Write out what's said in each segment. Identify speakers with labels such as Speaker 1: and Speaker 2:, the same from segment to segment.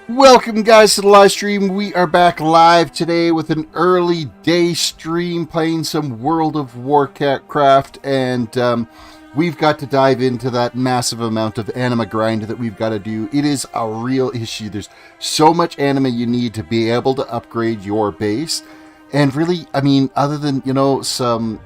Speaker 1: Welcome guys to the live stream. We are back live today with an early day stream playing some World of Warcraft, and we've got to dive into that massive amount of Anima grind that we've got to do. It is a real issue. There's so much Anima you need to be able to upgrade your base, and really, I mean, other than, some,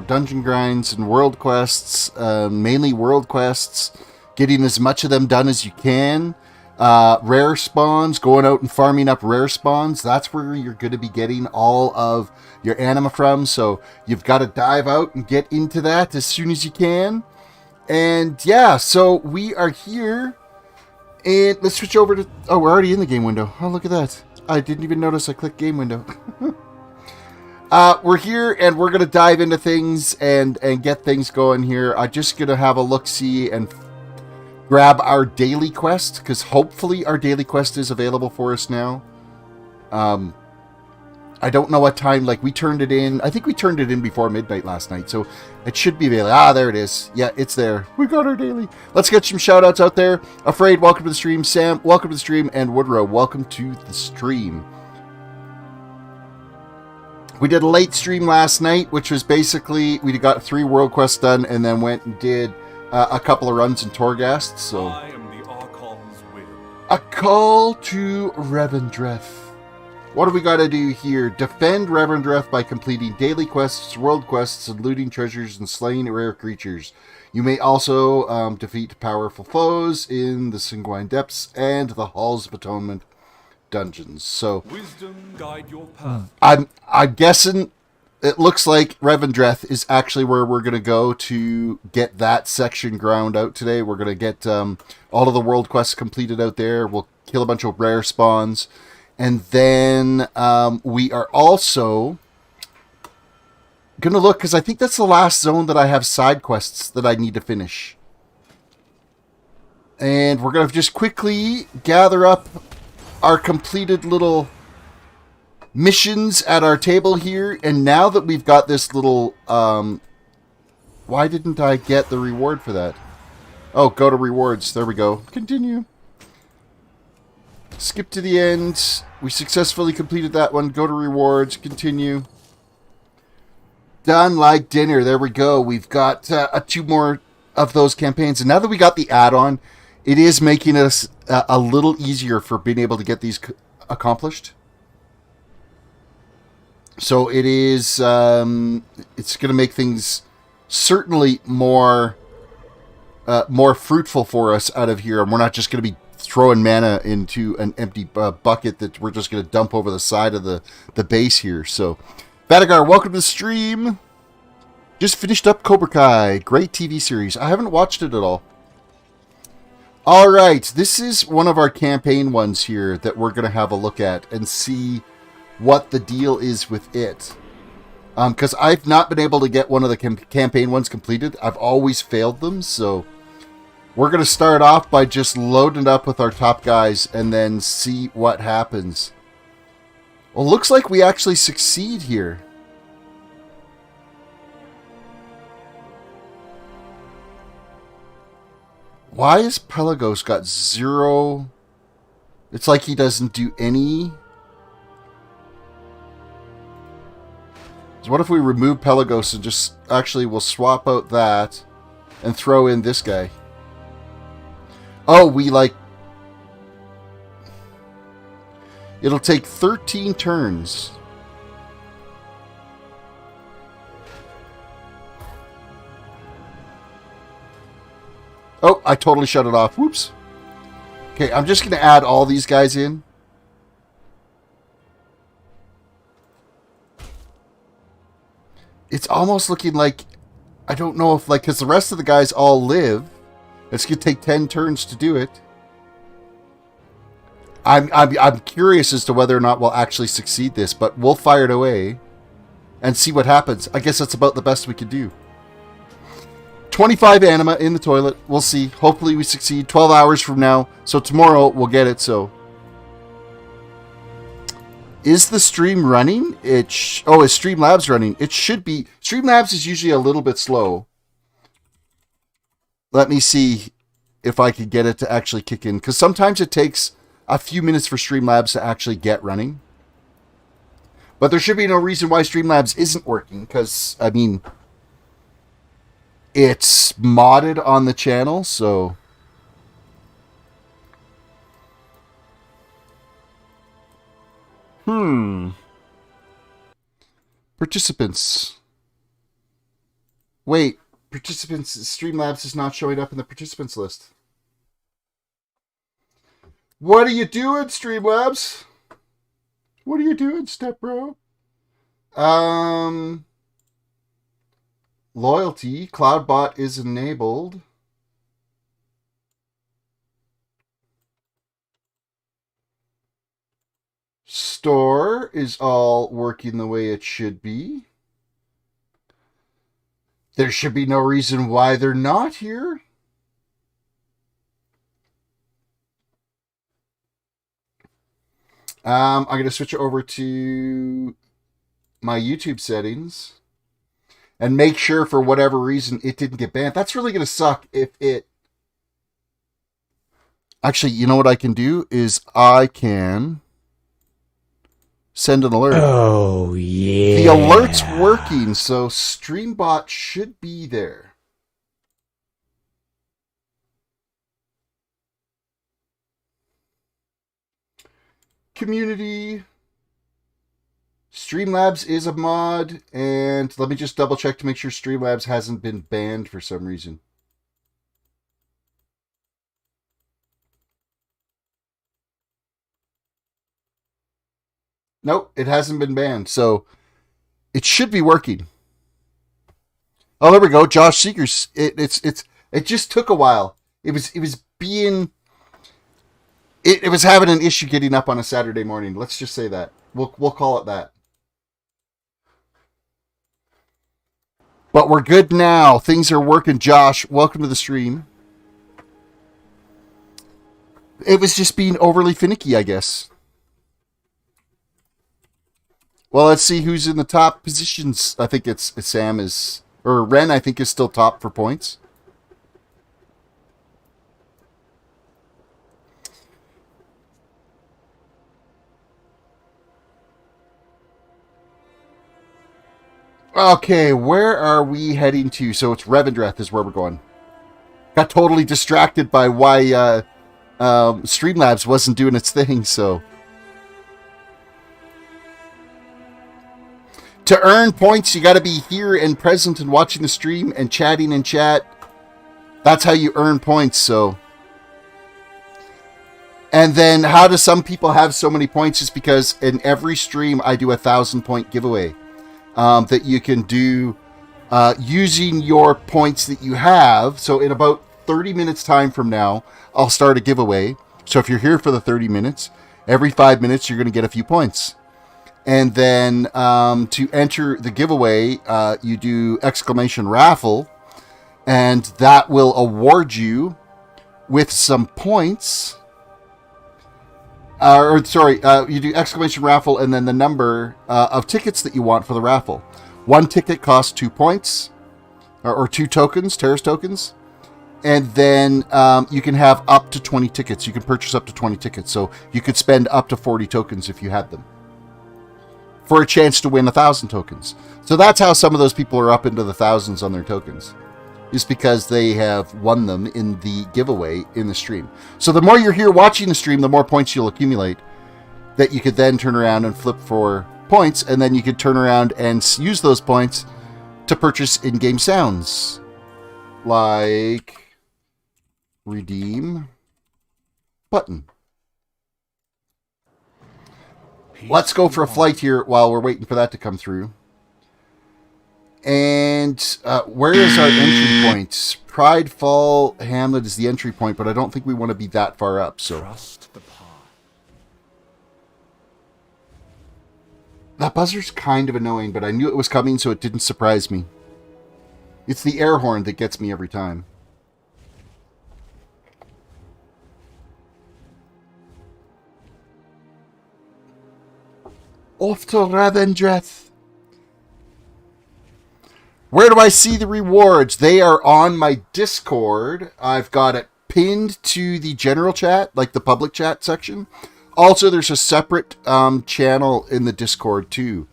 Speaker 1: dungeon grinds and world quests, mainly world quests, getting as much of them done as you can. Rare spawns, going out and farming up rare spawns, that's where you're going to be getting all of your Anima from, so you've got to dive out and get into that as soon as you can. And yeah, so we are here, and let's switch over to, oh, we're already in the game window. Oh, look at that. I didn't even notice I clicked game window. We're here, and we're going to dive into things and get things going here. I'm just going to have a look-see and grab our daily quest, because hopefully our daily quest is available for us now. I don't know what time, we turned it in. I think we turned it in before midnight last night, so it should be available. Ah, there it is. Yeah, it's there. We got our daily. Let's get some shout-outs out there. Afraid, welcome to the stream. Sam, welcome to the stream. And Woodrow, welcome to the stream. We did a late stream last night, which was basically, we got 3 world quests done, and then went and did a couple of runs in Torghast, so
Speaker 2: I am the Archon's will.
Speaker 1: A call to Revendreth. What do we got to do here? Defend Revendreth by completing daily quests, world quests, and looting treasures and slaying rare creatures. You may also defeat powerful foes in the Sanguine Depths and the Halls of Atonement dungeons. So,
Speaker 2: Wisdom guide your path.
Speaker 1: I'm guessing. It looks like Revendreth is actually where we're going to go to get that section ground out today. We're going to get all of the world quests completed out there. We'll kill a bunch of rare spawns. And then we are also going to look, because I think that's the last zone that I have side quests that I need to finish. And we're going to just quickly gather up our completed little missions at our table here, and now that we've got this little, why didn't I get the reward for that? Oh, go to rewards. There we go. Continue. Skip to the end. We successfully completed that one. Go to rewards. Continue. Done like dinner. There we go. We've got 2 more of those campaigns, and now that we got the add-on, it is making us a little easier for being able to get these accomplished. So it is, it's going to make things certainly more fruitful for us out of here. And we're not just going to be throwing mana into an empty bucket that we're just going to dump over the side of the base here. So, Badagar, welcome to the stream. Just finished up Cobra Kai. Great TV series. I haven't watched it at all. All right. This is one of our campaign ones here that we're going to have a look at and see what the deal is with it, because I've not been able to get one of the campaign ones completed. I've always failed them, so we're going to start off by just loading up with our top guys and then see what happens. Well, looks like we actually succeed here. Why has Pelagos got 0? It's like he doesn't do any. So what if we remove Pelagos and just, actually we'll swap out that and throw in this guy. Oh, it'll take 13 turns. Oh, I totally shut it off. Whoops. Okay, I'm just going to add all these guys in. It's almost looking like, I don't know if, because the rest of the guys all live. It's going to take 10 turns to do it. I'm curious as to whether or not we'll actually succeed this, but we'll fire it away and see what happens. I guess that's about the best we could do. 25 Anima in the toilet. We'll see. Hopefully we succeed. 12 hours from now. So tomorrow we'll get it, so. Is the stream running? Is Streamlabs running? It should be. Streamlabs is usually a little bit slow. Let me see if I could get it to actually kick in, because sometimes it takes a few minutes for Streamlabs to actually get running. But there should be no reason why Streamlabs isn't working, because, I mean, it's modded on the channel, so... Participants. Wait, participants, Streamlabs is not showing up in the participants list. What are you doing, Streamlabs? What are you doing, step bro? Loyalty, CloudBot is enabled. Store is all working the way it should be. There should be no reason why they're not here. I'm going to switch over to my YouTube settings and make sure for whatever reason it didn't get banned. That's really going to suck if it... Actually, you know what I can do is I can send an alert.
Speaker 3: Oh, yeah.
Speaker 1: The alert's working, so StreamBot should be there. Community. Streamlabs is a mod, and let me just double check to make sure Streamlabs hasn't been banned for some reason. Nope, it hasn't been banned, so it should be working. Oh, there we go. Josh Seekers. It just took a while. It was having an issue getting up on a Saturday morning. Let's just say that. We'll call it that. But we're good now. Things are working. Josh, welcome to the stream. It was just being overly finicky, I guess. Well, let's see who's in the top positions. I think it's Sam is... Or Ren, I think, is still top for points. Okay, where are we heading to? So it's Revendreth is where we're going. Got totally distracted by why Streamlabs wasn't doing its thing, so... To earn points, you got to be here and present and watching the stream and chatting in chat. That's how you earn points, so... And then how do some people have so many points? Is because in every stream I do a 1,000-point giveaway that you can do using your points that you have. So in about 30 minutes time from now, I'll start a giveaway. So if you're here for the 30 minutes, every 5 minutes you're going to get a few points. And then to enter the giveaway, you do exclamation raffle, and that will award you with some points. You do exclamation raffle and then the number of tickets that you want for the raffle. One ticket costs 2 points, or 2 tokens, Terris tokens. And then you can have up to 20 tickets. You can purchase up to 20 tickets. So you could spend up to 40 tokens if you had them, for a chance to win 1,000 tokens. So that's how some of those people are up into the thousands on their tokens, is because they have won them in the giveaway in the stream. So the more you're here watching the stream, the more points you'll accumulate that you could then turn around and flip for points, and then you could turn around and use those points to purchase in-game sounds. Like... redeem button. Let's go for a flight here while we're waiting for that to come through. And where is our entry point? Pridefall Hamlet is the entry point, but I don't think we want to be that far up. So
Speaker 2: Trust the path.
Speaker 1: that buzzer's kind of annoying, but I knew it was coming, so it didn't surprise me. It's the air horn that gets me every time. Off to Revendreth. Where do I see the rewards? They are on my Discord. I've got it pinned to the general chat, like the public chat section. Also, there's a separate channel in the Discord too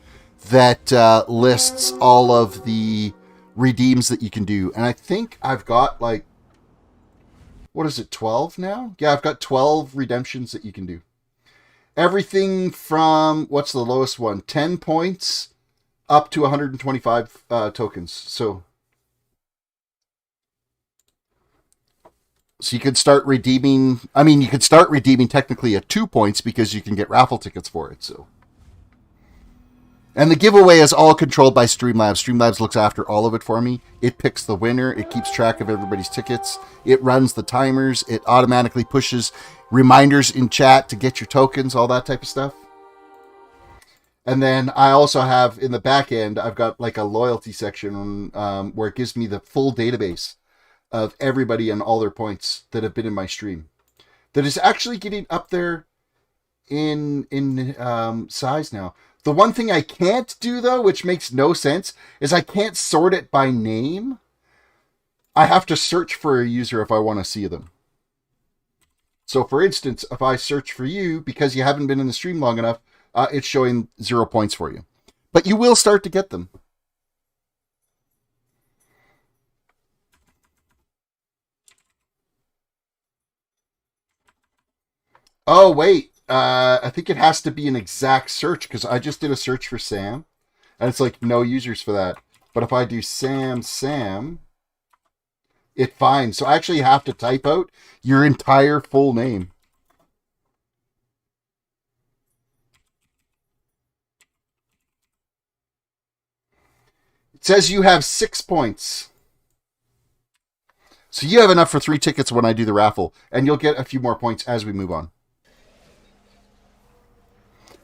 Speaker 1: that lists all of the redeems that you can do. And I think I've got like, what is it, 12 now? Yeah, I've got 12 redemptions that you can do. Everything from, what's the lowest one? 10 points up to 125 tokens. So you could start redeeming, you could start redeeming technically at 2 points because you can get raffle tickets for it. So, and the giveaway is all controlled by Streamlabs. Streamlabs looks after all of it for me. It picks the winner. It keeps track of everybody's tickets. It runs the timers. It automatically pushes reminders in chat to get your tokens, all that type of stuff. And then I also have, in the back end, I've got like a loyalty section where it gives me the full database of everybody and all their points that have been in my stream. That is actually getting up there in size now. The one thing I can't do, though, which makes no sense, is I can't sort it by name. I have to search for a user if I want to see them. So, for instance, if I search for you, because you haven't been in the stream long enough, it's showing 0 points for you. But you will start to get them. Oh, wait. I think it has to be an exact search, because I just did a search for Sam, and it's like no users for that. But if I do Sam, it finds. So I actually have to type out your entire full name. It says you have 6 points. So you have enough for 3 tickets when I do the raffle, and you'll get a few more points as we move on.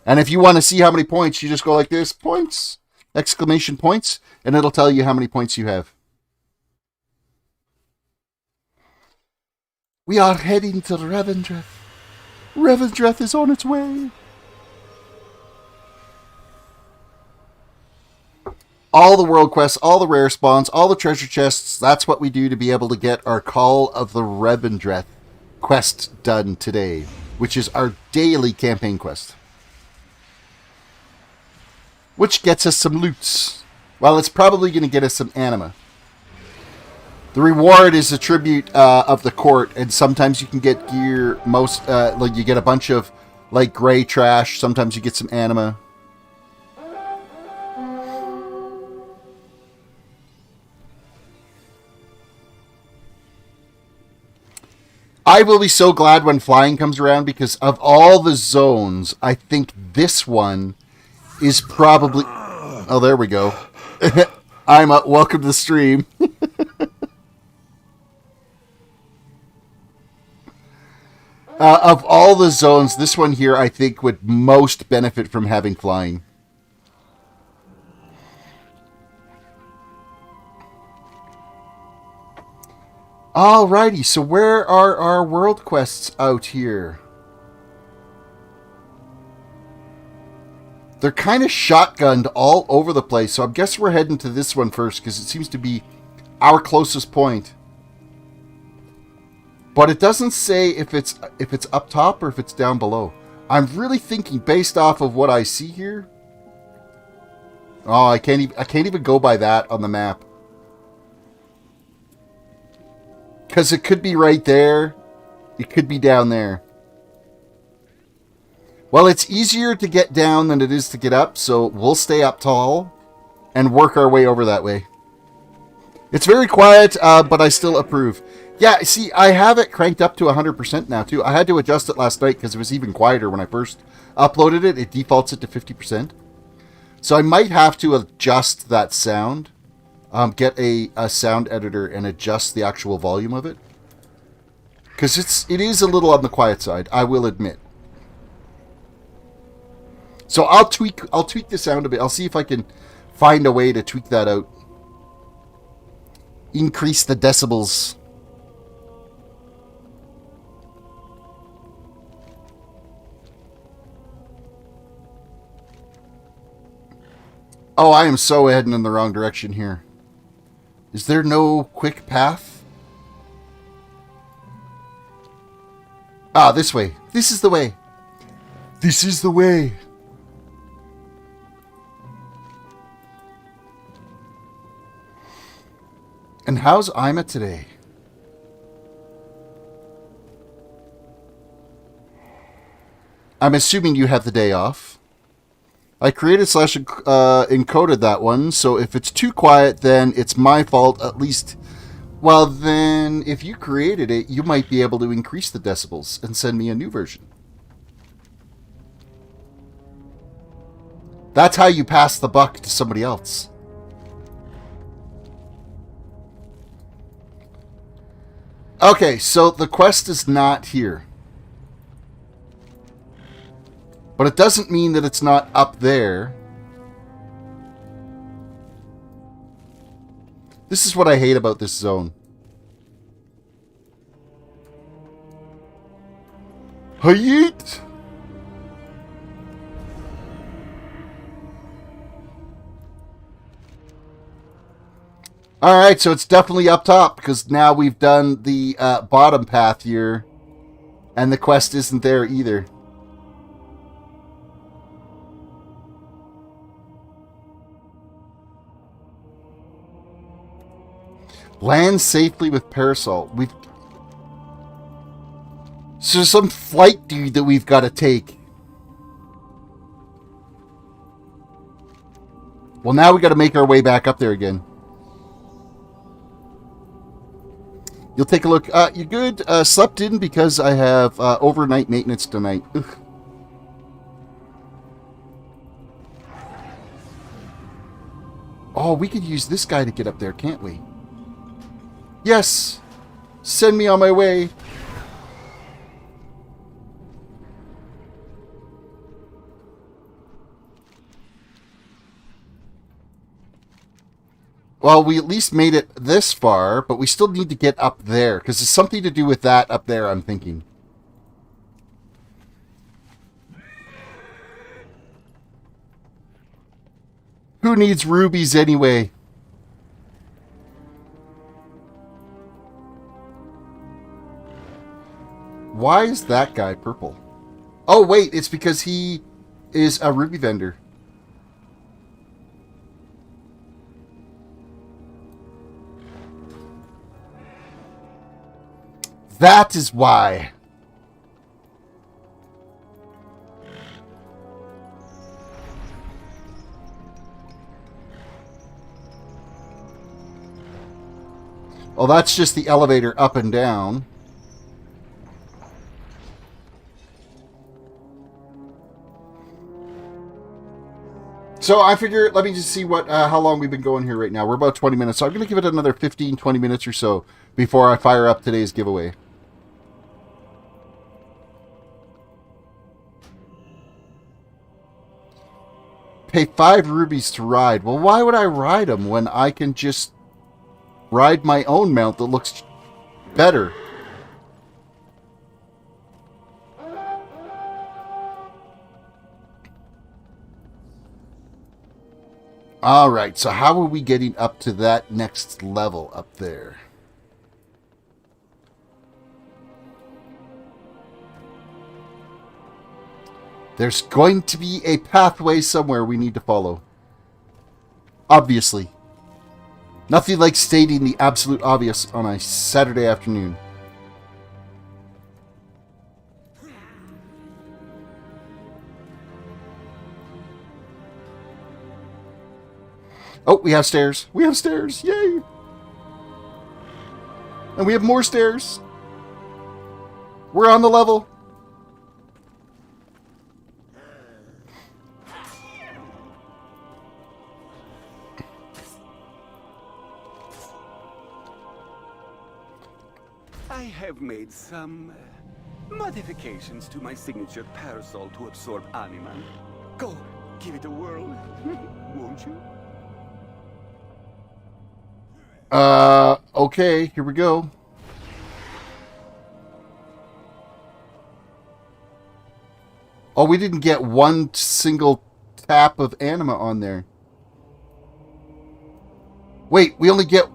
Speaker 1: And if you want to see how many points, you just go like this, points, exclamation points, and it'll tell you how many points you have. We are heading to Revendreth. Revendreth is on its way. All the world quests, all the rare spawns, all the treasure chests, that's what we do to be able to get our Call of the Revendreth quest done today, which is our daily campaign quest. Which gets us some loots. Well, it's probably going to get us some Anima. The reward is a tribute of the court, and sometimes you can get gear. Like you get a bunch of like gray trash. Sometimes you get some Anima. I will be so glad when flying comes around, because of all the zones, I think this one is probably... Oh, there we go. Welcome to the stream. Of all the zones, this one here, I think, would most benefit from having flying. Alrighty, so where are our world quests out here? They're kind of shotgunned all over the place, so I guess we're heading to this one first, because it seems to be our closest point. But it doesn't say if it's up top or if it's down below. I'm really thinking, based off of what I see here... Oh, I can't even go by that on the map. Because it could be right there. It could be down there. Well, it's easier to get down than it is to get up, so we'll stay up tall and work our way over that way. It's very quiet, but I still approve. Yeah, see, I have it cranked up to 100% now, too. I had to adjust it last night because it was even quieter when I first uploaded it. It defaults it to 50%. So I might have to adjust that sound. Get a sound editor and adjust the actual volume of it. Because it is a little on the quiet side, I will admit. So I'll tweak the sound a bit. I'll see if I can find a way to tweak that out. Increase the decibels. Oh, I am so heading in the wrong direction here. Is there no quick path? Ah, this way. This is the way. This is the way. And how's Anima today? I'm assuming you have the day off. I created / encoded that one, so if it's too quiet, then it's my fault, at least. Well, then, if you created it, you might be able to increase the decibels and send me a new version. That's how you pass the buck to somebody else. Okay, so the quest is not here. But it doesn't mean that it's not up there. This is what I hate about this zone. Hayet! Alright, so it's definitely up top, because now we've done the bottom path here. And the quest isn't there either. Land safely with Parasol. So there's some flight dude that we've got to take. Well, now we got to make our way back up there again. You'll take a look. You good? Slept in because I have overnight maintenance tonight. Ugh. Oh, we could use this guy to get up there, can't we? Yes! Send me on my way! Well, we at least made it this far, but we still need to get up there, because it's something to do with that up there, I'm thinking. Who needs rubies anyway? Why is that guy purple? Oh, wait, it's because he is a ruby vendor. That is why. Well, that's just the elevator up and down. So I figure, let me just see what how long we've been going here right now. We're about 20 minutes, so I'm going to give it another 15, 20 minutes or so before I fire up today's giveaway. Pay 5 rubies to ride. Well, why would I ride them when I can just ride my own mount that looks better? Alright, so how are we getting up to that next level up there? There's going to be a pathway somewhere we need to follow. Obviously. Nothing like stating the absolute obvious on a Saturday afternoon. Oh, we have stairs. We have stairs. Yay! And we have more stairs. We're on the level.
Speaker 3: I have made some modifications to my signature parasol to absorb Anima. Go, give it a whirl, won't you?
Speaker 1: Okay, here we go. Oh, we didn't get one single tap of Anima on there. Wait, we only get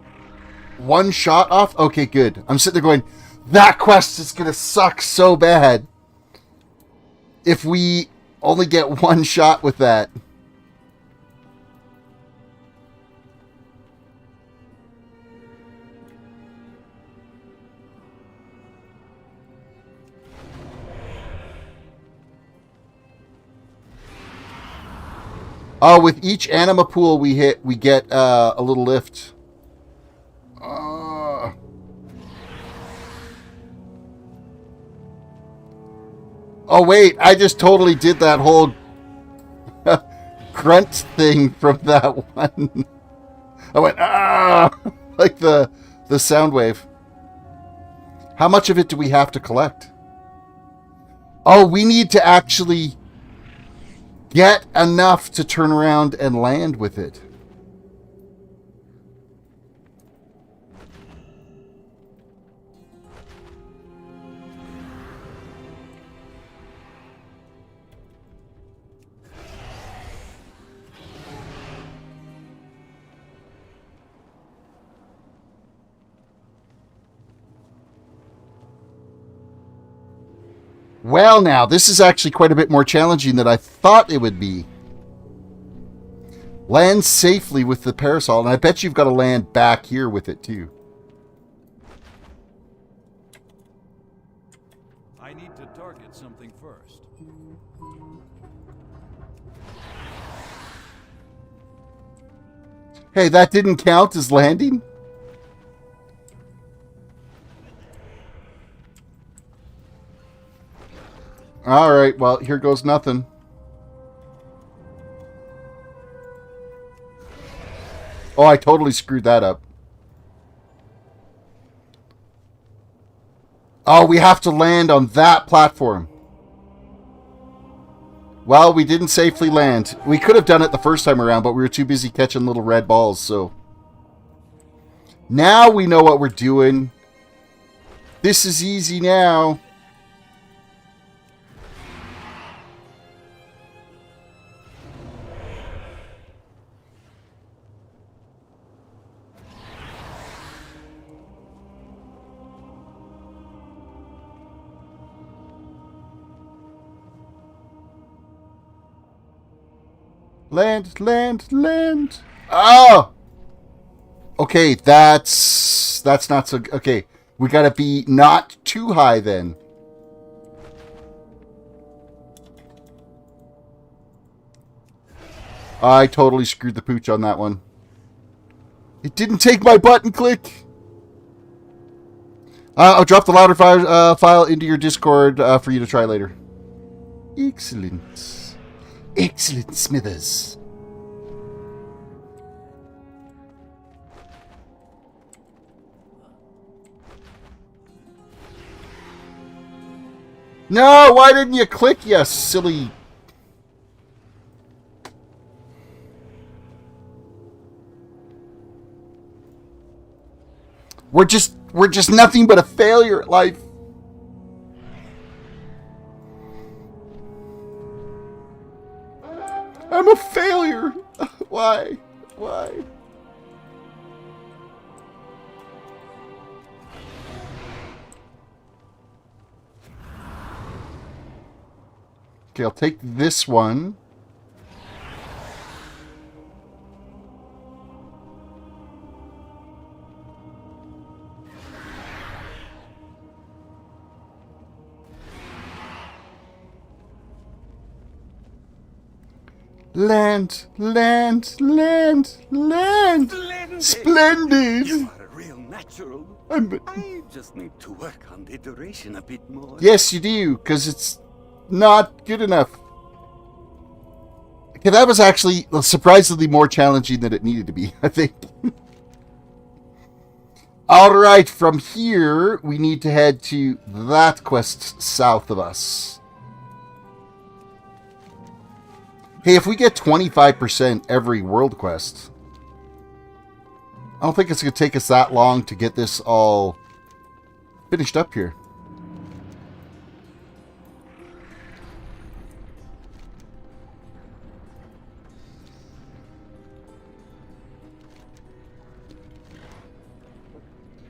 Speaker 1: one shot off? Okay, good. I'm sitting there going, That quest is going to suck so bad if we only get one shot with that. Oh, with each Anima pool we hit, we get a little lift. Oh, wait, I just totally did that whole grunt thing from that one. I went, like the sound wave. How much of it do we have to collect? Oh, we need to actually get enough to turn around and land with it. Well, now, this is actually quite a bit more challenging than I thought it would be. Land safely with the parasol, and I bet you've got to land back here with it, too.
Speaker 2: I need to target something first.
Speaker 1: Hey, that didn't count as landing? Alright, well, here goes nothing. Oh, I totally screwed that up. Oh, we have to land on that platform. Well, we didn't safely land. We could have done it the first time around, but we were too busy catching little red balls, so... Now we know what we're doing. This is easy now. Land, land, land. Oh! Okay, that's not so... Okay, we gotta be not too high then. I totally screwed the pooch on that one. It didn't take my button click. I'll drop the louder file into your Discord for you to try later. Excellent. Excellent, Smithers. No, why didn't you click, you silly... We're just nothing but a failure at life. I'm a failure. Why? Why? Okay, I'll take this one. Land, land, land, land.
Speaker 3: Splendid!
Speaker 1: Splendid.
Speaker 3: You are a real natural. I just need to work on the iteration a bit more.
Speaker 1: Yes, you do, because it's not good enough. Okay, that was actually surprisingly more challenging than it needed to be, I think. Alright, from here, we need to head to that quest south of us. Hey, if we get 25% every world quest, I don't think it's going to take us that long to get this all finished up here.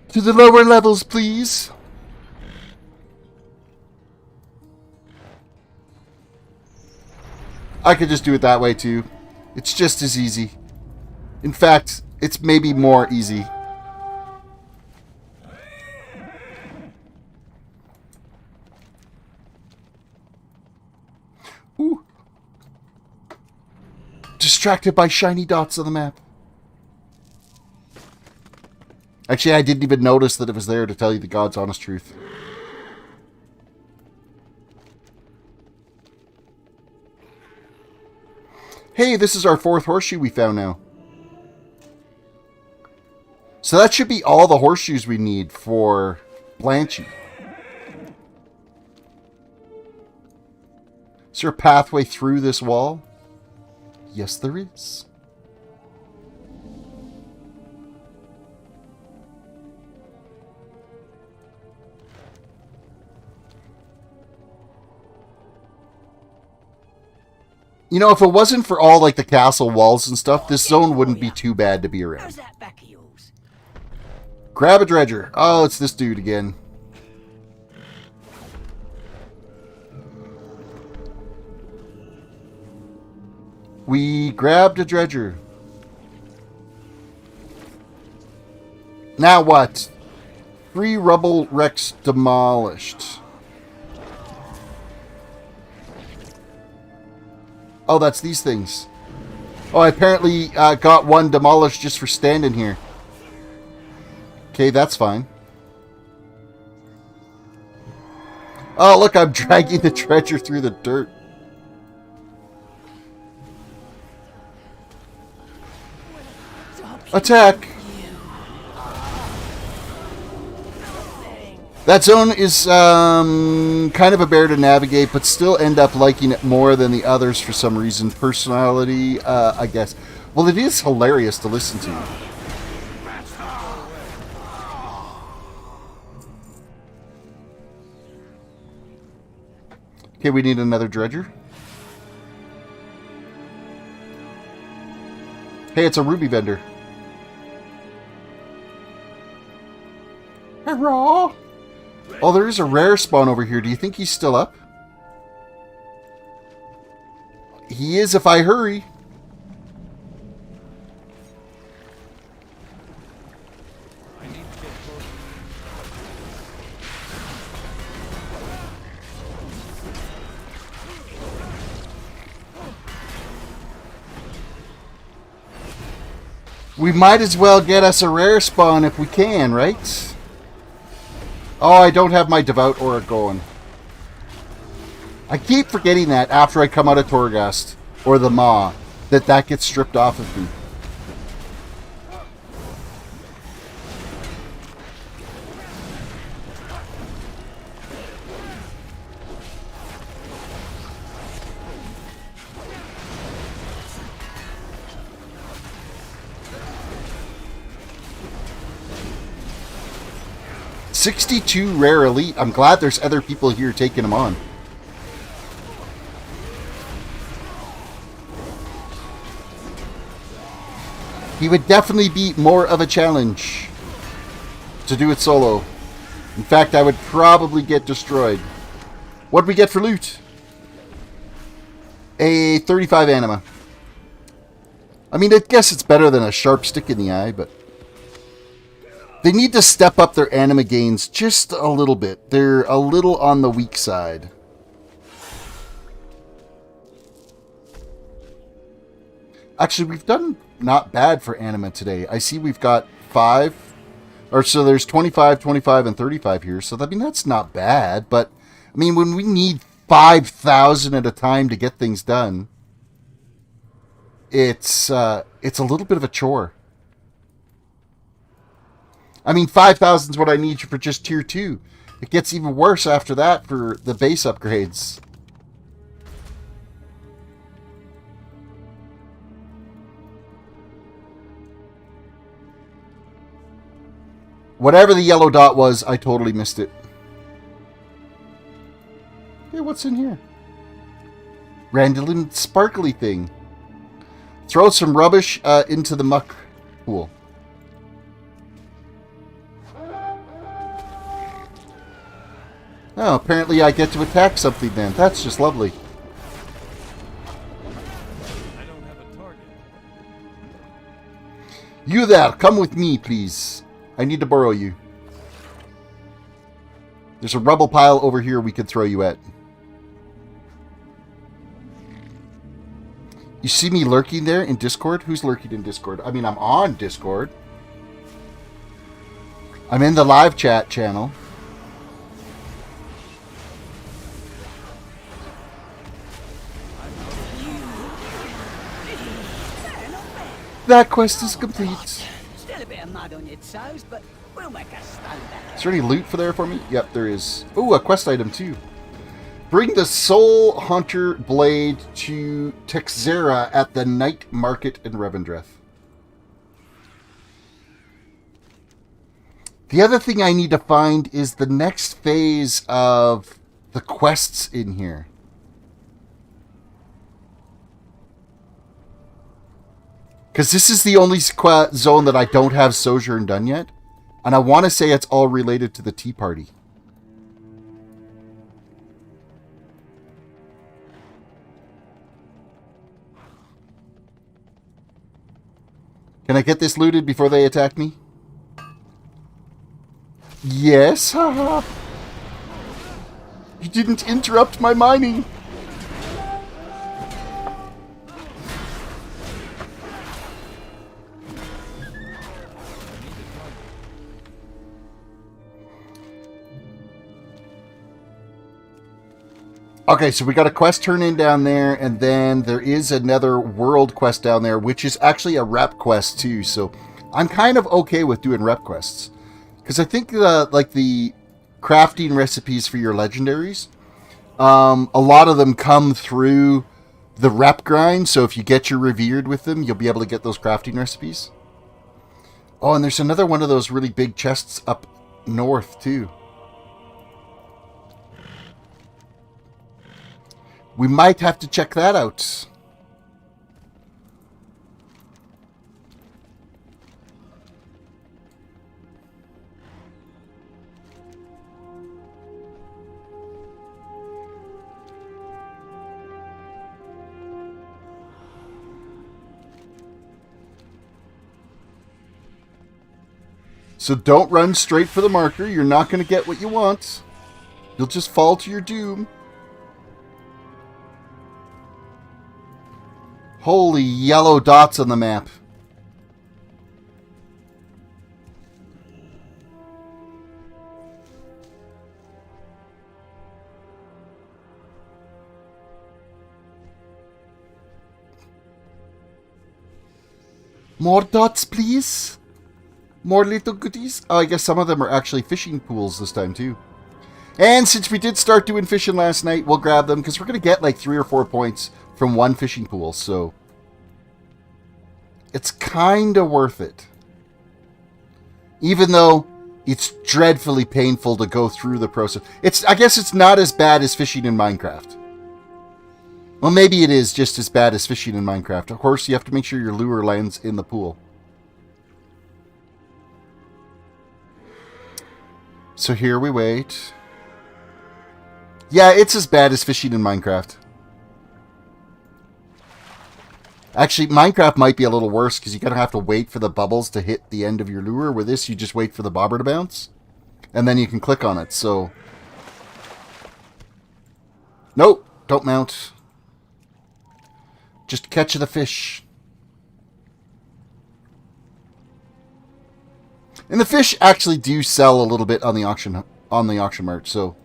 Speaker 1: To the lower levels, please. I could just do it that way too. It's just as easy. In fact, it's maybe more easy. Ooh. Distracted by shiny dots on the map. Actually, I didn't even notice that it was there, to tell you the God's honest truth. Hey, this is our 4th horseshoe we found now. So that should be all the horseshoes we need for Blanchy. Is there a pathway through this wall? Yes, there is. You know, if it wasn't for all, like, the castle walls and stuff, this zone wouldn't be too bad to be around.
Speaker 4: How's that back of yours?
Speaker 1: Grab a dredger. Oh, it's this dude again. We grabbed a dredger. Now what? 3 rubble wrecks demolished. Oh, that's these things. Oh, I apparently got one demolished just for standing here. Okay, that's fine. Oh, look, I'm dragging the treasure through the dirt. Attack! That zone is kind of a bear to navigate, but still end up liking it more than the others for some reason. Personality, I guess. Well, it is hilarious to listen to. Okay, we need another dredger. Hey, it's a ruby vendor. Hurrah! Oh, there is a rare spawn over here. Do you think he's still up? He is if I hurry.
Speaker 2: I need to get closer.
Speaker 1: We might as well get us a rare spawn if we can, right? Oh, I don't have my Devout Aura going. I keep forgetting that after I come out of Torghast, or the Maw, that gets stripped off of me. $62 rare elite. I'm glad there's other people here taking them on. He would definitely be more of a challenge to do it solo. In fact, I would probably get destroyed. What'd we get for loot? A 35 Anima. I mean, I guess it's better than a sharp stick in the eye, but they need to step up their Anima gains just a little bit. They're a little on the weak side. Actually, we've done not bad for Anima today. I see we've got 5. Or so there's 25, 25, and 35 here. So, I mean, that's not bad. But, I mean, when we need 5,000 at a time to get things done, it's a little bit of a chore. I mean, 5,000 is what I need for just tier 2. It gets even worse after that for the base upgrades. Whatever the yellow dot was, I totally missed it. Hey, what's in here? Random sparkly thing. Throw some rubbish into the muck pool. Oh, apparently I get to attack something then. That's just lovely. You there, come with me, please. I need to borrow you. There's a rubble pile over here we could throw you at. You see me lurking there in Discord? Who's lurking in Discord? I mean, I'm on Discord. I'm in the live chat channel. That quest is complete.
Speaker 4: Still a bit of mud on your toes, but we'll make a stone out.
Speaker 1: Is there any loot for there for me? Yep, there is. Ooh, a quest item too. Bring the Soul Hunter Blade to Texera at the Night Market in Revendreth. The other thing I need to find is the next phase of the quests in here. Because this is the only zone that I don't have Sojourn done yet. And I want to say it's all related to the Tea Party. Can I get this looted before they attack me? Yes, haha. You didn't interrupt my mining. Okay, so we got a quest turn in down there, and then there is another world quest down there, which is actually a rep quest too. So I'm kind of okay with doing rep quests, because I think the crafting recipes for your legendaries, a lot of them come through the rep grind. So if you get your revered with them, you'll be able to get those crafting recipes. Oh, and there's another one of those really big chests up north too. We might have to check that out. So don't run straight for the marker. You're not going to get what you want. You'll just fall to your doom. Holy yellow dots on the map. More dots, please. More little goodies. Oh, I guess some of them are actually fishing pools this time, too. And since we did start doing fishing last night, we'll grab them, because we're going to get like 3 or 4 points from one fishing pool, so it's kind of worth it. Even though it's dreadfully painful to go through the process. I guess it's not as bad as fishing in Minecraft. Well, maybe it is just as bad as fishing in Minecraft. Of course, you have to make sure your lure lands in the pool. So here we wait. Yeah, it's as bad as fishing in Minecraft. Actually, Minecraft might be a little worse because you're going to have to wait for the bubbles to hit the end of your lure. With this, you just wait for the bobber to bounce. And then you can click on it, so... Nope, don't mount. Just catch the fish. And the fish actually do sell a little bit on the auction mart, so...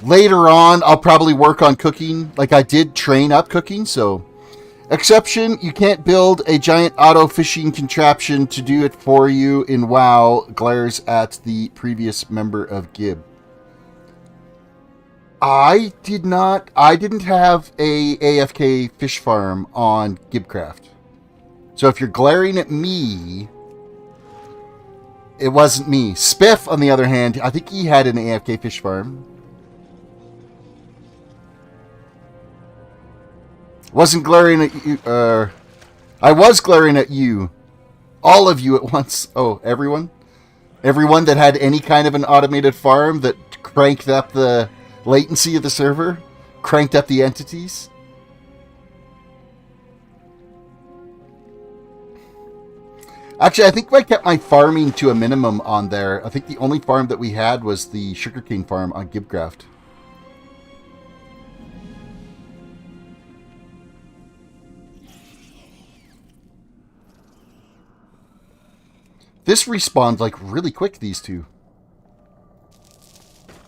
Speaker 1: Later on, I'll probably work on cooking. Like, I did train up cooking, so... Exception, you can't build a giant auto-fishing contraption to do it for you in WoW, glares at the previous member of Gib. I didn't have a AFK fish farm on Gibcraft. So if you're glaring at me, it wasn't me. Spiff, on the other hand, I think he had an AFK fish farm. Wasn't glaring at you. I was glaring at you. All of you at once. Oh, everyone? Everyone that had any kind of an automated farm that cranked up the latency of the server? Cranked up the entities? Actually, I think I kept my farming to a minimum on there. I think the only farm that we had was the sugarcane farm on Gibcraft. This respawned like really quick, these two.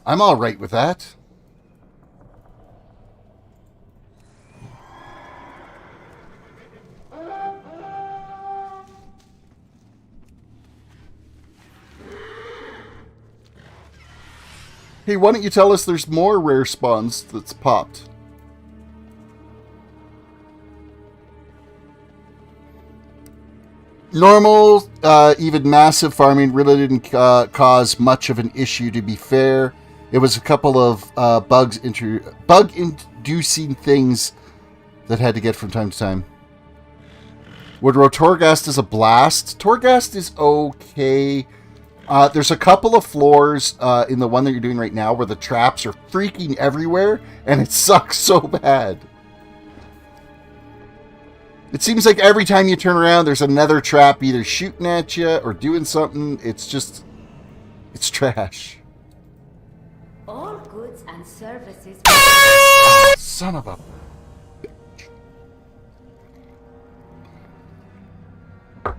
Speaker 1: I'm alright with that. Hey, why don't you tell us there's more rare spawns that's popped? Normal, even massive farming really didn't cause much of an issue, to be fair. It was a couple of bug-inducing things that had to get from time to time. Woodrow Torghast is a blast. Torghast is okay. There's a couple of floors in the one that you're doing right now where the traps are freaking everywhere, and it sucks so bad. It seems like every time you turn around, there's another trap either shooting at you or doing something. It's just... it's trash.
Speaker 5: All goods and services...
Speaker 1: Oh, son of a... I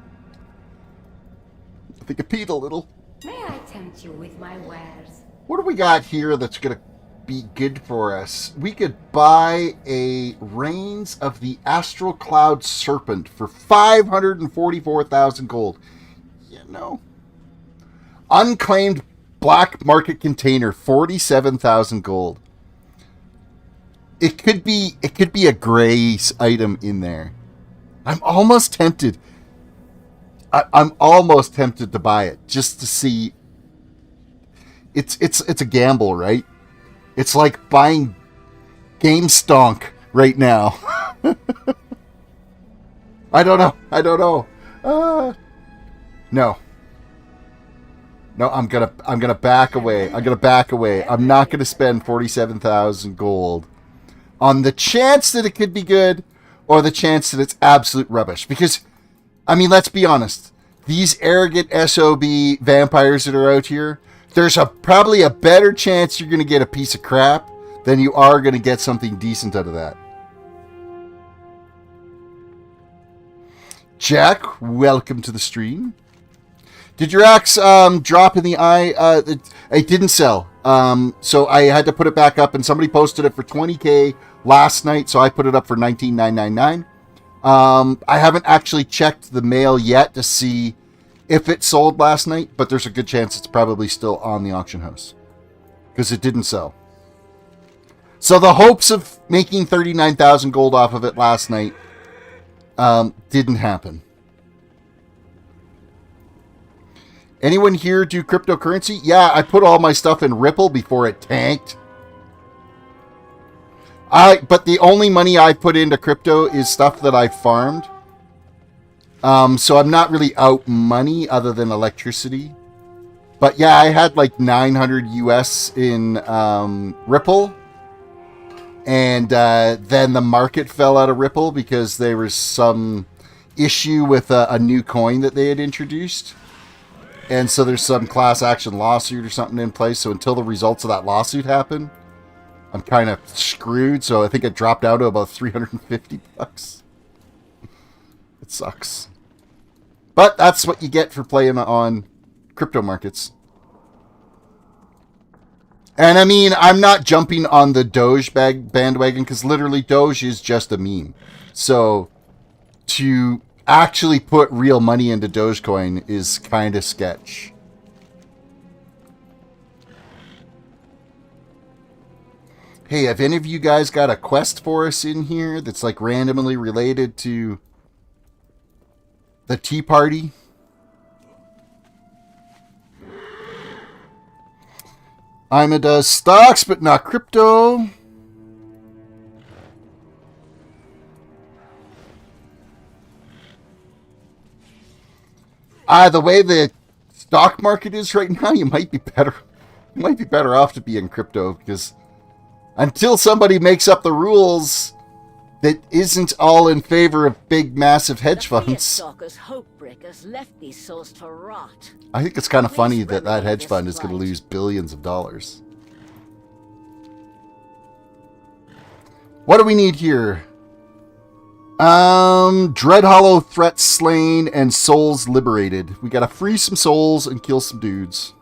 Speaker 1: think I peed a little.
Speaker 5: May I tempt you with my wares?
Speaker 1: What do we got here that's going to be good for us? We could buy a Reigns of the Astral Cloud Serpent for 544,000 gold. You know. Unclaimed Black Market Container, 47,000 gold. It could be a Grace item in there. I'm almost tempted. I'm almost tempted to buy it just to see. It's a gamble, right? It's like buying GameStonk right now. I don't know. No, I'm gonna back away. I'm not gonna spend 47,000 gold on the chance that it could be good or the chance that it's absolute rubbish. Because, I mean, let's be honest. These arrogant SOB vampires that are out here, there's probably a better chance you're going to get a piece of crap than you are going to get something decent out of that. Jack, welcome to the stream. Did your axe drop in the eye? It didn't sell. So I had to put it back up, and somebody posted it for 20k last night, so I put it up for 19,999. I haven't actually checked the mail yet to see if it sold last night, but there's a good chance it's probably still on the auction house because it didn't sell. So the hopes of making 39,000 gold off of it last night didn't happen. Anyone here do cryptocurrency? Yeah, I put all my stuff in Ripple before it tanked. But the only money I put into crypto is stuff that I farmed. So I'm not really out money other than electricity. But yeah, I had like 900 US in Ripple. And then the market fell out of Ripple because there was some issue with a new coin that they had introduced. And so there's some class action lawsuit or something in place. So until the results of that lawsuit happen, I'm kind of screwed. So I think it dropped down to about 350 bucks. It sucks. But that's what you get for playing on crypto markets. And I mean, I'm not jumping on the Doge bandwagon because literally Doge is just a meme. So to actually put real money into Dogecoin is kind of sketch. Hey, have any of you guys got a quest for us in here that's like randomly related to the Tea Party? Anima does stocks, but not crypto. The way the stock market is right now, you might be better off to be in crypto because until somebody makes up the rules, that isn't all in favor of big, massive hedge funds.
Speaker 4: Stalkers, hope breakers left these souls to rot.
Speaker 1: I think it's kind of funny that that hedge fund is going to lose billions of dollars. What do we need here? Dreadhollow threats slain and souls liberated. We got to free some souls and kill some dudes.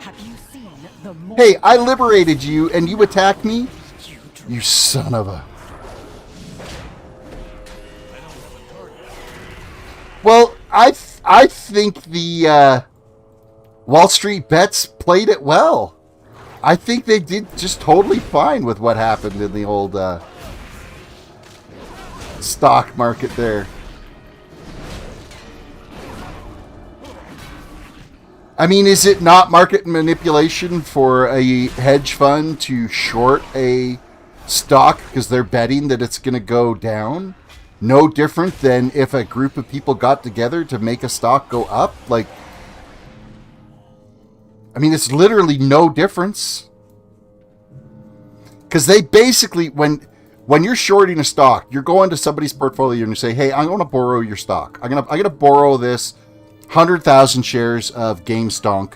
Speaker 4: Have you seen the
Speaker 1: Hey, I liberated you and you attacked me? You son of a... Well, I think the Wall Street Bets played it well. I think they did just totally fine with what happened in the old stock market there. I mean, is it not market manipulation for a hedge fund to short a stock because they're betting that it's going to go down? No different than if a group of people got together to make a stock go up. Like, I mean, it's literally no difference. Because they basically, when you're shorting a stock, you're going to somebody's portfolio and you say, hey, I'm going to borrow your stock. I'm gonna borrow this 100,000 shares of GameStonk.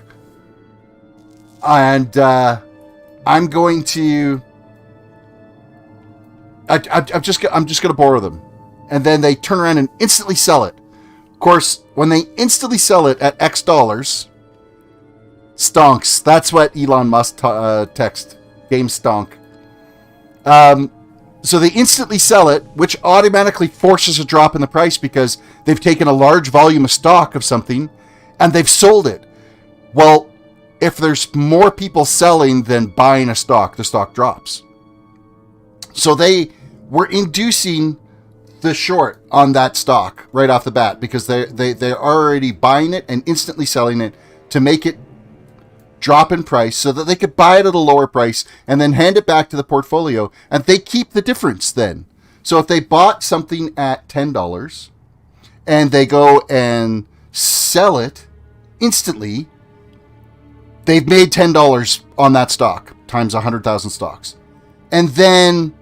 Speaker 1: And I'm going to... I'm just going to borrow them. And then they turn around and instantly sell it. Of course, when they instantly sell it at X dollars, stonks. That's what Elon Musk text. Game stonk. So they instantly sell it, which automatically forces a drop in the price because they've taken a large volume of stock of something and they've sold it. Well, if there's more people selling than buying a stock, the stock drops. So they were inducing the short on that stock right off the bat because they're already buying it and instantly selling it to make it drop in price so that they could buy it at a lower price and then hand it back to the portfolio and they keep the difference then. So if they bought something at $10 and they go and sell it instantly, they've made $10 on that stock times 100,000 stocks. And then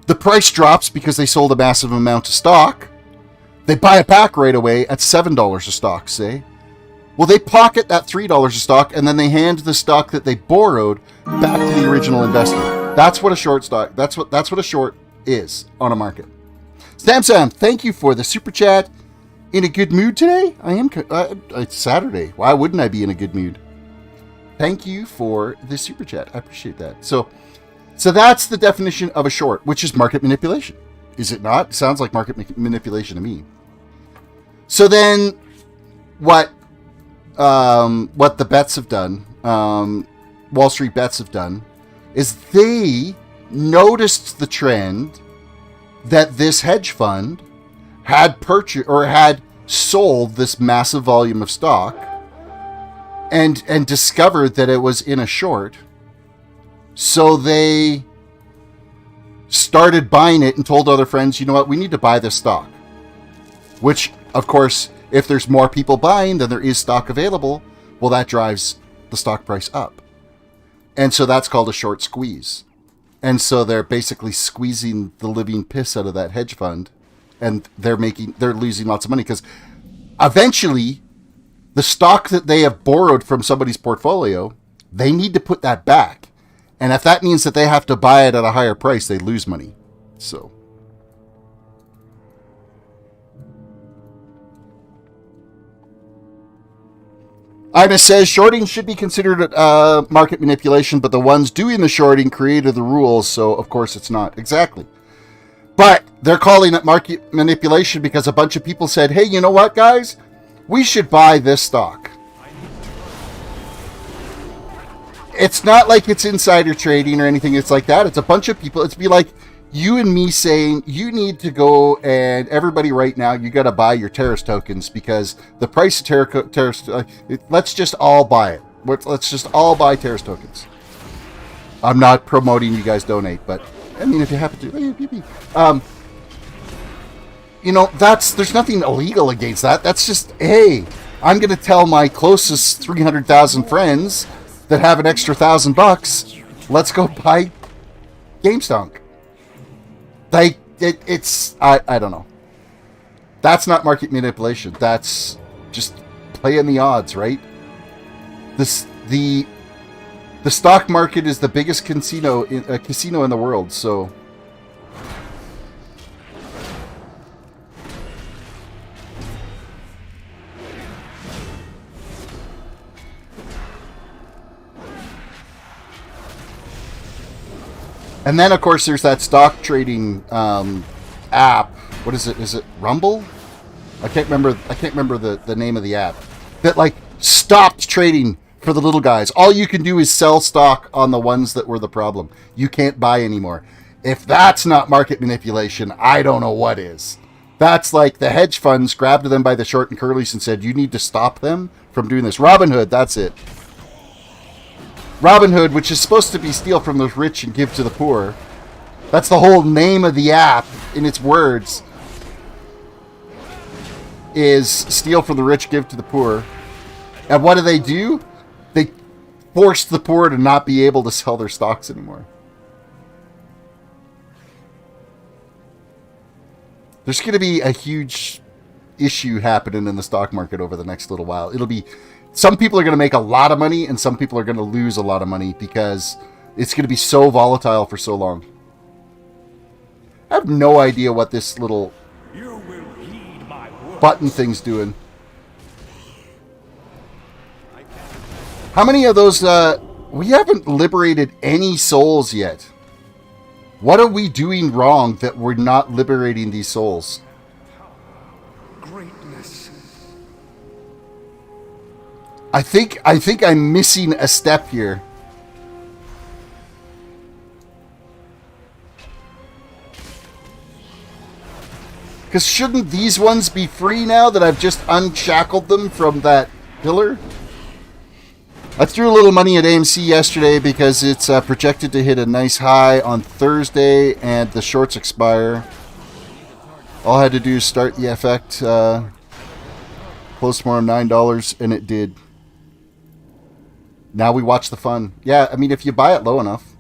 Speaker 1: the price drops because they sold a massive amount of stock. They buy it back right away at $7 a stock, say. Well, they pocket that $3 a stock, and then they hand the stock that they borrowed back to the original investor. That's what a short stock. That's what a short is on a market. Sam, thank you for the super chat. In a good mood today? I am. It's Saturday. Why wouldn't I be in a good mood? Thank you for the super chat. I appreciate that. So that's the definition of a short, which is market manipulation. Is it not? It sounds like market manipulation to me. So then, what the bets have done, Wall Street Bets have done, is they noticed the trend that this hedge fund had purchased or had sold this massive volume of stock, and discovered that it was in a short. So they started buying it and told other friends, you know what, we need to buy this stock. Which, of course, if there's more people buying than there is stock available, well, that drives the stock price up. And so that's called a short squeeze. And so they're basically squeezing the living piss out of that hedge fund. And they're losing lots of money because eventually the stock that they have borrowed from somebody's portfolio, they need to put that back. And if that means that they have to buy it at a higher price, they lose money. So. Anima says, shorting should be considered market manipulation, but the ones doing the shorting created the rules, so of course it's not. Exactly. But they're calling it market manipulation because a bunch of people said, hey, you know what, guys? We should buy this stock. It's not like it's insider trading or anything. It's like that. It's a bunch of people. It's be like you and me saying, you need to go and everybody right now, you got to buy your Terris tokens because the price of Terris, let's just all buy it. Let's just all buy Terris tokens. I'm not promoting you guys donate, but I mean, if you happen to, you know, there's nothing illegal against that. That's just, hey, I'm going to tell my closest 300,000 friends that have an extra $1,000, let's go buy game stunk. Like, it's... I don't know. That's not market manipulation. That's just playing the odds, right? The stock market is the biggest casino in the world, so... And then, of course, there's that stock trading app. What is it? Is it Rumble? I can't remember the name of the app. That, like, stopped trading for the little guys. All you can do is sell stock on the ones that were the problem. You can't buy anymore. If that's not market manipulation, I don't know what is. That's like the hedge funds grabbed them by the short and curlies and said, you need to stop them from doing this. Robinhood, that's it. Robinhood, which is supposed to be steal from the rich and give to the poor. That's the whole name of the app, in its words, is steal from the rich, give to the poor. And what do? They force the poor to not be able to sell their stocks anymore. There's going to be a huge issue happening in the stock market over the next little while. It'll be... Some people are going to make a lot of money, and some people are going to lose a lot of money because it's going to be so volatile for so long. I have no idea what this little button thing's doing. How many of those... we haven't liberated any souls yet. What are we doing wrong that we're not liberating these souls? I think I'm missing a step here. Because shouldn't these ones be free now that I've just unshackled them from that pillar? I threw a little money at AMC yesterday because it's projected to hit a nice high on Thursday and the shorts expire. All I had to do is start the effect. Close tomorrow, $9, and it did. Now we watch the fun. Yeah, I mean, if you buy it low enough.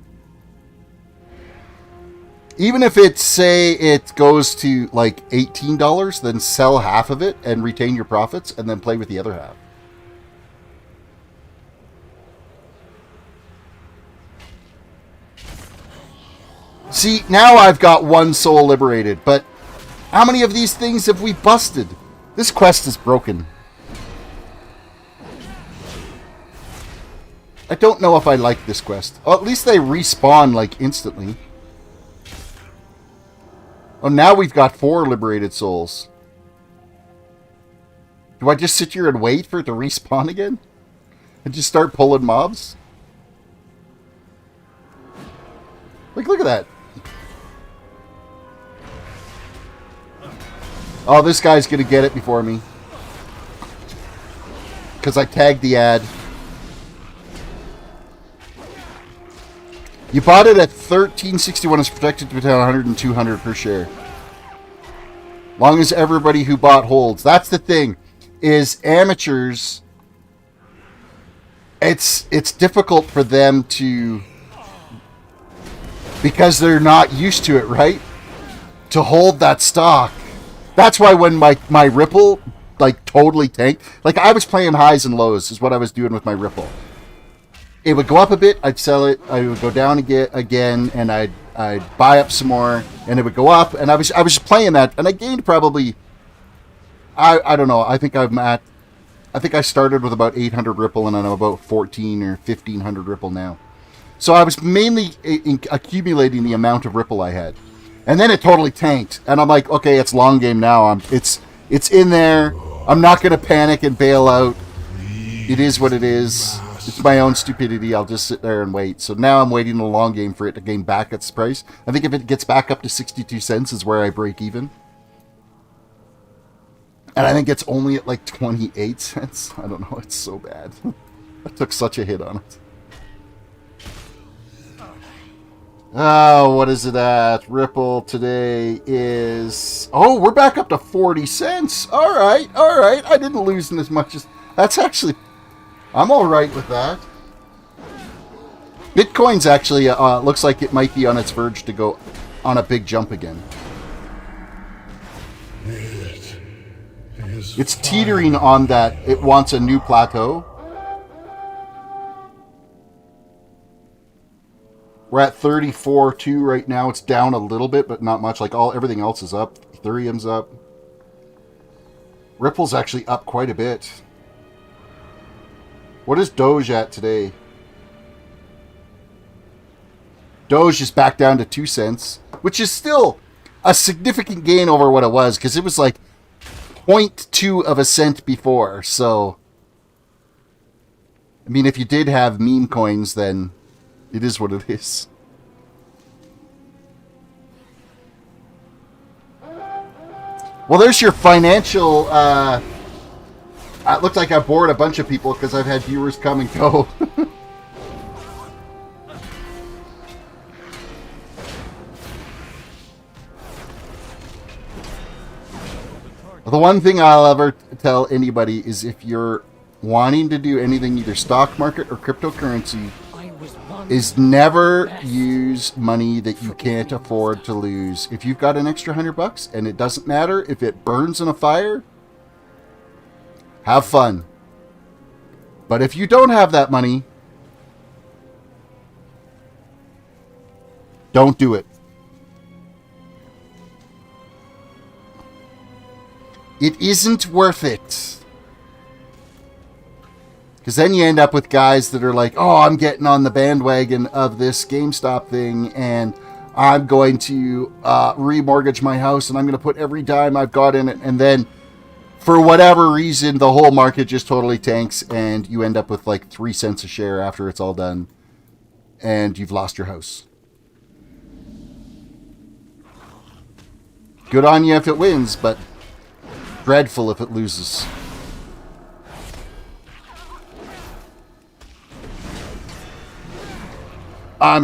Speaker 1: Even if it's, say, it goes to, like, $18, then sell half of it and retain your profits, and then play with the other half. See, now I've got one soul liberated, but how many of these things have we busted? This quest is broken. I don't know if I like this quest. Oh, at least they respawn, like, instantly. Oh, now we've got 4 liberated souls. Do I just sit here and wait for it to respawn again? And just start pulling mobs? Like, look at that. Oh, this guy's gonna get it before me. Because I tagged the ad. You bought it at $13.61. It's projected to be $100 and $200 per share. Long as everybody who bought holds. That's the thing. Is amateurs... It's difficult for them to... Because they're not used to it, right? To hold that stock. That's why when my Ripple, like, totally tanked... Like, I was playing highs and lows is what I was doing with my Ripple. It would go up a bit, I'd sell it, I would go down again, and I'd buy up some more, and it would go up, and I was just playing that, and I gained probably, I don't know, I think I started with about 800 Ripple, and I'm about 14 or 1500 Ripple now. So I was mainly accumulating the amount of Ripple I had. And then it totally tanked, and I'm like, okay, it's long game now, it's in there, I'm not going to panic and bail out, it is what it is. It's my own stupidity. I'll just sit there and wait. So now I'm waiting a long game for it to gain back its price. I think if it gets back up to 62 cents is where I break even. And I think it's only at like 28 cents. I don't know. It's so bad. I took such a hit on it. Oh, what is it at? Ripple today is... Oh, we're back up to 40 cents. All right. All right. I didn't lose as much as... That's actually... I'm all right with that. Bitcoin's actually looks like it might be on its verge to go on a big jump again. It's teetering on that. It wants a new plateau. We're at 34.2 right now. It's down a little bit, but not much. Like everything else is up. Ethereum's up. Ripple's actually up quite a bit. What is Doge at today? Doge is back down to 2 cents, which is still a significant gain over what it was, because it was like 0.2 of a cent before. So, I mean, if you did have meme coins, then it is what it is. Well, there's your financial... it looked like I bored a bunch of people because I've had viewers come and go. The one thing I'll ever tell anybody is if you're wanting to do anything, either stock market or cryptocurrency, is never use money that you can't afford to lose. If you've got an extra $100 and it doesn't matter if it burns in a fire, have fun. But if you don't have that money, don't do it. It isn't worth it. Because then you end up with guys that are like, oh, I'm getting on the bandwagon of this GameStop thing, and I'm going to remortgage my house, and I'm going to put every dime I've got in it. And then, for whatever reason, the whole market just totally tanks, and you end up with like 3 cents a share after it's all done, and you've lost your house. Good on you if it wins, but dreadful if it loses.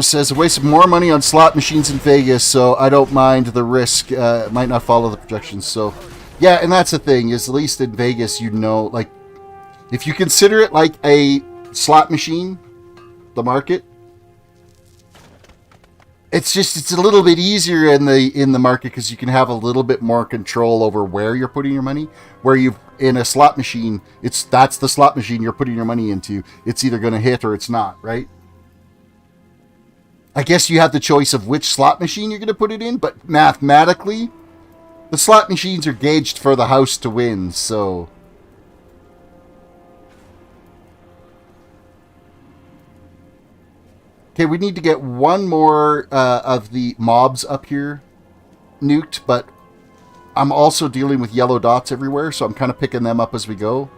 Speaker 1: Says, I wasted more money on slot machines in Vegas, so I don't mind the risk. It might not follow the projections. So, yeah, and that's the thing, is at least in Vegas, you know, like, if you consider it like a slot machine, the market, it's a little bit easier in the market because you can have a little bit more control over where you're putting your money. Where in a slot machine, that's the slot machine you're putting your money into. It's either going to hit or it's not, right? I guess you have the choice of which slot machine you're going to put it in, but mathematically, the slot machines are gauged for the house to win, so... Okay, we need to get one more of the mobs up here nuked, but I'm also dealing with yellow dots everywhere, so I'm kind of picking them up as we go.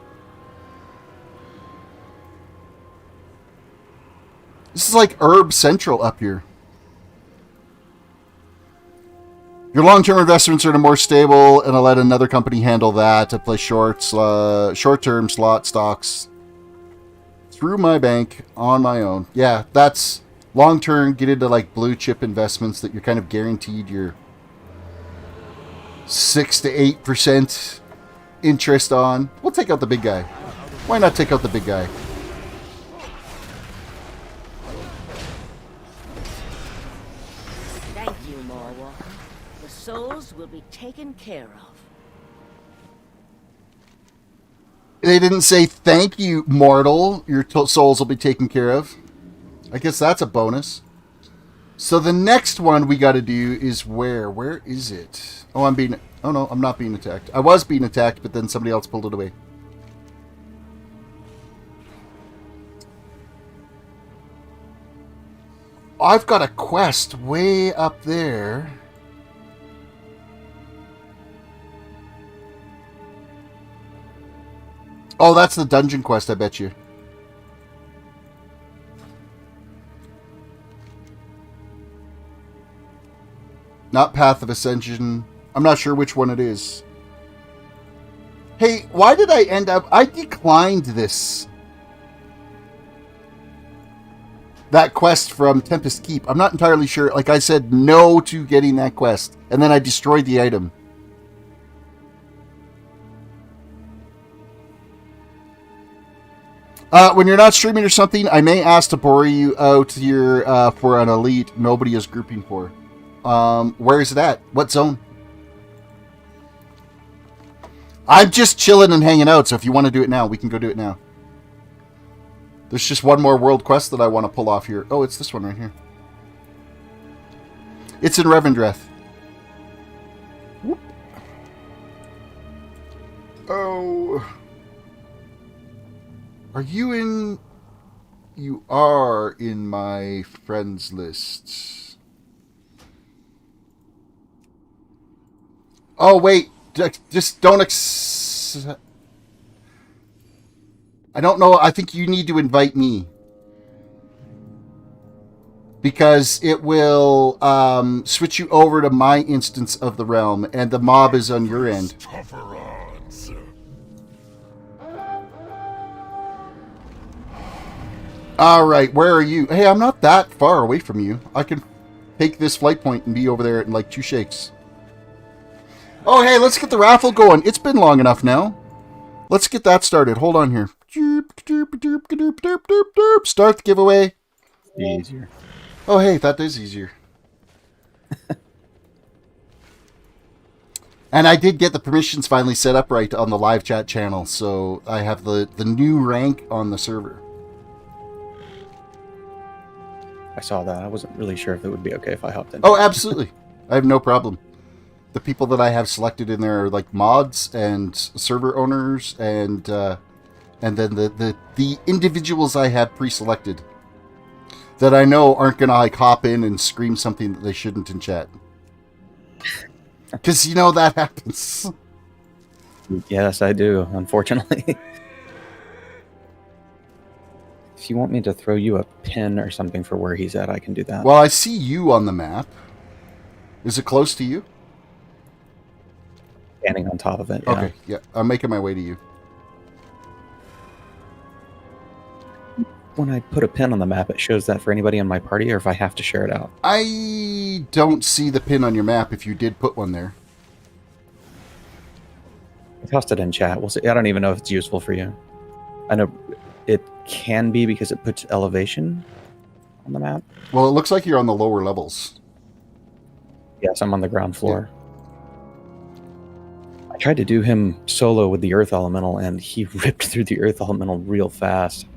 Speaker 1: This is like Herb Central up here. Your long-term investments are more stable, and I'll let another company handle that. I play short-term slot stocks through my bank on my own. Yeah, that's long-term. Get into like blue chip investments that you're kind of guaranteed your 6 to 8% interest on. We'll take out the big guy. Why not take out the big guy?
Speaker 6: Thank you, Maw I. The souls will be taken care of.
Speaker 1: They didn't say thank you, mortal. Your souls will be taken care of. I guess that's a bonus. So the next one we got to do is where? Where is it? Oh, no, I'm not being attacked. I was being attacked, but then somebody else pulled it away. I've got a quest way up there. Oh, that's the dungeon quest, I bet you. Not Path of Ascension. I'm not sure which one it is. Hey, why did I end up... I declined this. That quest from Tempest Keep. I'm not entirely sure. Like, I said no to getting that quest. And then I destroyed the item. When you're not streaming or something, I may ask to borrow you out here for an elite nobody is grouping for. Where is it at? What zone? I'm just chilling and hanging out, so if you want to do it now, we can go do it now. There's just one more world quest that I want to pull off here. Oh, it's this one right here. It's in Revendreth. Whoop. Oh. Are you in... You are in my friends list. Oh, wait. Just don't I don't know. I think you need to invite me. Because it will switch you over to my instance of the realm, and the mob is on your end. Alright, where are you? Hey, I'm not that far away from you. I can take this flight point and be over there in like 2 shakes. Oh, hey, let's get the raffle going. It's been long enough now. Let's get that started. Hold on here. Start the giveaway.
Speaker 7: Easier.
Speaker 1: Oh, hey, that is easier. And I did get the permissions finally set up right on the live chat channel, so I have the new rank on the server.
Speaker 7: I saw that. I wasn't really sure if it would be okay if I hopped in.
Speaker 1: Oh, absolutely. I have no problem. The people that I have selected in there are like mods and server owners, and then the individuals I have pre-selected that I know aren't gonna like hop in and scream something that they shouldn't in chat. Because you know that happens.
Speaker 7: Yes, I do, unfortunately. If you want me to throw you a pin or something for where he's at, I can do that.
Speaker 1: Well, I see you on the map. Is it close to you?
Speaker 7: Standing on top of it, yeah.
Speaker 1: Okay, yeah. I'm making my way to you.
Speaker 7: When I put a pin on the map, it shows that for anybody in my party, or if I have to share it out?
Speaker 1: I don't see the pin on your map if you did put one there.
Speaker 7: I tossed it in chat. We'll see. I don't even know if it's useful for you. I know it can be because it puts elevation on the map.
Speaker 1: Well, it looks like you're on the lower levels.
Speaker 7: Yes, I'm on the ground floor. Yeah. I tried to do him solo with the Earth Elemental, and he ripped through the Earth Elemental real fast,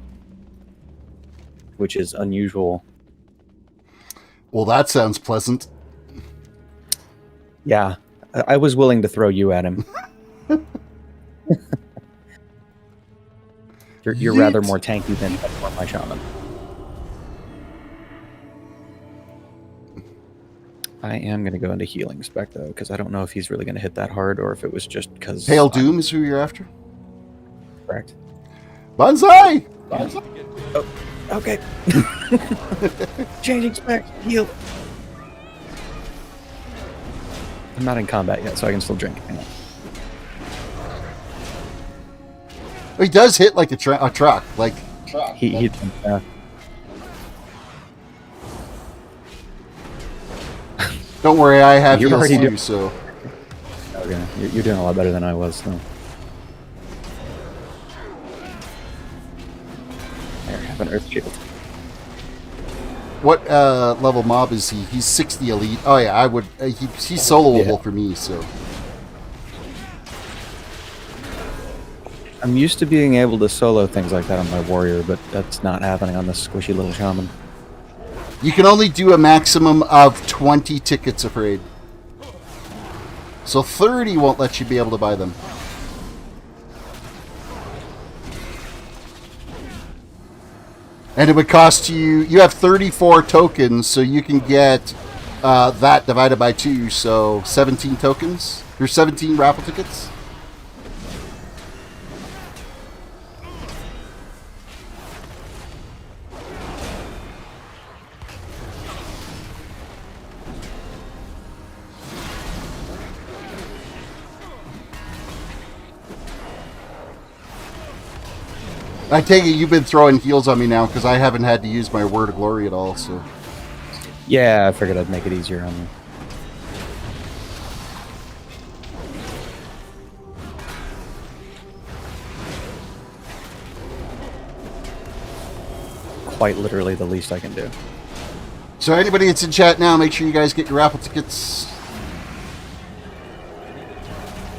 Speaker 7: which is unusual.
Speaker 1: Well, that sounds pleasant.
Speaker 7: Yeah, I was willing to throw you at him. You're rather more tanky than my shaman. I am going to go into healing spec, though, because I don't know if he's really going to hit that hard or if it was just because...
Speaker 1: Pale Doom is who you're after?
Speaker 7: Correct.
Speaker 1: Banzai!
Speaker 7: Oh, okay. Changing spec. Heal. I'm not in combat yet, so I can still drink. Hang on.
Speaker 1: He does hit like a truck. Like
Speaker 7: He
Speaker 1: Don't worry, I have
Speaker 7: you already
Speaker 1: heals
Speaker 7: do.
Speaker 1: So.
Speaker 7: Okay, you're doing a lot better than I was, though. There, have an Earth Shield.
Speaker 1: What level mob is he? He's 60 elite. Oh yeah, I would. He's soloable for me, so.
Speaker 7: I'm used to being able to solo things like that on my warrior, but that's not happening on this squishy little shaman.
Speaker 1: You can only do a maximum of 20 tickets of raid. So 30 won't let you be able to buy them. And it would cost you... You have 34 tokens, so you can get that divided by 2, so 17 tokens. Or 17 raffle tickets. I take it you've been throwing heals on me now because I haven't had to use my Word of Glory at all, so...
Speaker 7: Yeah, I figured I'd make it easier on you. quite literally the least I can do.
Speaker 1: So anybody that's in chat now, make sure you guys get your raffle tickets.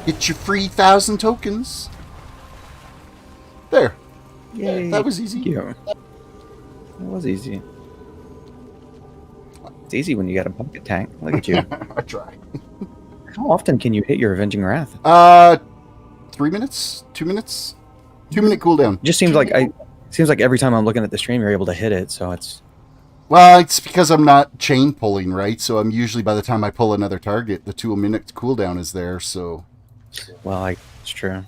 Speaker 1: Get your free 1,000 tokens. There.
Speaker 7: Yay.
Speaker 1: That was easy.
Speaker 7: Thank you. That was easy. It's easy when you got a bucket tank. Look at you.
Speaker 1: I try.
Speaker 7: How often can you hit your Avenging Wrath?
Speaker 1: 3 minutes? 2 minutes? 2-minute cooldown.
Speaker 7: It just seems like every time I'm looking at the stream, you're able to hit it. So it's.
Speaker 1: Well, it's because I'm not chain pulling, right? So I'm usually, by the time I pull another target, the 2-minute cooldown is there, so...
Speaker 7: Well, it's true.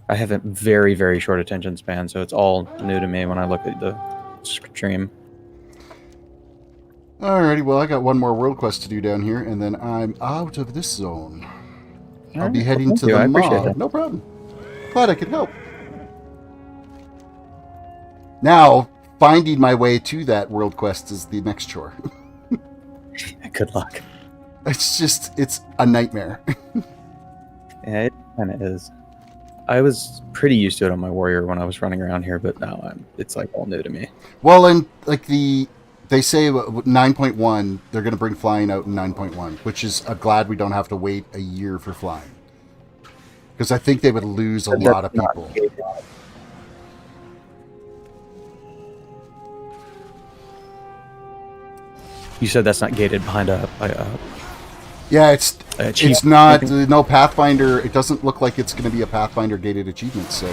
Speaker 7: I have a very, very short attention span, so it's all new to me when I look at the stream.
Speaker 1: Alrighty, well, I got one more world quest to do down here, and then I'm out of this zone. I'll be heading to the Maw. No problem. Glad I could help. Now, finding my way to that world quest is the next chore.
Speaker 7: Good luck.
Speaker 1: It's a nightmare.
Speaker 7: Yeah, it kind of is. I was pretty used to it on my warrior when I was running around here, but now it's like all new to me.
Speaker 1: Well, and like they say 9.1, they're going to bring flying out in 9.1, which is glad we don't have to wait a year for flying. Because I think they would lose a lot of people.
Speaker 7: You said that's not gated behind a
Speaker 1: yeah, it's not,
Speaker 7: achievement.
Speaker 1: no Pathfinder, it doesn't look like it's going to be a Pathfinder gated achievement, so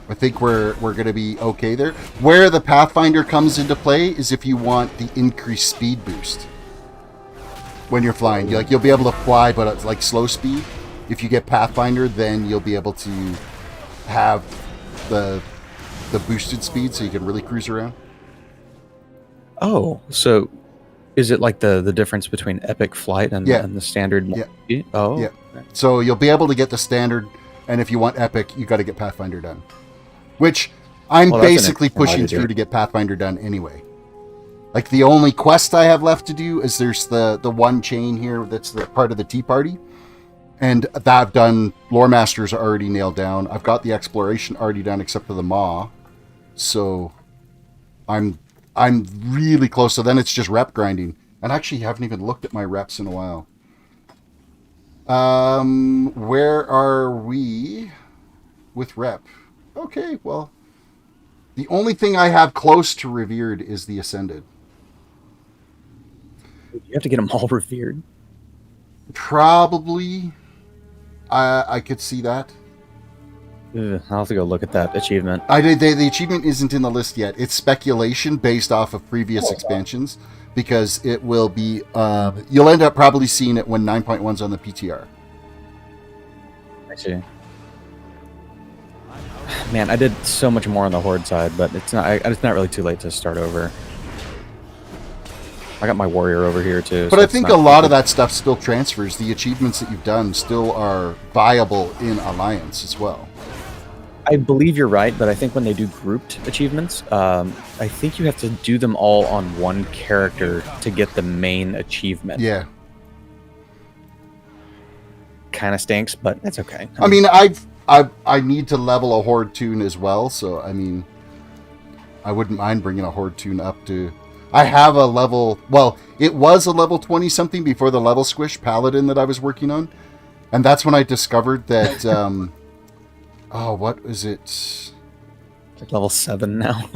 Speaker 1: I think we're going to be okay there. Where the Pathfinder comes into play is if you want the increased speed boost when you're flying. You'll be able to fly, but it's like slow speed. If you get Pathfinder, then you'll be able to have the boosted speed, so you can really cruise around.
Speaker 7: Oh, so is it like the difference between epic flight and the standard?
Speaker 1: Yeah.
Speaker 7: Oh,
Speaker 1: yeah. So you'll be able to get the standard, and if you want epic, you got to get Pathfinder done. Which I'm basically pushing through to get Pathfinder done anyway. Like the only quest I have left to do is there's the one chain here that's the part of the Tea Party, and that I've done. Lore Masters are already nailed down. I've got the exploration already done, except for the Maw. So I'm really close. So then it's just rep grinding, and actually haven't even looked at my reps in a while. Where are we with rep? Okay, well, the only thing I have close to revered is the Ascended.
Speaker 7: You have to get them all revered.
Speaker 1: Probably. I could see that.
Speaker 7: I'll have to go look at that achievement.
Speaker 1: The achievement isn't in the list yet. It's speculation based off of previous expansions, because it will be... you'll end up probably seeing it when 9.1's on the PTR.
Speaker 7: I see. Man, I did so much more on the Horde side, but it's not really too late to start over. I got my warrior over here too.
Speaker 1: But I think a lot of that stuff still transfers. The achievements that you've done still are viable in Alliance as well.
Speaker 7: I believe you're right, but I think when they do grouped achievements, I think you have to do them all on one character to get the main achievement.
Speaker 1: Yeah.
Speaker 7: Kind of stinks, but that's okay.
Speaker 1: I mean, I need to level a Horde tune as well, so I mean, I wouldn't mind bringing a Horde tune up to... I have a level... Well, it was a level 20 something before the level squish Paladin that I was working on, and that's when I discovered that... oh, what is it?
Speaker 7: It's like level 7 now.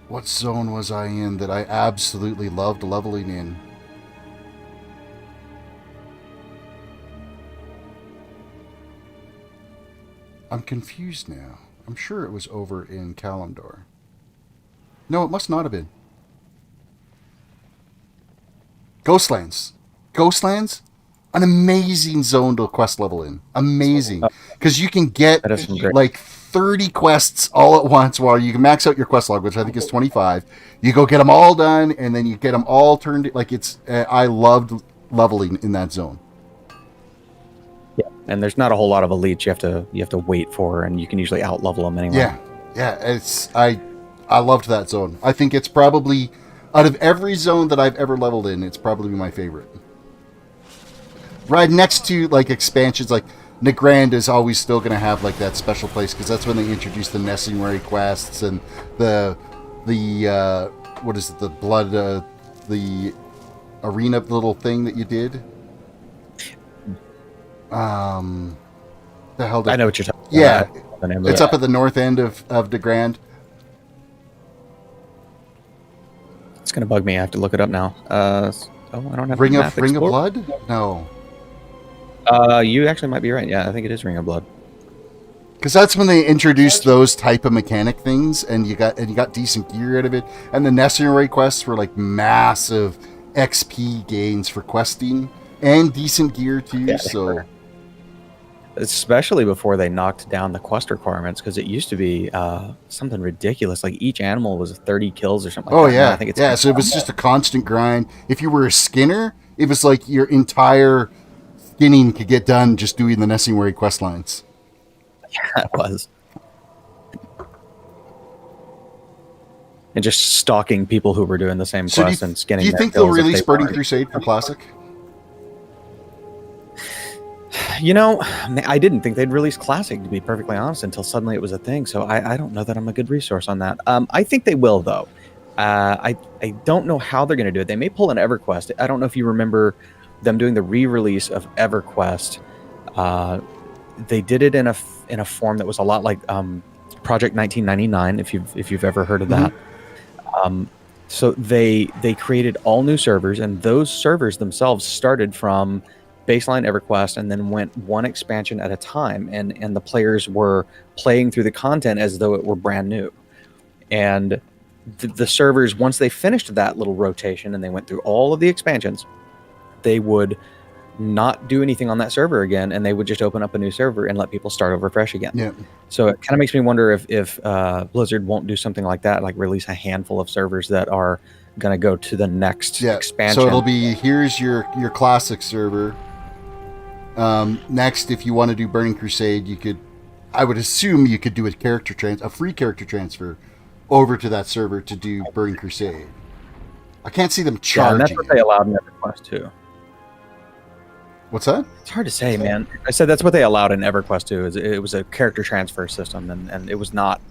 Speaker 1: What zone was I in that I absolutely loved leveling in? I'm confused now. I'm sure it was over in Kalimdor. No, it must not have been. Ghostlands. Ghostlands? An amazing zone to quest level in. Amazing. Because you can get like 30 quests all at once while you can max out your quest log, which I think is 25. You go get them all done, and then you get them all turned... Like, it's... I loved leveling in that zone.
Speaker 7: Yeah, and there's not a whole lot of elites you have to wait for, and you can usually out level them anyway.
Speaker 1: Yeah. It's... I loved that zone. I think it's probably... Out of every zone that I've ever leveled in, it's probably my favorite. Right next to, like, expansions, like, Nagrand is always still going to have like that special place because that's when they introduced the Nessinwary quests and the what is it, the blood, the arena little thing that you did. The hell
Speaker 7: I know what you're talking about.
Speaker 1: Yeah,
Speaker 7: The name of
Speaker 1: it's
Speaker 7: it.
Speaker 1: up at the north end of Nagrand.
Speaker 7: It's gonna bug me. I have to look it up now. I don't have
Speaker 1: Ring
Speaker 7: the
Speaker 1: of
Speaker 7: map explored.
Speaker 1: Blood? No.
Speaker 7: You actually might be right. Yeah, I think it is Ring of Blood.
Speaker 1: Because that's when they introduced those type of mechanic things, and you got decent gear out of it. And the Necessary quests were like massive XP gains for questing and decent gear too.
Speaker 7: Yeah,
Speaker 1: so,
Speaker 7: sure. Especially before they knocked down the quest requirements, because it used to be something ridiculous. Like each animal was 30 kills or something.
Speaker 1: oh
Speaker 7: like that.
Speaker 1: yeah,
Speaker 7: I think it's
Speaker 1: yeah. So it was just a constant grind. If you were a skinner, it was like your entire skinning could get done just doing the Necessary quest lines.
Speaker 7: Yeah, it was. And just stalking people who were doing the same
Speaker 1: So
Speaker 7: quest and skinning.
Speaker 1: do you
Speaker 7: their
Speaker 1: think they'll
Speaker 7: kills if
Speaker 1: release
Speaker 7: they
Speaker 1: Burning
Speaker 7: weren't.
Speaker 1: Crusade for Classic?
Speaker 7: You know, I didn't think they'd release Classic, to be perfectly honest, until suddenly it was a thing. So I don't know that I'm a good resource on that. I think they will, though. I don't know how they're going to do it. They may pull an EverQuest. I don't know if you remember them doing the re-release of EverQuest. They did it in a form that was a lot like Project 1999, if you've ever heard of that. So they created all new servers, and those servers themselves started from baseline EverQuest and then went one expansion at a time, and the players were playing through the content as though it were brand new. And the servers, once they finished that little rotation and they went through all of the expansions, they would not do anything on that server again, and they would just open up a new server and let people start over fresh again.
Speaker 1: Yeah.
Speaker 7: So it kind of makes me wonder if Blizzard won't do something like that, like release a handful of servers that are going to go to the next expansion.
Speaker 1: So it'll be, here's your classic server. Next, if you want to do Burning Crusade, you could, I would assume you could do a free character transfer over to that server to do Burning Crusade. I can't see them charging.
Speaker 7: Yeah, and that's what they allowed in EverQuest too.
Speaker 1: What's that?
Speaker 7: It's hard to say, man. I said that's what they allowed in EverQuest too. It was a character transfer system, and it was not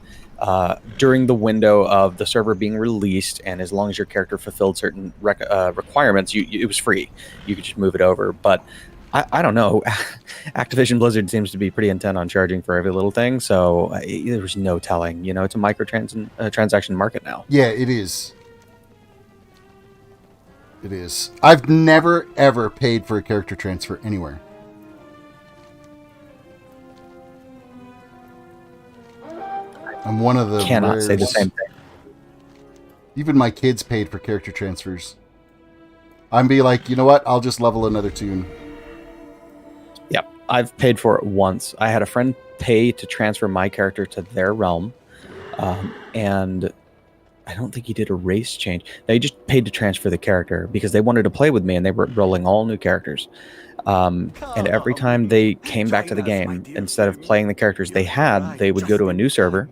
Speaker 7: during the window of the server being released, and as long as your character fulfilled certain requirements, it was free. You could just move it over. But I don't know. Activision Blizzard seems to be pretty intent on charging for every little thing, so there's no telling. You know, it's a microtransaction market now.
Speaker 1: Yeah, it is. It is. I've never, ever paid for a character transfer anywhere. I'm one of the
Speaker 7: Cannot say the
Speaker 1: rares.
Speaker 7: same thing.
Speaker 1: Even my kids paid for character transfers. I'm be like, you know what? I'll just level another tune.
Speaker 7: Yep, I've paid for it once. I had a friend pay to transfer my character to their realm, and I don't think he did a race change. They just paid to transfer the character because they wanted to play with me, and they were rolling all new characters. And every time they came back to the game, instead of playing the characters they had, they would go to a new server,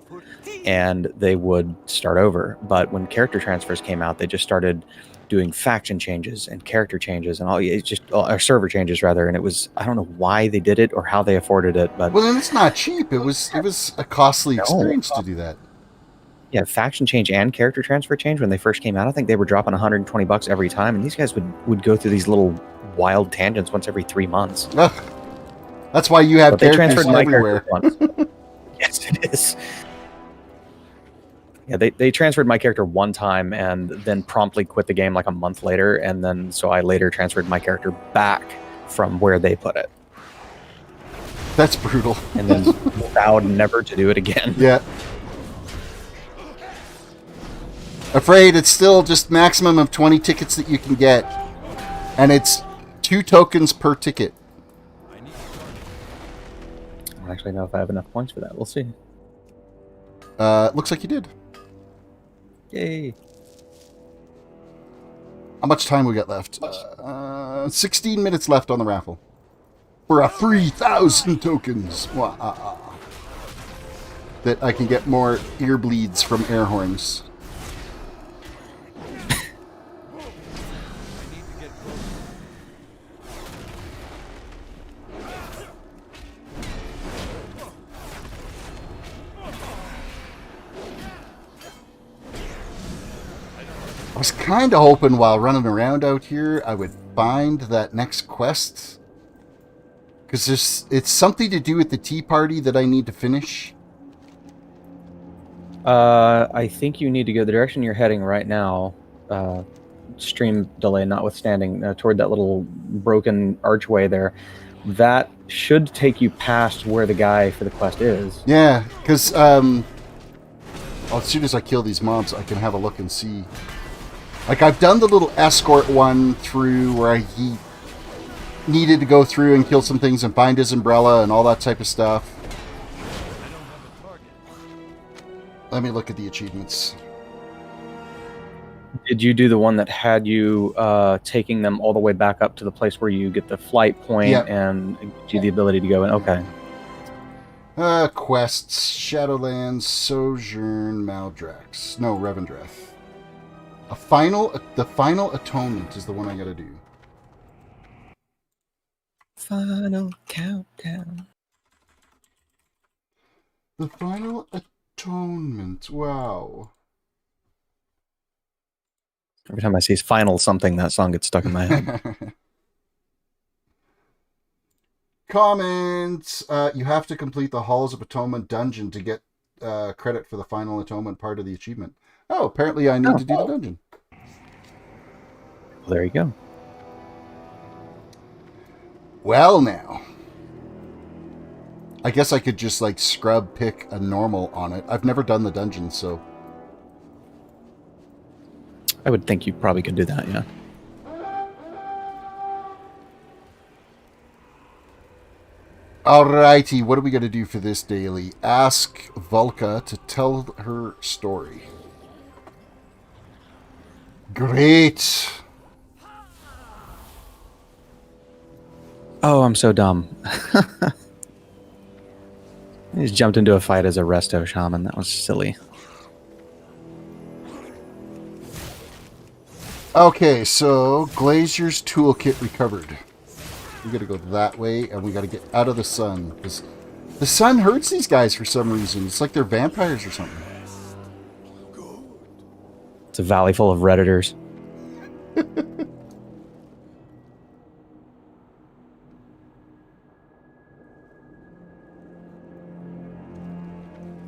Speaker 7: and they would start over. But when character transfers came out, they just started doing faction changes and character changes and all. It's just or server changes rather. And it was, I don't know why they did it or how they afforded it, but
Speaker 1: Well, then it's not cheap. It was a costly experience to do that.
Speaker 7: yeah, faction change and character transfer change when they first came out, I think they were dropping $120 every time, and these guys would go through these little wild tangents once every 3 months.
Speaker 1: Ugh. That's why you have
Speaker 7: But they
Speaker 1: characters
Speaker 7: transferred my
Speaker 1: everywhere.
Speaker 7: character once. Yes, it is. Yeah, they transferred my character one time and then promptly quit the game like a month later, and then so I later transferred my character back from where they put it,
Speaker 1: That's brutal.
Speaker 7: and then vowed never to do it again.
Speaker 1: Yeah. Afraid it's still just maximum of 20 tickets that you can get. And it's 2 tokens per ticket.
Speaker 7: I don't actually know if I have enough points for that. We'll see.
Speaker 1: Looks like you did.
Speaker 7: Yay.
Speaker 1: How much time we got left? 16 minutes left on the raffle. For a 3,000 tokens. That I can get more ear bleeds from air horns. I was kind of hoping while running around out here I would find that next quest. Because it's something to do with the tea party that I need to finish.
Speaker 7: I think you need to go the direction you're heading right now. Stream delay notwithstanding, toward that little broken archway there. That should take you past where the guy for the quest is.
Speaker 1: Yeah, because as soon as I kill these mobs, I can have a look and see. Like, I've done the little escort one through where he needed to go through and kill some things and find his umbrella and all that type of stuff. Let me look at the achievements.
Speaker 7: Did you do the one that had you taking them all the way back up to the place where you get the flight point and gives you the ability to go in? Okay.
Speaker 1: Quests, Shadowlands, Sojourn, Maldrax. No, Revendreth. The final atonement is the one I gotta do.
Speaker 7: Final countdown.
Speaker 1: The final atonement. Wow.
Speaker 7: Every time I see final something, that song gets stuck in my head.
Speaker 1: Comments. You have to complete the Halls of Atonement dungeon to get credit for the final atonement part of the achievement. Oh, apparently I need to do the dungeon.
Speaker 7: Well, there you go.
Speaker 1: Well, now. I guess I could just, like, scrub pick a normal on it. I've never done the dungeon, so...
Speaker 7: I would think you probably could do that, yeah.
Speaker 1: Alrighty, what are we going to do for this daily? Ask Volka to tell her story. Great!
Speaker 7: Oh, I'm so dumb. I just jumped into a fight as a resto shaman. That was silly.
Speaker 1: Okay, so Glazier's toolkit recovered. We gotta go that way, and we gotta get out of the sun. Because the sun hurts these guys for some reason. It's like they're vampires or something.
Speaker 7: It's a valley full of Redditors.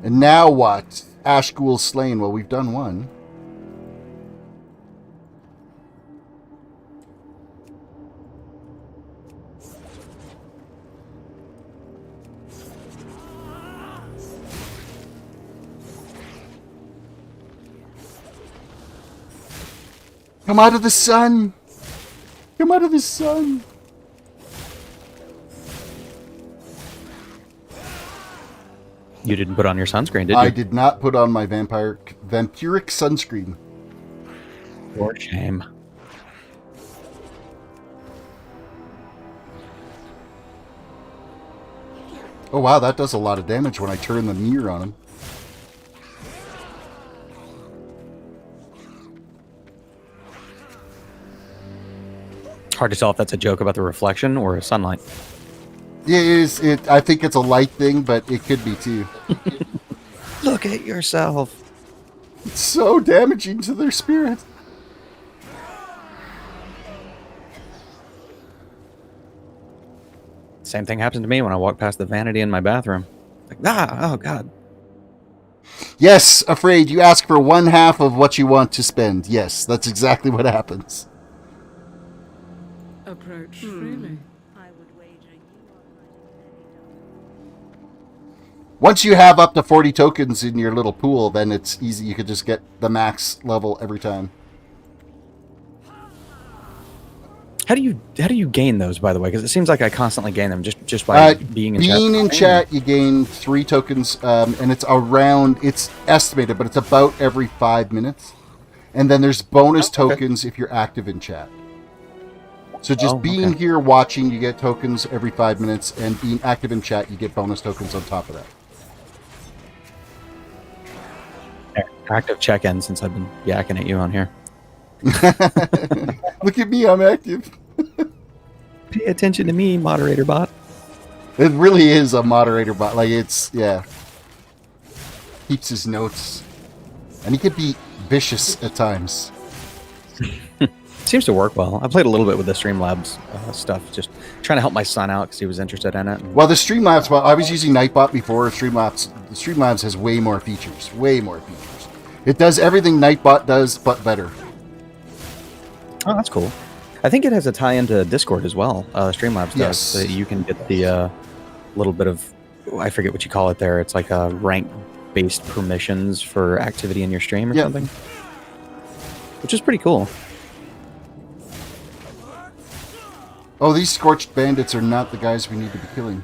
Speaker 1: And now what? Ashghoul slain. Well, we've done one. Come out of the sun! Come out of the sun!
Speaker 7: You didn't put on your sunscreen, did you?
Speaker 1: I did not put on my vampiric sunscreen.
Speaker 7: For shame.
Speaker 1: Oh wow, that does a lot of damage when I turn the mirror on him.
Speaker 7: Hard to tell if that's a joke about the reflection or sunlight.
Speaker 1: Yeah, it is. I think it's a light thing, but it could be too.
Speaker 7: Look at yourself.
Speaker 1: It's so damaging to their spirit.
Speaker 7: Same thing happens to me when I walk past the vanity in my bathroom. Like, oh god.
Speaker 1: Yes, afraid. You ask for one half of what you want to spend. Yes, that's exactly what happens.
Speaker 8: Approach freely.
Speaker 1: Once you have up to 40 tokens in your little pool, then it's easy. You could just get the max level every time.
Speaker 7: How do you gain those, by the way? Because it seems like I constantly gain them just by being in chat.
Speaker 1: Being in chat, you gain 3 tokens, and it's around. It's estimated, but it's about every 5 minutes. And then there's bonus tokens if you're active in chat. So just being here watching, you get tokens every 5 minutes, and being active in chat, you get bonus tokens on top of that.
Speaker 7: Active check-in since I've been yakking at you on here.
Speaker 1: Look at me, I'm active.
Speaker 7: Pay attention to me, moderator bot.
Speaker 1: It really is a moderator bot. Like, it's, yeah. Keeps his notes. And he could be vicious at times.
Speaker 7: Seems to work well. I played a little bit with the Streamlabs stuff, just trying to help my son out because he was interested in it.
Speaker 1: Well, the Streamlabs, well, I was using Nightbot before. Streamlabs, the Streamlabs has way more features. Way more features. It does everything Nightbot does, but better.
Speaker 7: Oh, that's cool. I think it has a tie into Discord as well. Streamlabs does.
Speaker 1: Yes.
Speaker 7: So you can get the little bit of, I forget what you call it there. It's like a rank-based permissions for activity in your stream or something. Which is pretty cool.
Speaker 1: Oh, these Scorched Bandits are not the guys we need to be killing.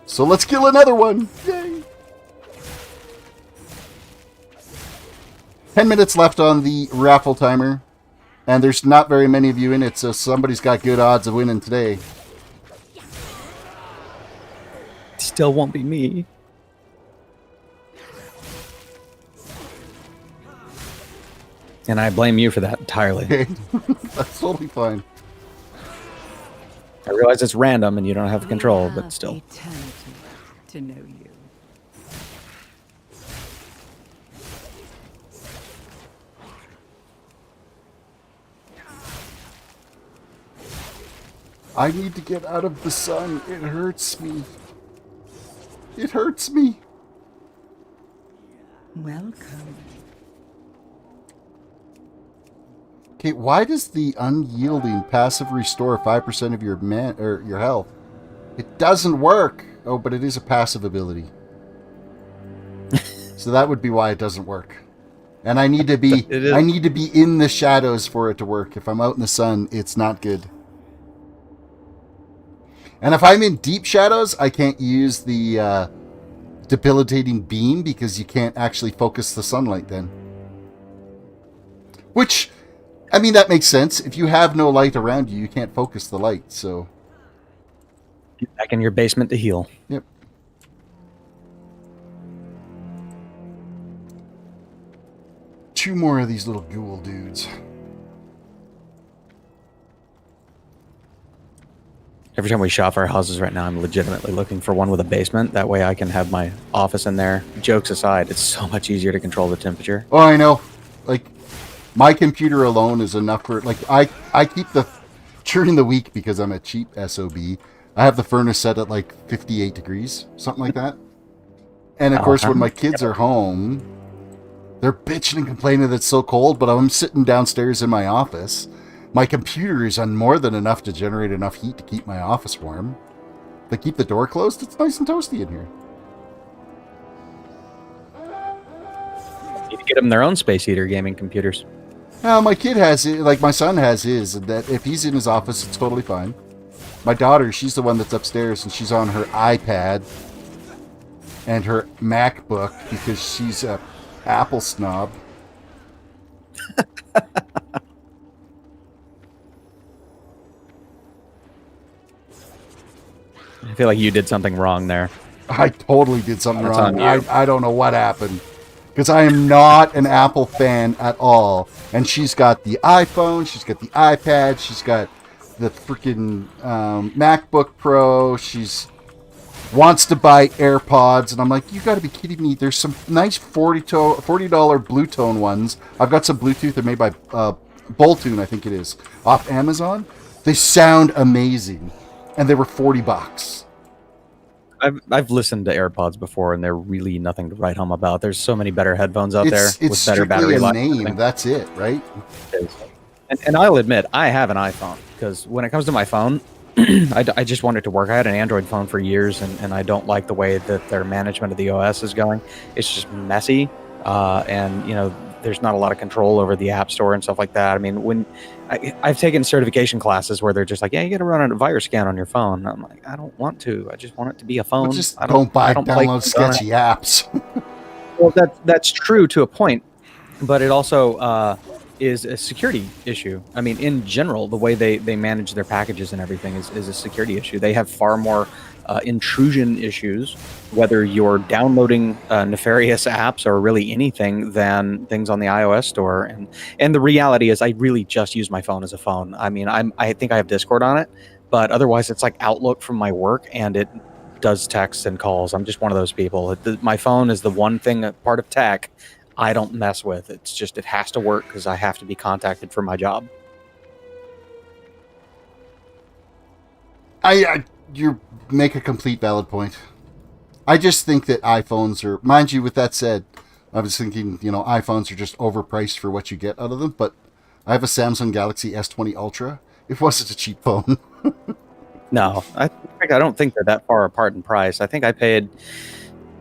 Speaker 1: So let's kill another one! Yay! 10 minutes left on the raffle timer. And there's not very many of you in it, so somebody's got good odds of winning today.
Speaker 7: Still won't be me. And I blame you for that entirely.
Speaker 1: Okay. That's totally fine.
Speaker 7: I realize it's random and you don't have control, but still.
Speaker 4: Eternity to know you.
Speaker 1: I need to get out of the sun. It hurts me. It hurts me.
Speaker 4: Welcome.
Speaker 1: Okay, why does the unyielding passive restore 5% of your your health? It doesn't work. Oh, but it is a passive ability. So that would be why it doesn't work. And I need to be in the shadows for it to work. If I'm out in the sun, it's not good. And if I'm in deep shadows, I can't use the debilitating beam because you can't actually focus the sunlight then. Which, I mean, that makes sense. If you have no light around you, you can't focus the light, so...
Speaker 7: Get back in your basement to heal.
Speaker 1: Yep. Two more of these little ghoul dudes.
Speaker 7: Every time we shop our houses right now, I'm legitimately looking for one with a basement. That way I can have my office in there. Jokes aside, it's so much easier to control the temperature.
Speaker 1: Oh, I know. Like, my computer alone is enough for... Like, I keep the... During the week, because I'm a cheap SOB, I have the furnace set at, like, 58 degrees. Something like that. And, of course, when my kids are home, they're bitching and complaining that it's so cold, but I'm sitting downstairs in my office. My computer is on more than enough to generate enough heat to keep my office warm. If I keep the door closed, it's nice and toasty in here.
Speaker 7: You can get them their own space heater gaming computers.
Speaker 1: Now, my kid has it, like my son has his, and that if he's in his office, it's totally fine. My daughter, she's the one that's upstairs, and she's on her iPad and her MacBook because she's a Apple snob.
Speaker 7: I feel like you did something wrong there.
Speaker 1: I totally did something
Speaker 7: That's
Speaker 1: wrong.
Speaker 7: on you.
Speaker 1: I don't know what happened. Because I am not an Apple fan at all. And she's got the iPhone, she's got the iPad, she's got the freaking MacBook Pro, she's wants to buy AirPods, and I'm like, you got to be kidding me. There's some nice $40 Blue Tone ones. I've got some Bluetooth. They're made by Boltune, I think it is, off Amazon. They sound amazing. And they were $40.
Speaker 7: I've listened to AirPods before, and they're really nothing to write home about. There's so many better headphones out there
Speaker 1: It's
Speaker 7: with better battery
Speaker 1: strictly a
Speaker 7: life.
Speaker 1: name. That's it, right?
Speaker 7: And I'll admit, I have an iPhone, because when it comes to my phone, I just want it to work. I had an Android phone for years, and I don't like the way that their management of the OS is going. It's just messy, and you know, there's not a lot of control over the App Store and stuff like that. I mean, when I've taken certification classes where they're just like, yeah, you got to run a virus scan on your phone. I'm like, I don't want to. I just want it to be a phone.
Speaker 1: Well, just don't download sketchy apps.
Speaker 7: Well, that's true to a point, but it also is a security issue. I mean, in general, the way they manage their packages and everything is a security issue. They have far more intrusion issues, whether you're downloading nefarious apps or really anything, than things on the iOS store. And the reality is, I really just use my phone as a phone. I mean, I think I have Discord on it, but otherwise it's like Outlook from my work, and does texts and calls. I'm just one of those people. My phone is the one thing, part of tech, I don't mess with. It's just, it has to work because I have to be contacted for my job.
Speaker 1: You make a complete valid point. I just think that iPhones are, mind you, with that said, I was thinking, iPhones are just overpriced for what you get out of them, but I have a Samsung Galaxy S20 Ultra. It wasn't a cheap phone.
Speaker 7: No, I don't think they're that far apart in price. I think I paid,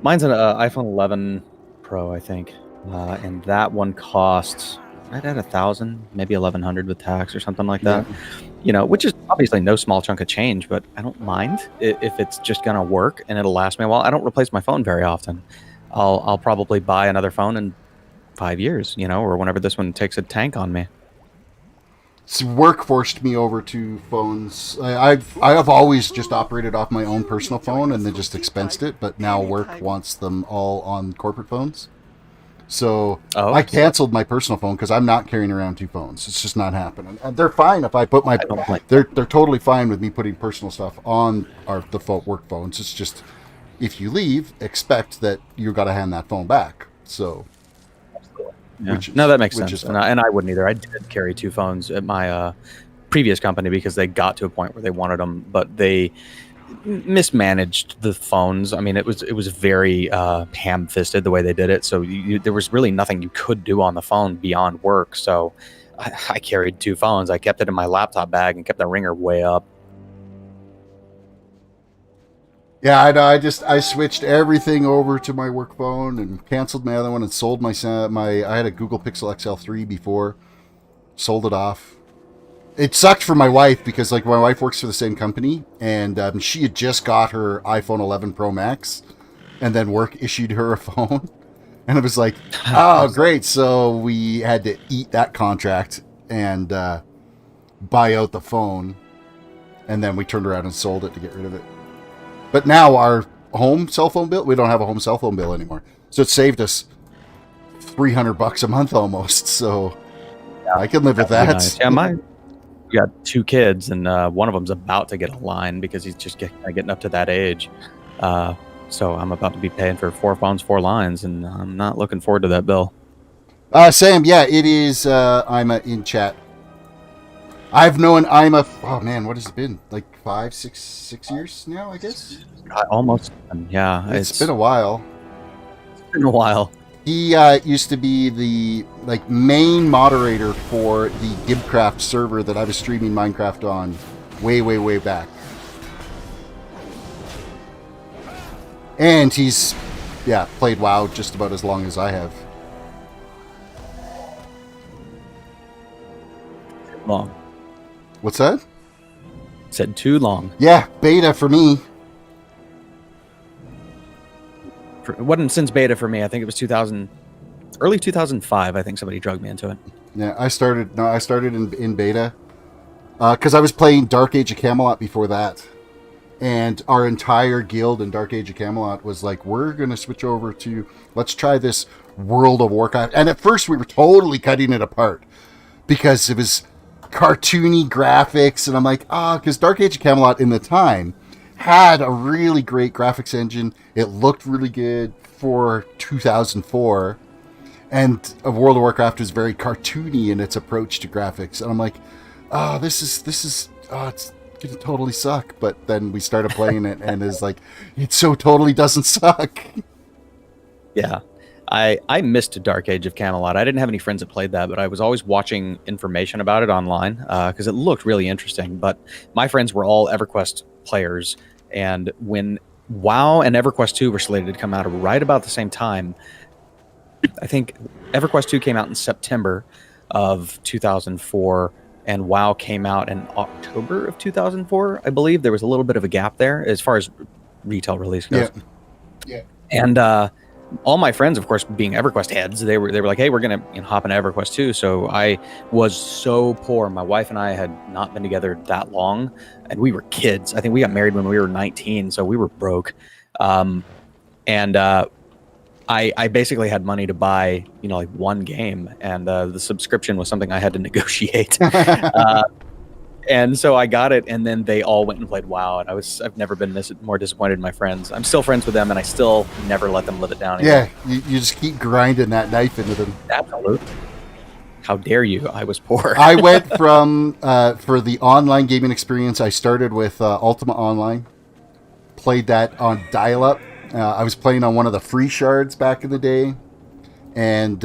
Speaker 7: mine's an iPhone 11 Pro, I think, and that one costs right at $1,000, maybe $1,100 with tax or something like that. Yeah. Which is obviously no small chunk of change, but I don't mind if it's just gonna work and it'll last me a while. I don't replace my phone very often. I'll probably buy another phone in 5 years, or whenever this one takes a tank on me.
Speaker 1: So work forced me over to phones. I have always just operated off my own personal phone and then just expensed it, but now work wants them all on corporate phones. So I canceled my personal phone because I'm not carrying around two phones. It's just not happening. And they're fine if I put my. They're totally fine with me putting personal stuff on the work phones. It's just if you leave, expect that you got to hand that phone back. So.
Speaker 7: Yeah. No, that makes sense. And I wouldn't either. I did carry two phones at my previous company because they got to a point where they wanted them, but they mismanaged the phones. I mean, it was very ham-fisted the way they did it. So there was really nothing you could do on the phone beyond work. So I carried two phones. I kept it in my laptop bag and kept the ringer way up.
Speaker 1: Yeah, I know. I switched everything over to my work phone and canceled my other one and sold my. I had a Google Pixel XL3 before, sold it off. It sucked for my wife because my wife works for the same company and she had just got her iPhone 11 Pro Max, and then work issued her a phone, and it was like, oh great! So we had to eat that contract and buy out the phone, and then we turned around and sold it to get rid of it. But now our home cell phone bill, we don't have a home cell phone bill anymore. So it saved us $300 a month almost. So yeah, I can live with that.
Speaker 7: Nice. Yeah, we got two kids, and one of them's about to get a line because he's just getting up to that age. So I'm about to be paying for 4 phones, 4 lines, and I'm not looking forward to that bill.
Speaker 1: Sam, yeah, it is. I'm in chat. I've known Anima. Oh man, what has it been? Like 5, 6 years now, I guess.
Speaker 7: Almost. Yeah,
Speaker 1: it's been a while.
Speaker 7: It's been a while.
Speaker 1: He used to be the main moderator for the Gibcraft server that I was streaming Minecraft on, way back. And he's, played WoW just about as long as I have.
Speaker 7: Long.
Speaker 1: What's that?
Speaker 7: Said too long.
Speaker 1: Yeah, beta for me.
Speaker 7: It wasn't since beta for me. I think it was early 2005. I think somebody drugged me into it.
Speaker 1: Yeah, I started in beta because I was playing Dark Age of Camelot before that, and our entire guild in Dark Age of Camelot was like, we're gonna switch over to, let's try this World of Warcraft. And at first we were totally cutting it apart because it was cartoony graphics, and I'm like, because Dark Age of Camelot in the time had a really great graphics engine. It looked really good for 2004, and World of Warcraft is very cartoony in its approach to graphics. And I'm like, this is it's gonna totally suck. But then we started playing it, and it's like, it so totally doesn't suck.
Speaker 7: Yeah. I missed Dark Age of Camelot. I didn't have any friends that played that, but I was always watching information about it online because it looked really interesting. But my friends were all EverQuest players, and when WoW and EverQuest 2 were slated to come out right about the same time, I think EverQuest 2 came out in September of 2004, and WoW came out in October of 2004, I believe. There was a little bit of a gap there as far as retail release goes.
Speaker 1: Yeah.
Speaker 7: And all my friends, of course, being EverQuest heads, they were like, hey, we're going to hop into EverQuest 2. So I was so poor. My wife and I had not been together that long, and we were kids. I think we got married when we were 19, so we were broke. I basically had money to buy, one game, and the subscription was something I had to negotiate. And so I got it, and then they all went and played WoW, and I've never been more disappointed in my friends. I'm still friends with them, and I still never let them live it down.
Speaker 1: Yeah, you just keep grinding that knife into them.
Speaker 7: Absolutely. How dare you? I was poor.
Speaker 1: I went from, for the online gaming experience, I started with Ultima Online. Played that on dial-up. I was playing on one of the free shards back in the day. And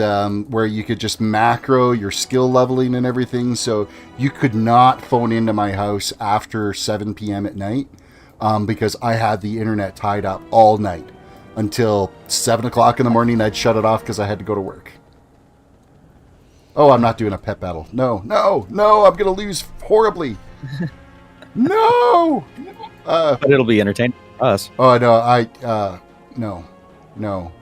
Speaker 1: where you could just macro your skill leveling and everything. So you could not phone into my house after 7 p.m. at night because I had the internet tied up all night. Until 7 o'clock in the morning, I'd shut it off because I had to go to work. Oh, I'm not doing a pet battle. No, I'm going to lose horribly. No!
Speaker 7: But it'll be entertaining for us.
Speaker 1: Oh, no, no.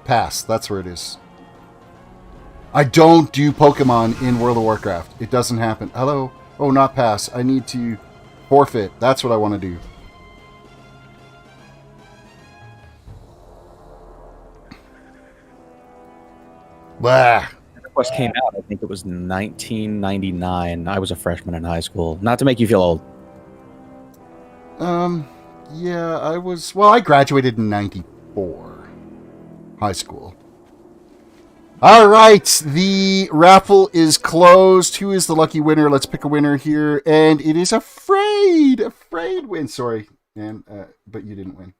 Speaker 1: Pass. That's where it is. I don't do Pokemon in World of Warcraft. It doesn't happen. Hello? Oh, not pass. I need to forfeit. That's what I want to do. Blah.
Speaker 7: The quest came out, I think it was 1999. I was a freshman in high school. Not to make you feel old.
Speaker 1: Yeah, I was... Well, I graduated in 94. High school. All right, the raffle is closed. Who is the lucky winner? Let's pick a winner here, and it is Afraid win. Sorry, man, but you didn't win.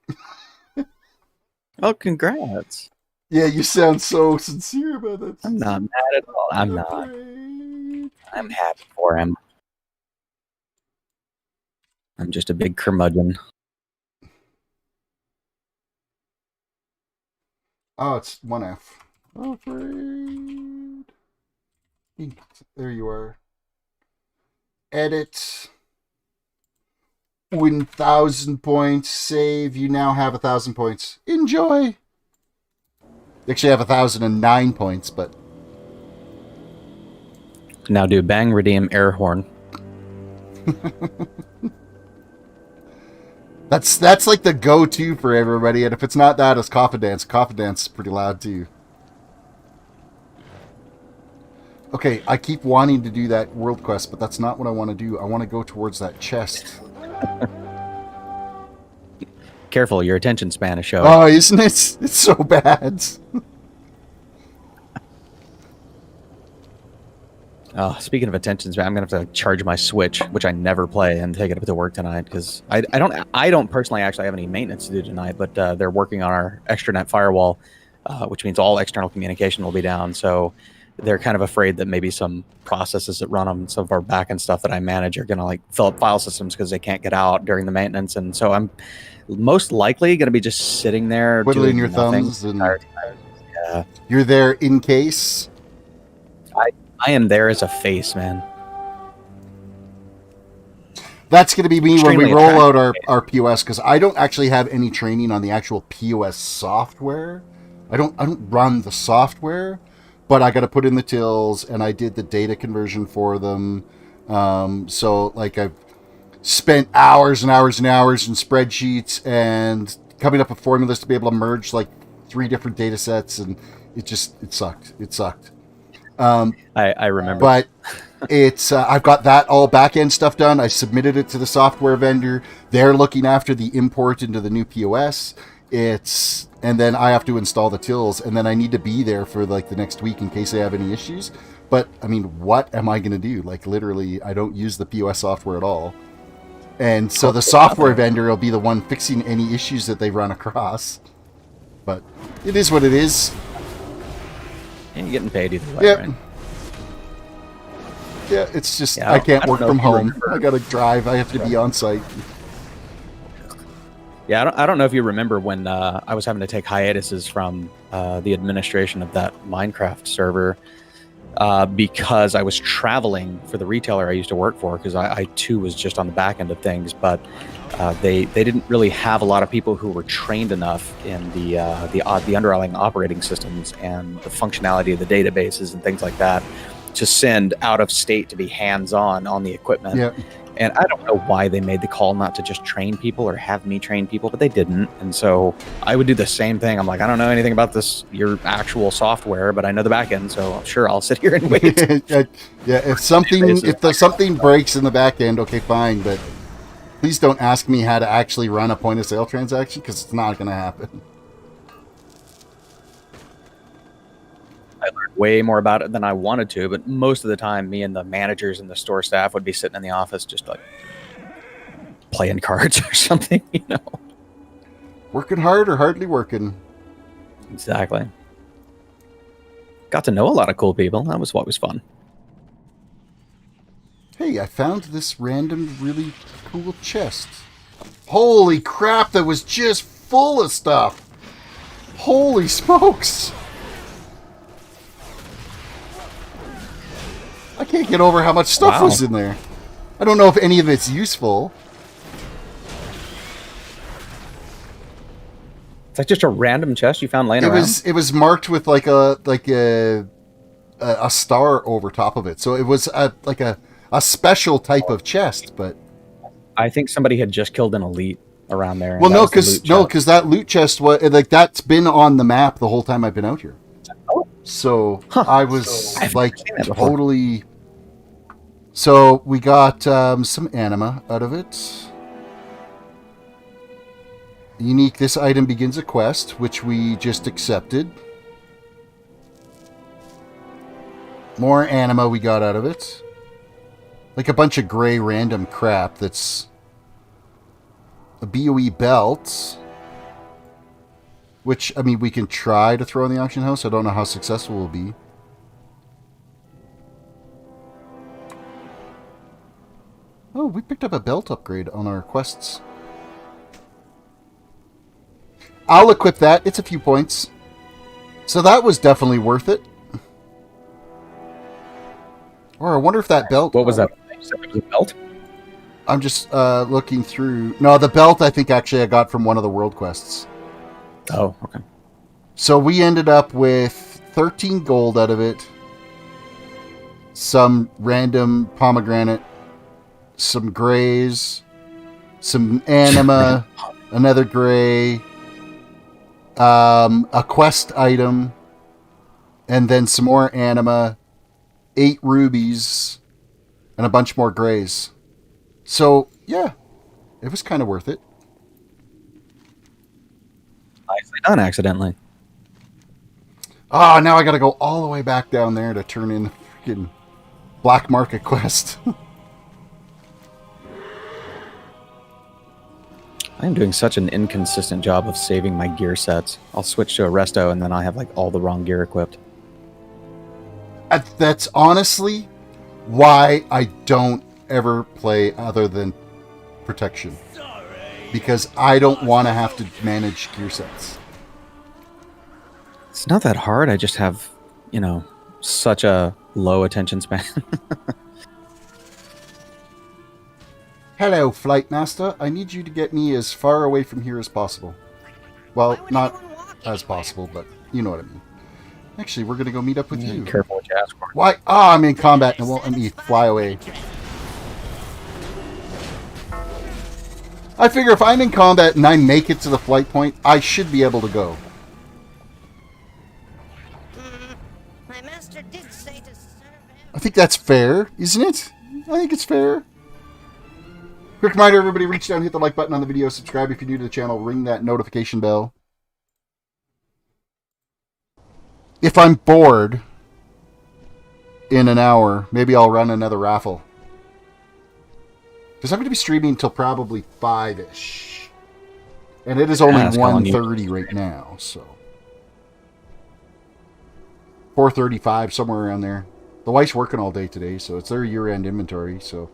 Speaker 7: Oh, congrats!
Speaker 1: Yeah, you sound so sincere about that.
Speaker 7: I'm not mad at all. I'm not. I'm happy for him. I'm just a big curmudgeon.
Speaker 1: Oh, it's 1F. Afraid. There you are. Edit. 1,000 points. Save. You now have 1,000 points. Enjoy. You actually have 1,009 points, but...
Speaker 7: Now do bang, redeem, air horn.
Speaker 1: That's like the go-to for everybody, and if it's not that, it's Coffin Dance. Coffin Dance is pretty loud too. Okay, I keep wanting to do that world quest, but that's not what I want to do. I want to go towards that chest.
Speaker 7: Careful, your attention span is showing.
Speaker 1: Oh, isn't it? It's so bad.
Speaker 7: Oh, speaking of attention span, I'm gonna have to charge my Switch, which I never play, and take it up to work tonight because I don't personally actually have any maintenance to do tonight, but they're working on our extranet firewall, which means all external communication will be down. So they're kind of afraid that maybe some processes that run on some of our backend stuff that I manage are gonna like fill up file systems because they can't get out during the maintenance, and so I'm most likely gonna be just sitting there
Speaker 1: twiddling your thumbs and yeah. You're there in case.
Speaker 7: I am there as a face, man.
Speaker 1: That's going to be me
Speaker 7: Extremely
Speaker 1: when we roll out our POS, because I don't actually have any training on the actual POS software. I don't run the software, but I got to put in the tills, and I did the data conversion for them. So like I've spent hours and hours and hours in spreadsheets and coming up with formulas to be able to merge like 3 different data sets, and it sucked. It sucked.
Speaker 7: I remember.
Speaker 1: But it's I've got that all back-end stuff done. I submitted it to the software vendor. They're looking after the import into the new POS. And then I have to install the tills, and then I need to be there for like the next week in case they have any issues. But I mean, what am I going to do? Like literally, I don't use the POS software at all. And so the software vendor will be the one fixing any issues that they run across. But it is what it is.
Speaker 7: And you're getting paid either way,
Speaker 1: Yep.
Speaker 7: right?
Speaker 1: Yeah, it's just
Speaker 7: Yeah,
Speaker 1: I can't
Speaker 7: I don't
Speaker 1: work
Speaker 7: know
Speaker 1: from
Speaker 7: if you
Speaker 1: home.
Speaker 7: remember.
Speaker 1: I gotta drive. I have to be on site.
Speaker 7: Yeah, I don't know if you remember when I was having to take hiatuses from the administration of that Minecraft server because I was traveling for the retailer I used to work for, because I too was just on the back end of things, but they didn't really have a lot of people who were trained enough in the underlying operating systems and the functionality of the databases and things like that to send out of state to be hands-on on the equipment.
Speaker 1: Yeah.
Speaker 7: And I don't know why they made the call not to just train people or have me train people, but they didn't. And so I would do the same thing. I'm like, I don't know anything about this, your actual software, but I know the back end, so sure, I'll sit here and wait.
Speaker 1: Yeah, if something breaks in the back end, okay, fine, but please don't ask me how to actually run a point of sale transaction, because it's not going to happen.
Speaker 7: I learned way more about it than I wanted to, but most of the time, me and the managers and the store staff would be sitting in the office just like playing cards or something, you know.
Speaker 1: Working hard or hardly working.
Speaker 7: Exactly. Got to know a lot of cool people. That was what was fun.
Speaker 1: Hey, I found this random really cool chest. Holy crap, that was just full of stuff. Holy smokes. I can't get over how much stuff was in there. I don't know if any of it's useful.
Speaker 7: It's like just a random chest you found laying around?
Speaker 1: It was marked with like a star over top of it. So it was like a special type of chest, but
Speaker 7: I think somebody had just killed an elite around there.
Speaker 1: Well, no, because that loot chest was like that's been on the map the whole time I've been out here.
Speaker 7: Oh.
Speaker 1: So I was like totally. So we got some anima out of it. Unique. This item begins a quest, which we just accepted. More anima we got out of it. Like a bunch of gray random crap that's a BOE belt. Which, I mean, we can try to throw in the auction house. I don't know how successful we'll be. Oh, we picked up a belt upgrade on our quests. I'll equip that. It's a few points. So that was definitely worth it. Or I wonder if that belt...
Speaker 7: What was that? It was a belt?
Speaker 1: I'm just looking through... No, the belt I think actually I got from one of the world quests.
Speaker 7: Oh, okay.
Speaker 1: So we ended up with 13 gold out of it. Some random pomegranate. Some grays. Some anima. Another gray. A quest item. And then some more anima. 8 rubies. And a bunch more grays. So, yeah. It was kind of worth it.
Speaker 7: Nicely done, accidentally.
Speaker 1: Ah, now I gotta go all the way back down there to turn in the freaking black market quest.
Speaker 7: I'm doing such an inconsistent job of saving my gear sets. I'll switch to a resto and then I have like all the wrong gear equipped.
Speaker 1: That's honestly why I don't ever play other than protection. Because I don't want to have to manage gear sets.
Speaker 7: It's not that hard. I just have, you know, such a low attention span.
Speaker 1: Hello, Flight Master. I need you to get me as far away from here as possible. Well, not as possible, but you know what I mean. Actually, we're going to go meet up with you.
Speaker 7: Careful what you ask for.
Speaker 1: Why? Ah, I'm in combat and it won't let me fly away. I figure if I'm in combat and I make it to the flight point, I should be able to go.
Speaker 6: My master did say to serve him.
Speaker 1: I think that's fair, isn't it? I think it's fair. Quick reminder, everybody, reach down, hit the like button on the video, subscribe if you're new to the channel, ring that notification bell. If I'm bored in an hour, maybe I'll run another raffle. Because I'm going to be streaming until probably 5-ish. And it is only 1:30 right now, so... 4:35, somewhere around there. The wife's working all day today, so it's their year-end inventory, so...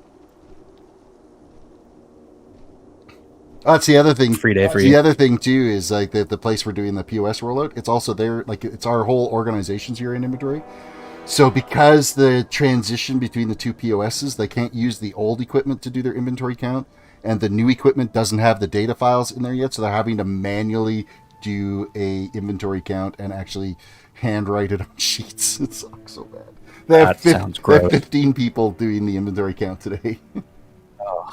Speaker 1: Oh, that's the other thing.
Speaker 7: Free day for you.
Speaker 1: The other thing, too, is like the place we're doing the POS rollout, it's also there, like, it's our whole organization's year-end inventory. So because the transition between the two POSs, they can't use the old equipment to do their inventory count, and the new equipment doesn't have the data files in there yet, so they're having to manually do a inventory count and actually handwrite it on sheets. It sucks so bad. They have,
Speaker 7: Sounds gross.
Speaker 1: They have 15 people doing the inventory count today.
Speaker 7: Oh.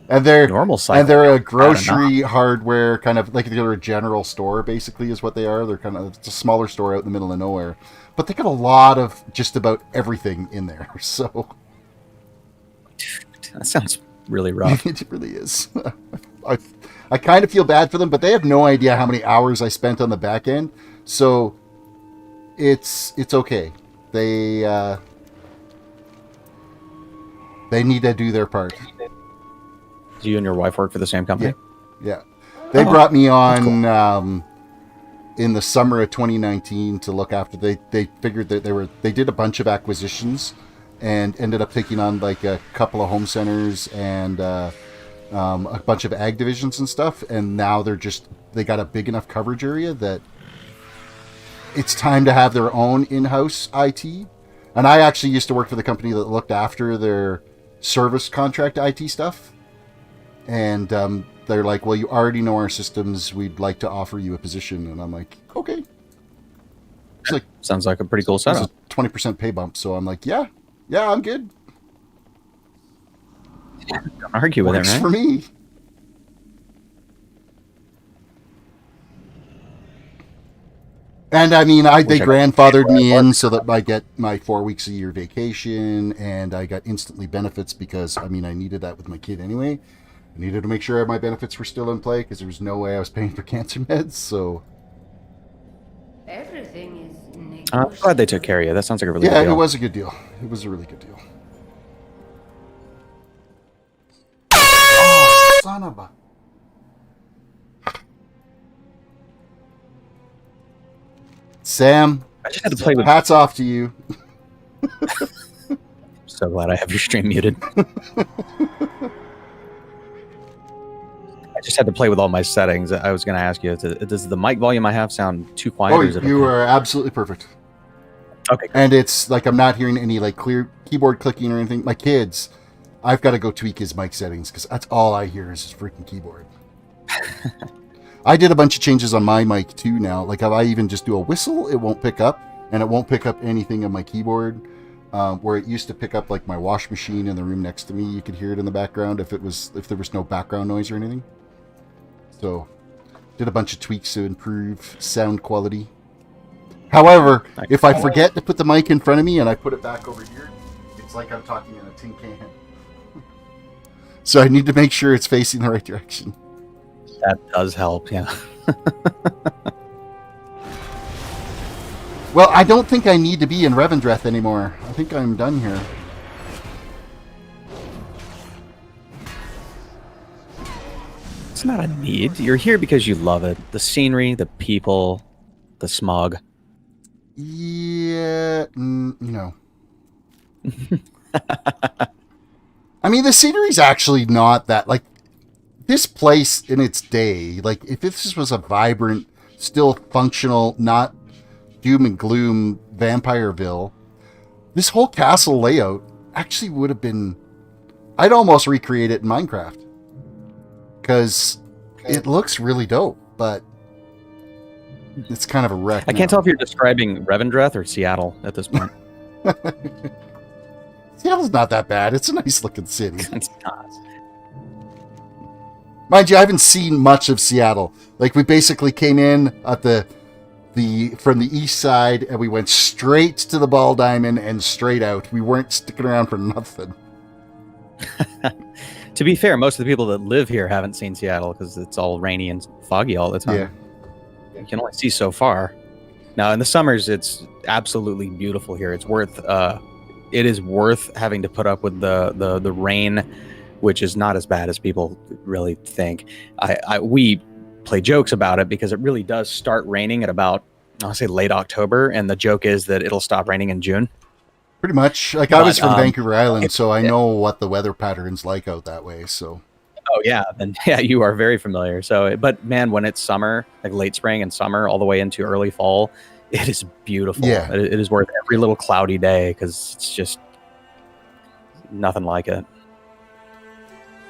Speaker 1: And they're
Speaker 7: normal cycle.
Speaker 1: And they're a grocery hardware kind of like they're a general store, basically, is what they are. They're kind of it's a smaller store out in the middle of nowhere, but they got a lot of just about everything in there. So
Speaker 7: that sounds really rough.
Speaker 1: it really is. I kind of feel bad for them, but they have no idea how many hours I spent on the back end. So it's okay. They need to do their part.
Speaker 7: Do you and your wife work for the same company?
Speaker 1: Yeah. They brought me on in the summer of 2019 to look after. They figured that they did a bunch of acquisitions and ended up taking on like a couple of home centers and a bunch of ag divisions and stuff. And now they got a big enough coverage area that it's time to have their own in-house IT. And I actually used to work for the company that looked after their service contract IT stuff. And they're like, well, you already know our systems. We'd like to offer you a position. And I'm like, okay. It's like,
Speaker 7: sounds like a pretty cool setup.
Speaker 1: It's a 20% pay bump. So I'm like, yeah, I'm good.
Speaker 7: Don't argue with it,
Speaker 1: Works
Speaker 7: right?
Speaker 1: for me. And I mean, they grandfathered me in so that I get my 4 weeks a year vacation, and I got instantly benefits because, I mean, I needed that with my kid anyway. I needed to make sure my benefits were still in play because there was no way I was paying for cancer meds, so...
Speaker 5: Everything is
Speaker 7: I'm glad they took care of you. That sounds like a really good
Speaker 1: Yeah,
Speaker 7: deal.
Speaker 1: it was a good deal. It was a really good deal. Oh, son of a... Sam,
Speaker 7: I just had to play with.
Speaker 1: hats off to you.
Speaker 7: So glad I have your stream muted. I just had to play with all my settings. I was going to ask you, does the mic volume I have sound too quiet?
Speaker 1: Oh,
Speaker 7: or is it
Speaker 1: you
Speaker 7: okay?
Speaker 1: are absolutely perfect.
Speaker 7: Okay.
Speaker 1: And it's like I'm not hearing any like clear keyboard clicking or anything. My kids, I've got to go tweak his mic settings because that's all I hear is his freaking keyboard. I did a bunch of changes on my mic too now. Like if I even just do a whistle, it won't pick up, and it won't pick up anything on my keyboard. Where it used to pick up like my wash machine in the room next to me, you could hear it in the background if there was no background noise or anything. So, did a bunch of tweaks to improve sound quality. However, if I forget to put the mic in front of me and I put it back over here, it's like I'm talking in a tin can. So I need to make sure it's facing the right direction.
Speaker 7: That does help, yeah.
Speaker 1: Well, I don't think I need to be in Revendreth anymore. I think I'm done here.
Speaker 7: It's not a need. You're here because you love it. The scenery, the people, the smog.
Speaker 1: Yeah, no. I mean, the scenery's actually not that, like, this place in its day, like, if this was a vibrant, still functional, not doom and gloom Vampireville, this whole castle layout actually would have been... I'd almost recreate it in Minecraft. Because it looks really dope, but it's kind of a wreck
Speaker 7: I can't tell if you're describing Revendreth or Seattle at this point.
Speaker 1: Seattle's not that bad. It's a nice looking city.
Speaker 7: It's not.
Speaker 1: Mind you, I haven't seen much of Seattle. Like, we basically came in at from the east side, and we went straight to the Ball Diamond and straight out. We weren't sticking around for nothing.
Speaker 7: To be fair, most of the people that live here haven't seen Seattle because it's all rainy and foggy all the time.
Speaker 1: Yeah.
Speaker 7: You can only see so far. Now, in the summers, it's absolutely beautiful here. It is worth having to put up with the rain, which is not as bad as people really think. We play jokes about it because it really does start raining at about, I'll say late October, and the joke is that it'll stop raining in June.
Speaker 1: Pretty much. Like, I was from Vancouver Island, so I know what the weather pattern's like out that way, so...
Speaker 7: Oh yeah, then yeah, you are very familiar. So, but man, when it's summer, like late spring and summer, all the way into early fall, it is beautiful.
Speaker 1: Yeah.
Speaker 7: It is worth every little cloudy day because it's just nothing like it.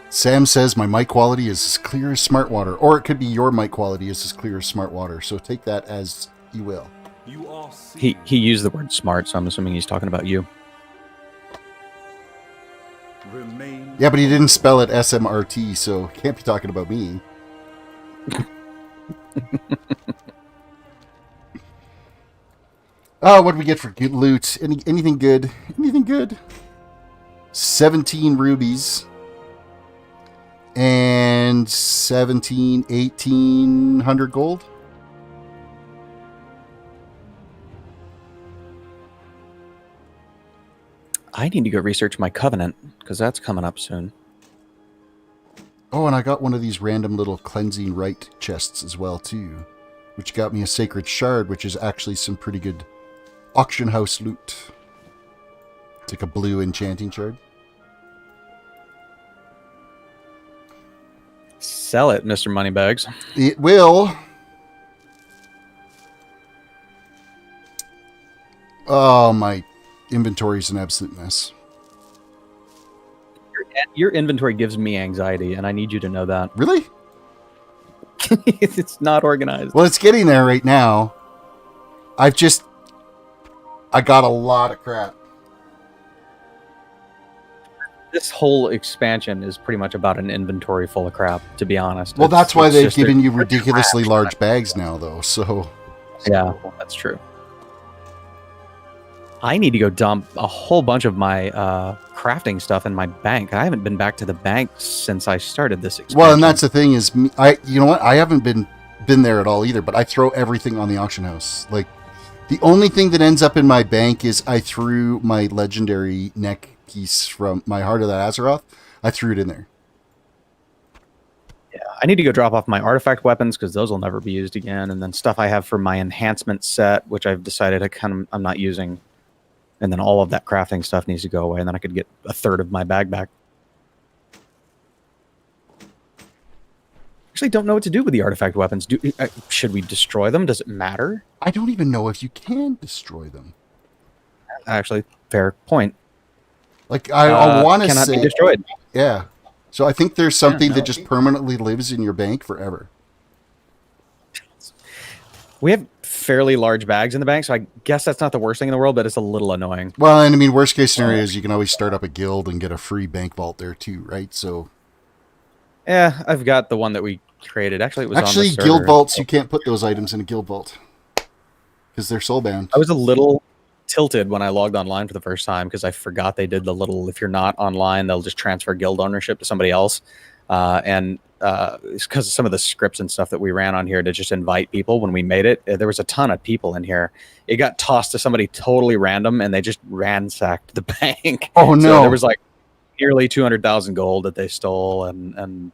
Speaker 1: Sam says my mic quality is as clear as smart water, or it could be your mic quality is as clear as smart water. So take that as you will.
Speaker 3: You are
Speaker 7: He used the word smart, so I'm assuming he's talking about you.
Speaker 3: remain.
Speaker 1: Yeah, but he didn't spell it SMRT, so can't be talking about me. Oh, what do we get for good loot? Anything good? Anything good? 17 rubies. And 1,800 gold.
Speaker 7: I need to go research my covenant, because that's coming up soon.
Speaker 1: Oh, and I got one of these random little cleansing rite chests as well, too. Which got me a sacred shard, which is actually some pretty good auction house loot. It's like a blue enchanting shard.
Speaker 7: Sell it, Mr. Moneybags.
Speaker 1: It will. Oh, my inventory's an absolute mess.
Speaker 7: Your inventory gives me anxiety, and I need you to know that.
Speaker 1: Really?
Speaker 7: It's not organized.
Speaker 1: Well, it's getting there right now. I got a lot of crap.
Speaker 7: This whole expansion is pretty much about an inventory full of crap, to be honest.
Speaker 1: Well, that's why
Speaker 7: it's
Speaker 1: they've
Speaker 7: just
Speaker 1: given you
Speaker 7: they're
Speaker 1: ridiculously
Speaker 7: trash.
Speaker 1: large bags now, though, so...
Speaker 7: Yeah, that's true. I need to go dump a whole bunch of my crafting stuff in my bank. I haven't been back to the bank since I started this expansion.
Speaker 1: Well, and that's the thing is, you know what? I haven't been there at all either, but I throw everything on the auction house. Like, the only thing that ends up in my bank is I threw my legendary neck piece from my Heart of the Azeroth. I threw it in there.
Speaker 7: Yeah, I need to go drop off my artifact weapons because those will never be used again, and then stuff I have for my enhancement set, which I've decided I'm not using. And then all of that crafting stuff needs to go away, and then I could get a third of my bag back. Actually, don't know what to do with the artifact weapons. Should we destroy them? Does it matter?
Speaker 1: I don't even know if you can destroy them.
Speaker 7: Actually, fair point.
Speaker 1: Like, I want to
Speaker 7: cannot
Speaker 1: say...
Speaker 7: be destroyed.
Speaker 1: Yeah. So I think there's something that just permanently lives in your bank forever.
Speaker 7: We have fairly large bags in the bank, so I guess that's not the worst thing in the world, but it's a little annoying.
Speaker 1: Well, and I mean, worst case scenario is you can always start up a guild and get a free bank vault there too, right? So,
Speaker 7: Yeah, I've got the one that we created. Actually, it was on the server.
Speaker 1: guild vaults, you can't put those items in a guild vault because they're soul bound.
Speaker 7: I was a little tilted when I logged online for the first time because I forgot they did the little, if you're not online, they'll just transfer guild ownership to somebody else. It's because of some of the scripts and stuff that we ran on here to just invite people when we made it. There was a ton of people in here. It got tossed to somebody totally random, and they just ransacked the bank.
Speaker 1: Oh, no.
Speaker 7: So there was like nearly 200,000 gold that they stole and a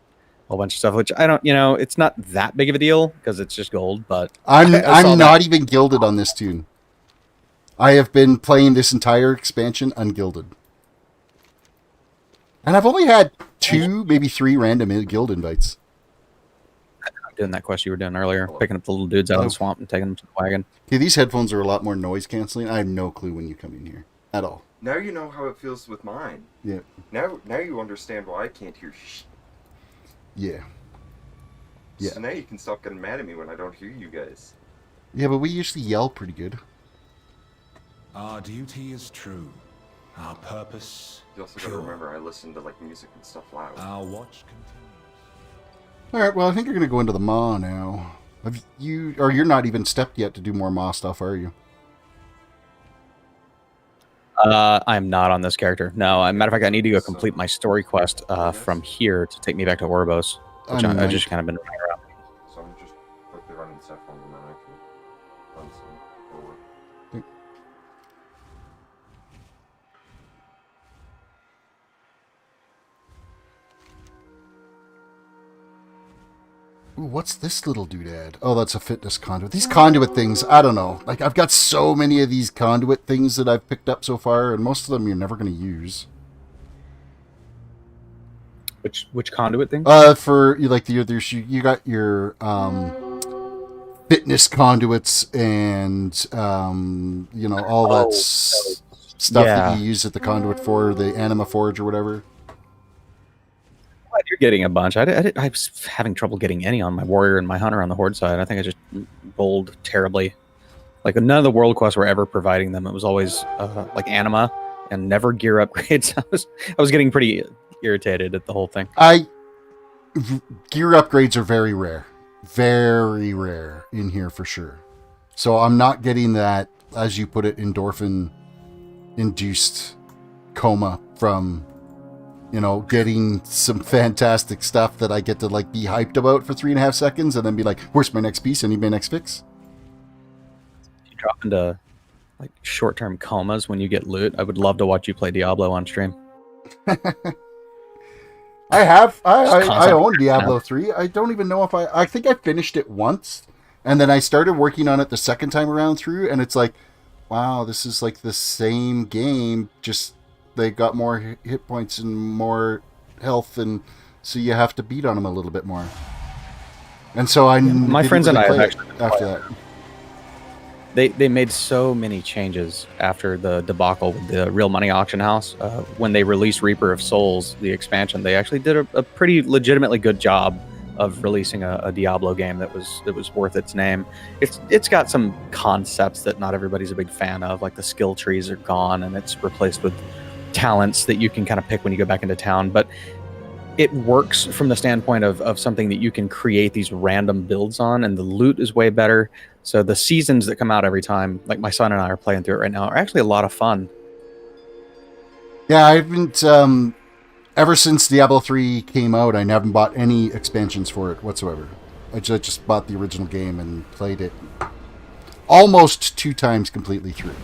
Speaker 7: whole bunch of stuff, which I don't, it's not that big of a deal because it's just gold, but
Speaker 1: I'm not even gilded on this tune. I have been playing this entire expansion ungilded. And I've only had 2, maybe 3 random guild invites.
Speaker 7: I'm doing that quest you were doing earlier, picking up the little dudes out of the swamp and taking them to the wagon.
Speaker 1: Okay, these headphones are a lot more noise canceling. I have no clue when you come in here at all.
Speaker 8: Now you know how it feels with mine.
Speaker 1: Yeah.
Speaker 8: Now you understand why I can't hear shh.
Speaker 1: Yeah. Yeah.
Speaker 8: So now you can stop getting mad at me when I don't hear you guys.
Speaker 1: Yeah, but we usually yell pretty good.
Speaker 9: Our duty is true. Our purpose
Speaker 8: You also gotta remember I listen to like music and stuff loud.
Speaker 9: Our watch continues.
Speaker 1: Alright, well, I think you're going to go into the Maw now. You're not even stepped yet to do more Maw stuff, are you?
Speaker 7: I'm not on this character. No, as a matter of fact, I need to go complete my story quest from here to take me back to Oribos, which I've just kind of been running around.
Speaker 8: So I'm just quickly running stuff on and then I can run some forward.
Speaker 1: Ooh, what's this little doodad? Oh, that's a fitness conduit. These conduit things, I don't know. Like, I've got so many of these conduit things that I've picked up so far, and most of them you're never going to use.
Speaker 7: Which conduit thing?
Speaker 1: For like you got your fitness conduits and all that stuff that you use at the conduit for the Anima Forge or whatever.
Speaker 7: You're getting a bunch. I was having trouble getting any on my warrior and my hunter on the horde side. I think I just rolled terribly. Like none of the world quests were ever providing them. It was always like Anima and never gear upgrades. I was getting pretty irritated at the whole thing.
Speaker 1: Gear upgrades are very rare in here for sure. So I'm not getting that, as you put it, endorphin induced coma from, you know, getting some fantastic stuff that I get to like be hyped about for 3.5 seconds and then be like, where's my next piece? I need my next fix.
Speaker 7: You drop into like short-term comas when you get loot. I would love to watch you play Diablo on stream.
Speaker 1: I own Diablo 3. I don't even know if I think I finished it once, and then I started working on it the second time around through, and it's like, wow, this is like the same game, just they got more hit points and more health, and so you have to beat on them a little bit more. And so
Speaker 7: my friends and I have actually
Speaker 1: after that.
Speaker 7: They made so many changes after the debacle with the Real Money Auction House. When they released Reaper of Souls, the expansion, they actually did a pretty legitimately good job of releasing a Diablo game that was worth its name. It's got some concepts that not everybody's a big fan of, like the skill trees are gone and it's replaced with talents that you can kind of pick when you go back into town. But it works from the standpoint of something that you can create these random builds on, and the loot is way better. So the seasons that come out every time, like my son and I are playing through it right now, are actually a lot of fun.
Speaker 1: Yeah, I haven't, ever since Diablo 3 came out, I haven't bought any expansions for it whatsoever. I just bought the original game and played it almost 2 times completely through.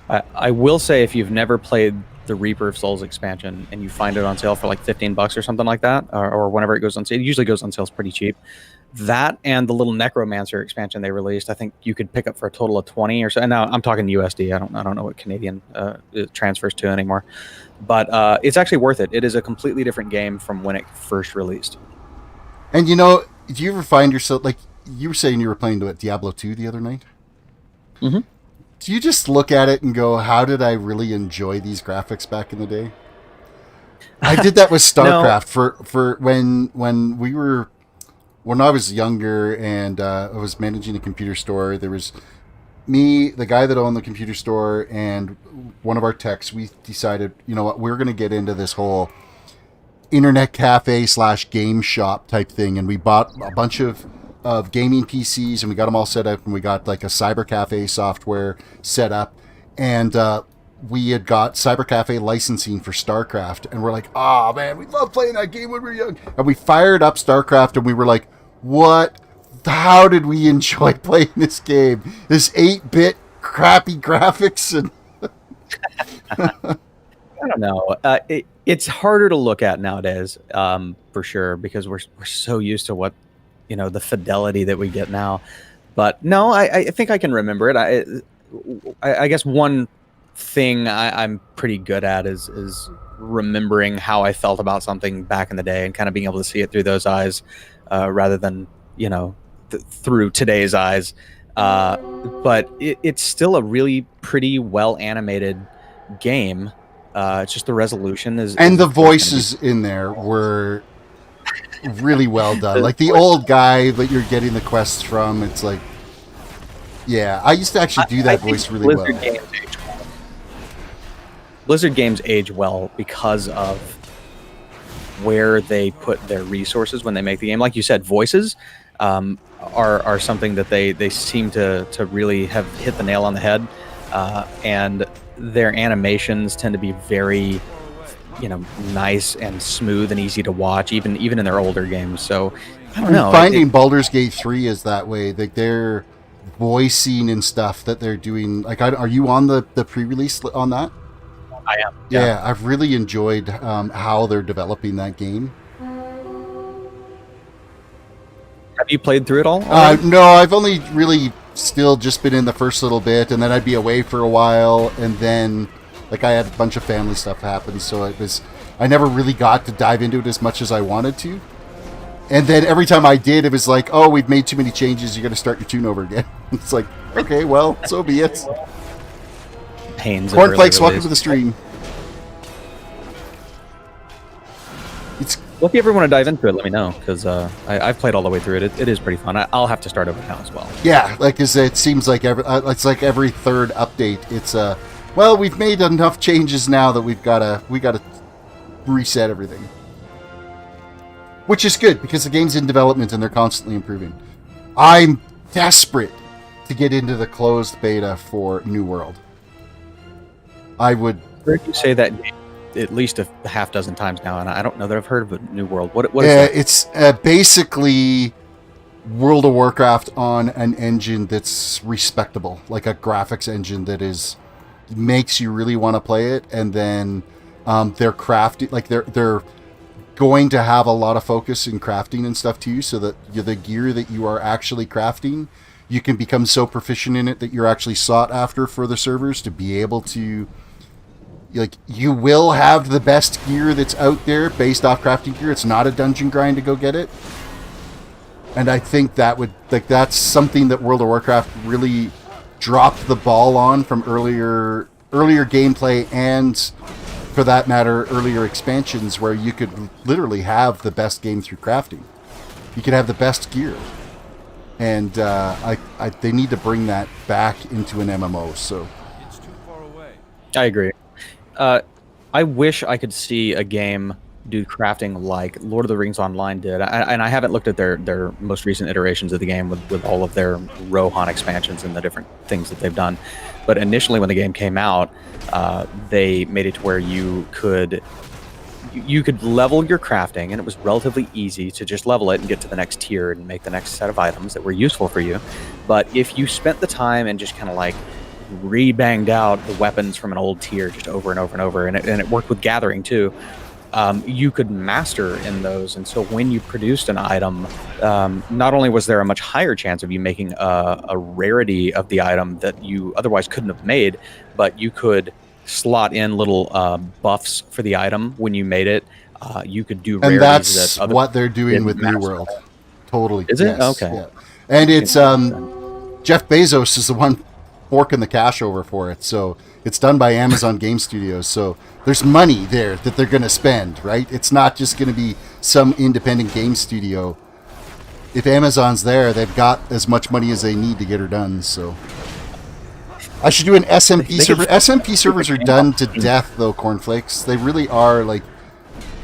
Speaker 7: I will say, if you've never played the Reaper of Souls expansion and you find it on sale for like $15 or something like that, or whenever it goes on sale, it usually goes on sale pretty cheap. That and the little Necromancer expansion they released, I think you could pick up for a total of 20 or so. And now I'm talking USD. I don't know what Canadian it transfers to anymore, but it's actually worth it. It is a completely different game from when it first released.
Speaker 1: And you know, do you ever find yourself, like you were saying, you were playing Diablo 2 the other night?
Speaker 7: Mm-hmm.
Speaker 1: Do you just look at it and go, how did I really enjoy these graphics back in the day? I did that with StarCraft
Speaker 7: No.
Speaker 1: for when I was younger and I was managing a computer store. There was me, the guy that owned the computer store, and one of our techs. We decided, you know what, we're going to get into this whole internet cafe / game shop type thing. And we bought a bunch of gaming PCs and we got them all set up, and we got like a cyber cafe software set up, and we had got cyber cafe licensing for StarCraft, and we're like, oh man, we love playing that game when we were young. And we fired up StarCraft and we were like, how did we enjoy playing this game? This 8-bit crappy graphics. And
Speaker 7: I don't know. It's harder to look at nowadays, for sure, because we're so used to what, you know, the fidelity that we get now. But no, I think I can remember it. I guess one thing I'm pretty good at is remembering how I felt about something back in the day and kind of being able to see it through those eyes, rather than, you know, through today's eyes. But it's still a really pretty well animated game. It's just the resolution and
Speaker 1: the voices in there were really well done. Like the old guy that you're getting the quests from, it's like, yeah, I used to actually do that voice really well.
Speaker 7: Blizzard games age well because of where they put their resources when they make the game. Like you said, voices are something that they seem to really have hit the nail on the head, and their animations tend to be very, you know, nice and smooth and easy to watch, even in their older games. So I don't know.
Speaker 1: Finding Baldur's Gate 3 is that way. Like their voicing and stuff that they're doing. Like, are you on the pre-release on that?
Speaker 7: I am.
Speaker 1: Yeah, I've really enjoyed how they're developing that game.
Speaker 7: Have you played through it all?
Speaker 1: No, I've only really still just been in the first little bit, and then I'd be away for a while, and then like I had a bunch of family stuff happen, so I never really got to dive into it as much as I wanted to. And then every time I did, it was like, oh, we've made too many changes, you got to start your tune over again. It's like, okay, well, so be it.
Speaker 7: Pains.
Speaker 1: Cornflakes, welcome to the stream.
Speaker 7: Well, if you ever want to dive into it, let me know, because I've played all the way through it. It is pretty fun. I'll have to start over now as well.
Speaker 1: Yeah, like, cause it seems like it's like every third update, it's a Well, we've made enough changes now that we gotta reset everything. Which is good, because the game's in development and they're constantly improving. I'm desperate to get into the closed beta for New World. I would...
Speaker 7: I've heard you say that at least a half dozen times now, and I don't know that I've heard of a New World. What is that?
Speaker 1: It's basically World of Warcraft on an engine that's respectable, like a graphics engine that makes you really want to play it, and then they're crafting, like they're going to have a lot of focus in crafting and stuff too, so that the gear that you are actually crafting, you can become so proficient in it that you're actually sought after for the servers to be able to, like, you will have the best gear that's out there based off crafting gear. It's not a dungeon grind to go get it. And I think that's something that World of Warcraft really dropped the ball on from earlier gameplay, and for that matter, earlier expansions, where you could literally have the best game through crafting. You could have the best gear. And they need to bring that back into an MMO. So
Speaker 2: It's too far away.
Speaker 7: I agree. I wish I could see a game do crafting like Lord of the Rings Online did. And I haven't looked at their most recent iterations of the game with all of their Rohan expansions and the different things that they've done. But initially when the game came out, they made it to where you could level your crafting, and it was relatively easy to just level it and get to the next tier and make the next set of items that were useful for you. But if you spent the time and just kind of like re-banged out the weapons from an old tier just over and over and over, and it worked with gathering too, you could master in those. And so when you produced an item, not only was there a much higher chance of you making a rarity of the item that you otherwise couldn't have made, but you could slot in little buffs for the item when you made it. You could do rarities.
Speaker 1: And that's
Speaker 7: that
Speaker 1: what they're doing with New World. Totally.
Speaker 7: Is it? Okay.
Speaker 1: Yeah. And it's Jeff Bezos is the one forking the cash over for it. So it's done by Amazon Game Studios. So there's money there that they're going to spend, right? It's not just going to be some independent game studio. If Amazon's there, they've got as much money as they need to get her done. So I should do an SMP server. SMP servers are done to death, though, Cornflakes. They really are. Like,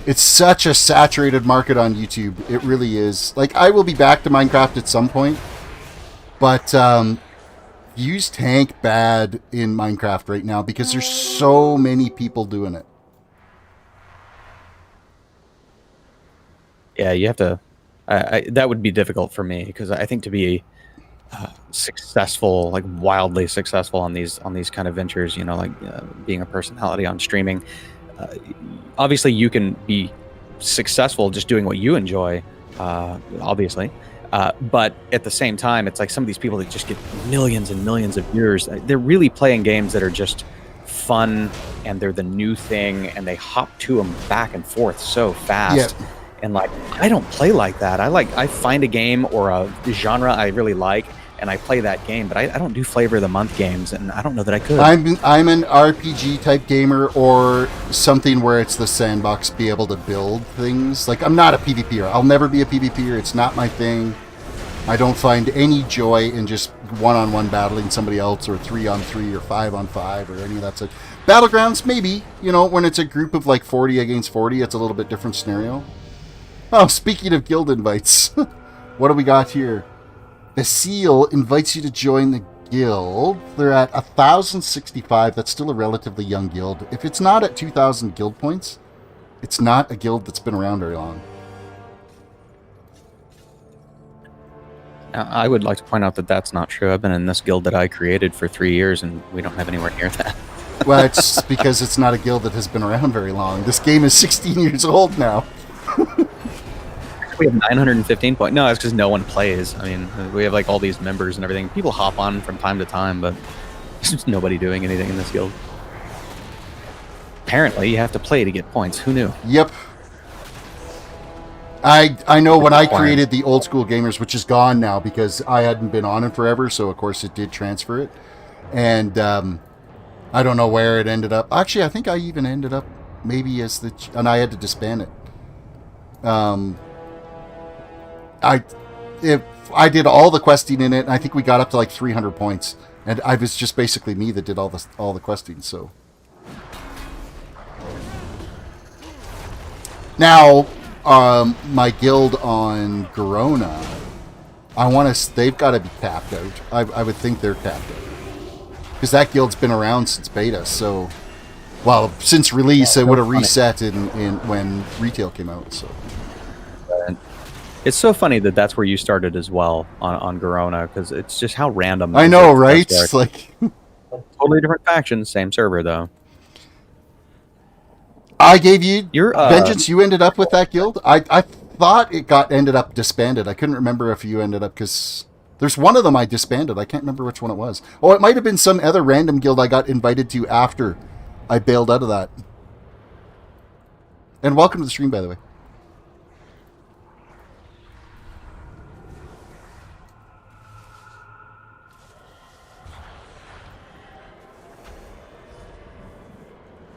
Speaker 1: it's such a saturated market on YouTube. It really is. Like, I will be back to Minecraft at some point, but views tank bad in Minecraft right now because there's so many people doing it.
Speaker 7: Yeah, you have to. That would be difficult for me, because I think to be successful, like wildly successful on these kind of ventures, you know, like being a personality on streaming, obviously you can be successful just doing what you enjoy, obviously, but at the same time, it's like some of these people that just get millions and millions of viewers, they're really playing games that are just fun, and they're the new thing, and they hop to them back and forth so fast.
Speaker 1: Yeah.
Speaker 7: And like, I don't play like that. I find a game or a genre I really like, and I play that game, but I don't do flavor of the month games, and I don't know that I could.
Speaker 1: I'm an RPG type gamer, or something where it's the sandbox, be able to build things. Like, I'm not a PvPer. I'll never be a PvPer. It's not my thing. I don't find any joy in just one-on-one battling somebody else, or 3-on-3, or 5-on-5, or any of that stuff. Battlegrounds, maybe. You know, when it's a group of like 40 against 40, it's a little bit different scenario. Oh, speaking of guild invites, what do we got here? The Seal invites you to join the guild. They're at 1,065. That's still a relatively young guild. If it's not at 2,000 guild points, it's not a guild that's been around very long.
Speaker 7: I would like to point out that that's not true. I've been in this guild that I created for 3 years, and we don't have anywhere near that.
Speaker 1: Well, it's because it's not a guild that has been around very long. This game is 16 years old now.
Speaker 7: We have 915 points. No, it's because no one plays. I mean, we have like all these members and everything. People hop on from time to time, but there's just nobody doing anything in this guild. Apparently, you have to play to get points. Who knew?
Speaker 1: Yep. I know when I created the Old School Gamers, which is gone now because I hadn't been on it forever, so of course it did transfer it. And I don't know where it ended up. Actually, I think I even ended up maybe as the... and I had to disband it. I did all the questing in it, and I think we got up to like 300 points. And I was just basically me that did all the questing, so. Now, my guild on Garona, they've got to be tapped out. I would think they're tapped out. Because that guild's been around since beta, so. Well, since release, it would have reset in when retail came out, so.
Speaker 7: It's so funny that that's where you started as well on Garona, because it's just how random.
Speaker 1: I know, right? It's like
Speaker 7: totally different factions, same server though.
Speaker 1: I gave you Vengeance. You ended up with that guild. I thought it ended up disbanded. I couldn't remember if you ended up, because there's one of them I disbanded. I can't remember which one it was. Oh, it might have been some other random guild I got invited to after I bailed out of that. And welcome to the stream, by the way.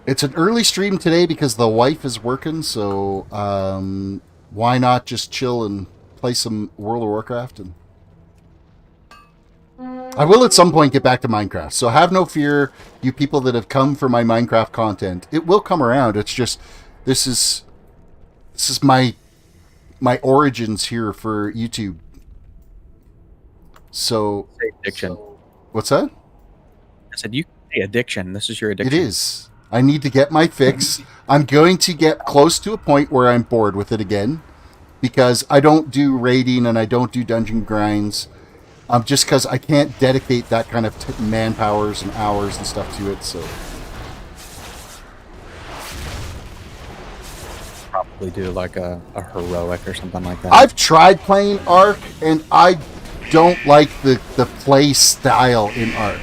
Speaker 1: It's an early stream today because the wife is working, so why not just chill and play some World of Warcraft? And I will at some point get back to Minecraft, so have no fear, you people that have come for my Minecraft content. It will come around. It's just this is my origins here for YouTube. So
Speaker 7: addiction.
Speaker 1: What's that?
Speaker 7: I said you say addiction. This is your addiction.
Speaker 1: It is. I need to get my fix. I'm going to get close to a point where I'm bored with it again, because I don't do raiding and I don't do dungeon grinds. Just because I can't dedicate that kind of manpowers and hours and stuff to it. So
Speaker 7: probably do like a heroic or something like that.
Speaker 1: I've tried playing Ark, and I don't like the play style in Ark.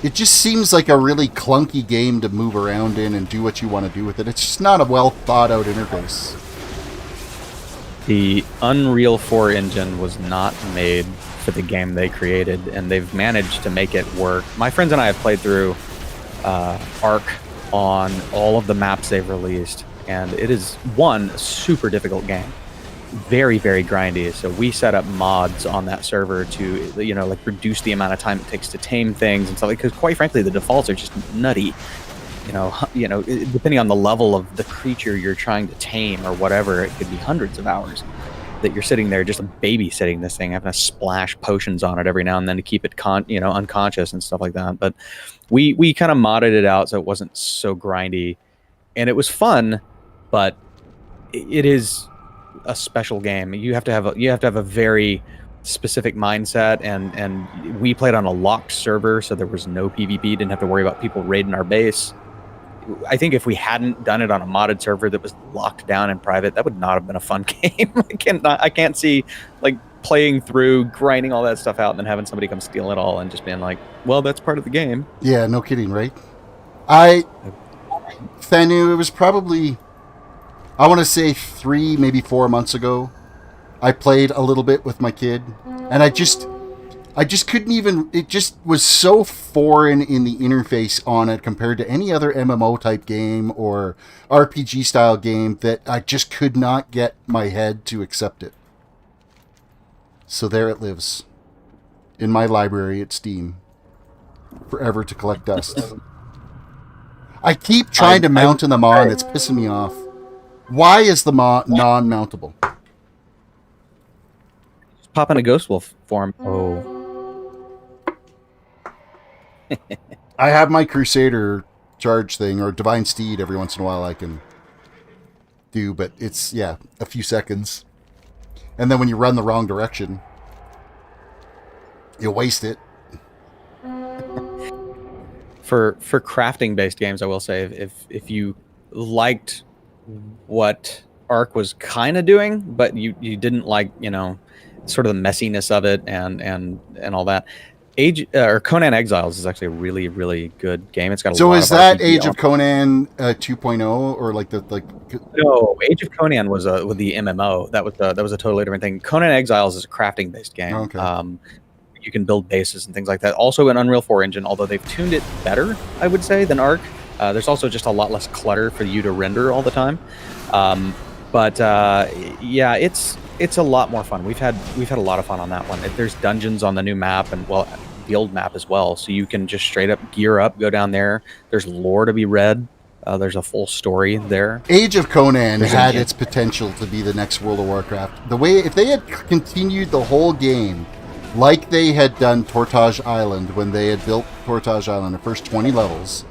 Speaker 1: It just seems like a really clunky game to move around in and do what you want to do with it. It's just not a well thought out interface.
Speaker 7: The Unreal 4 engine was not made for the game they created, and they've managed to make it work. My friends and I have played through Ark on all of the maps they've released, and it is one super difficult game. Very, very grindy. So we set up mods on that server to, like reduce the amount of time it takes to tame things and stuff. Because quite frankly, the defaults are just nutty. Depending on the level of the creature you're trying to tame or whatever, it could be hundreds of hours that you're sitting there just babysitting this thing, having to splash potions on it every now and then to keep it unconscious and stuff like that. But we kind of modded it out so it wasn't so grindy, and it was fun, but it is a special game. You have to have a very specific mindset, and we played on a locked server, so there was no PvP. Didn't have to worry about people raiding our base. I think if we hadn't done it on a modded server that was locked down in private, that would not have been a fun game. I can't see like playing through, grinding all that stuff out, and then having somebody come steal it all and just being like, well, that's part of the game.
Speaker 1: Yeah, no kidding, right? Thanu, it was probably, I want to say 3, maybe 4 months ago, I played a little bit with my kid, and I just couldn't even, it just was so foreign in the interface on it compared to any other MMO type game or RPG style game that I just could not get my head to accept it. So there it lives. In my library at Steam. Forever to collect dust. I keep trying to mount in the Maw, and it's pissing me off. Why is the Maw non-mountable?
Speaker 7: Just pop in a Ghost Wolf form. Oh.
Speaker 1: I have my Crusader charge thing, or Divine Steed every once in a while I can do, but it's, yeah, a few seconds. And then when you run the wrong direction, you waste it.
Speaker 7: For crafting-based games, I will say, if you liked what Ark was kind of doing, but you didn't like, sort of the messiness of it and all that, Conan Exiles is actually a really, really good game. It's got a lot of
Speaker 1: that Age of Conan 2.0 or
Speaker 7: No, Age of Conan was with the MMO. That was a totally different thing. Conan Exiles is a crafting based game.
Speaker 1: Okay.
Speaker 7: You can build bases and things like that. Also an Unreal 4 engine, although they've tuned it better, I would say, than Ark. There's also just a lot less clutter for you to render all the time. Yeah, it's a lot more fun. We've had a lot of fun on that one. There's dungeons on the new map and the old map as well, so you can just straight up gear up, go down there. There's lore to be read. There's a full story there.
Speaker 1: Age of Conan had its potential to be the next World of Warcraft. The way, if they had continued the whole game like they had done Torghast Island, when they had built Torghast Island, the first 20 levels,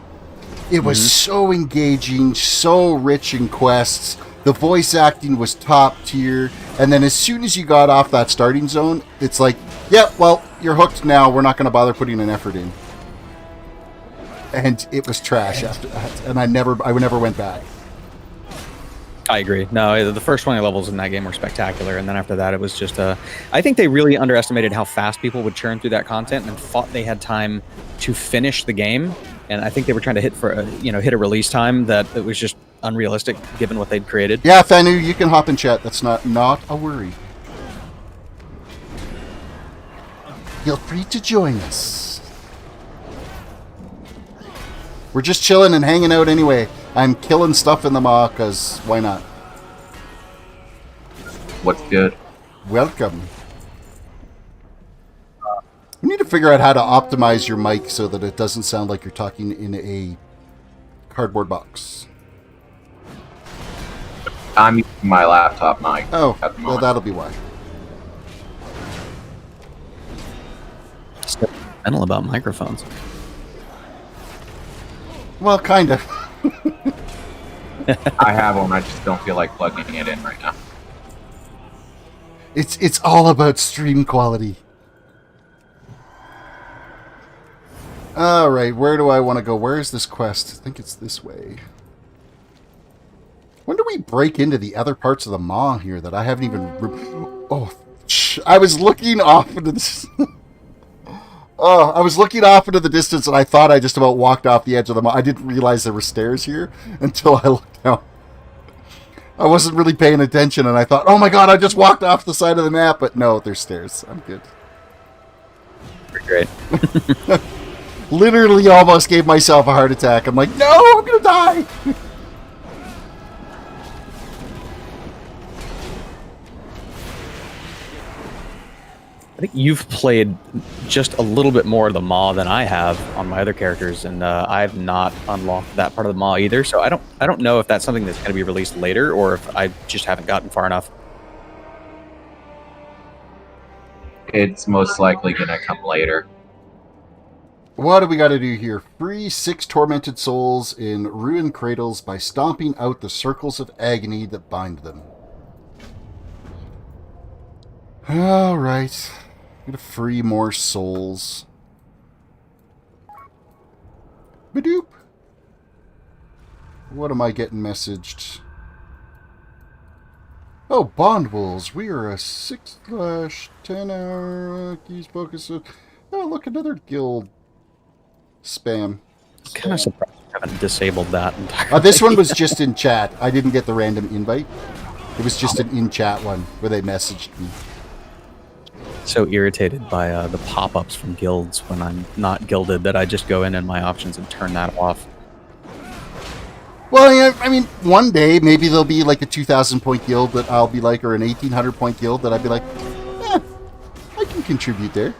Speaker 1: it was so engaging, so rich in quests. The voice acting was top tier. And then as soon as you got off that starting zone, it's like, yeah, well, you're hooked now. We're not going to bother putting an effort in. And it was trash after that. And I never went back.
Speaker 7: I agree. No, the first 20 levels in that game were spectacular, and then after that, it was just I think they really underestimated how fast people would churn through that content, and thought they had time to finish the game. And I think they were trying to hit a release time that it was just unrealistic given what they'd created.
Speaker 1: Yeah, Fanu, you can hop in chat. That's not a worry. Feel free to join us. We're just chilling and hanging out anyway. I'm killing stuff in the Maw, because why not?
Speaker 10: What's good?
Speaker 1: Welcome. We need to figure out how to optimize your mic so that it doesn't sound like you're talking in a cardboard box.
Speaker 10: I'm using my laptop mic.
Speaker 1: Oh,
Speaker 10: at the
Speaker 1: well,
Speaker 10: moment.
Speaker 1: that'll be why.
Speaker 7: So mental about microphones.
Speaker 1: Well, kind of.
Speaker 10: I have one. I just don't feel like plugging it in right now.
Speaker 1: It's all about stream quality. All right, where do I want to go? Where is this quest? I think it's this way. When do we break into the other parts of the Maw here that I haven't even... Oh, I was looking off into this... Oh, I was looking off into the distance, and I thought I just about walked off the edge of the Maw. I didn't realize there were stairs here until I looked down. I wasn't really paying attention, and I thought, oh my god, I just walked off the side of the map. But no, there's stairs. I'm good.
Speaker 7: Great.
Speaker 1: Literally almost gave myself a heart attack. I'm like, no, I'm going to die.
Speaker 7: I think you've played just a little bit more of the Maw than I have on my other characters, and I've not unlocked that part of the Maw either. So I don't know if that's something that's going to be released later, or if I just haven't gotten far enough.
Speaker 10: It's most likely going to come later.
Speaker 1: What do we got to do here? Free 6 tormented souls in ruined cradles by stomping out the circles of agony that bind them. All right. Gonna free more souls. Badoop. What am I getting messaged? Oh, Bond Wolves. We are a 6/10 hour keys focus. Oh, look, another guild spam.
Speaker 7: I'm kind of surprised I haven't disabled that entirely.
Speaker 1: This one was just in chat. I didn't get the random invite. It was just an in-chat one where they messaged me.
Speaker 7: So irritated by the pop-ups from guilds when I'm not guilded that I just go in my options and turn that off.
Speaker 1: Well, yeah, I mean, one day maybe there'll be like a 2,000 point guild that I'll be like, or an 1,800 point guild that I'd be like, I can contribute there.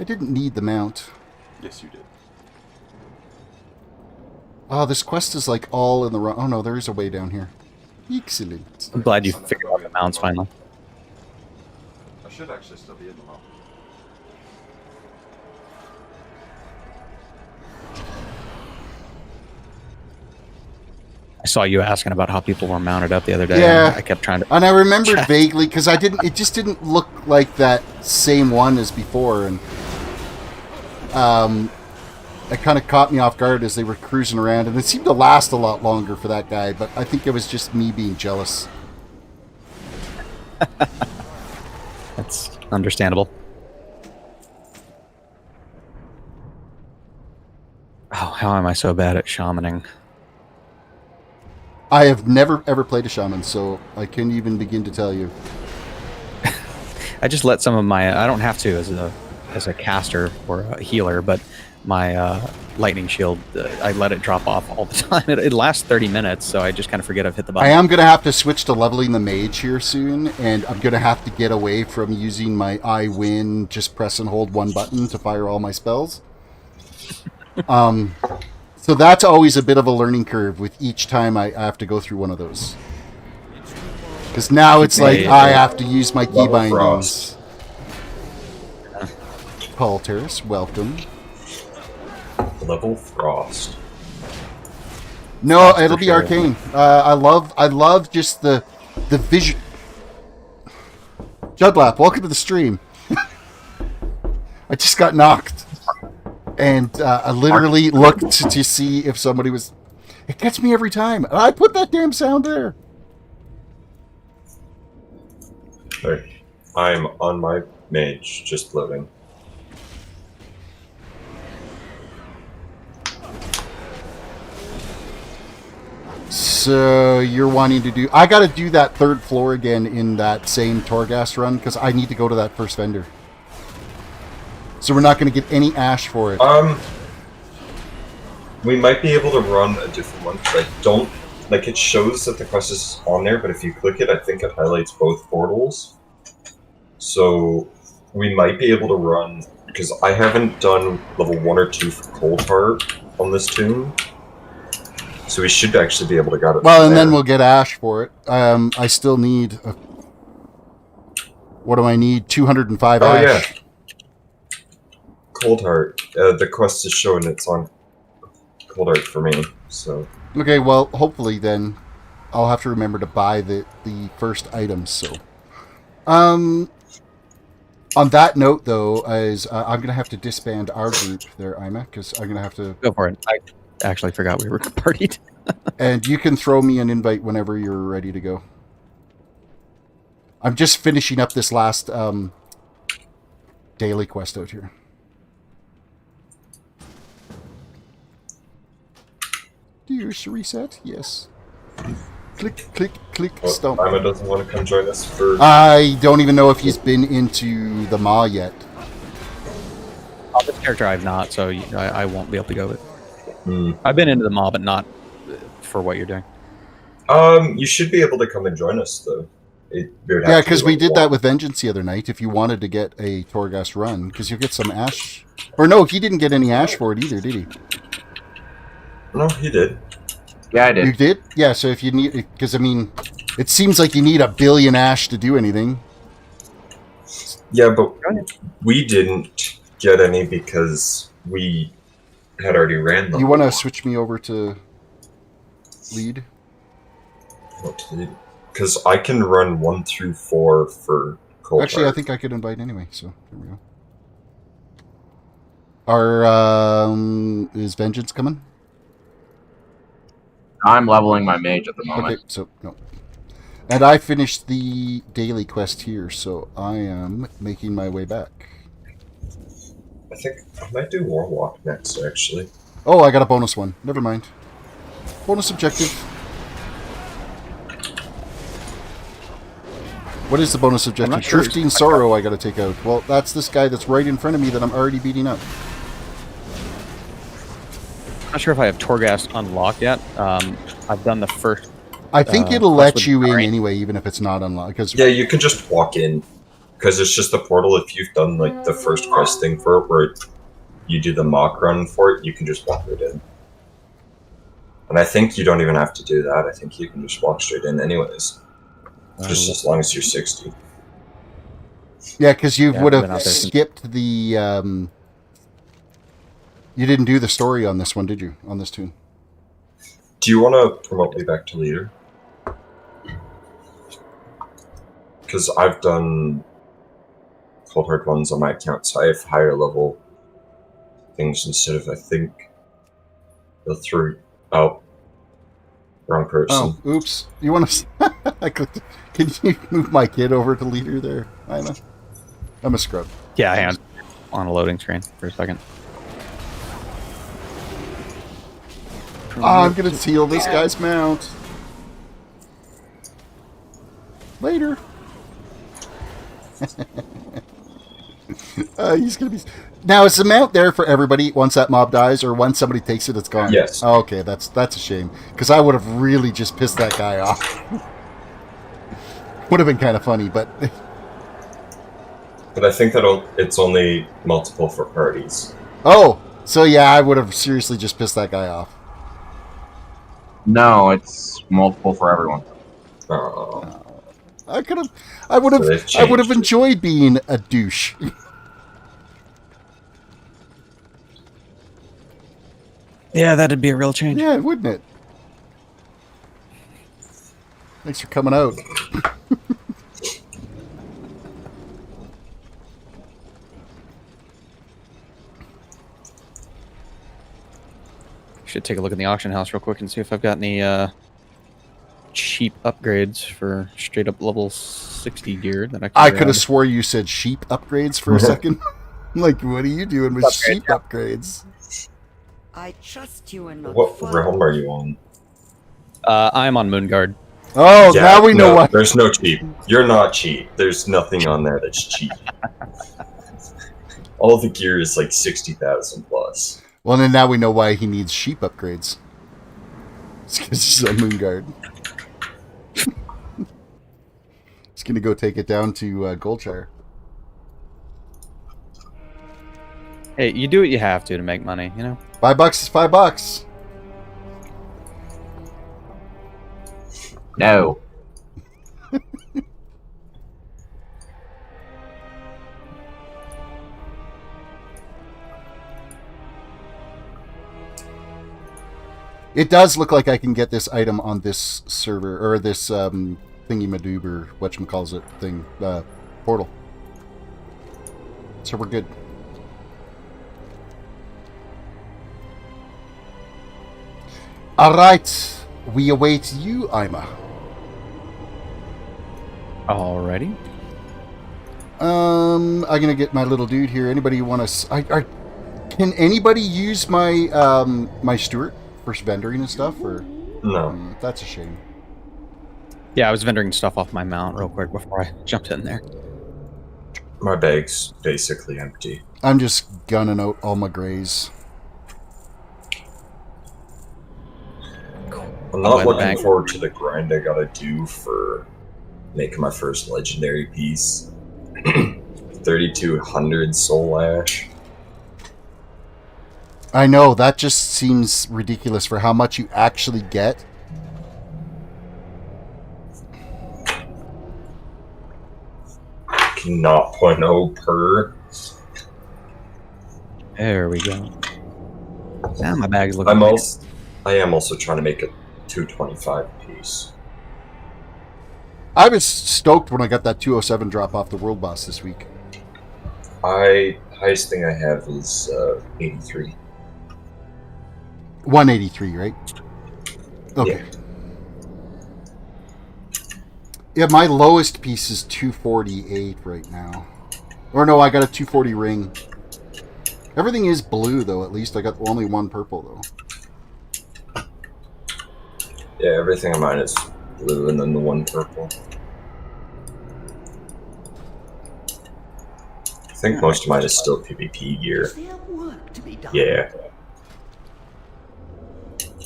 Speaker 1: I didn't need the mount.
Speaker 8: Yes, you did.
Speaker 1: Oh, this quest is like all in the wrong... Oh no, there is a way down here. Excellent.
Speaker 7: I'm glad you figured out the mounts finally.
Speaker 8: I should actually still be in the map.
Speaker 7: I saw you asking about how people were mounted up the other day.
Speaker 1: Yeah.
Speaker 7: And I kept trying to...
Speaker 1: And I remembered vaguely, because it just didn't look like that same one as before, and it kind of caught me off guard as they were cruising around, and it seemed to last a lot longer for that guy, but I think it was just me being jealous.
Speaker 7: That's understandable. Oh, how am I so bad at shamaning?
Speaker 1: I have never, ever played a shaman, so I can't even begin to tell you.
Speaker 7: I just let some of my... I don't have to as a as a caster or a healer, but my lightning shield, I let it drop off all the time. It lasts 30 minutes, so I just kind of forget I've hit the button.
Speaker 1: I am going to have to switch to leveling the mage here soon, and I'm going to have to get away from using my I win, just press and hold one button to fire all my spells. So that's always a bit of a learning curve with each time I have to go through one of those. Because now it's like I have to use my key bindings. Paul Terrace, welcome.
Speaker 8: Level Frost.
Speaker 1: No, it'll be arcane. I love just the vision. Judlap, welcome to the stream. I just got knocked, and I literally looked to see if somebody was. It gets me every time. I put that damn sound there.
Speaker 8: Hey, I'm on my mage, just living.
Speaker 1: So you're wanting to do... I got to do that third floor again in that same Torghast run because I need to go to that first vendor. So we're not going to get any ash for it.
Speaker 8: We might be able to run a different one because I don't... Like, it shows that the quest is on there, but if you click it, I think it highlights both portals. So we might be able to run... Because I haven't done level 1 or 2 for Cold Heart on this tomb. So we should actually be able to get it.
Speaker 1: Well, and then we'll get ash for it. I still need... what do I need? 205 ash.
Speaker 8: Oh, yeah. Cold Heart. The quest is showing it's on Cold Heart for me, so...
Speaker 1: Okay, well, hopefully then I'll have to remember to buy the first items, so... on that note, though, I'm going to have to disband our group there, Anima, because I'm going to have to...
Speaker 7: Go for it. I actually forgot we were partied.
Speaker 1: And you can throw me an invite whenever you're ready to go. I'm just finishing up this last daily quest out here. Do you wish to reset? Yes. Click, click, click, stomp.
Speaker 8: Anima doesn't want to come join us for...
Speaker 1: I don't even know if he's been into the Maw yet.
Speaker 7: This character I've not, so I won't be able to go with. I've been into the Maw, but not for what you're doing.
Speaker 8: You should be able to come and join us, though.
Speaker 1: Yeah, because we did that with Vengeance the other night, if you wanted to get a Torghast run, because you'll get some ash. Or no, he didn't get any ash for it either, did he?
Speaker 8: No, he did.
Speaker 10: Yeah, I did.
Speaker 1: You did? Yeah, so if you need... Because, I mean, it seems like you need 1 billion ash to do anything.
Speaker 8: Yeah, but we didn't get any because we had already ran them.
Speaker 1: You want to switch me over to lead?
Speaker 8: What to lead? Because I can run 1 through 4 for Cold
Speaker 1: Actually,
Speaker 8: Heart.
Speaker 1: I think I could invite anyway, so here we go. Is Vengeance coming?
Speaker 10: I'm leveling my mage at the moment.
Speaker 1: Okay, so, no. And I finished the daily quest here, so I am making my way back.
Speaker 8: I think I might do Warlock next, actually.
Speaker 1: Oh, I got a bonus one. Never mind. Bonus objective. What is the bonus objective?
Speaker 7: Sure.
Speaker 1: Drifting Sorrow I gotta take out. Well, that's this guy that's right in front of me that I'm already beating up.
Speaker 7: I'm not sure if I have Torghast unlocked yet. I've done the first...
Speaker 1: I think it'll let
Speaker 7: with
Speaker 1: you in
Speaker 7: Kyrian.
Speaker 1: anyway, even if it's not unlocked. Cause
Speaker 8: Yeah, you can just walk in. Because it's just the portal. If you've done like the first quest thing for it, where you do the mock run for it, you can just walk right in. And I think you don't even have to do that. I think you can just walk straight in anyways. Just as long as you're 60.
Speaker 1: Yeah, because you would
Speaker 7: I've been
Speaker 1: have
Speaker 7: out there since-
Speaker 1: skipped the... You didn't do the story on this one, did you? On this tune?
Speaker 8: Do you want to promote me back to leader? Because I've done Cold Heart ones on my account, so I have higher level things instead of, I think, the 3... Oh. Wrong person.
Speaker 1: Oh, oops. You want to... I clicked... Can you move my kid over to leader there, Anima? I'm a scrub.
Speaker 7: Yeah, hang on. On a loading screen for a second.
Speaker 1: I'm going to steal this guy's mount. He's gonna be. Now, is the mount there for everybody once that mob dies, or once somebody takes it, it's gone?
Speaker 8: Yes.
Speaker 1: Oh, okay, that's a shame because I would have really just pissed that guy off. Would have been kind of funny, but.
Speaker 8: But I think that it's only multiple for parties.
Speaker 1: Oh, so yeah, I would have seriously just pissed that guy off.
Speaker 10: No, it's multiple for everyone.
Speaker 8: Oh.
Speaker 1: I would have enjoyed being a douche.
Speaker 7: Yeah, that'd be a real change.
Speaker 1: Yeah, wouldn't it? Thanks for coming out.
Speaker 7: Should take a look in the auction house real quick and see if I've got any cheap upgrades for straight up level 60 gear that
Speaker 1: I could have swore you said sheep upgrades for a second. Like, what are you doing with sheep upgrades?
Speaker 4: I trust you and not
Speaker 8: What realm are you on?
Speaker 7: I'm on Moonguard.
Speaker 1: Oh,
Speaker 8: Yeah,
Speaker 1: now we know why.
Speaker 8: There's no cheap. You're not cheap. There's nothing on there that's cheap. All the gear is like 60,000 plus.
Speaker 1: Well, then now we know why he needs sheep upgrades. It's because he's on Moonguard. He's going to go take it down to Goldshire.
Speaker 7: Hey, you do what you have to make money, you know?
Speaker 1: $5 is $5.
Speaker 10: No.
Speaker 1: It does look like I can get this item on this server, or this thingy-madoob, or whatchamacallit thing, portal. So we're good. Alright, we await you, Anima.
Speaker 7: Alrighty.
Speaker 1: I'm gonna get my little dude here. Anybody want to... Can anybody use my my Stewart for vendoring and stuff? Or
Speaker 8: No.
Speaker 1: That's a shame.
Speaker 7: Yeah, I was vendoring stuff off my mount real quick before I jumped in there.
Speaker 8: My bag's basically empty.
Speaker 1: I'm just gunning out all my greys.
Speaker 8: I'm not looking forward to the grind I gotta do for making my first legendary piece. 3,200 soul ash.
Speaker 1: I know, that just seems ridiculous for how much you actually get.
Speaker 8: Not 0.0 per.
Speaker 7: There we go. Now my bag's looking
Speaker 8: I am also trying to make a 225 piece.
Speaker 1: I was stoked when I got that 207 drop off the world boss this week.
Speaker 8: Highest thing I have is 83.
Speaker 1: 183, right? Okay.
Speaker 8: Yeah.
Speaker 1: Yeah, my lowest piece is 248 right now. Or no, I got a 240 ring. Everything is blue, though, at least. I got only one purple, though.
Speaker 8: Yeah, everything of mine is blue and then the one purple. I think most of mine is still PvP gear. Yeah.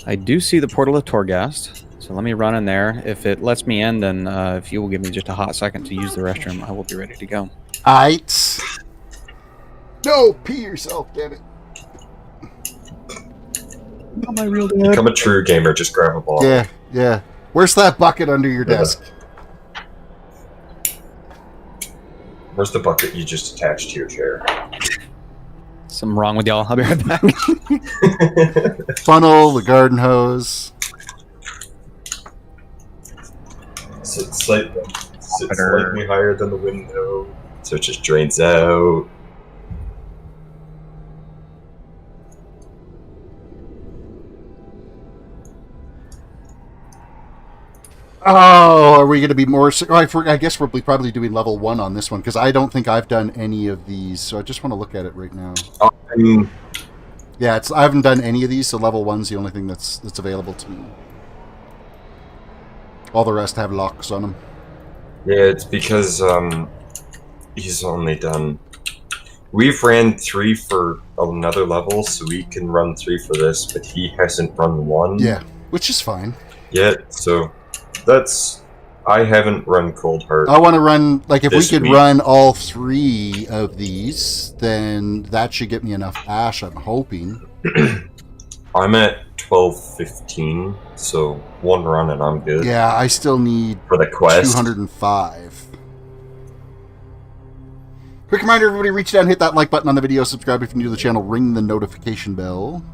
Speaker 7: I do see the portal of Torghast, so let me run in there. If it lets me in, then if you will give me just a hot second to use the restroom, I will be ready to go.
Speaker 1: Aight. No, pee yourself, damn it.
Speaker 7: Not my real dad.
Speaker 8: Become a true gamer, just grab a ball.
Speaker 1: Yeah, yeah. Where's that bucket under your desk?
Speaker 8: Where's the bucket you just attached to your chair?
Speaker 7: Something wrong with y'all. I'll be right back.
Speaker 1: Funnel, the garden hose.
Speaker 8: Sit slightly higher than the window, so it just drains out.
Speaker 1: Oh, are we going to be more... I guess we're probably doing level 1 on this one, because I don't think I've done any of these, so I just want to look at it right now. Yeah, I haven't done any of these, so level 1's the only thing that's available to me. All the rest have locks on them.
Speaker 8: Yeah, it's because he's only done we've ran 3 for another level, so we can run 3 for this, but he hasn't run 1.
Speaker 1: Yeah, which is fine.
Speaker 8: Yet, so that's... I haven't run Cold Heart.
Speaker 1: I want to run, like, if we could
Speaker 8: week.
Speaker 1: run all 3 of these, then that should get me enough ash, I'm hoping.
Speaker 8: I'm at 12:15, so 1 run and I'm good.
Speaker 1: Yeah, I still need
Speaker 8: for the quest.
Speaker 1: 205. Quick reminder, everybody, reach down, hit that like button on the video, subscribe if you're new to the channel, ring the notification bell.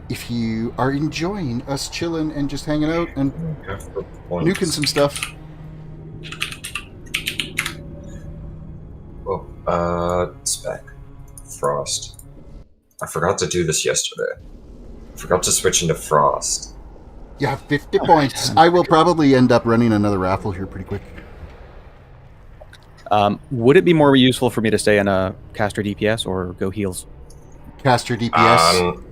Speaker 1: If you are enjoying us chilling and just hanging out and nuking some stuff.
Speaker 8: Oh, spec. Frost. I forgot to do this yesterday. I forgot to switch into Frost.
Speaker 1: You have 50 points. I will probably end up running another raffle here pretty quick.
Speaker 7: Would it be more useful for me to stay in a caster DPS or go heals?
Speaker 1: Caster DPS.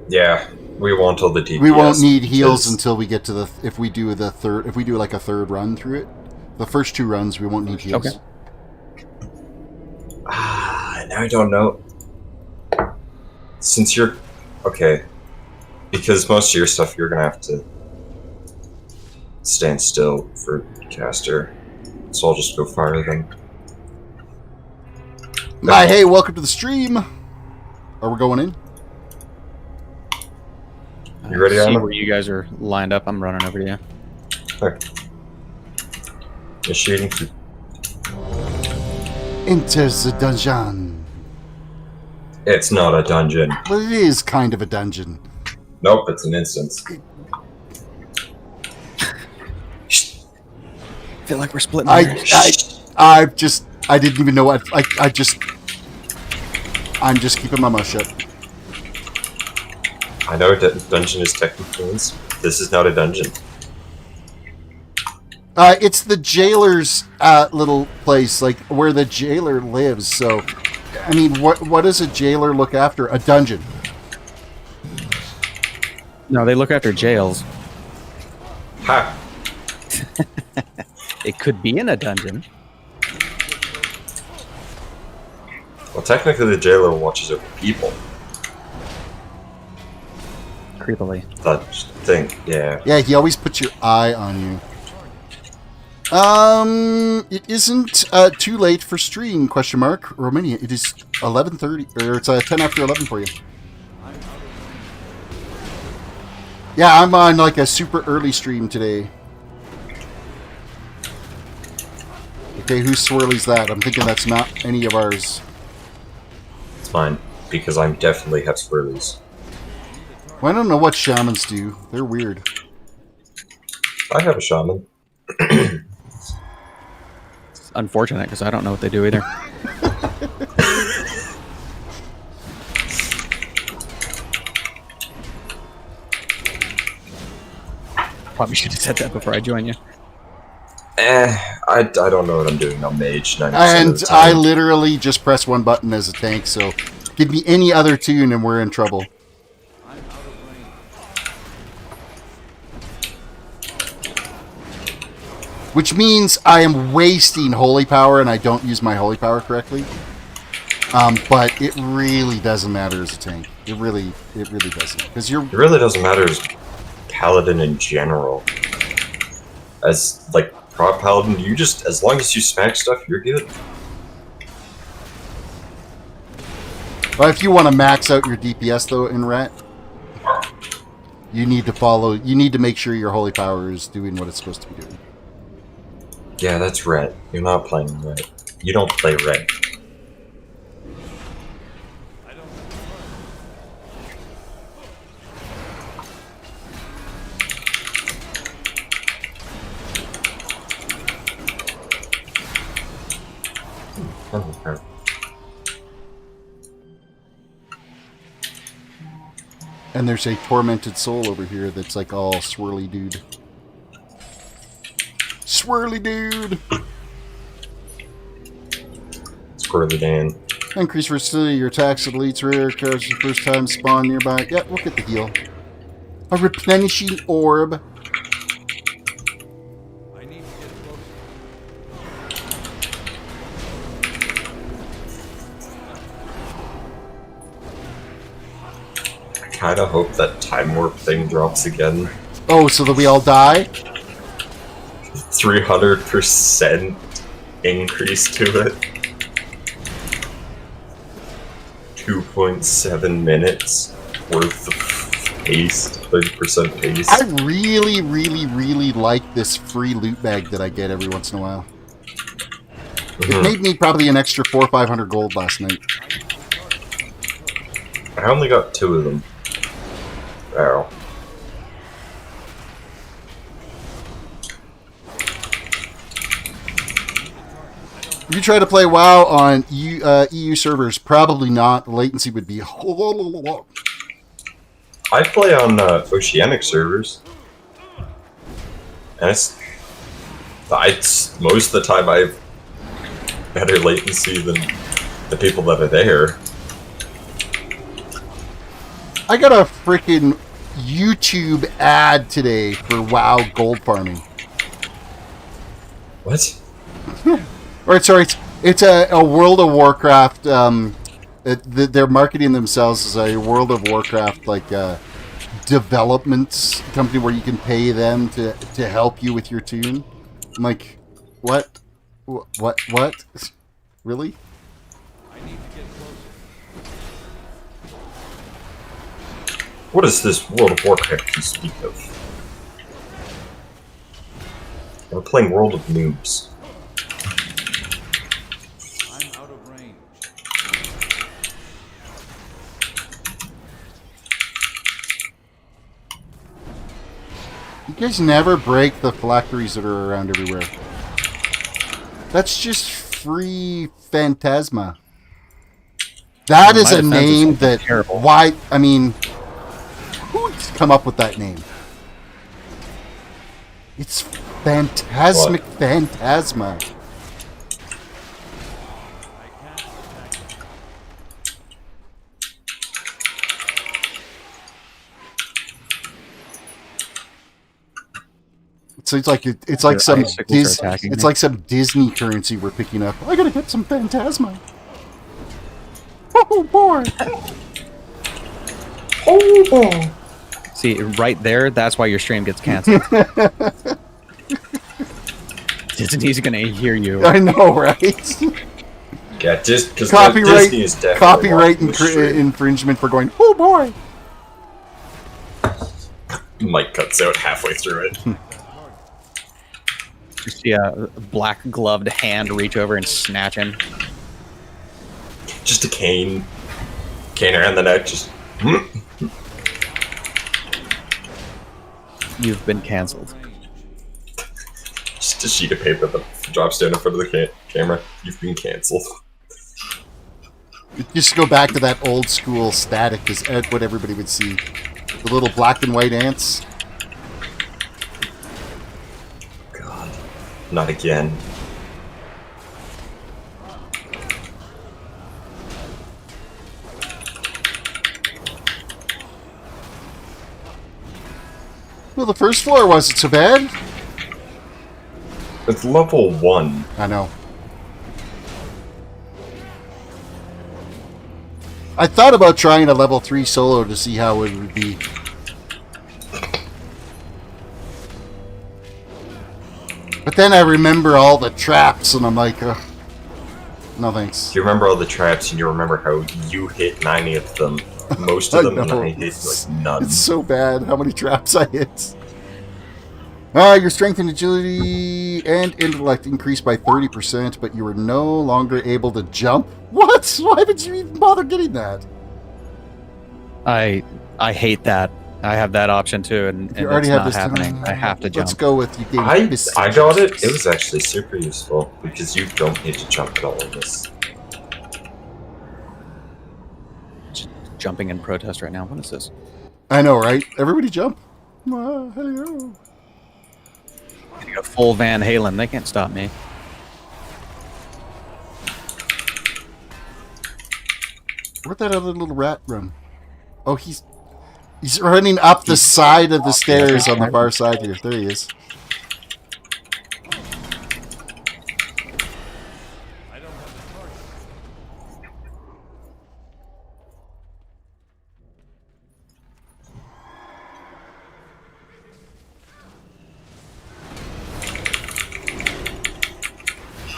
Speaker 8: Yeah, we won't till the DPS.
Speaker 1: We won't need heals until we get to the if we do like a third run through it. The first 2 runs we won't need heals.
Speaker 8: Okay. Now I don't know. Since you're okay, because most of your stuff you're gonna have to stand still for caster, so I'll just go fire them.
Speaker 1: Hi, hey, welcome to the stream. Are we going in?
Speaker 8: You ready,
Speaker 7: See
Speaker 8: Anima?
Speaker 7: where you guys are lined up. I'm running over to you.
Speaker 8: Okay. Initiating.
Speaker 1: Enter the dungeon.
Speaker 8: It's not a dungeon.
Speaker 1: Well, it is kind of a dungeon.
Speaker 8: Nope, it's an instance.
Speaker 7: I feel like we're splitting.
Speaker 1: I didn't even know what. I'm just keeping my mouth shut.
Speaker 8: I know dungeon is technically this is not a dungeon.
Speaker 1: It's the jailer's little place, like where the jailer lives. So, I mean, what does a jailer look after? A dungeon.
Speaker 7: No, they look after jails.
Speaker 8: Ha!
Speaker 7: It could be in a dungeon.
Speaker 8: Well, technically, the jailer watches over people.
Speaker 7: Creepily.
Speaker 8: That thing, yeah.
Speaker 1: Yeah, he always puts your eye on you. It isn't too late for stream, question mark. Romania, it is 11:30, or it's 10 after 11 for you. Yeah, I'm on like a super early stream today. Okay, whose swirly's that? I'm thinking that's not any of ours.
Speaker 8: It's fine, because I'm definitely have swirlies.
Speaker 1: Well, I don't know what shamans do. They're weird.
Speaker 8: I have a shaman.
Speaker 7: It's unfortunate because I don't know what they do either. Probably should have said that before I joined you.
Speaker 8: I don't know what I'm doing. I'm mage 90% of
Speaker 1: And
Speaker 8: the time.
Speaker 1: I literally just press one button as a tank, so give me any other tune and we're in trouble. Which means I am wasting holy power and I don't use my holy power correctly. But it really doesn't matter as a tank. It really doesn't. Because you're
Speaker 8: It really doesn't matter as Paladin in general. As, like, prop Paladin, you just, as long as you smack stuff, you're good.
Speaker 1: But if you want to max out your DPS though in Rat, you need to make sure your holy power is doing what it's supposed to be doing.
Speaker 8: Yeah, that's red. You're not playing red. You don't play red.
Speaker 1: And there's a tormented soul over here that's like all swirly dude. Swirly dude!
Speaker 8: Squirrely Dan.
Speaker 1: Increase versatility, your attacks and elites rare cards the first time spawn nearby. Yeah, we'll get the heal. A replenishing orb.
Speaker 2: I need to get closer.
Speaker 8: kind of hope that time warp thing drops again.
Speaker 1: Oh, so that we all die?
Speaker 8: 300% increase to it. 2.7 minutes worth of haste, 30% haste.
Speaker 1: I really, really, really like this free loot bag that I get every once in a while. It made me probably an extra 400 or 500 gold last night.
Speaker 8: I only got 2 of them. Ow.
Speaker 1: If you try to play WoW on EU servers, probably not. The latency would be...
Speaker 8: I play on Oceanic servers. And it's most of the time I have better latency than the people that are there.
Speaker 1: I got a freaking YouTube ad today for WoW gold farming.
Speaker 8: What?
Speaker 1: Or sorry, it's a World of Warcraft. They're marketing themselves as a World of Warcraft development company where you can pay them to help you with your tune. I'm like, what? Really?
Speaker 2: I need to get closer.
Speaker 8: What is this World of Warcraft you speak of? We're playing World of Noobs.
Speaker 2: I'm out of range.
Speaker 1: You guys never break the phylacteries that are around everywhere. That's just free phantasma. That is a name that...
Speaker 7: terrible.
Speaker 1: Why... I mean... Who'd come up with that name? It's phantasmic phantasma. So it's like some it's like some Disney currency we're picking up. I gotta get some phantasma. Oh boy!
Speaker 8: Oh boy!
Speaker 7: See, right there, that's why your stream gets canceled. Disney's gonna hear you.
Speaker 1: I know, right?
Speaker 8: Yeah, just because
Speaker 1: copyright
Speaker 8: Disney is definitely
Speaker 1: infringement for going. Oh boy!
Speaker 8: Mike cuts out halfway through it.
Speaker 7: You see a black gloved hand reach over and snatch him.
Speaker 8: Just a cane around the neck. Just.
Speaker 7: You've been canceled.
Speaker 8: Just a sheet of paper that drops down in front of the camera. You've been canceled.
Speaker 1: Just go back to that old school static is what everybody would see. The little black and white ants.
Speaker 8: God. Not again.
Speaker 1: Well, the first floor wasn't so bad.
Speaker 8: It's level 1.
Speaker 1: I know. I thought about trying a level 3 solo to see how it would be. But then I remember all the traps, and I'm like, ugh, no thanks.
Speaker 8: You remember all the traps, and you remember how you hit 90 of them. Most of them, and I hit like none.
Speaker 1: It's so bad how many traps I hit. Your strength and agility and intellect increased by 30%, but you were no longer able to jump. What? Why did you even bother getting that?
Speaker 7: I hate that. I have that option too, and
Speaker 1: you already
Speaker 7: it's
Speaker 1: have
Speaker 7: not
Speaker 1: this
Speaker 7: happening. I have to jump.
Speaker 1: Let's go with you.
Speaker 8: I got it. It was actually super useful because you don't need to jump at all in this.
Speaker 7: Just jumping in protest right now. What is this?
Speaker 1: I know, right? Everybody jump. Hello.
Speaker 7: Getting a full Van Halen. They can't stop me.
Speaker 1: Where'd that other little rat run? Oh, he's running up the side of the stairs on the far side here. There he is.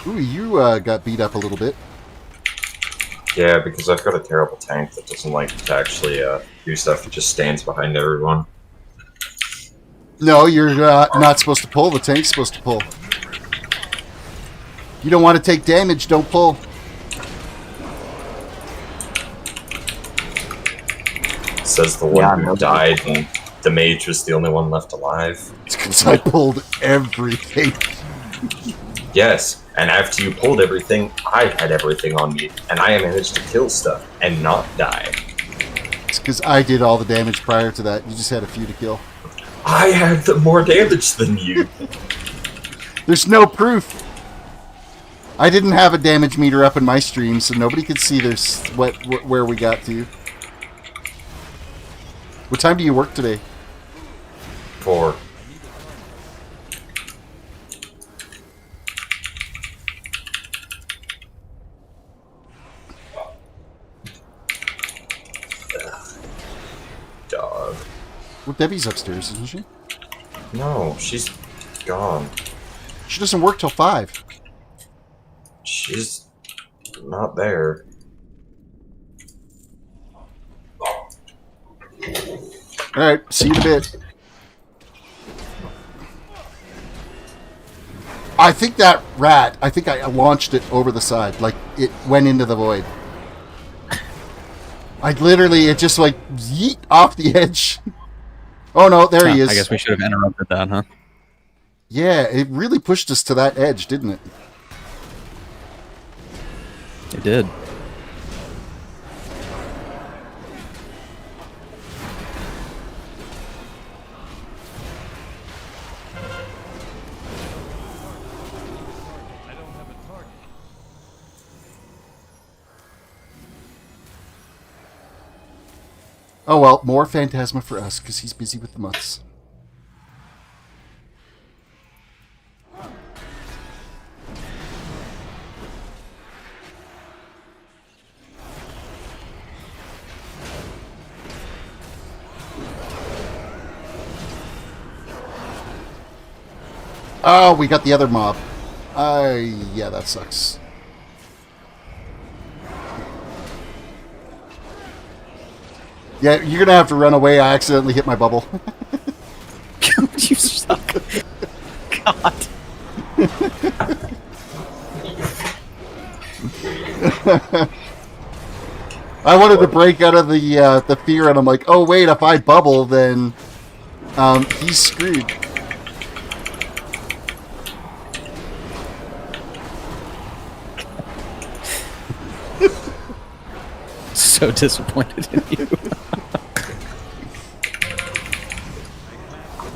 Speaker 1: Ooh, you got beat up a little bit.
Speaker 8: Yeah, because I've got a terrible tank that doesn't like to actually do stuff. It just stands behind everyone.
Speaker 1: No, you're not supposed to pull. The tank's supposed to pull. You don't want to take damage, don't pull.
Speaker 8: Says the one who died and the mage was the only one left alive.
Speaker 1: It's because I pulled everything.
Speaker 8: Yes, and after you pulled everything, I had everything on me, and I managed to kill stuff and not die.
Speaker 1: It's because I did all the damage prior to that. You just had a few to kill.
Speaker 8: I had more damage than you.
Speaker 1: There's no proof. I didn't have a damage meter up in my stream, so nobody could see where we got to. What time do you work today?
Speaker 8: 4. Dog.
Speaker 1: Well, Debbie's upstairs, isn't she?
Speaker 8: No, she's gone.
Speaker 1: She doesn't work till 5.
Speaker 8: She's not there.
Speaker 1: Alright, see you in a bit. I think that rat, I think I launched it over the side. Like, it went into the void. It just like, yeet off the edge. Oh no, there he is.
Speaker 7: I guess we should have interrupted that, huh?
Speaker 1: Yeah, it really pushed us to that edge, didn't it?
Speaker 7: It did.
Speaker 1: Oh well, more Phantasma for us, because he's busy with the mutts. Oh, we got the other mob. Yeah, that sucks. Yeah, you're gonna have to run away. I accidentally hit my bubble.
Speaker 7: You suck. God.
Speaker 1: I wanted to break out of the fear, and I'm like, oh wait, if I bubble, then he's screwed.
Speaker 7: So disappointed in you.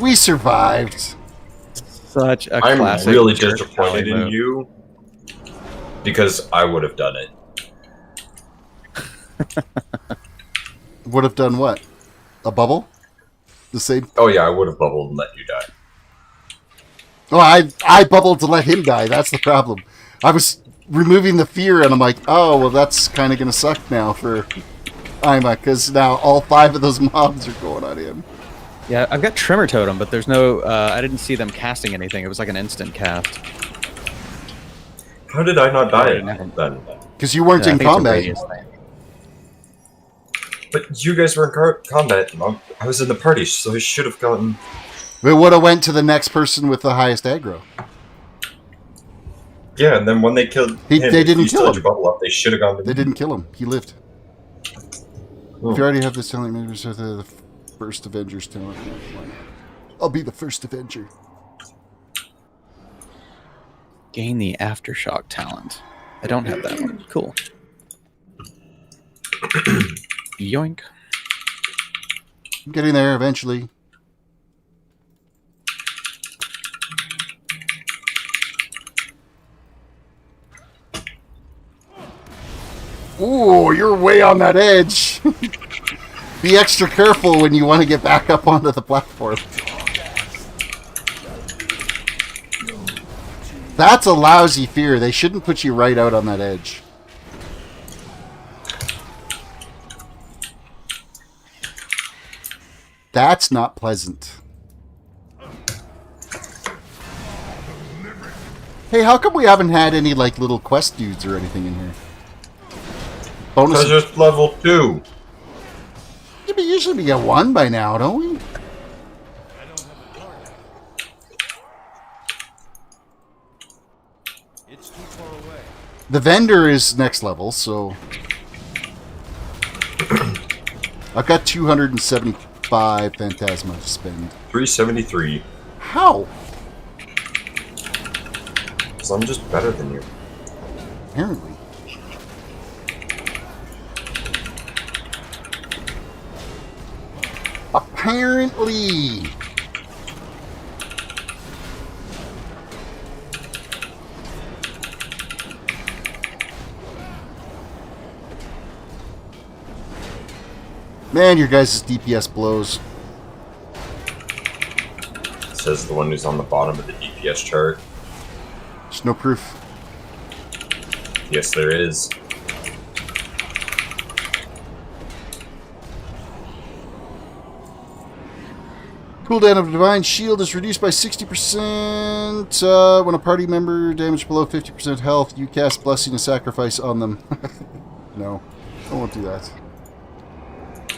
Speaker 1: We survived.
Speaker 7: Such a
Speaker 8: I'm
Speaker 7: classic.
Speaker 8: really
Speaker 7: jerk
Speaker 8: disappointed in
Speaker 7: move.
Speaker 8: you because I would have done it.
Speaker 1: Would have done what? A bubble? The same?
Speaker 8: Oh yeah, I would have bubbled and let you die.
Speaker 1: Oh, I bubbled to let him die. That's the problem. I was removing the fear, and I'm like, oh, well, that's kind of going to suck now for Anima, because now all 5 of those mobs are going on him.
Speaker 7: Yeah, I've got Tremor Totem, but there's no... I didn't see them casting anything. It was like an instant cast.
Speaker 8: How did I not die then?
Speaker 1: Because you weren't
Speaker 7: Yeah, I
Speaker 1: in
Speaker 7: think it's a
Speaker 1: combat.
Speaker 7: radius thing.
Speaker 8: But you guys were in combat. I was in the party, so I should have gotten...
Speaker 1: We would have went to the next person with the highest aggro.
Speaker 8: Yeah, and then when they killed him,
Speaker 1: They didn't
Speaker 8: you still
Speaker 1: kill
Speaker 8: had
Speaker 1: him.
Speaker 8: your bubble up, they should have gone to
Speaker 1: They didn't kill him. He lived.
Speaker 8: Oh.
Speaker 1: If you already have this talent, maybe the first Avengers talent. I'll be the first Avenger.
Speaker 7: Gain the Aftershock talent. I don't have that one. Cool. Yoink.
Speaker 1: I'm getting there eventually. Ooh, you're way on that edge. Be extra careful when you want to get back up onto the platform. That's a lousy fear. They shouldn't put you right out on that edge. That's not pleasant. Hey, how come we haven't had any, like, little quest dudes or anything in here? Bonus.
Speaker 8: Because it's level 2.
Speaker 1: Usually we get 1 by now, don't we?
Speaker 2: It's too far away.
Speaker 1: The vendor is next level, so... I've got 275 Phantasma to spend.
Speaker 8: 373.
Speaker 1: How?
Speaker 8: Because I'm just better than you.
Speaker 1: Apparently. Apparently. Man, your guys' DPS blows.
Speaker 8: Says the one who's on the bottom of the DPS chart.
Speaker 1: There's no proof.
Speaker 8: Yes, there is.
Speaker 1: Cooldown of Divine Shield is reduced by 60% when a party member damaged below 50% health. You cast Blessing and Sacrifice on them. No, I won't do that.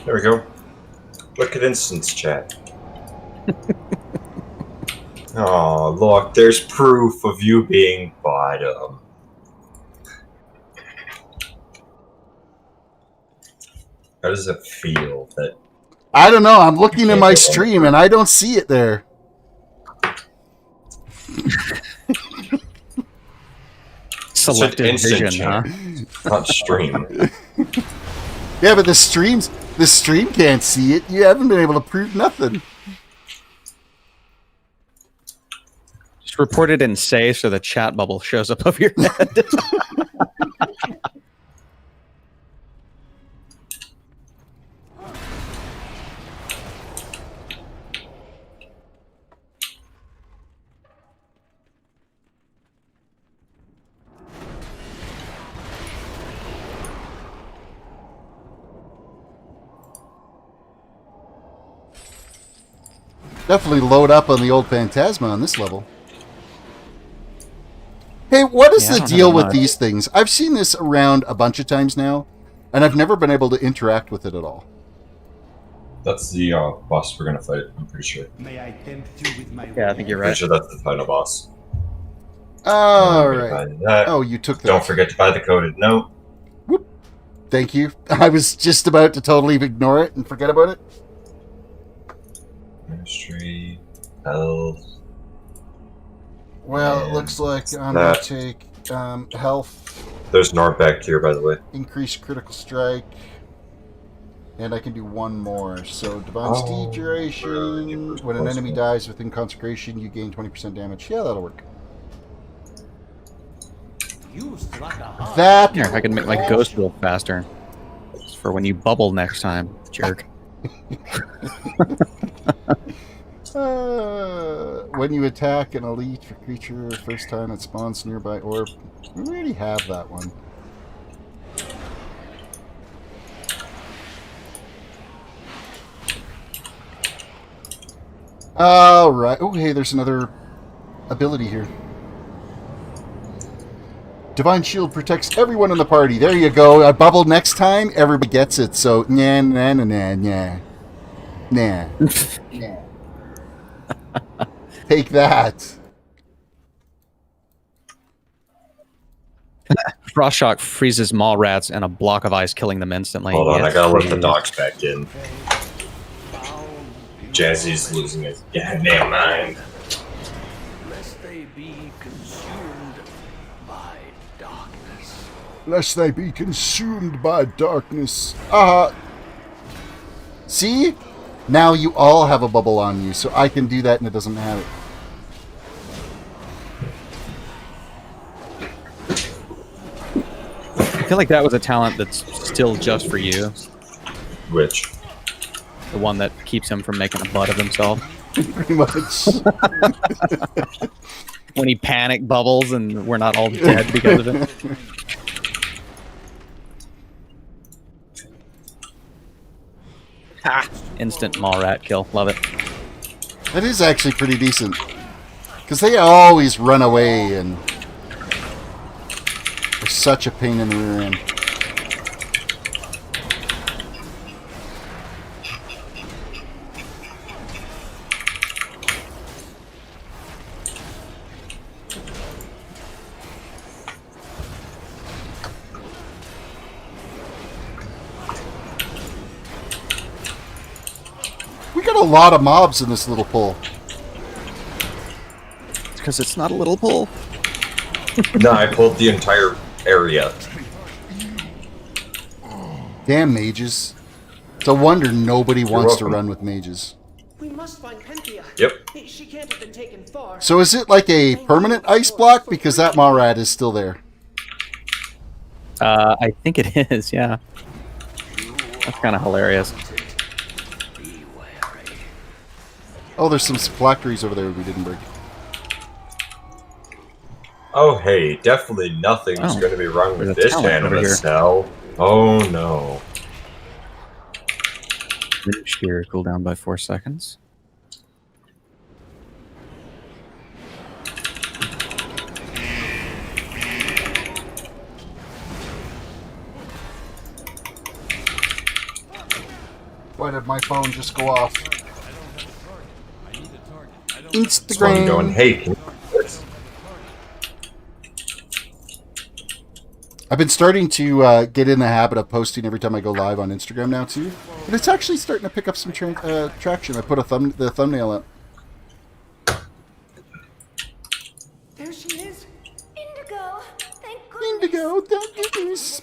Speaker 8: There we go. Look at instance chat. Oh, look, there's proof of you being bottom. How does it feel that...
Speaker 1: I don't know. I'm looking in my stream and I don't see it there.
Speaker 7: Selected vision, huh?
Speaker 8: Not stream.
Speaker 1: Yeah, but the stream can't see it. You haven't been able to prove nothing.
Speaker 7: Just report it in say so the chat bubble shows up over your head.
Speaker 1: Definitely load up on the old Phantasma on this level. Hey, what is the deal with these things? I've seen this around a bunch of times now, and I've never been able to interact with it at all.
Speaker 8: That's the boss we're gonna fight, I'm pretty sure.
Speaker 2: May I tempt you with my
Speaker 7: Yeah, I think you're right.
Speaker 8: Pretty sure that's the final boss.
Speaker 1: Alright. Oh, you took that.
Speaker 8: Don't forget to buy the coded note.
Speaker 1: Whoop. Thank you. I was just about to totally ignore it and forget about it.
Speaker 8: Ministry, health.
Speaker 1: Well, it looks like I'm going to take health.
Speaker 8: There's Nord back here, by the way.
Speaker 1: Increase critical strike. And I can do one more. So, Divine Steed duration. When an enemy dies within consecration, you gain 20% damage. Yeah, that'll work. That.
Speaker 7: Here, I can make my ghost roll faster. It's for when you bubble next time, jerk.
Speaker 1: When you attack an elite creature first time it spawns nearby orb. We already have that one. Alright. Oh, hey, there's another ability here. Divine Shield protects everyone in the party. There you go. A bubble next time, everybody gets it. So, nah, nah, nah, nah, nah. Nah. Nah. Take that.
Speaker 7: Frost Shock freezes mall rats and a block of ice, killing them instantly.
Speaker 8: Hold on, I gotta let the dogs back in. Jazzy's losing his goddamn mind.
Speaker 3: Lest they be consumed by darkness.
Speaker 1: Lest they be consumed by darkness. See? Now you all have a bubble on you, so I can do that and it doesn't have it.
Speaker 7: I feel like that was a talent that's still just for you.
Speaker 8: Which?
Speaker 7: The one that keeps him from making a butt of himself.
Speaker 1: Pretty much.
Speaker 7: When he panic bubbles and we're not all dead because of it. Ha! Instant mall rat kill. Love it.
Speaker 1: That is actually pretty decent. Because they always run away and such a pain in the rear end. We got a lot of mobs in this little pool.
Speaker 7: Because it's not a little pool.
Speaker 8: No, I pulled the entire area.
Speaker 1: Damn mages. It's a wonder nobody wants to
Speaker 8: welcome.
Speaker 1: run with mages.
Speaker 2: We must find Penthea.
Speaker 8: Yep.
Speaker 2: She can't have been taken far.
Speaker 1: So is it like a permanent ice block? Because that Maw rat is still there.
Speaker 7: I think it is, yeah. That's kind of hilarious.
Speaker 1: Oh, there's some phylacteries over there we didn't break.
Speaker 8: Oh, hey, definitely nothing's going to be wrong with this Anima cell. Oh, no.
Speaker 7: Shear cooldown by 4 seconds.
Speaker 1: Why did my phone just go off?
Speaker 8: That's why I'm going,
Speaker 1: Instagram.
Speaker 8: hey, can you do this?
Speaker 1: I've been starting to get in the habit of posting every time I go live on Instagram now too, and it's actually starting to pick up some traction. I put the thumbnail up.
Speaker 5: There she is. Indigo. Thank goodness.
Speaker 1: Indigo, thank goodness.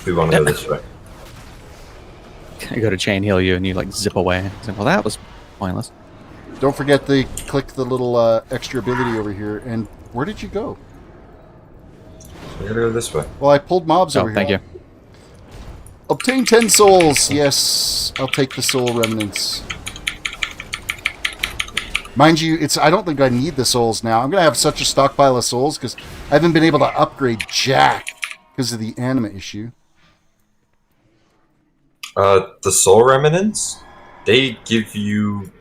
Speaker 8: We want to go this way.
Speaker 7: I go to chain heal you and you like zip away. It's like, well, that was pointless.
Speaker 1: Don't forget to click the little extra ability over here. And where did you go?
Speaker 8: We gotta go this way.
Speaker 1: Well, I pulled mobs over here.
Speaker 7: Thank you.
Speaker 1: Obtain 10 souls. Yes, I'll take the soul remnants. Mind you, I don't think I need the souls now. I'm going to have such a stockpile of souls because I haven't been able to upgrade jack because of the Anima issue.
Speaker 8: The soul remnants, they give you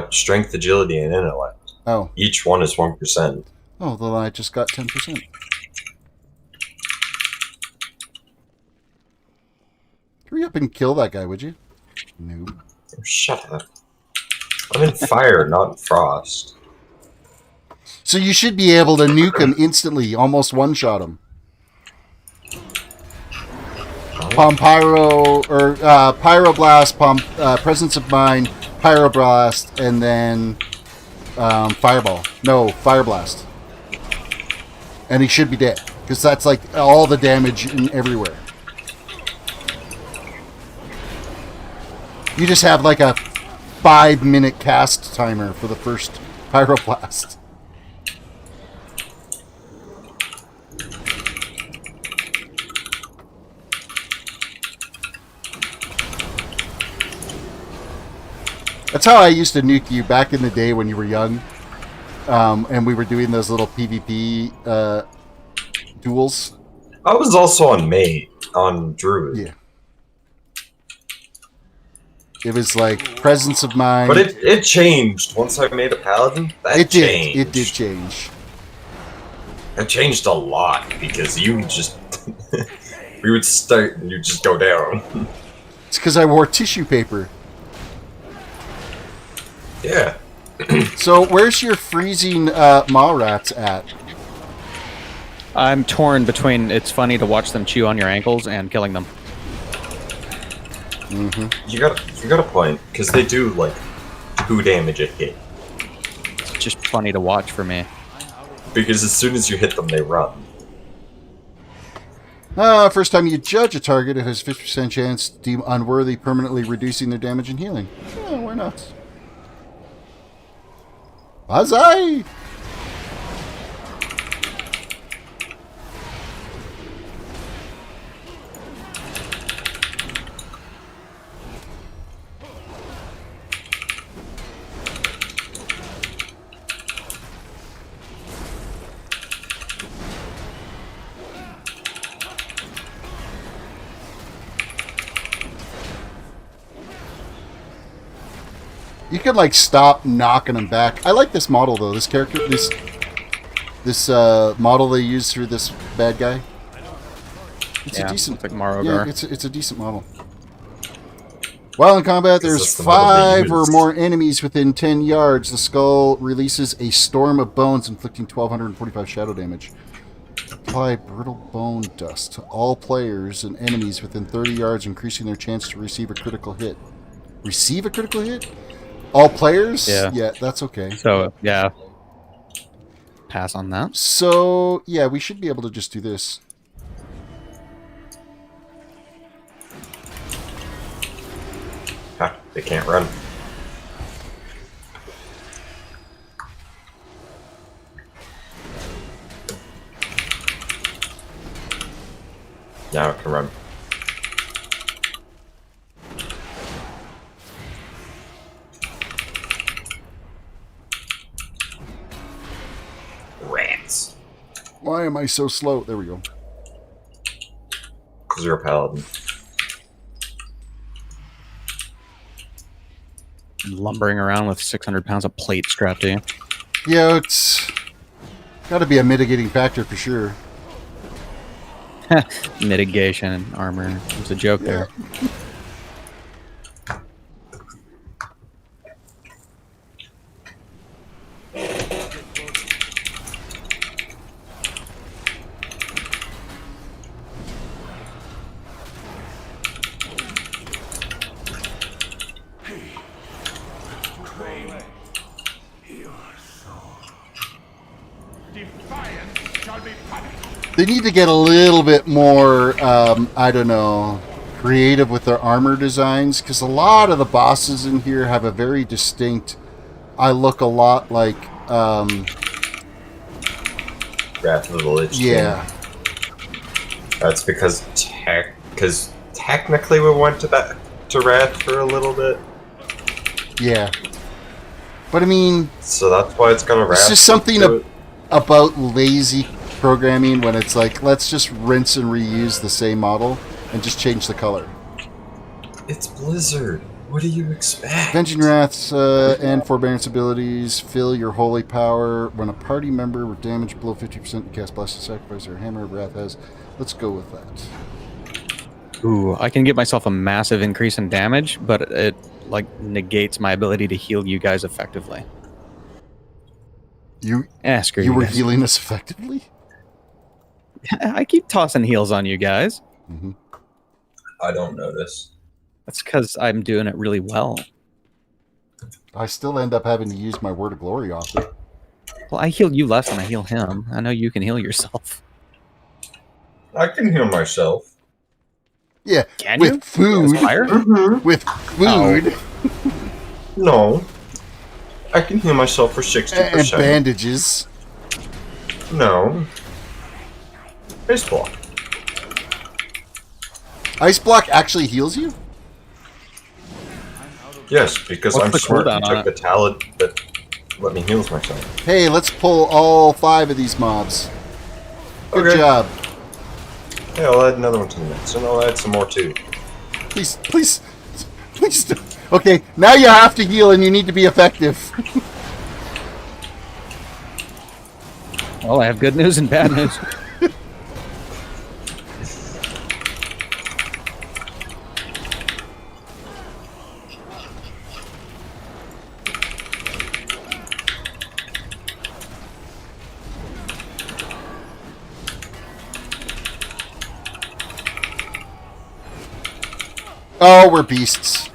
Speaker 8: strength, agility, and intellect.
Speaker 1: Oh.
Speaker 8: Each one is 1%.
Speaker 1: Oh, then I just got 10%. Hurry up and kill that guy, would you? No.
Speaker 8: Oh, shut up. I'm in fire, not in frost.
Speaker 1: So you should be able to nuke him instantly, almost one-shot him. Pyro, or Pyroblast, Presence of Mind, Pyroblast, and then Fireball. No, Fireblast. And he should be dead, because that's like all the damage in everywhere. You just have like a 5-minute cast timer for the first Pyroblast. That's how I used to nuke you back in the day when you were young. And we were doing those little PvP duels.
Speaker 8: I was also on Druid.
Speaker 1: Yeah. It was like Presence of Mind.
Speaker 8: But it changed once I made a Paladin. That changed.
Speaker 1: It did change.
Speaker 8: It changed a lot because you just... we would start and you just go down.
Speaker 1: It's because I wore tissue paper.
Speaker 8: Yeah.
Speaker 1: So where's your freezing Maw rats at?
Speaker 7: I'm torn between it's funny to watch them chew on your ankles and killing them.
Speaker 8: Mm-hmm. You got a point, because they do like 2 damage a hit.
Speaker 7: It's just funny to watch for me.
Speaker 8: Because as soon as you hit them, they run.
Speaker 1: First time you judge a target, it has 50% chance to deem unworthy, permanently reducing their damage and healing. Yeah, why not? Bazai! You could like stop knocking them back. I like this model though. This character, this This model they use for this bad guy. It's a decent.
Speaker 7: Like Maw
Speaker 1: Yeah, it's a decent model. While in combat, there's
Speaker 8: the model they
Speaker 1: 5 or
Speaker 8: used.
Speaker 1: more enemies within 10 yards. The skull releases a storm of bones, inflicting 1,245 shadow damage. Apply brittle bone dust to all players and enemies within 30 yards, increasing their chance to receive a critical hit. Receive a critical hit? All players?
Speaker 7: Yeah.
Speaker 1: Yeah, that's okay.
Speaker 7: So, yeah. Pass on that.
Speaker 1: So, yeah, we should be able to just do this.
Speaker 8: Ha, they can't run. Now it can run. Rats.
Speaker 1: Why am I so slow? There we go.
Speaker 8: Because you're a paladin.
Speaker 7: Lumbering around with 600 pounds of plate strapped to you.
Speaker 1: Yeah, it's got to be a mitigating factor for sure.
Speaker 7: Mitigation and armor. There's a joke there.
Speaker 1: They need to get a little bit more, I don't know, creative with their armor designs, because a lot of the bosses in here have a very distinct, I look a lot like,
Speaker 8: Wrath of the Lich King.
Speaker 1: yeah.
Speaker 8: That's because technically we went to Wrath for a little bit.
Speaker 1: Yeah. But I mean,
Speaker 8: So that's why it's gonna Wrath.
Speaker 1: it's just something
Speaker 8: to it.
Speaker 1: about lazy programming when it's like, let's just rinse and reuse the same model and just change the color.
Speaker 8: It's Blizzard. What do you expect?
Speaker 1: Avenging Wraths and Forbearance abilities fill your holy power. When a party member with damage below 50%, you cast Blessed Sacrifice or Hammer of Wrath has. Let's go with that.
Speaker 7: Ooh, I can give myself a massive increase in damage, but it like negates my ability to heal you guys effectively.
Speaker 1: You
Speaker 7: Screw
Speaker 1: you were
Speaker 7: guys.
Speaker 1: healing us effectively?
Speaker 7: I keep tossing heals on you guys.
Speaker 1: Mm-hmm.
Speaker 8: I don't notice.
Speaker 7: That's because I'm doing it really well.
Speaker 1: I still end up having to use my Word of Glory off it.
Speaker 7: Well, I heal you less than I heal him. I know you can heal yourself.
Speaker 8: I can heal myself.
Speaker 1: Yeah,
Speaker 7: Can
Speaker 1: with
Speaker 7: you?
Speaker 1: food.
Speaker 7: As fire?
Speaker 1: With food
Speaker 8: No. I can heal myself for 60%.
Speaker 1: and bandages.
Speaker 8: No. Ice block.
Speaker 1: Ice Block actually heals you?
Speaker 8: Yes, because
Speaker 7: What's
Speaker 8: I'm
Speaker 7: the
Speaker 8: smart and
Speaker 7: cooldown on
Speaker 8: took the talent that let me heal myself.
Speaker 1: Hey, let's pull all 5 of these mobs. Good
Speaker 8: Okay.
Speaker 1: job.
Speaker 8: Hey, I'll add another one to the mix, and I'll add some more too.
Speaker 1: Please, please, please. Okay, now you have to heal and you need to be effective.
Speaker 7: Well, I have good news and bad news.
Speaker 1: Oh, we're beasts.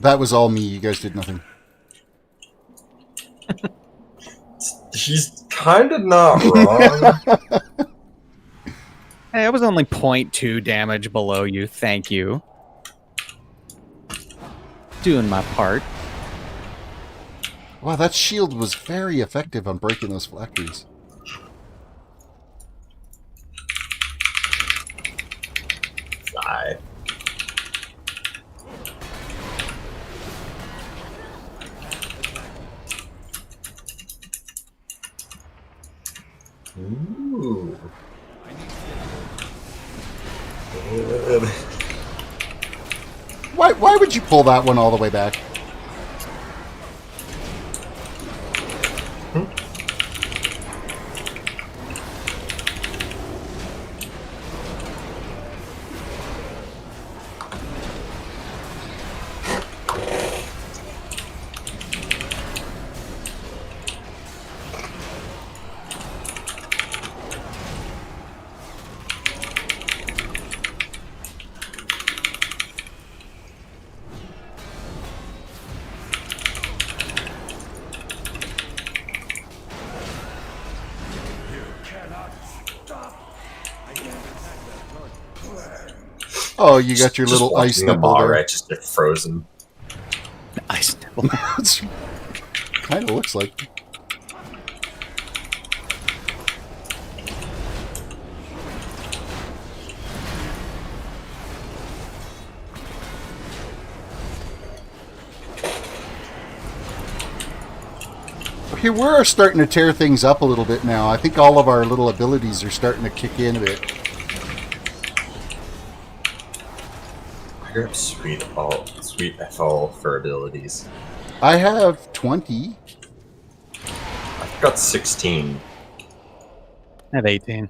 Speaker 1: That was all me. You guys did nothing.
Speaker 8: He's kind of not wrong.
Speaker 7: Hey, I was only 0.2 damage below you. Thank you. Doing my part.
Speaker 1: Wow, that shield was very effective on breaking those phylacteries.
Speaker 8: Die. Ooh. Good.
Speaker 1: Why would you pull that one all the way back? Oh, you got your
Speaker 8: Just
Speaker 1: little ice
Speaker 8: watching the
Speaker 1: nipple
Speaker 8: Maw
Speaker 1: there.
Speaker 8: just get frozen.
Speaker 7: Ice nipple.
Speaker 1: Kind of looks like. Okay, we're starting to tear things up a little bit now. I think all of our little abilities are starting to kick in a bit.
Speaker 8: I grab sweet FL for abilities.
Speaker 1: I have 20.
Speaker 8: I've got 16.
Speaker 7: I have 18.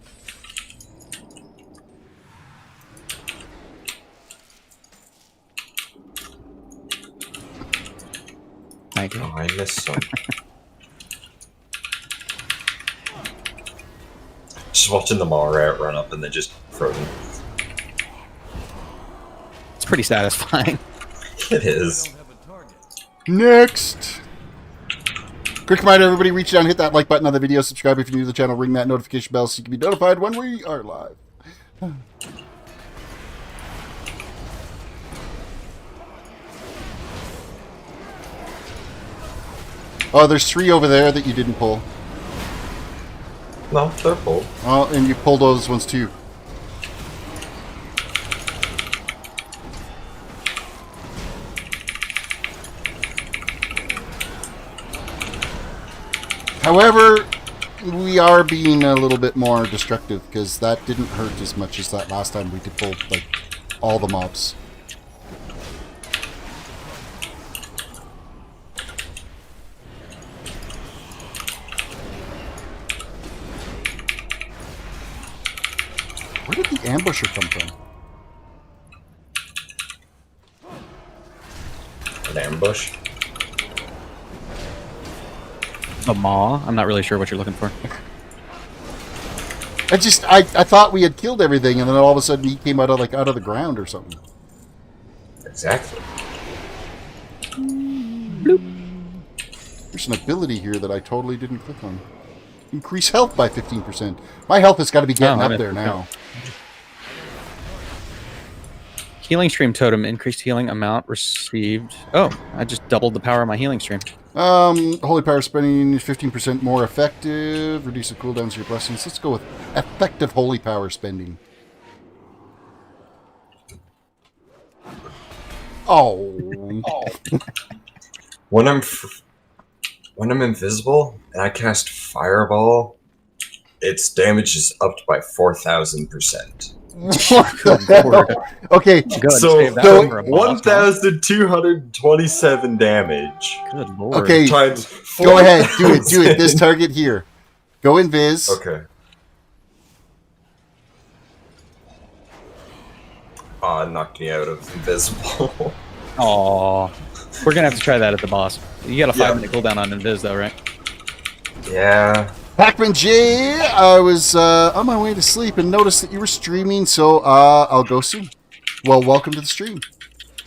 Speaker 7: Thank you.
Speaker 8: Oh, I missed some. Just watching the Maw run up and then just frozen.
Speaker 7: It's pretty satisfying.
Speaker 8: It is.
Speaker 1: Next! Quick reminder, everybody, reach down, hit that like button on the video, subscribe if you're new to the channel, ring that notification bell so you can be notified when we are live. Oh, there's 3 over there that you didn't pull.
Speaker 8: No, they're full.
Speaker 1: Oh, and you pulled those ones too. However, we are being a little bit more destructive because that didn't hurt as much as that last time we did pull like all the mobs. Where did the ambusher come from?
Speaker 8: An ambush?
Speaker 7: The Maw? I'm not really sure what you're looking for.
Speaker 1: I thought we had killed everything, and then all of a sudden he came out of the ground or something.
Speaker 8: Exactly.
Speaker 1: Bloop. There's an ability here that I totally didn't click on. Increase health by 15%. My health has got to be getting up there now.
Speaker 7: Healing stream totem, increased healing amount received. Oh, I just doubled the power of my healing stream.
Speaker 1: Holy power spending is 15% more effective. Reduce the cooldowns of your blessings. Let's go with effective holy power spending. Oh.
Speaker 8: When I'm invisible and I cast Fireball, its damage is upped by 4,000%.
Speaker 1: Okay,
Speaker 8: so 1,227 damage.
Speaker 7: Good lord.
Speaker 1: Okay, go ahead, do it. This target here. Go invis.
Speaker 8: Okay. Aw, knocked me out of invisible.
Speaker 7: Aw. We're gonna have to try that at the boss. You got a 5-minute cooldown on invis though, right?
Speaker 8: Yeah.
Speaker 1: Pac-Man J, I was on my way to sleep and noticed that you were streaming, so I'll go soon. Well, welcome to the stream.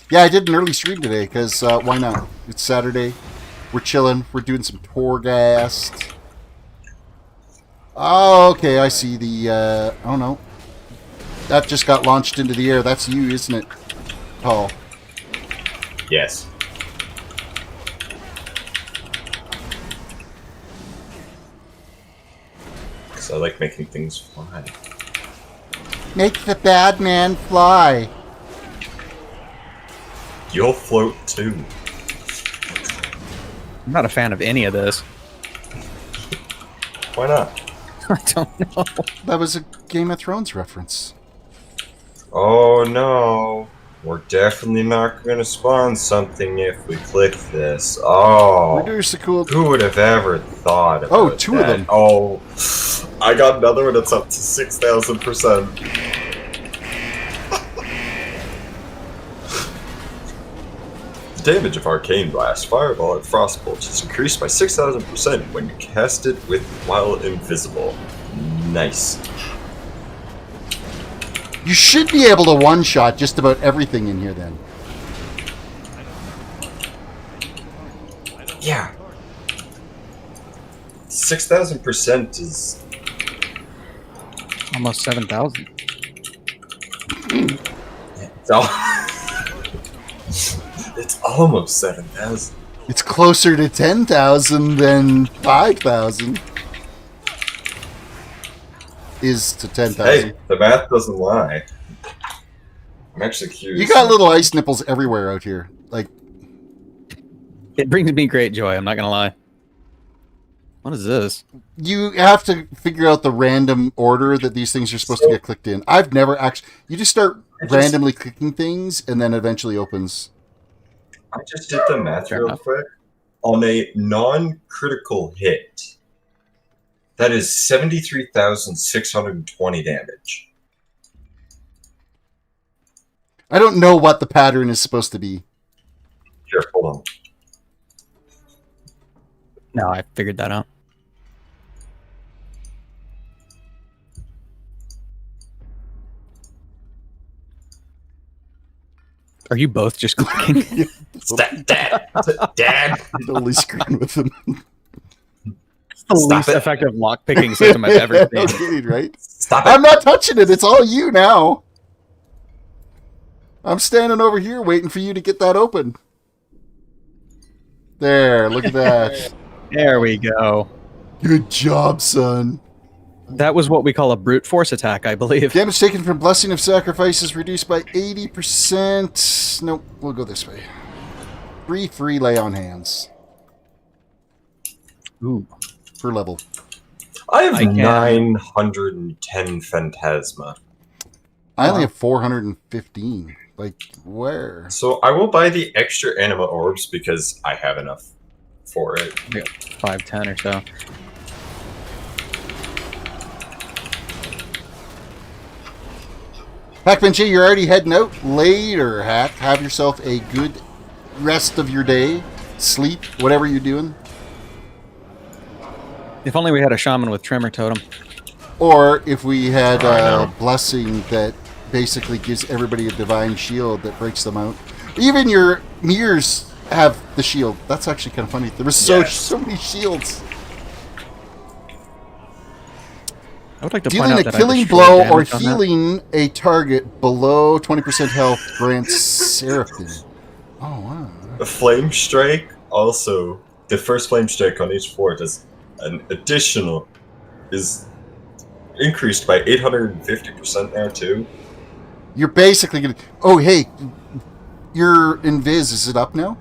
Speaker 1: Yeah, I did an early stream today, because why not? It's Saturday. We're chilling. We're doing some Torghast. Oh, okay, I see the, oh no. That just got launched into the air. That's you, isn't it, Paul?
Speaker 8: Yes. I like making things fly.
Speaker 1: Make the bad man fly.
Speaker 8: You'll float too.
Speaker 7: I'm not a fan of any of this.
Speaker 8: Why not?
Speaker 7: I don't know.
Speaker 1: That was a Game of Thrones reference.
Speaker 8: Oh no. We're definitely not going to spawn something if we click this. Oh,
Speaker 1: Reduce the cool.
Speaker 8: who would have ever thought about
Speaker 1: Oh, two of
Speaker 8: that?
Speaker 1: them.
Speaker 8: Oh, I got another one that's up to 6,000%. The damage of Arcane Blast, Fireball, and Frostbolt is increased by 6,000% when you cast it while invisible. Nice.
Speaker 1: You should be able to one-shot just about everything in here then.
Speaker 8: Yeah. 6,000% is...
Speaker 7: Almost 7,000.
Speaker 8: It's almost 7,000.
Speaker 1: It's closer to 10,000 than 5,000 is to 10,000.
Speaker 8: Hey, the math doesn't lie. I'm actually curious.
Speaker 1: You got little ice nipples everywhere out here. Like,
Speaker 7: it brings me great joy, I'm not going to lie. What is this?
Speaker 1: you have to figure out the random order that these things are supposed to get clicked in. I've never actually... You just start randomly clicking things, and then eventually opens.
Speaker 8: I just did the math real quick. On a non-critical hit, that is 73,620 damage.
Speaker 1: I don't know what the pattern is supposed to be.
Speaker 8: Here, hold on.
Speaker 7: No, I figured that out. Are you both just clicking?
Speaker 8: Dad.
Speaker 1: Totally screwing with them.
Speaker 7: It's the least effective lock-picking system I've ever seen.
Speaker 1: Okay, right?
Speaker 8: Stop it.
Speaker 1: I'm not touching it. It's all you now. I'm standing over here waiting for you to get that open. There, look at that.
Speaker 7: There we go.
Speaker 1: Good job, son.
Speaker 7: That was what we call a brute force attack, I believe.
Speaker 1: Damage taken from Blessing of Sacrifice is reduced by 80%. Nope, we'll go this way. 3/3 lay on hands.
Speaker 7: Ooh.
Speaker 1: Per level.
Speaker 8: I have 910 Phantasma.
Speaker 1: I only have 415. Like, where?
Speaker 8: So I will buy the extra Anima orbs because I have enough for it.
Speaker 7: Yeah, 510 or so.
Speaker 1: Hackbenchy, you're already heading out later, Hack. Have yourself a good rest of your day. Sleep, whatever you're doing.
Speaker 7: If only we had a shaman with Tremor Totem.
Speaker 1: Or if we had a blessing that basically gives everybody a divine shield that breaks them out. Even your mirrors have the shield. That's actually kind of funny. There was so many shields.
Speaker 7: I would like to
Speaker 1: Dealing
Speaker 7: point out
Speaker 1: a
Speaker 7: that
Speaker 1: killing blow or healing a target below 20% health grants Seraphim. Oh, wow.
Speaker 8: The Flame Strike also, the first Flame Strike on each fort is an additional, is increased by 850% there too.
Speaker 1: You're basically going to... Oh, hey. Your Invis, is it up now?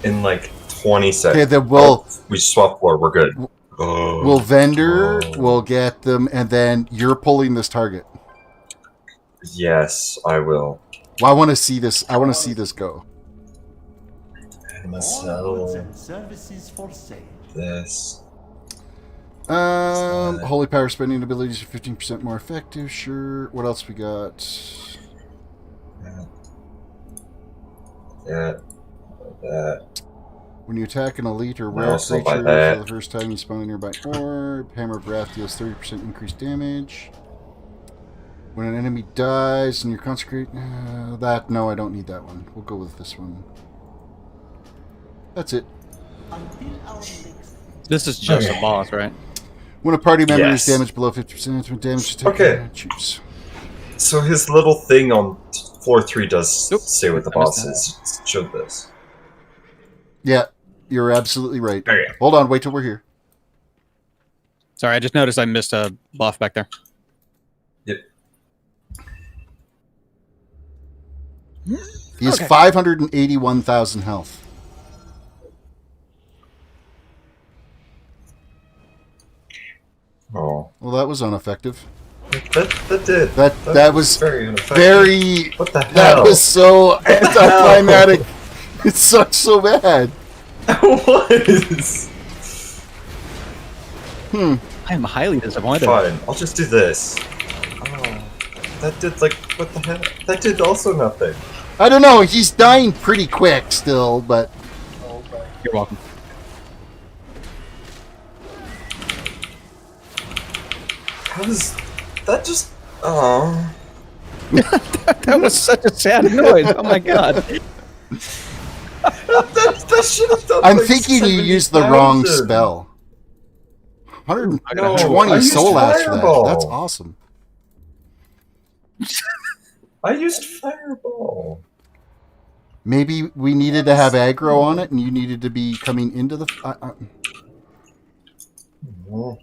Speaker 8: In like 20 seconds.
Speaker 1: Okay, then we'll...
Speaker 8: we swap floor, we're good.
Speaker 1: We'll vendor, we'll get them, and then you're pulling this target.
Speaker 8: Yes, I will.
Speaker 1: Well, I want to see this. I want to see this go.
Speaker 8: Anima sell this.
Speaker 1: Holy power spending abilities are 15% more effective. Sure. What else we got?
Speaker 8: That.
Speaker 1: When you attack an elite or rare creature for the first time, you spawn a nearby orb. Hammer of Wrath deals 30% increased damage. When an enemy dies and you're consecrate... no, I don't need that one. We'll go with this one. That's it.
Speaker 7: This is just a boss, right?
Speaker 1: When a party member is damaged below 50%, when damage to take choose.
Speaker 8: So his little thing on floor 3 does say what the boss is. Show this.
Speaker 1: Yeah, you're absolutely right.
Speaker 8: Okay.
Speaker 1: Hold on, wait till we're here.
Speaker 7: Sorry, I just noticed I missed a buff back there.
Speaker 8: Yep.
Speaker 1: He has 581,000 health.
Speaker 8: Oh.
Speaker 1: Well, that was ineffective.
Speaker 8: That did.
Speaker 1: That was
Speaker 8: very ineffective.
Speaker 1: very.
Speaker 8: What the hell?
Speaker 1: That was so anticlimactic. It sucks so bad.
Speaker 8: It was.
Speaker 7: I am highly disappointed.
Speaker 8: Fine, I'll just do this. Oh, that did like what the hell? That did also nothing.
Speaker 1: I don't know. He's dying pretty quick still, but
Speaker 7: You're welcome.
Speaker 8: How does that just? Oh.
Speaker 7: That was such a sad noise. Oh my god.
Speaker 8: that should have done.
Speaker 1: I'm
Speaker 8: like
Speaker 1: thinking you used the wrong
Speaker 8: 70,000.
Speaker 1: spell. 120
Speaker 8: I used
Speaker 1: soul ash for that.
Speaker 8: Fireball.
Speaker 1: That's awesome.
Speaker 8: I used Fireball.
Speaker 1: Maybe we needed to have aggro on it, and you needed to be coming into the. What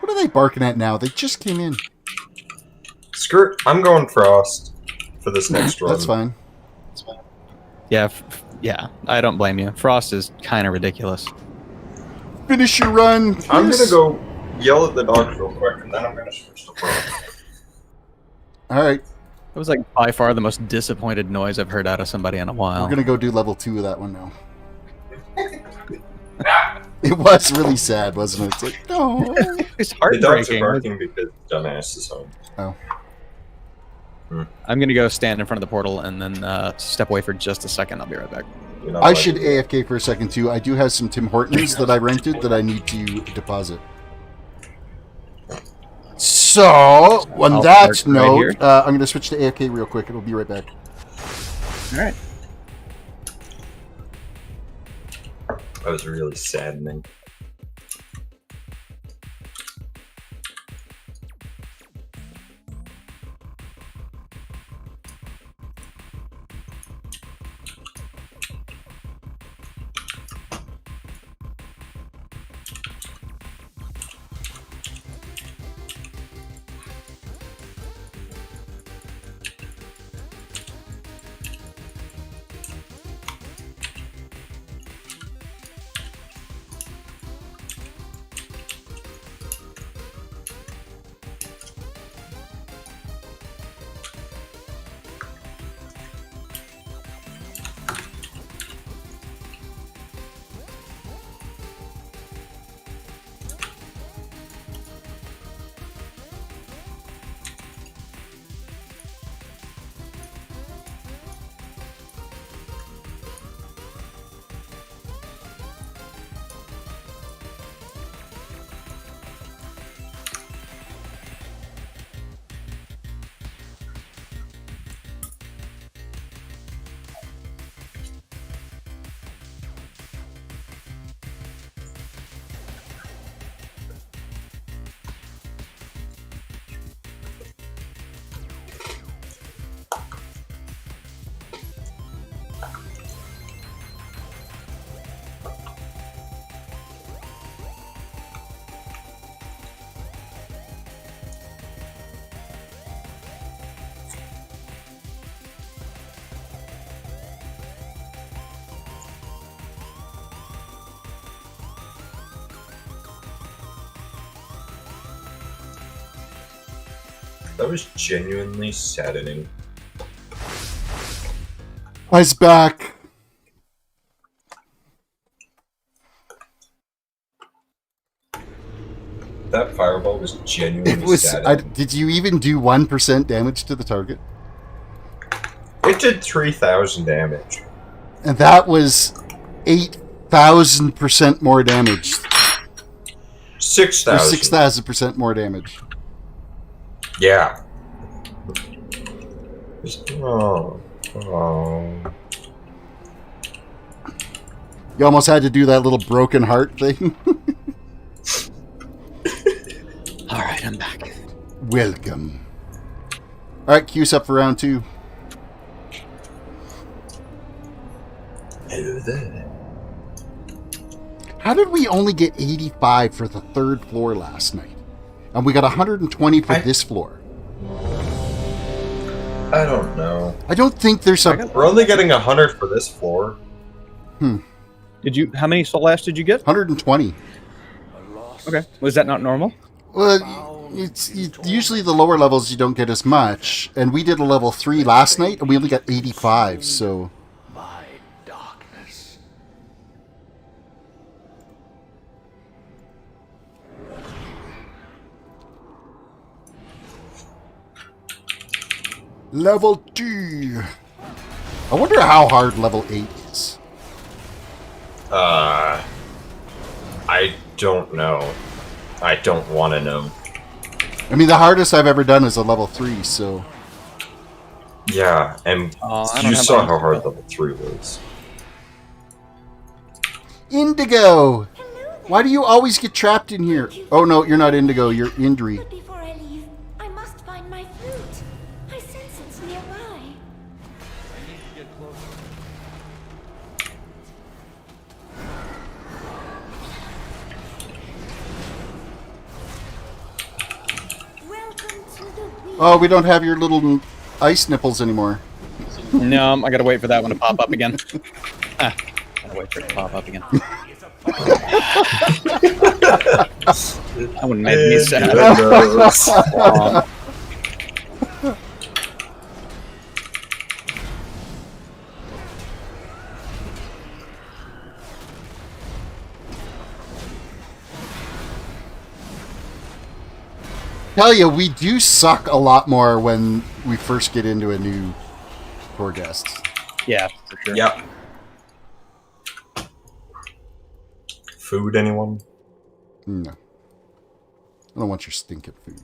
Speaker 1: are they barking at now? They just came in.
Speaker 8: Screw it. I'm going Frost for this next run.
Speaker 1: That's fine.
Speaker 7: Yeah, yeah. I don't blame you. Frost is kind of ridiculous.
Speaker 1: Finish your run.
Speaker 8: I'm
Speaker 1: Yes.
Speaker 8: gonna go yell at the dogs real quick, and then I'm gonna switch to Frost.
Speaker 1: All right.
Speaker 7: It was like by far the most disappointed noise I've heard out of somebody in a while.
Speaker 1: We're gonna go do level 2 of that one now. It was really sad, wasn't it? It's like, no.
Speaker 7: It's
Speaker 8: The dogs are
Speaker 7: heartbreaking.
Speaker 8: barking because dumbass is home.
Speaker 1: Oh.
Speaker 7: I'm gonna go stand in front of the portal and then step away for just a second. I'll be right back.
Speaker 8: You know,
Speaker 1: I
Speaker 8: like-
Speaker 1: should AFK for a second too. I do have some Tim Hortons that I rented that I need to deposit. So, on
Speaker 7: I'll
Speaker 1: that
Speaker 7: start right here.
Speaker 1: note, I'm going to switch to AFK real quick. It'll be right back.
Speaker 7: All right.
Speaker 8: That was really saddening. That was genuinely saddening.
Speaker 1: I's back.
Speaker 8: That fireball was genuinely
Speaker 1: It was.
Speaker 8: saddening.
Speaker 1: Did you even do 1% damage to the target?
Speaker 8: It did 3,000 damage.
Speaker 1: And that was 8,000% more damage.
Speaker 8: 6,000.
Speaker 1: 6,000% more damage.
Speaker 8: Yeah. Oh. Oh.
Speaker 1: You almost had to do that little broken heart thing.
Speaker 7: All right, I'm back.
Speaker 1: Welcome. All right, Q's up for round 2.
Speaker 8: Hello there.
Speaker 1: How did we only get 85 for the 3rd floor last night? And we got 120 for this floor.
Speaker 8: I don't know.
Speaker 1: I don't think there's a...
Speaker 8: We're only getting 100 for this floor.
Speaker 7: Did you? How many soul ash did you get?
Speaker 1: 120.
Speaker 7: Okay. Was that not normal?
Speaker 1: Well, usually the lower levels you don't get as much, and we did a level 3 last night, and we only got 85. So
Speaker 9: My darkness.
Speaker 1: level 2. I wonder how hard level 8 is.
Speaker 8: I don't know. I don't want to know.
Speaker 1: I mean, the hardest I've ever done is a level 3, so...
Speaker 8: Yeah, and you saw how hard level 3 was.
Speaker 1: Indigo! Why do you always get trapped in here? Oh no, you're not Indigo, you're Indri.
Speaker 5: But before I leave, I must find my flute. I sense it's nearby. Welcome to the wheel.
Speaker 1: Oh, we don't have your little ice nipples anymore.
Speaker 7: No, I gotta wait for that one to pop up again. Gotta wait for it to pop up again. That would make me sad.
Speaker 1: Tell you, we do suck a lot more when we first get into a new Torghast.
Speaker 7: Yeah, for sure.
Speaker 8: Yep. Food, anyone?
Speaker 1: No. I don't want your stinking food.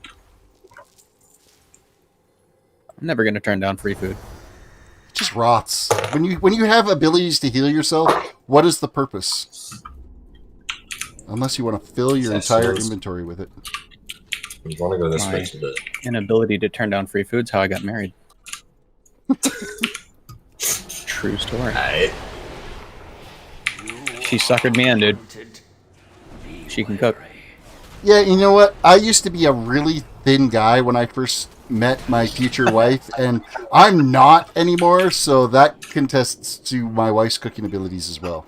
Speaker 7: I'm never gonna turn down free food.
Speaker 1: It just rots. When you have abilities to heal yourself, what is the purpose? Unless you want to fill your entire inventory with it.
Speaker 8: You want to go this way to the...
Speaker 7: Inability to turn down free food's how I got married. True story.
Speaker 8: Alright.
Speaker 7: She suckered me in, dude. She can cook.
Speaker 1: Yeah, you know what? I used to be a really thin guy when I first met my future wife, and I'm not anymore, so that contests to my wife's cooking abilities as well.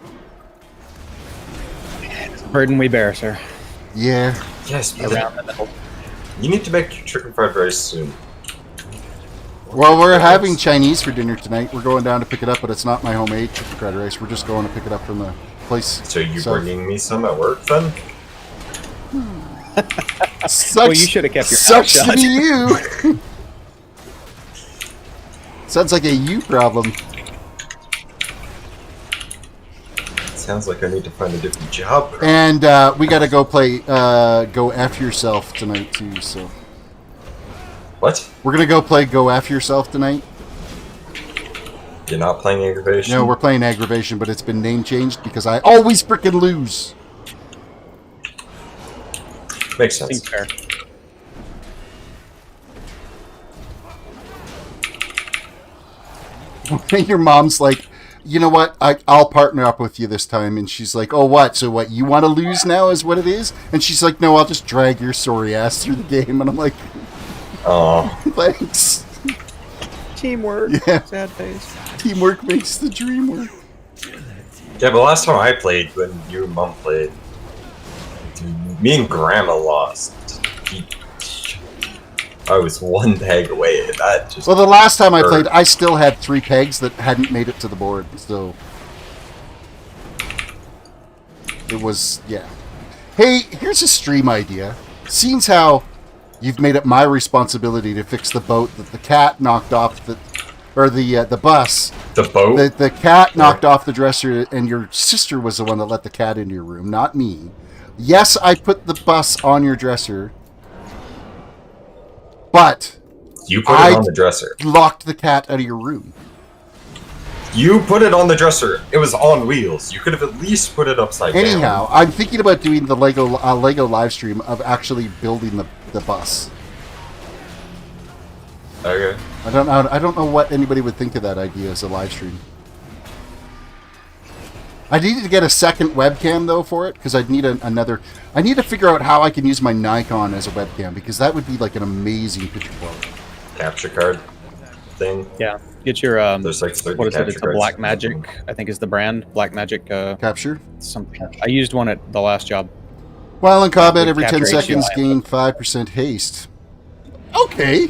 Speaker 7: Burden we bear, sir.
Speaker 1: Yeah.
Speaker 8: Yes,
Speaker 7: Around the middle.
Speaker 8: You need to make chicken fried very soon.
Speaker 1: Well, we're having Chinese for dinner tonight. We're going down to pick it up, but it's not my homemade chicken fried rice. We're just going to pick it up from the place.
Speaker 8: So you bringing me some at work then?
Speaker 1: Sucks,
Speaker 7: Well, you should have kept your mouth
Speaker 1: sucks to
Speaker 7: shut.
Speaker 1: be you. Sounds like a you problem.
Speaker 8: Sounds like I need to find a different job.
Speaker 1: And we got to go play Go F Yourself tonight too. So
Speaker 8: What?
Speaker 1: we're gonna go play Go F Yourself tonight.
Speaker 8: You're not playing aggravation?
Speaker 1: No, we're playing Aggravation, but it's been name changed because I always frickin' lose.
Speaker 8: Makes sense.
Speaker 7: Seems fair.
Speaker 1: Your mom's like, you know what? I'll partner up with you this time. And she's like, oh, what? So what? You want to lose now is what it is? And she's like, no, I'll just drag your sorry ass through the game. And I'm like,
Speaker 8: Oh.
Speaker 1: thanks.
Speaker 7: Teamwork.
Speaker 1: Yeah.
Speaker 7: Sad face.
Speaker 1: Teamwork makes the dream work.
Speaker 8: Yeah, but last time I played, when you and Mom played, me and Grandma lost. I was one peg away. That just
Speaker 1: Well, the last time I
Speaker 8: hurt.
Speaker 1: played, I still had 3 pegs that hadn't made it to the board. So it was, yeah. Hey, here's a stream idea. Seeing how you've made it my responsibility to fix the boat that the cat knocked off the bus.
Speaker 8: The boat?
Speaker 1: The cat knocked off the dresser, and your sister was the one that let the cat into your room, not me. Yes, I put the bus on your dresser, but
Speaker 8: You put it on the dresser.
Speaker 1: locked the cat out of your room.
Speaker 8: You put it on the dresser. It was on wheels. You could have at least put it upside down.
Speaker 1: Anyhow, I'm thinking about doing the Lego live stream of actually building the bus.
Speaker 8: Okay.
Speaker 1: I don't know what anybody would think of that idea as a live stream. I needed to get a second webcam though for it because I'd need another. I need to figure out how I can use my Nikon as a webcam because that would be like an amazing picture quality.
Speaker 8: Capture card thing.
Speaker 7: Yeah. Get your
Speaker 8: There's like 30
Speaker 7: what is it?
Speaker 8: capture
Speaker 7: It's a
Speaker 8: cards.
Speaker 7: Black Magic, I think is the brand. Black Magic
Speaker 1: Capture.
Speaker 7: something. I used one at the last job.
Speaker 1: While in combat,
Speaker 7: We
Speaker 1: every 10
Speaker 7: capture
Speaker 1: seconds,
Speaker 7: HUI.
Speaker 1: gain 5% haste. Okay.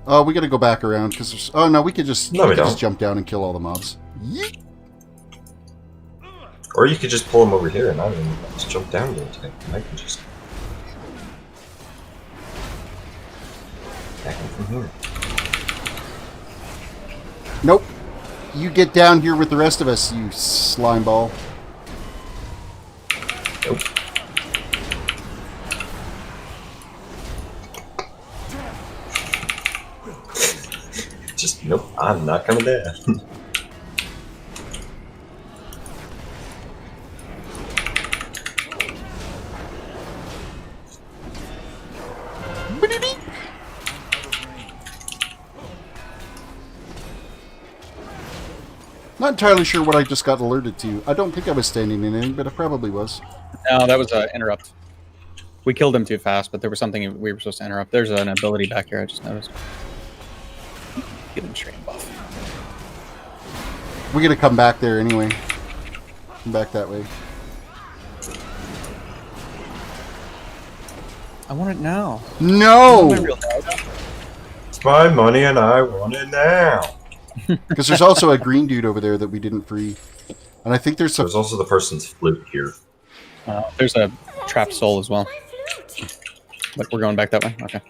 Speaker 1: Oh, we gotta go back around, because oh no, we could just,
Speaker 8: No, we
Speaker 1: just
Speaker 8: don't.
Speaker 1: jump down and kill all the mobs. Yeet.
Speaker 8: Or you could just pull him over here and I can just jump down to attack. I can just attack him from here.
Speaker 1: Nope. You get down here with the rest of us, you slime ball.
Speaker 8: Nope. Just nope. I'm not coming down.
Speaker 1: Not entirely sure what I just got alerted to. I don't think I was standing in anything, but I probably was.
Speaker 7: No, that was an interrupt. We killed him too fast, but there was something we were supposed to interrupt. There's an ability back here I just noticed. Give him stream buff.
Speaker 1: We're gonna come back there anyway. Come back that way.
Speaker 7: I want it now.
Speaker 1: No!
Speaker 8: It's my money and I want it now.
Speaker 1: Because there's also a green dude over there that we didn't free. And I think there's some...
Speaker 8: There's also the person's flute here.
Speaker 7: There's a trapped soul as well. But we're going back that way? Okay.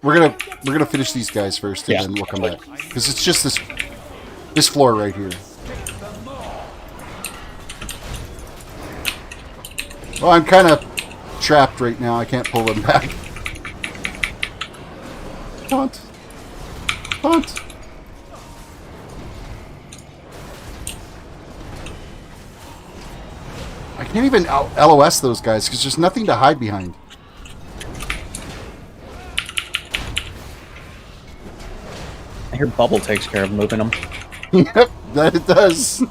Speaker 1: We're gonna finish these guys first, and
Speaker 7: Yeah.
Speaker 1: then we'll come back. Because it's just this floor right here. Well, I'm kind of trapped right now. I can't pull them back. Taunt. Taunt. I can't even LOS those guys because there's nothing to hide behind.
Speaker 7: I hear Bubble takes care of moving them.
Speaker 1: Yep, that it does.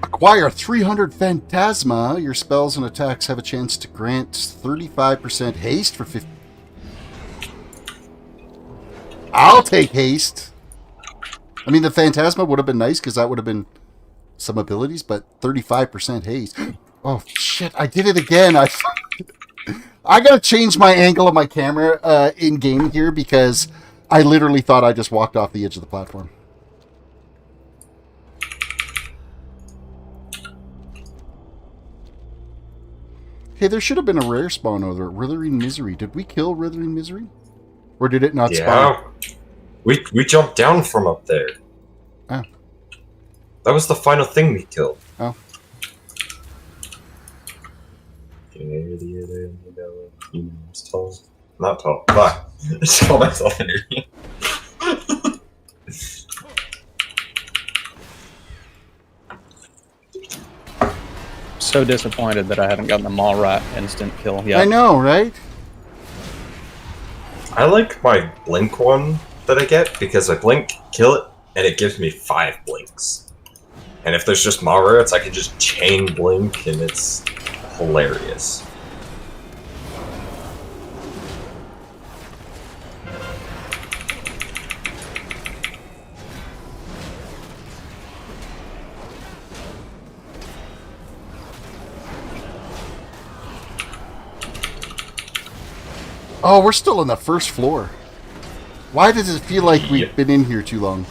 Speaker 1: Acquire 300 Phantasma. Your spells and attacks have a chance to grant 35% haste for 50. I'll take haste. I mean, the Phantasma would have been nice because that would have been some abilities, but 35% haste. Oh, shit. I did it again. I got to change my angle of my camera in-game here because I literally thought I just walked off the edge of the platform. Hey, there should have been a rare spawn over there. Withering Misery. Did we kill Withering Misery? Or did it not spawn?
Speaker 8: We jumped down from up there.
Speaker 1: Oh.
Speaker 8: That was the final thing we killed.
Speaker 1: Oh.
Speaker 8: Tall. Not tall. Fuck. I saw myself in here.
Speaker 7: So disappointed that I haven't gotten the Maw Rat instant kill yet.
Speaker 1: I know, right?
Speaker 8: I like my blink one that I get because I blink, kill it, and it gives me 5 blinks. And if there's just Maw Rats, I can just chain blink, and it's hilarious.
Speaker 1: Oh, we're still on the first floor. Why does it feel like we've been in here too long?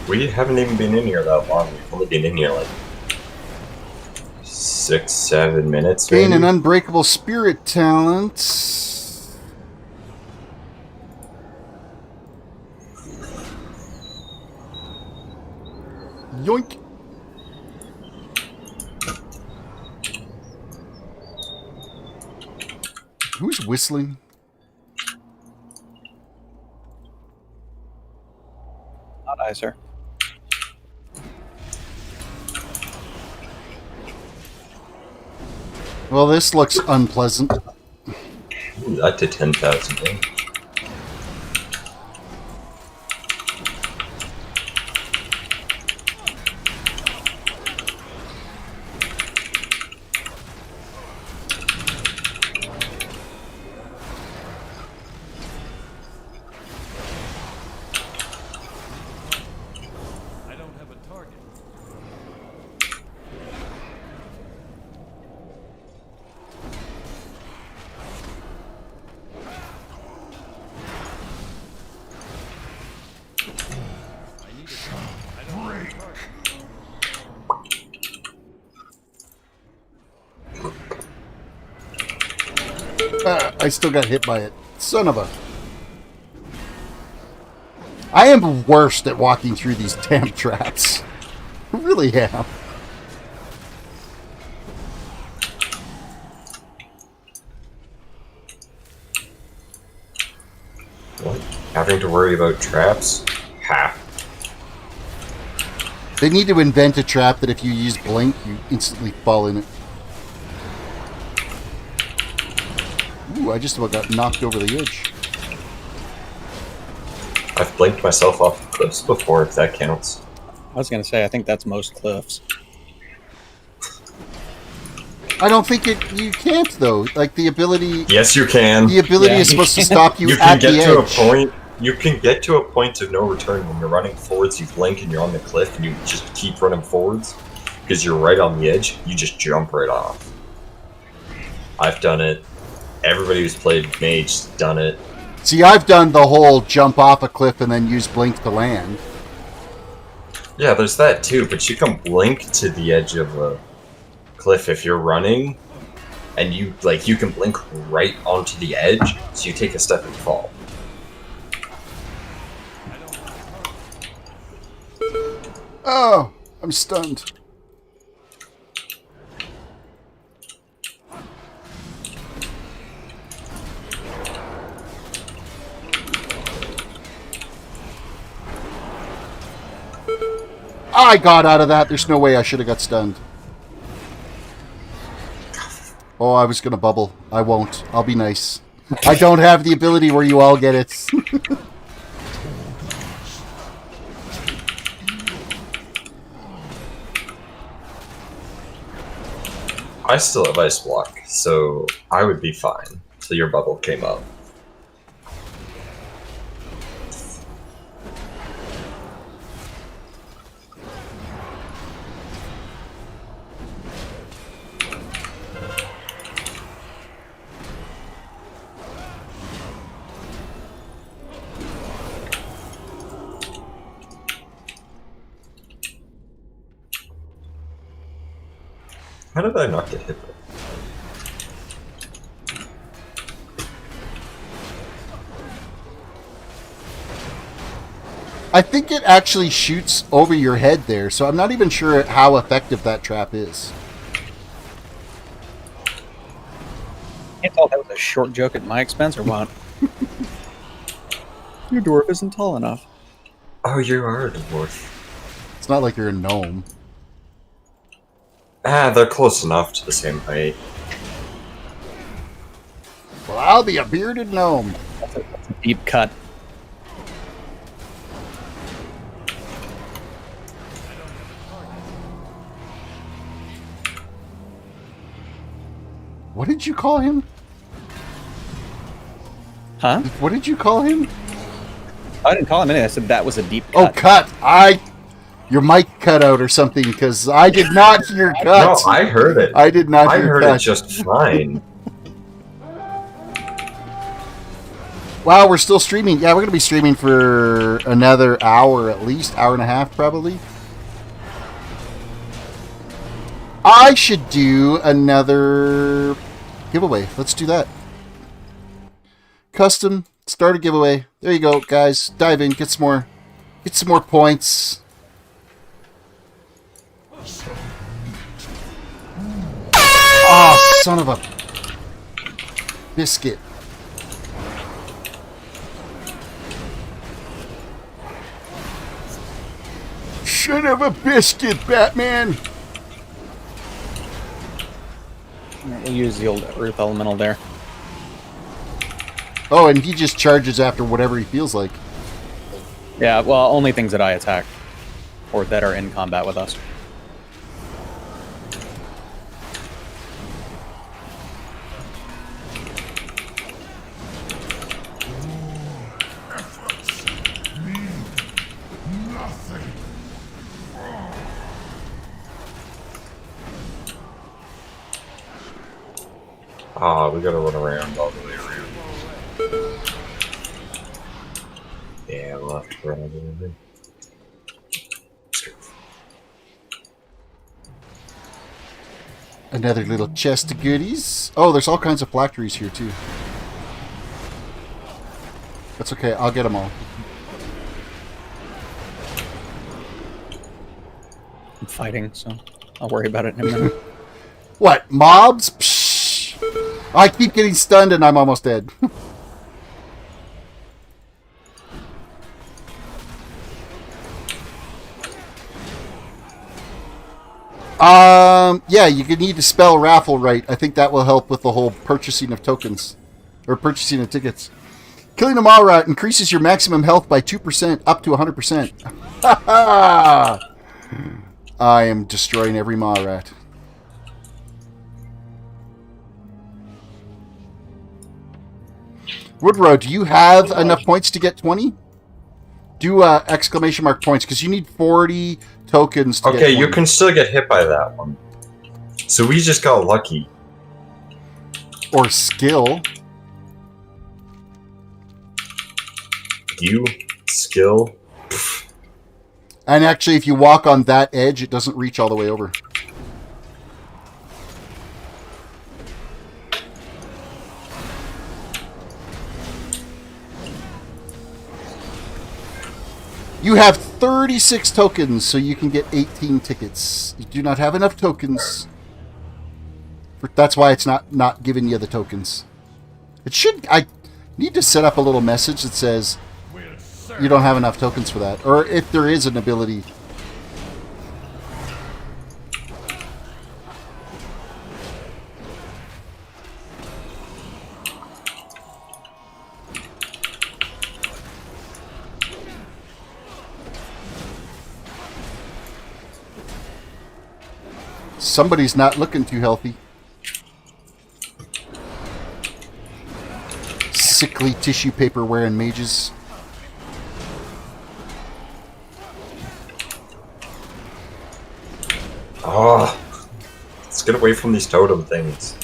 Speaker 8: We haven't even been in here that long. We've only been in here like 6-7 minutes.
Speaker 1: Gain an
Speaker 8: maybe.
Speaker 1: unbreakable spirit talent. Yoink. Who's whistling?
Speaker 7: Not I, sir.
Speaker 1: Well, this looks unpleasant.
Speaker 8: Ooh, that did 10,000 damage.
Speaker 1: I still got hit by it. Son of a... I am worst at walking through these damn traps. I really am.
Speaker 8: What? Having to worry about traps? Ha.
Speaker 1: They need to invent a trap that if you use blink, you instantly fall in it. Ooh, I just about got knocked over the edge.
Speaker 8: I've blinked myself off cliffs before, if that counts.
Speaker 7: I was going to say, I think that's most cliffs.
Speaker 1: I don't think you can't, though. Like, the ability...
Speaker 8: Yes, you can.
Speaker 1: The ability is supposed to stop you,
Speaker 8: You
Speaker 1: at
Speaker 8: can
Speaker 1: the
Speaker 8: get to
Speaker 1: edge.
Speaker 8: a point. You can get to a point of no return when you're running forwards. You blink and you're on the cliff, and you just keep running forwards because you're right on the edge. You just jump right off. I've done it. Everybody who's played Mage's done it.
Speaker 1: See, I've done the whole jump off a cliff and then use blink to land.
Speaker 8: Yeah, there's that too. But you can blink to the edge of a cliff if you're running, and you can blink right onto the edge, so you take a step and fall.
Speaker 1: Oh, I'm stunned. I got out of that. There's no way I should have got stunned. Oh, I was going to bubble. I won't. I'll be nice. I don't have the ability where you all get it.
Speaker 8: I still have ice block, so I would be fine till your bubble came up. How did I not get hit?
Speaker 1: I think it actually shoots over your head there, so I'm not even sure how effective that trap is.
Speaker 7: Can't tell if that was a short joke at my expense or what. Your dwarf isn't tall enough.
Speaker 8: Oh, you are a dwarf.
Speaker 1: It's not like you're a gnome.
Speaker 8: Ah, they're close enough to the same height.
Speaker 1: Well, I'll be a bearded gnome.
Speaker 7: That's a deep cut.
Speaker 1: What did you call him?
Speaker 7: Huh?
Speaker 1: What did you call him?
Speaker 7: I didn't call him anything. I said that was a deep cut.
Speaker 1: Oh, cut. Your mic cut out or something, because I did not hear cut.
Speaker 8: No, I heard it.
Speaker 1: I did not hear
Speaker 8: I heard
Speaker 1: cut.
Speaker 8: it just fine.
Speaker 1: Wow, we're still streaming. Yeah, we're going to be streaming for another hour at least. Hour and a half, probably. I should do another giveaway. Let's do that. Custom, start a giveaway. There you go, guys. Dive in, get some more points. Oh, son of a biscuit. Son of a biscuit, Batman.
Speaker 7: We'll use the old Earth Elemental there.
Speaker 1: Oh, and he just charges after whatever he feels like.
Speaker 7: Yeah, well, only things that I attack. Or that are in combat with us.
Speaker 8: Ah, we gotta run around all the way around. Yeah, well, left for another one.
Speaker 1: Another little chest of goodies. Oh, there's all kinds of phylacteries here, too. That's okay, I'll get them all.
Speaker 7: I'm fighting, so I'll worry about it in a minute.
Speaker 1: What, mobs? Psh. I keep getting stunned and I'm almost dead. Yeah, you could need to spell raffle right. I think that will help with the whole purchasing of tokens. Or purchasing of tickets. Killing a Maw rat increases your maximum health by 2% up to 100%. I am destroying every Maw rat. Woodrow, do you have enough points to get 20? Do exclamation mark points, because you need 40 tokens to get 20.
Speaker 8: You can still get hit by that one. So we just got lucky.
Speaker 1: Or skill.
Speaker 8: You, skill.
Speaker 1: And actually, if you walk on that edge, it doesn't reach all the way over. You have 36 tokens, so you can get 18 tickets. You do not have enough tokens. That's why it's not giving you the tokens. It should... I need to set up a little message that says you don't have enough tokens for that. Or if there is an ability... Somebody's not looking too healthy. Sickly tissue paper wearing mages.
Speaker 8: Oh, let's get away from these totem things.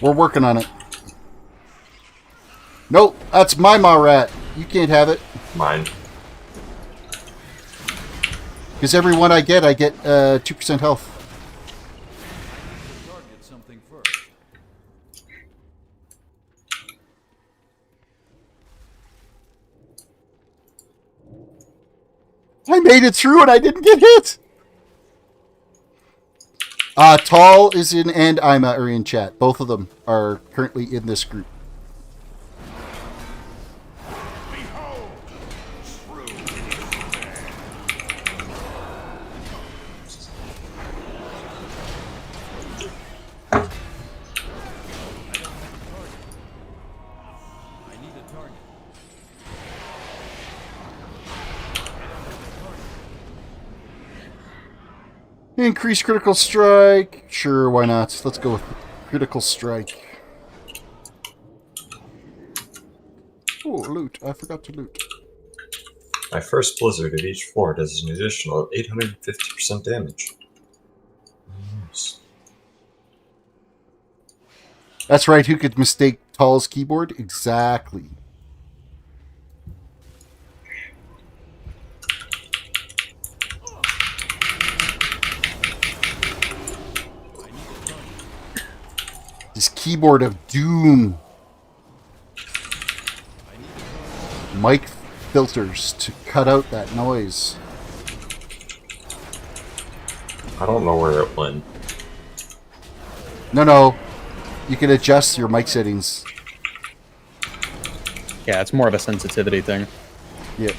Speaker 1: We're working on it. Nope, that's my Maw rat. You can't have it.
Speaker 8: Mine.
Speaker 1: Because every one I get 2% health.
Speaker 9: Target something first.
Speaker 1: I made it through and I didn't get hit. Tall is in and Anima are in chat. Both of them are currently in this group. Increase critical strike. Sure, why not? Let's go with critical strike. Oh, loot. I forgot to loot.
Speaker 8: My first blizzard at each floor does an additional 850% damage. Nice.
Speaker 1: That's right. Who could mistake Tall's keyboard? Exactly. This keyboard of doom. Mic filters to cut out that noise.
Speaker 8: I don't know where it went.
Speaker 1: No. You can adjust your mic settings.
Speaker 7: Yeah, it's more of a sensitivity thing.
Speaker 1: Yeah.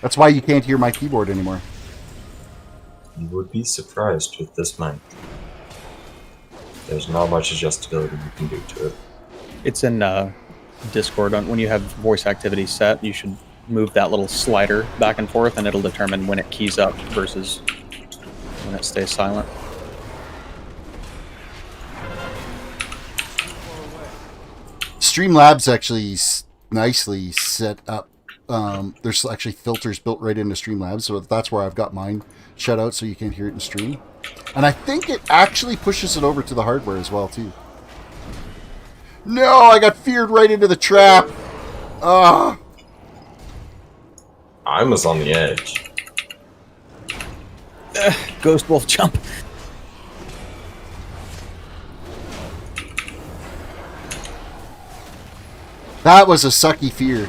Speaker 1: That's why you can't hear my keyboard anymore.
Speaker 8: You would be surprised with this mic. There's not much adjustability you can do to it.
Speaker 7: It's in Discord. When you have voice activity set, you should move that little slider back and forth, and it'll determine when it keys up versus when it stays silent.
Speaker 1: Streamlabs actually nicely set up. There's actually filters built right into Streamlabs, so that's where I've got mine shut out so you can't hear it in stream. And I think it actually pushes it over to the hardware as well, too. No, I got feared right into the trap. Ah!
Speaker 8: I was on the edge.
Speaker 7: Ghost Wolf jump.
Speaker 1: That was a sucky fear.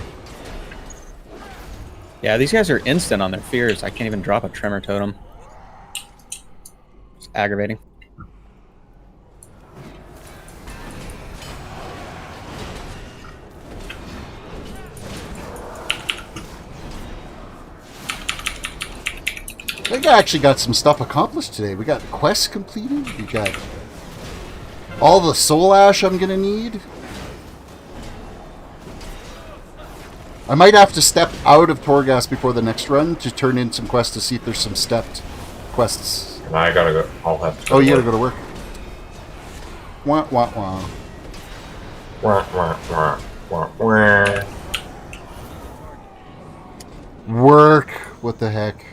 Speaker 7: Yeah, these guys are instant on their fears. I can't even drop a tremor totem. It's aggravating.
Speaker 1: I think I actually got some stuff accomplished today. We got quests completed. We got all the soul ash I'm gonna need. I might have to step out of Torghast before the next run to turn in some quests to see if there's some stepped quests.
Speaker 8: And I gotta go. I'll have to.
Speaker 1: Oh, you gotta go to work. Wah, wah, wah.
Speaker 8: Wah, wah, wah, wah, wah.
Speaker 1: Work. What the heck?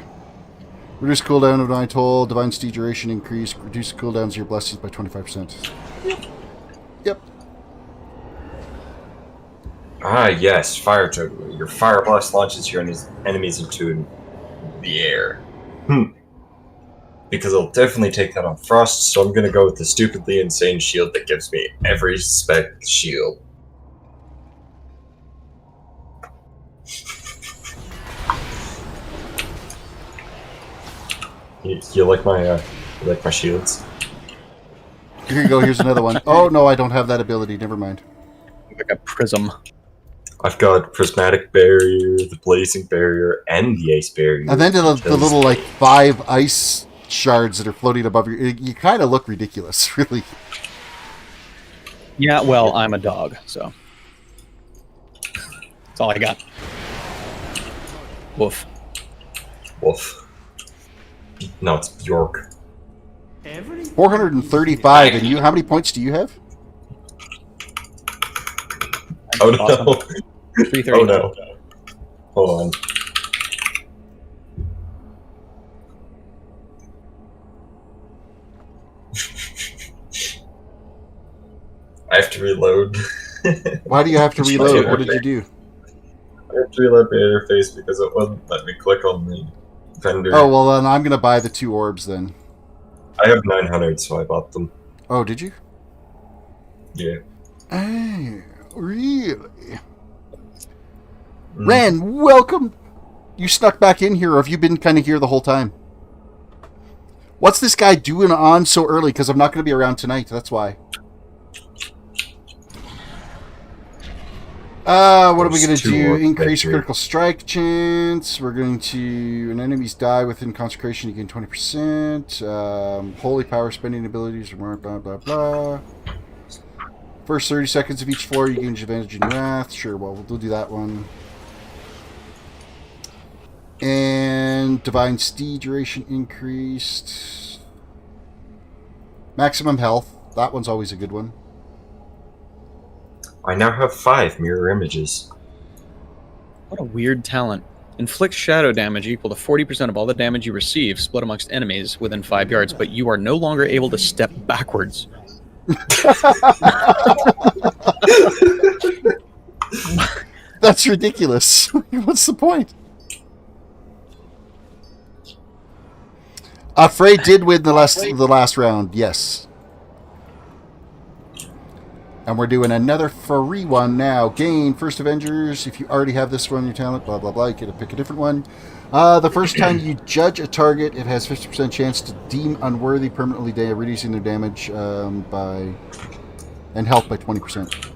Speaker 1: Reduce cooldown of Divine Toll. Divine Steed duration increase. Reduce cooldowns of your blessings by 25%. Yep.
Speaker 8: Ah, yes, fire totem. Your fire blast launches your enemies into the air. Because I'll definitely take that on Frost, so I'm gonna go with the stupidly insane shield that gives me every spec shield. You like my shields?
Speaker 1: Here you go. Here's another one. Oh no, I don't have that ability. Never mind.
Speaker 7: Like a prism.
Speaker 8: I've got Prismatic Barrier, the Blazing Barrier, and the Ice Barrier.
Speaker 1: And then the little, like, 5 ice shards that are floating above you kind of look ridiculous, really.
Speaker 7: Yeah, well, I'm a dog, so. That's all I got. Woof.
Speaker 8: Woof. No, it's Bjork.
Speaker 1: 435, and you, how many points do you have?
Speaker 8: Oh no.
Speaker 7: Awesome. 330.
Speaker 8: Oh no. Hold on. I have to reload.
Speaker 1: Why do you have to reload? What did you do?
Speaker 8: I have to reload my interface because it wouldn't let me click on the vendor.
Speaker 1: Oh, well, then I'm going to buy the 2 orbs then.
Speaker 8: I have 900, so I bought them.
Speaker 1: Oh, did you?
Speaker 8: Yeah.
Speaker 1: Oh, really? Ren, welcome! You snuck back in here, or have you been kind of here the whole time? What's this guy doing on so early? Because I'm not going to be around tonight, that's why. What are we going to do? Increase critical strike chance. We're going to... When enemies die within consecration, you gain 20%. Holy power spending abilities, blah, blah, blah. First 30 seconds of each floor, you gain advantage in Wrath. Sure, well, we'll do that one. And Divine Steed duration increased. Maximum health. That one's always a good one.
Speaker 8: I now have 5 mirror images.
Speaker 7: What a weird talent. Inflict shadow damage equal to 40% of all the damage you receive, split amongst enemies within 5 yards, but you are no longer able to step backwards.
Speaker 1: That's ridiculous. What's the point? Frey did win the last round, yes. And we're doing another free one now. Gain First Avengers. If you already have this one in your talent, blah, blah, blah, you get to pick a different one. The first time you judge a target, it has 50% chance to deem unworthy permanently reducing their damage and health by 20%.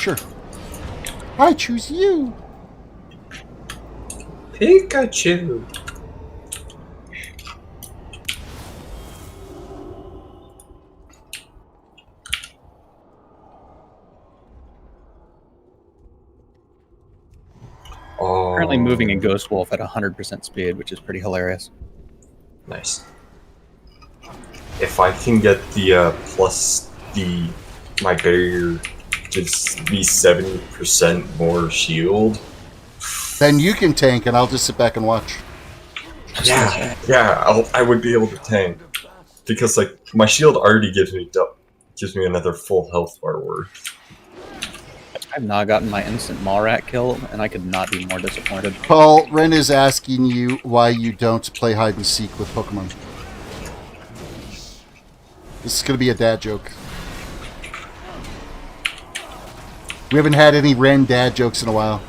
Speaker 1: Sure. I choose you.
Speaker 8: Pikachu.
Speaker 7: Currently moving in Ghost Wolf at 100% speed, which is pretty hilarious.
Speaker 8: Nice. If I can get the my barrier gives me 70% more shield.
Speaker 1: Then you can tank, and I'll just sit back and watch.
Speaker 8: Yeah, I would be able to tank because like my shield already gives me another full health bar worth.
Speaker 7: I've not gotten my instant Mallrat kill, and I could not be more disappointed.
Speaker 1: Paul, Ren is asking you why you don't play hide and seek with Pokemon. This is going to be a dad joke. We haven't had any Ren dad jokes in a while.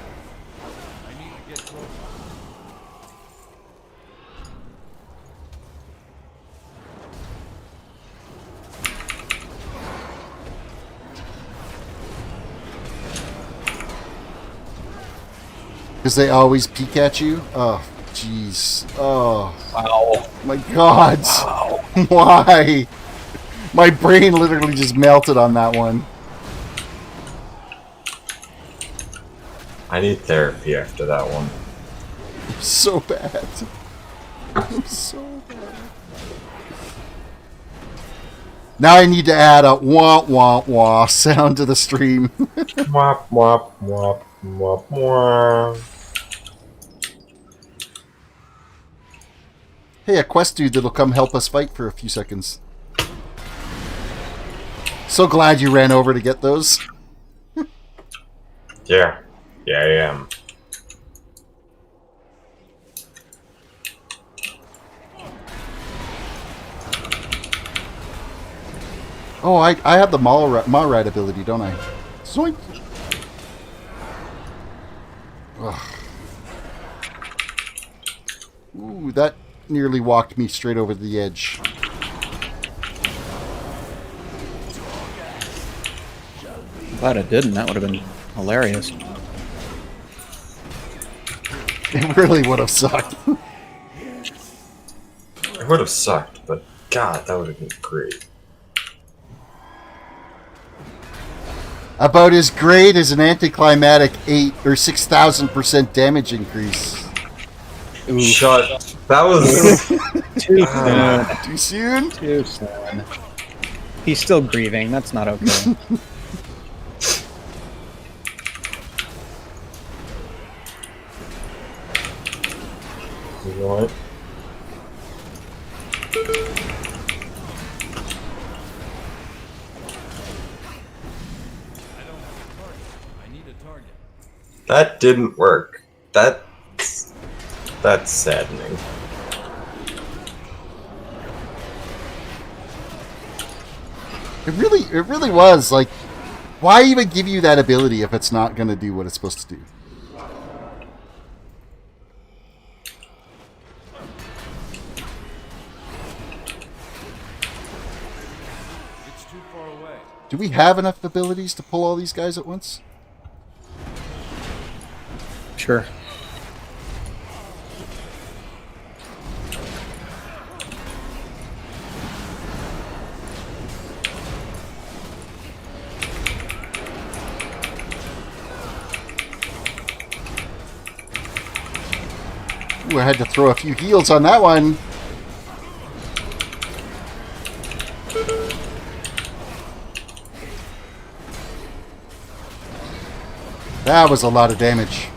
Speaker 1: Because they always peek at you? Oh, jeez. Oh.
Speaker 7: Wow.
Speaker 1: My God.
Speaker 7: Wow.
Speaker 1: Why? My brain literally just melted on that one.
Speaker 8: I need therapy after that one.
Speaker 1: I'm so bad. I'm so bad. Now I need to add a wah wah wah sound to the stream.
Speaker 8: Wop, wop, wop, wop, wop.
Speaker 1: Hey, a quest dude that'll come help us fight for a few seconds. So glad you ran over to get those.
Speaker 8: Yeah. Yeah, I am.
Speaker 1: Oh, I have the Mallrat ability, don't I? Zoink! Ugh. Ooh, that nearly walked me straight over the edge.
Speaker 7: Glad it didn't. That would have been hilarious.
Speaker 1: It really would have sucked.
Speaker 8: It would have sucked, but God, that would have been great.
Speaker 1: About as great as an anticlimactic 8 or 6,000% damage increase.
Speaker 7: Ooh.
Speaker 8: Shut. That was
Speaker 7: Too soon.
Speaker 1: Too soon?
Speaker 7: Too soon. He's still grieving. That's not okay.
Speaker 8: You know what? That didn't work. That's saddening.
Speaker 1: It really was. Like, why even give you that ability if it's not going to do what it's supposed to do?
Speaker 9: It's too far away.
Speaker 1: Do we have enough abilities to pull all these guys at once?
Speaker 7: Sure.
Speaker 1: Ooh, I had to throw a few heals on that one. That was a lot of damage.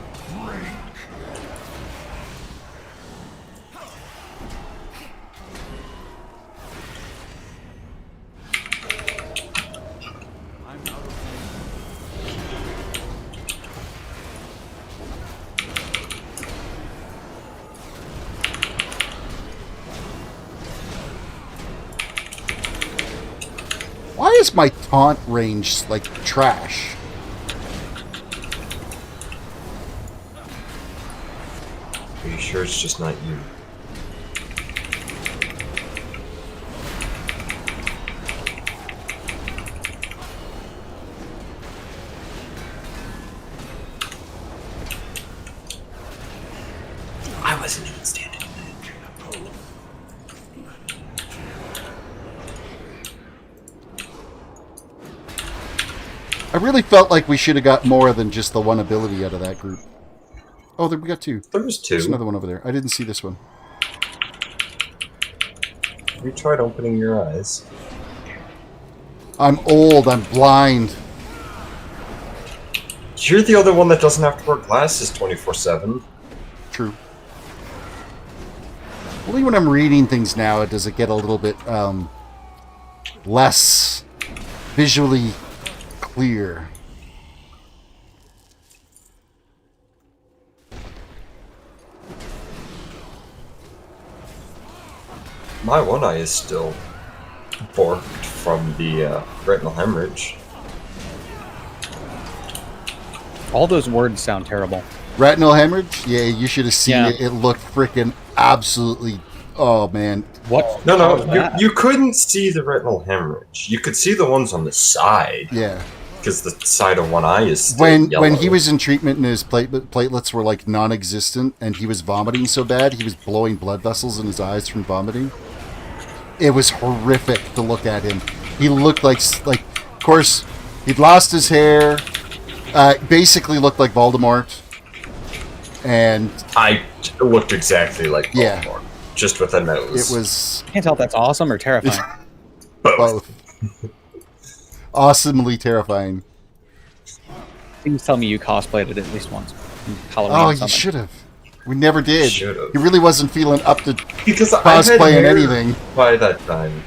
Speaker 1: Why is my taunt range like trash?
Speaker 8: Are you sure it's just not you? I wasn't even standing there.
Speaker 1: I really felt like we should have got more than just the one ability out of that group. Oh, there we got two.
Speaker 8: There was two.
Speaker 1: There's another one over there. I didn't see this one.
Speaker 8: Have you tried opening your eyes?
Speaker 1: I'm old. I'm blind.
Speaker 8: You're the other one that doesn't have to wear glasses 24/7.
Speaker 1: True. Only when I'm reading things now does it get a little bit less visually clear.
Speaker 8: My one eye is still borked from the retinal hemorrhage.
Speaker 7: All those words sound terrible.
Speaker 1: Retinal hemorrhage? Yeah, you should have seen
Speaker 7: Yeah.
Speaker 1: it. It looked freaking absolutely... Oh, man.
Speaker 7: What?
Speaker 8: No, you couldn't see the retinal hemorrhage. You could see the ones on the side.
Speaker 1: Yeah.
Speaker 8: Because the side of one eye is still yellow.
Speaker 1: When he was in treatment and his platelets were like non-existent and he was vomiting so bad, he was blowing blood vessels in his eyes from vomiting. It was horrific to look at him. He looked like of course, he'd lost his hair, basically looked like Voldemort. And
Speaker 8: I looked exactly like Voldemort,
Speaker 1: yeah,
Speaker 8: just with a nose.
Speaker 1: It was...
Speaker 7: I can't tell if that's awesome or terrifying.
Speaker 8: Both.
Speaker 1: Awesomely terrifying.
Speaker 7: Please tell me you cosplayed it at least once. Halloween
Speaker 1: Oh,
Speaker 7: or
Speaker 1: you
Speaker 7: something.
Speaker 1: should have. We never did.
Speaker 8: Should've.
Speaker 1: He really wasn't feeling up to
Speaker 8: Because
Speaker 1: cosplaying anything.
Speaker 8: By that time.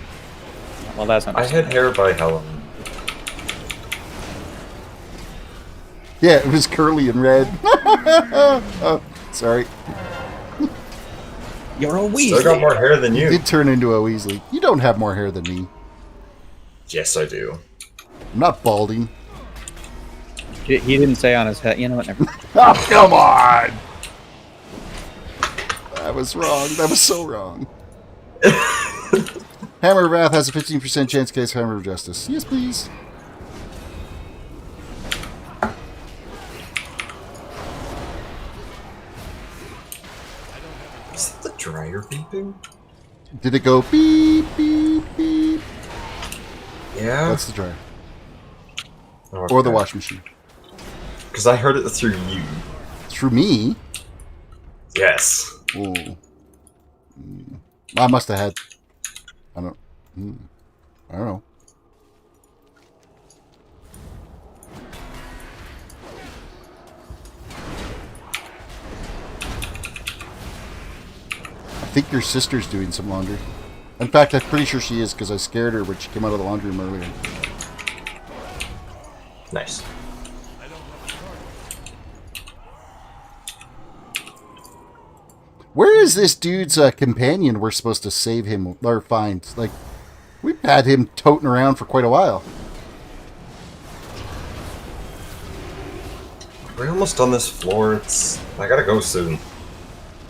Speaker 7: Well, that's not.
Speaker 8: I had hair by Halloween.
Speaker 1: Yeah, it was curly and red. Oh, sorry.
Speaker 7: You're a Weasley.
Speaker 8: Still got more hair than you.
Speaker 1: You did turn into a Weasley. You don't have more hair than me.
Speaker 8: Yes, I do.
Speaker 1: I'm not balding.
Speaker 7: He didn't say on his head. You know what? Never mind.
Speaker 1: Oh, come on! That was wrong. That was so wrong. Hammer of Wrath has a 15% chance to cast Hammer of Justice. Yes, please.
Speaker 8: Is that the dryer beeping?
Speaker 1: Did it go beep, beep, beep?
Speaker 8: Yeah.
Speaker 1: That's the dryer.
Speaker 8: Okay.
Speaker 1: Or the wash machine.
Speaker 8: Because I heard it through you.
Speaker 1: Through me?
Speaker 8: Yes.
Speaker 1: Ooh. I must have had... I don't know. I think your sister's doing some laundry. In fact, I'm pretty sure she is because I scared her when she came out of the laundry room earlier.
Speaker 8: Nice.
Speaker 1: Where is this dude's companion we're supposed to save him or find? Like, we've had him toting around for quite a while.
Speaker 8: We're almost on this floor. I gotta go soon.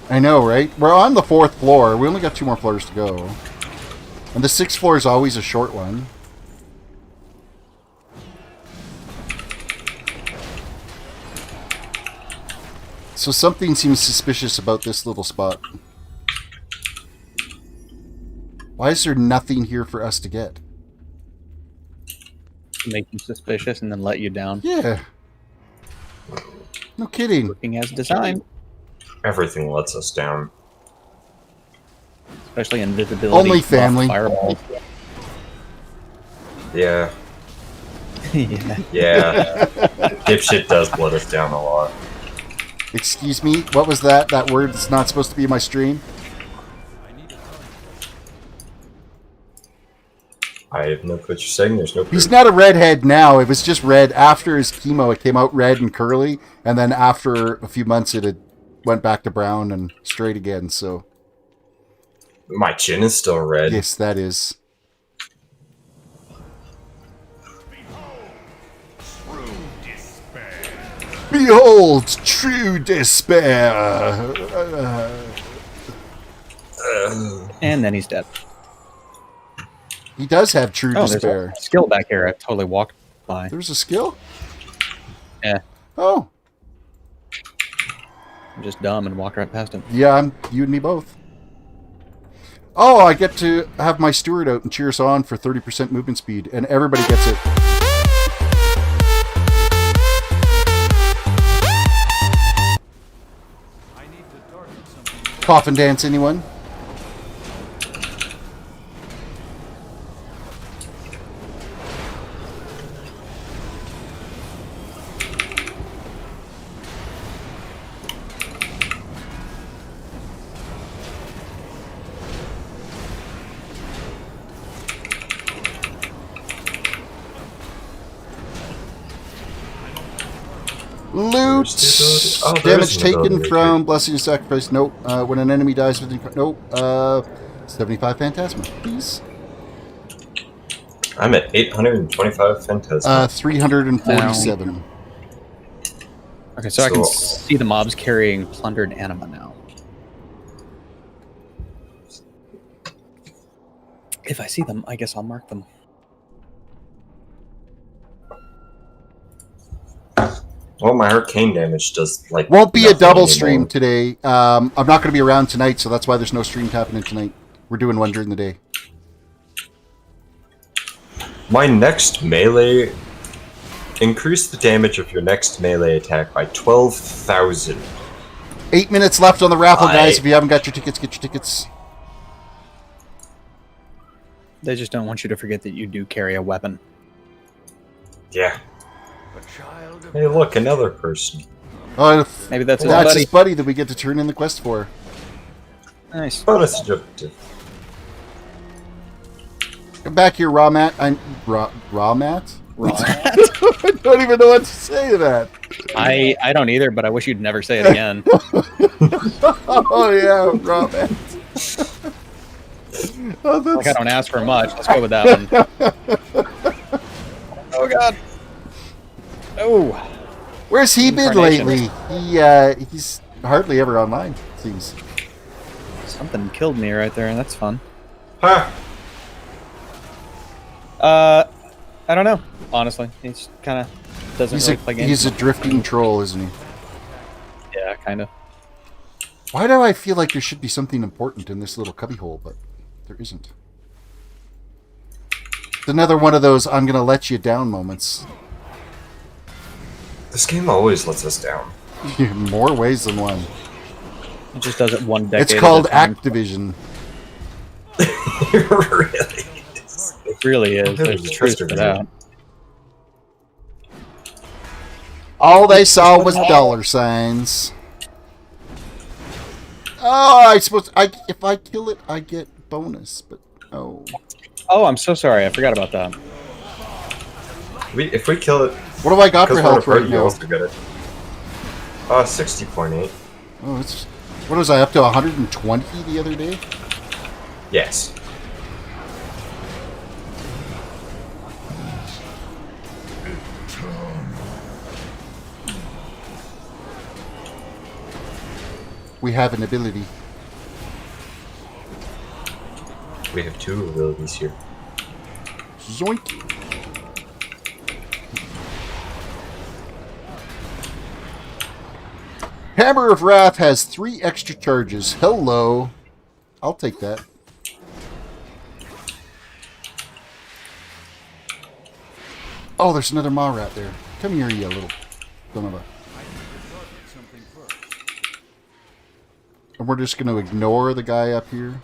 Speaker 1: I know, right? We're on the 4th floor. We only got 2 more floors to go. And the 6th floor is always a short one. So something seems suspicious about this little spot. Why is there nothing here for us to get?
Speaker 7: Make you suspicious and then let you down.
Speaker 1: Yeah. No kidding.
Speaker 7: Working as designed.
Speaker 8: Everything lets us down.
Speaker 7: Especially invisibility.
Speaker 1: Only family.
Speaker 7: Fireballs.
Speaker 8: Yeah.
Speaker 7: Yeah.
Speaker 8: Yeah. Dipshit does let us down a lot.
Speaker 1: Excuse me? What was that? That word that's not supposed to be in my stream?
Speaker 8: I have no clue what you're saying. There's no proof.
Speaker 1: He's not a redhead now. It was just red. After his chemo, it came out red and curly. And then after a few months, it had went back to brown and straight again. So,
Speaker 8: My chin is still red.
Speaker 1: yes, that is. Behold, true despair.
Speaker 7: And then he's dead.
Speaker 1: He does have true
Speaker 7: Oh,
Speaker 1: despair.
Speaker 7: there's a skill back here. I totally walked by.
Speaker 1: There's a skill?
Speaker 7: Yeah.
Speaker 1: Oh.
Speaker 7: I'm just dumb and walked right past him.
Speaker 1: Yeah, you and me both. Oh, I get to have my steward out and cheer us on for 30% movement speed, and everybody gets it. Coffin dance, anyone? Loot!
Speaker 8: Oh, there
Speaker 1: Damage
Speaker 8: is an
Speaker 1: taken
Speaker 8: ability
Speaker 1: from
Speaker 8: right
Speaker 1: Blessing and Sacrifice. Nope. When an enemy dies within... Nope. 75 Phantasma, please.
Speaker 8: I'm at 825 Phantasma.
Speaker 1: 347.
Speaker 7: Okay, so I can see the mobs carrying plundered anima now. If I see them, I guess I'll mark them.
Speaker 8: Well, my arcane damage does like.
Speaker 1: Won't be a double
Speaker 8: anymore.
Speaker 1: stream today. I'm not going to be around tonight, so that's why there's no stream happening tonight. We're doing one during the day.
Speaker 8: My next melee. Increase the damage of your next melee attack by 12,000.
Speaker 1: 8 minutes left on the raffle, guys. If you haven't got your tickets, get your tickets.
Speaker 7: They just don't want you to forget that you do carry a weapon.
Speaker 8: Yeah. Hey, look, another person.
Speaker 1: Oh,
Speaker 7: maybe that's
Speaker 1: his buddy that we get to turn in the quest for.
Speaker 7: Nice.
Speaker 8: Bonus objective.
Speaker 1: Come back here, Raw Matt. Raw Matt? I don't even know what to say to that.
Speaker 7: I don't either, but I wish you'd never say it again.
Speaker 1: Oh yeah, Raw Matt. Oh,
Speaker 7: like I don't ask for much. Let's go with that one. Oh god. Oh.
Speaker 1: Where's he been lately? He's hardly ever online, it seems.
Speaker 7: Something killed me right there, and that's fun.
Speaker 8: Huh.
Speaker 7: I don't know. Honestly, he's kind of doesn't really play games.
Speaker 1: He's a drifting troll, isn't he?
Speaker 7: Yeah, kind of.
Speaker 1: Why do I feel like there should be something important in this little cubbyhole, but there isn't? It's another one of those I'm gonna let you down moments.
Speaker 8: This game always lets us down.
Speaker 1: More ways than one.
Speaker 7: It just does it one decade.
Speaker 1: It's called Activision.
Speaker 8: Really?
Speaker 7: It really is. There's truth to that.
Speaker 1: All they saw was dollar signs. Oh, if I kill it, I get bonus, but oh.
Speaker 7: Oh, I'm so sorry. I forgot about that.
Speaker 8: If we kill it,
Speaker 1: what do I got for health right now?
Speaker 8: 60.8.
Speaker 1: Oh, it's what was I up to 120 the other day?
Speaker 8: Yes.
Speaker 1: We have an ability.
Speaker 8: We have two abilities here.
Speaker 1: Zoink. Hammer of Wrath has 3 extra charges. Hello. I'll take that. Oh, there's another Maw rat there. Come here, you little son of a... And we're just going to ignore the guy up here.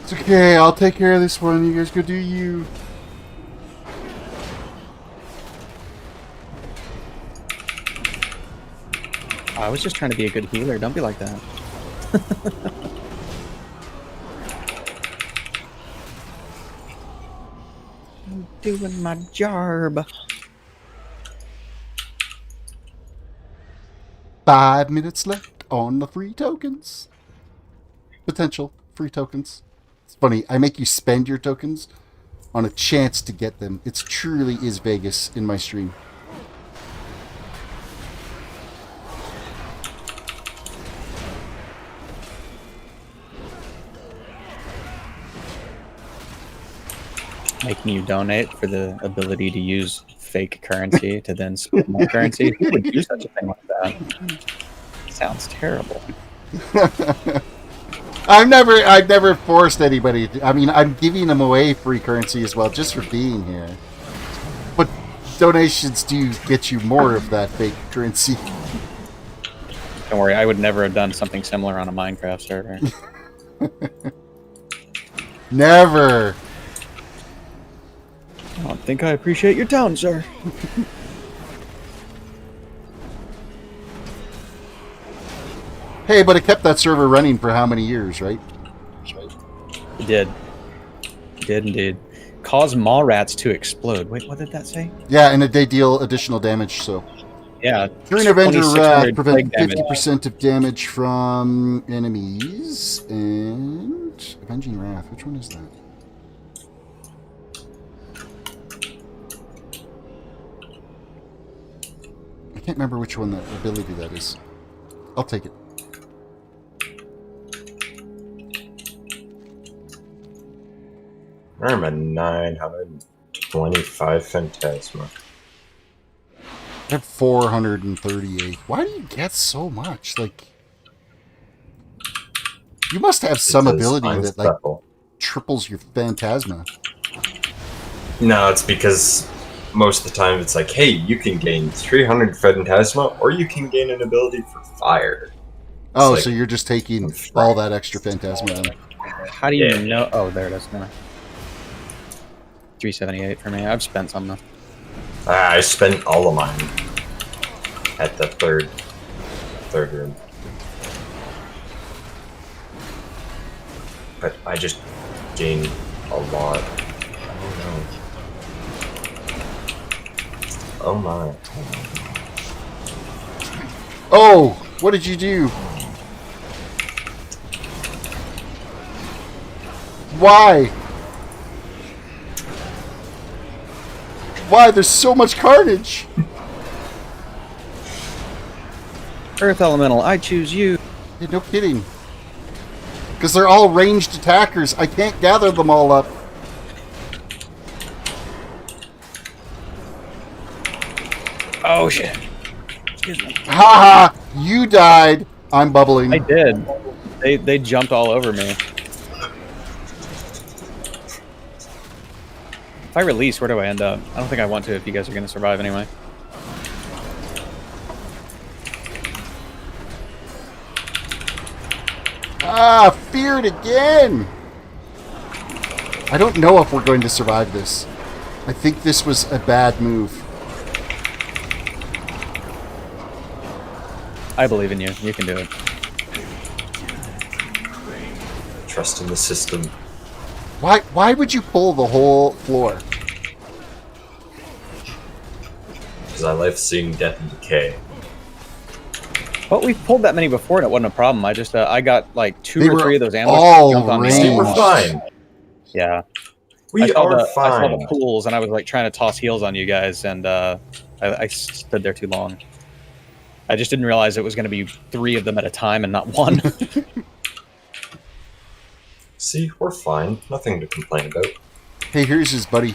Speaker 1: It's okay, I'll take care of this one. You guys go do you.
Speaker 7: I was just trying to be a good healer. Don't be like that. I'm doing my job.
Speaker 1: 5 minutes left on the free tokens. Potential free tokens. It's funny, I make you spend your tokens on a chance to get them. It truly is Vegas in my stream.
Speaker 7: Making you donate for the ability to use fake currency to then spend more currency. Who would do such a thing like that? Sounds terrible.
Speaker 1: I've never forced anybody. I mean, I'm giving them away free currency as well, just for being here. But donations do get you more of that fake currency.
Speaker 7: Don't worry, I would never have done something similar on a Minecraft server.
Speaker 1: Never.
Speaker 7: I don't think I appreciate your tone, sir.
Speaker 1: Hey, but it kept that server running for how many years, right?
Speaker 7: It did. It did indeed. cause maw rats to explode. Wait, what did that say?
Speaker 1: Yeah, and they deal additional damage, so...
Speaker 7: Yeah.
Speaker 1: Kyrian Avenger
Speaker 7: 2600
Speaker 1: prevent
Speaker 7: plague
Speaker 1: 50% of damage from enemies. And... Avenging Wrath. Which one is that? I can't remember which one that ability that is. I'll take it.
Speaker 8: I'm a 925 Phantasma.
Speaker 1: I have 438. Why do you get so much? Like, you must have some ability that like triples your Phantasma.
Speaker 8: No, it's because most of the time it's like, hey, you can gain 300 Phantasma, or you can gain an ability for fire.
Speaker 1: Oh,
Speaker 8: like,
Speaker 1: so you're just taking all that extra Phantasma then.
Speaker 7: How do you know? Oh, there it is. No. 378 for me. I've spent some though.
Speaker 8: I spent all of mine at the third room. But I just gained a lot. Oh no. Oh my.
Speaker 1: Oh! What did you do? Why? Why? There's so much carnage!
Speaker 7: Earth Elemental, I choose you.
Speaker 1: Yeah, no kidding. Because they're all ranged attackers. I can't gather them all up.
Speaker 7: Oh shit. Excuse me.
Speaker 1: Haha! You died. I'm bubbling.
Speaker 7: I did. They jumped all over me. If I release, where do I end up? I don't think I want to if you guys are going to survive anyway.
Speaker 1: Ah, feared again! I don't know if we're going to survive this. I think this was a bad move.
Speaker 7: I believe in you. You can do it.
Speaker 8: Trust in the system.
Speaker 1: Why would you pull the whole floor?
Speaker 8: Because I like seeing death and decay.
Speaker 7: But we've pulled that many before and it wasn't a problem. I just, I got like two
Speaker 1: They
Speaker 7: or
Speaker 1: were
Speaker 7: three of those
Speaker 1: all
Speaker 7: ambushes jumped on me.
Speaker 1: ranged.
Speaker 8: We're fine.
Speaker 7: Yeah.
Speaker 8: We
Speaker 7: I saw
Speaker 8: are
Speaker 7: the
Speaker 8: fine.
Speaker 7: pools and I was like trying to toss heals on you guys and I stood there too long. I just didn't realize it was going to be 3 of them at a time and not 1.
Speaker 8: See, we're fine. Nothing to complain about.
Speaker 1: Hey, here's his buddy.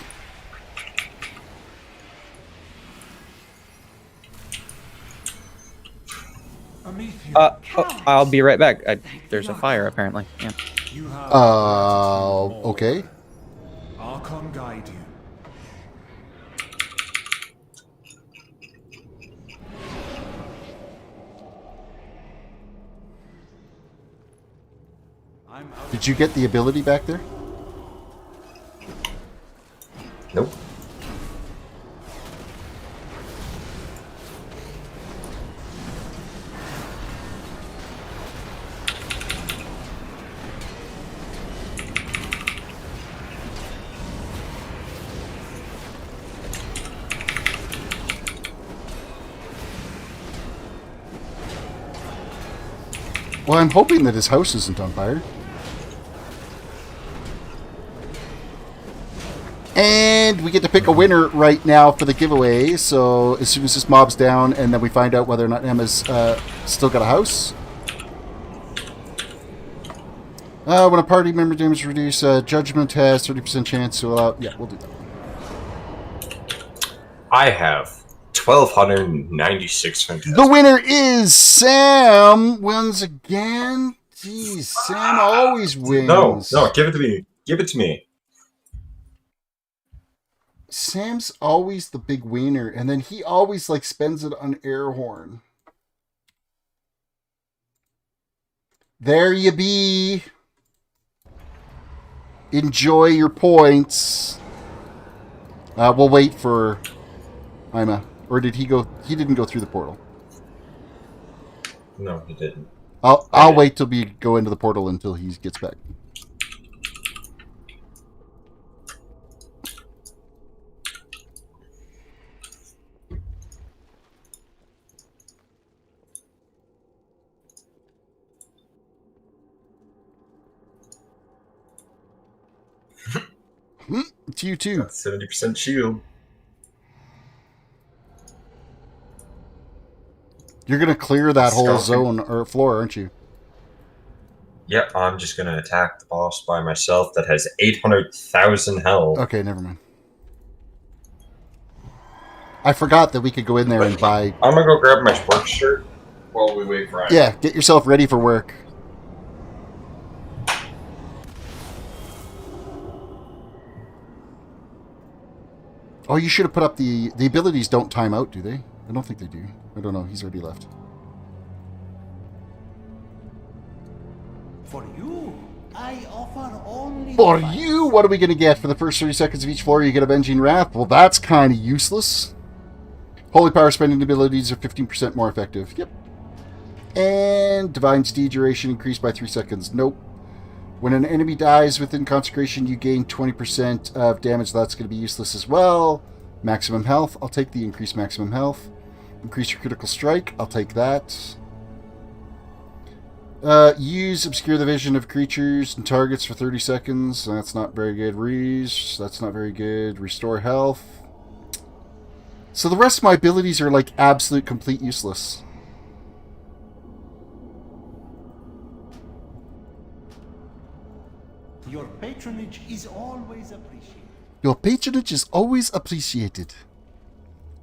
Speaker 7: I'll be right back. There's a fire apparently. Yeah.
Speaker 1: Okay.
Speaker 9: Archon guide you.
Speaker 1: Did you get the ability back there?
Speaker 8: Nope.
Speaker 1: Well, I'm hoping that his house isn't on fire. And we get to pick a winner right now for the giveaway. So as soon as this mob's down, and then we find out whether or not Emma's still got a house. When a party member damage reduce, judgment has 30% chance to allow. Yeah, we'll do that.
Speaker 8: I have 1,296 Phantasma.
Speaker 1: The winner is Sam. Wins again. Jeez, Sam always wins.
Speaker 8: No, give it to me. Give it to me.
Speaker 1: Sam's always the big wiener, and then he always like spends it on air horn. There you be. Enjoy your points. We'll wait for Anima. Or did he go? He didn't go through the portal.
Speaker 8: No, he didn't.
Speaker 1: I'll wait till we go into the portal until he gets back. It's you too.
Speaker 8: 70% shield.
Speaker 1: You're gonna clear that whole
Speaker 8: Scalping.
Speaker 1: zone or floor, aren't you?
Speaker 8: Yep, I'm just gonna attack the boss by myself that has 800,000 health.
Speaker 1: Okay, never mind. I forgot that we could go in there and buy...
Speaker 8: I'm gonna go grab my work shirt while we wait for Anima.
Speaker 1: Yeah, get yourself ready for work. Oh, you should have put up the abilities don't time out, do they? I don't think they do. I don't know. He's already left.
Speaker 11: For you, I offer only...
Speaker 1: For you, what are we going to get? For the first 30 seconds of each floor, you get Avenging Wrath. Well, that's kind of useless. Holy Power spending abilities are 15% more effective. Yep. And Divine Steed duration increased by 3 seconds. Nope. When an enemy dies within Consecration, you gain 20% of damage. That's going to be useless as well. Maximum health. I'll take the increased maximum health. Increase your critical strike. I'll take that. Use Obscure the Vision of creatures and targets for 30 seconds. That's not very good. That's not very good. Restore health. So the rest of my abilities are like absolute complete useless.
Speaker 11: Your patronage is always appreciated.
Speaker 1: Your patronage is always appreciated.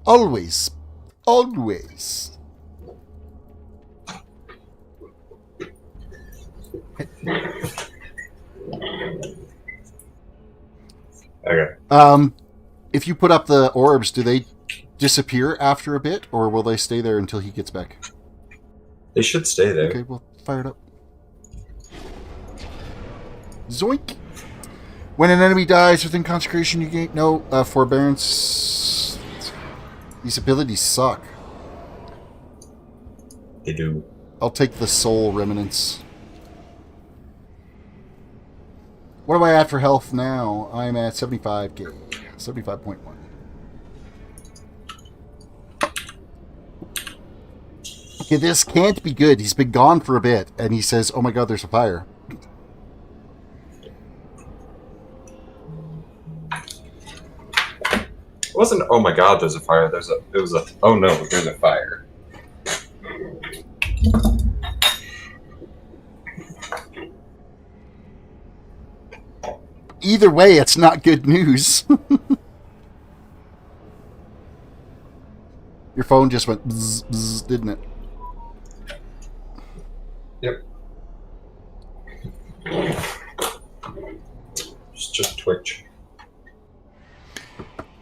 Speaker 1: Always. Always.
Speaker 8: Okay.
Speaker 1: If you put up the orbs, do they disappear after a bit, or will they stay there until he gets back?
Speaker 8: They should stay there.
Speaker 1: Okay, well, fire it up. Zoink! When an enemy dies within Consecration, you gain... No, Forbearance... These abilities suck.
Speaker 8: They do.
Speaker 1: I'll take the Soul Remnants. What am I at for health now? I'm at 75k. 75.1. Okay, this can't be good. He's been gone for a bit, and he says, oh my god, there's a fire.
Speaker 8: It wasn't, oh my god, there's a fire. Oh no, there's a fire.
Speaker 1: Either way, it's not good news. Your phone just went bzz, bzz, didn't it?
Speaker 8: Yep. It's just Twitch.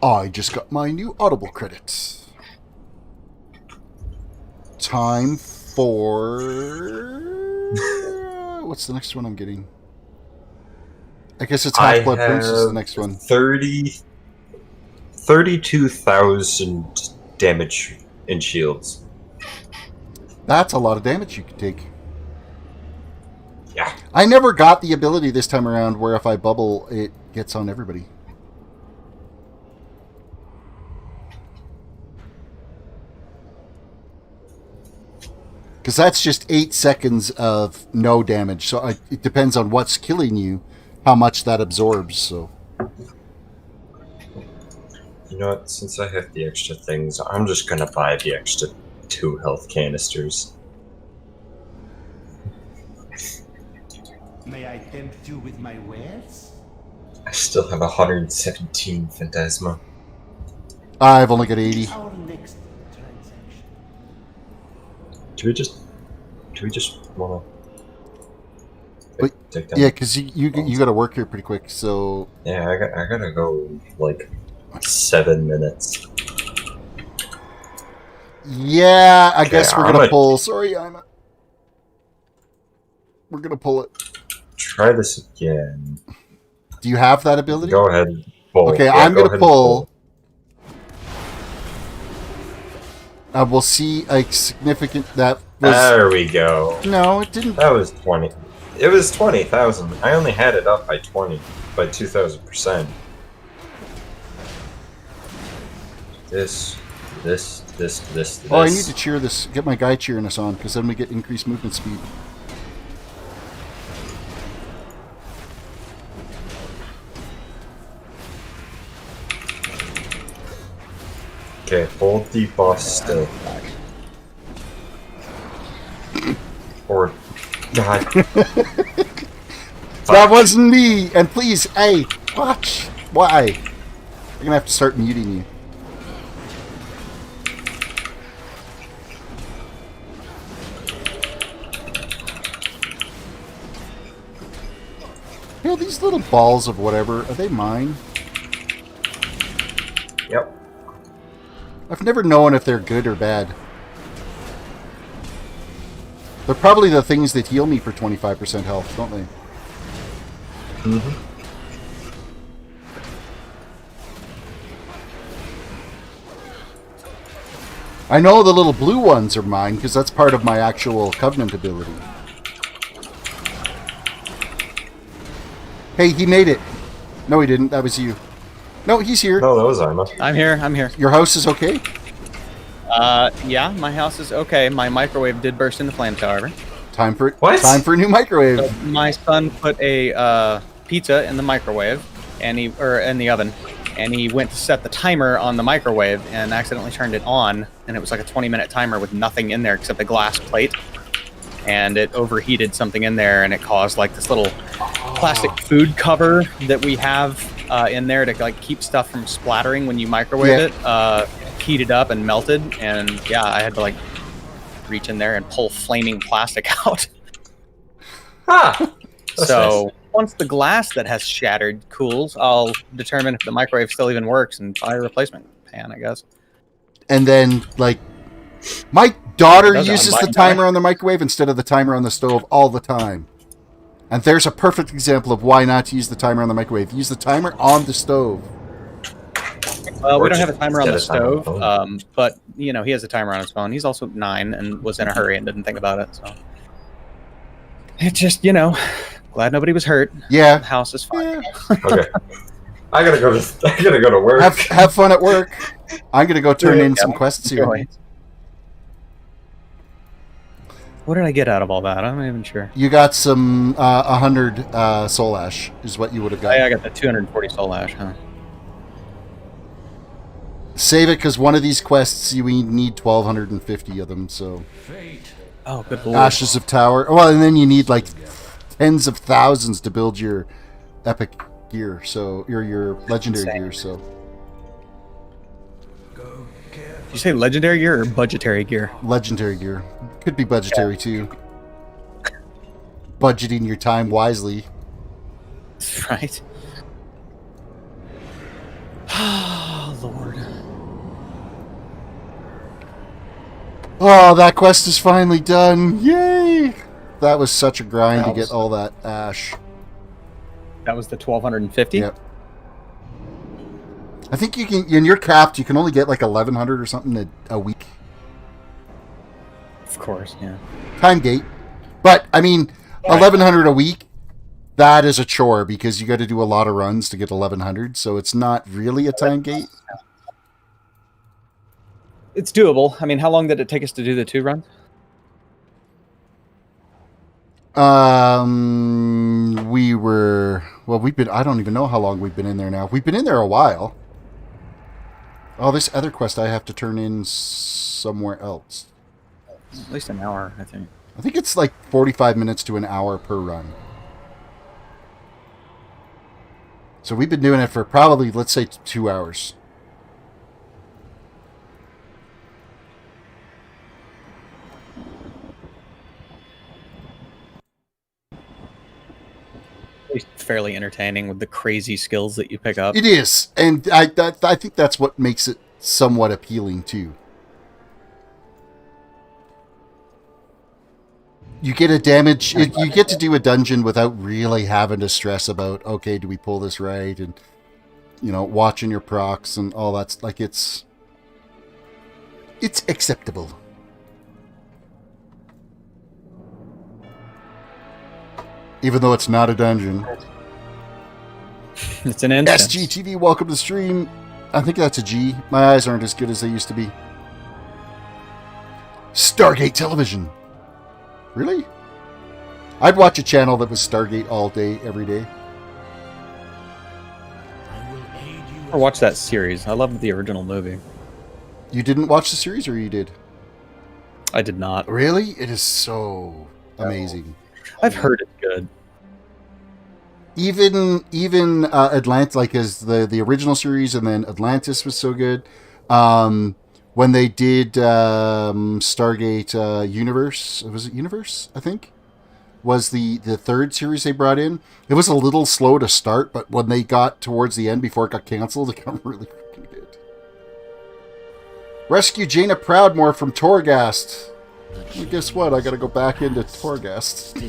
Speaker 1: I just got my new Audible credit. Time for... What's the next one I'm getting? I guess it's Half-Blood Prince is the next one.
Speaker 8: 32,000 damage in shields.
Speaker 1: That's a lot of damage you can take.
Speaker 8: Yeah.
Speaker 1: I never got the ability this time around where if I bubble, it gets on everybody. Because that's just 8 seconds of no damage. So it depends on what's killing you, how much that absorbs. So,
Speaker 8: you know what? Since I have the extra things, I'm just going to buy the extra 2 health canisters.
Speaker 11: May I tempt you with my wares?
Speaker 8: I still have 117 Phantasma.
Speaker 1: I've only got 80.
Speaker 11: Our next transaction.
Speaker 8: Do we just want
Speaker 1: to
Speaker 8: take down?
Speaker 1: Yeah, because you got to work here pretty quick. So
Speaker 8: yeah, I gotta go like 7 minutes.
Speaker 1: Yeah, I guess we're gonna pull. Sorry, we're gonna pull it.
Speaker 8: Try this again.
Speaker 1: Do you have that ability?
Speaker 8: Go ahead. Pull.
Speaker 1: Okay,
Speaker 8: yeah,
Speaker 1: I'm
Speaker 8: go
Speaker 1: gonna pull. We'll see a significant that.
Speaker 8: There we go.
Speaker 1: No, it didn't.
Speaker 8: That was 20. It was 20,000. I only had it up by 2,000%. This.
Speaker 1: Oh, I need to cheer this. Get my guy cheering us on, because then we get increased movement speed.
Speaker 8: Okay, hold the boss still. Or... God.
Speaker 1: That wasn't me! And please, hey, watch! Why? I'm gonna have to start muting you. You know, these little balls of whatever, are they mine?
Speaker 8: Yep.
Speaker 1: I've never known if they're good or bad. They're probably the things that heal me for 25% health, don't they?
Speaker 8: Mm-hmm.
Speaker 1: I know the little blue ones are mine, because that's part of my actual Covenant ability. Hey, he made it. No, he didn't. That was you. No, he's here.
Speaker 8: No, that was Anima.
Speaker 7: I'm here. I'm here.
Speaker 1: Your house is okay?
Speaker 7: Yeah, my house is okay. My microwave did burst into flames, however.
Speaker 1: Time for
Speaker 8: What?
Speaker 1: Time for a new microwave.
Speaker 7: So my son put a pizza in the microwave, and in the oven, and he went to set the timer on the microwave and accidentally turned it on, and it was like a 20-minute timer with nothing in there except a glass plate, and it overheated something in there, and it caused like this little plastic food cover that we have in there to like keep stuff from splattering when you microwave it. Heated up and melted, and yeah, I had to like reach in there and pull flaming plastic out.
Speaker 8: Ah!
Speaker 7: So
Speaker 8: Nice.
Speaker 7: once the glass that has shattered cools, I'll determine if the microwave still even works and buy a replacement pan, I guess.
Speaker 1: And then, like, my daughter
Speaker 7: Does it
Speaker 1: uses
Speaker 7: on
Speaker 1: the
Speaker 7: button,
Speaker 1: timer on the microwave instead of the timer on the stove all the time. And there's a perfect example of why not to use the timer on the microwave. Use the timer on the stove.
Speaker 7: Well, we
Speaker 8: Or
Speaker 7: don't have a
Speaker 8: just
Speaker 7: timer on the
Speaker 8: get a timer on the
Speaker 7: stove,
Speaker 8: phone.
Speaker 7: but, you know, he has a timer on his phone. He's also 9 and was in a hurry and didn't think about it, so. It's just, you know, glad nobody was hurt.
Speaker 1: Yeah.
Speaker 7: The house is fine.
Speaker 8: Okay. I gotta go to work.
Speaker 1: Have fun at work. I'm gonna go turn in some quests here.
Speaker 7: Enjoy. What did I get out of all that? I'm not even sure.
Speaker 1: You got some 100 soul ash is what you would have got.
Speaker 7: I got the 240 soul ash, huh?
Speaker 1: Save it, because one of these quests you need 1,250 of them. So
Speaker 7: Oh, good lord.
Speaker 1: Ashes of Tower. Well, and then you need like tens of thousands to build your epic gear. So your legendary
Speaker 7: Insane.
Speaker 1: gear. So
Speaker 7: Did you say legendary gear or budgetary gear?
Speaker 1: legendary gear could be budgetary too. Budgeting your time wisely.
Speaker 7: Right. Oh, Lord.
Speaker 1: Oh, that quest is finally done! Yay! That was such a grind to get all that ash.
Speaker 7: That was the 1,250?
Speaker 1: Yep. I think you can, and you're capped, you can only get like 1,100 or something a week.
Speaker 7: Of course, yeah.
Speaker 1: Time gate. But, I mean, 1,100 a week, that is a chore because you got to do a lot of runs to get 1,100, so it's not really a time gate.
Speaker 7: It's doable. I mean, how long did it take us to do the 2 runs?
Speaker 1: We've been, I don't even know how long we've been in there now. We've been in there a while. Oh, this other quest I have to turn in somewhere else.
Speaker 7: At least an hour, I think.
Speaker 1: I think it's like 45 minutes to an hour per run. So we've been doing it for probably, let's say, 2 hours.
Speaker 7: It's fairly entertaining with the crazy skills that you pick up.
Speaker 1: It is, and I think that's what makes it somewhat appealing too. You get a damage. You get to do a dungeon without really having to stress about, okay, do we pull this right, and you know, watching your procs and all that's like it's acceptable. Even though it's not a dungeon.
Speaker 7: It's an instance.
Speaker 1: SGTV, welcome to the stream. I think that's a G. My eyes aren't as good as they used to be. Stargate Television. Really? I'd watch a channel that was Stargate all day, every day.
Speaker 7: Or watch that series. I love the original movie.
Speaker 1: You didn't watch the series, or you did?
Speaker 7: I did not.
Speaker 1: Really? It is so amazing.
Speaker 7: I've heard it's good.
Speaker 1: Even Atlantis, like as the original series, and then Atlantis was so good. When they did Stargate Universe, was it Universe? I think was the third series they brought in. It was a little slow to start, but when they got towards the end before it got canceled, it got really freaking good. Rescue Jaina Proudmoore from Torghast. Well, guess what? I got to go back into Torghast.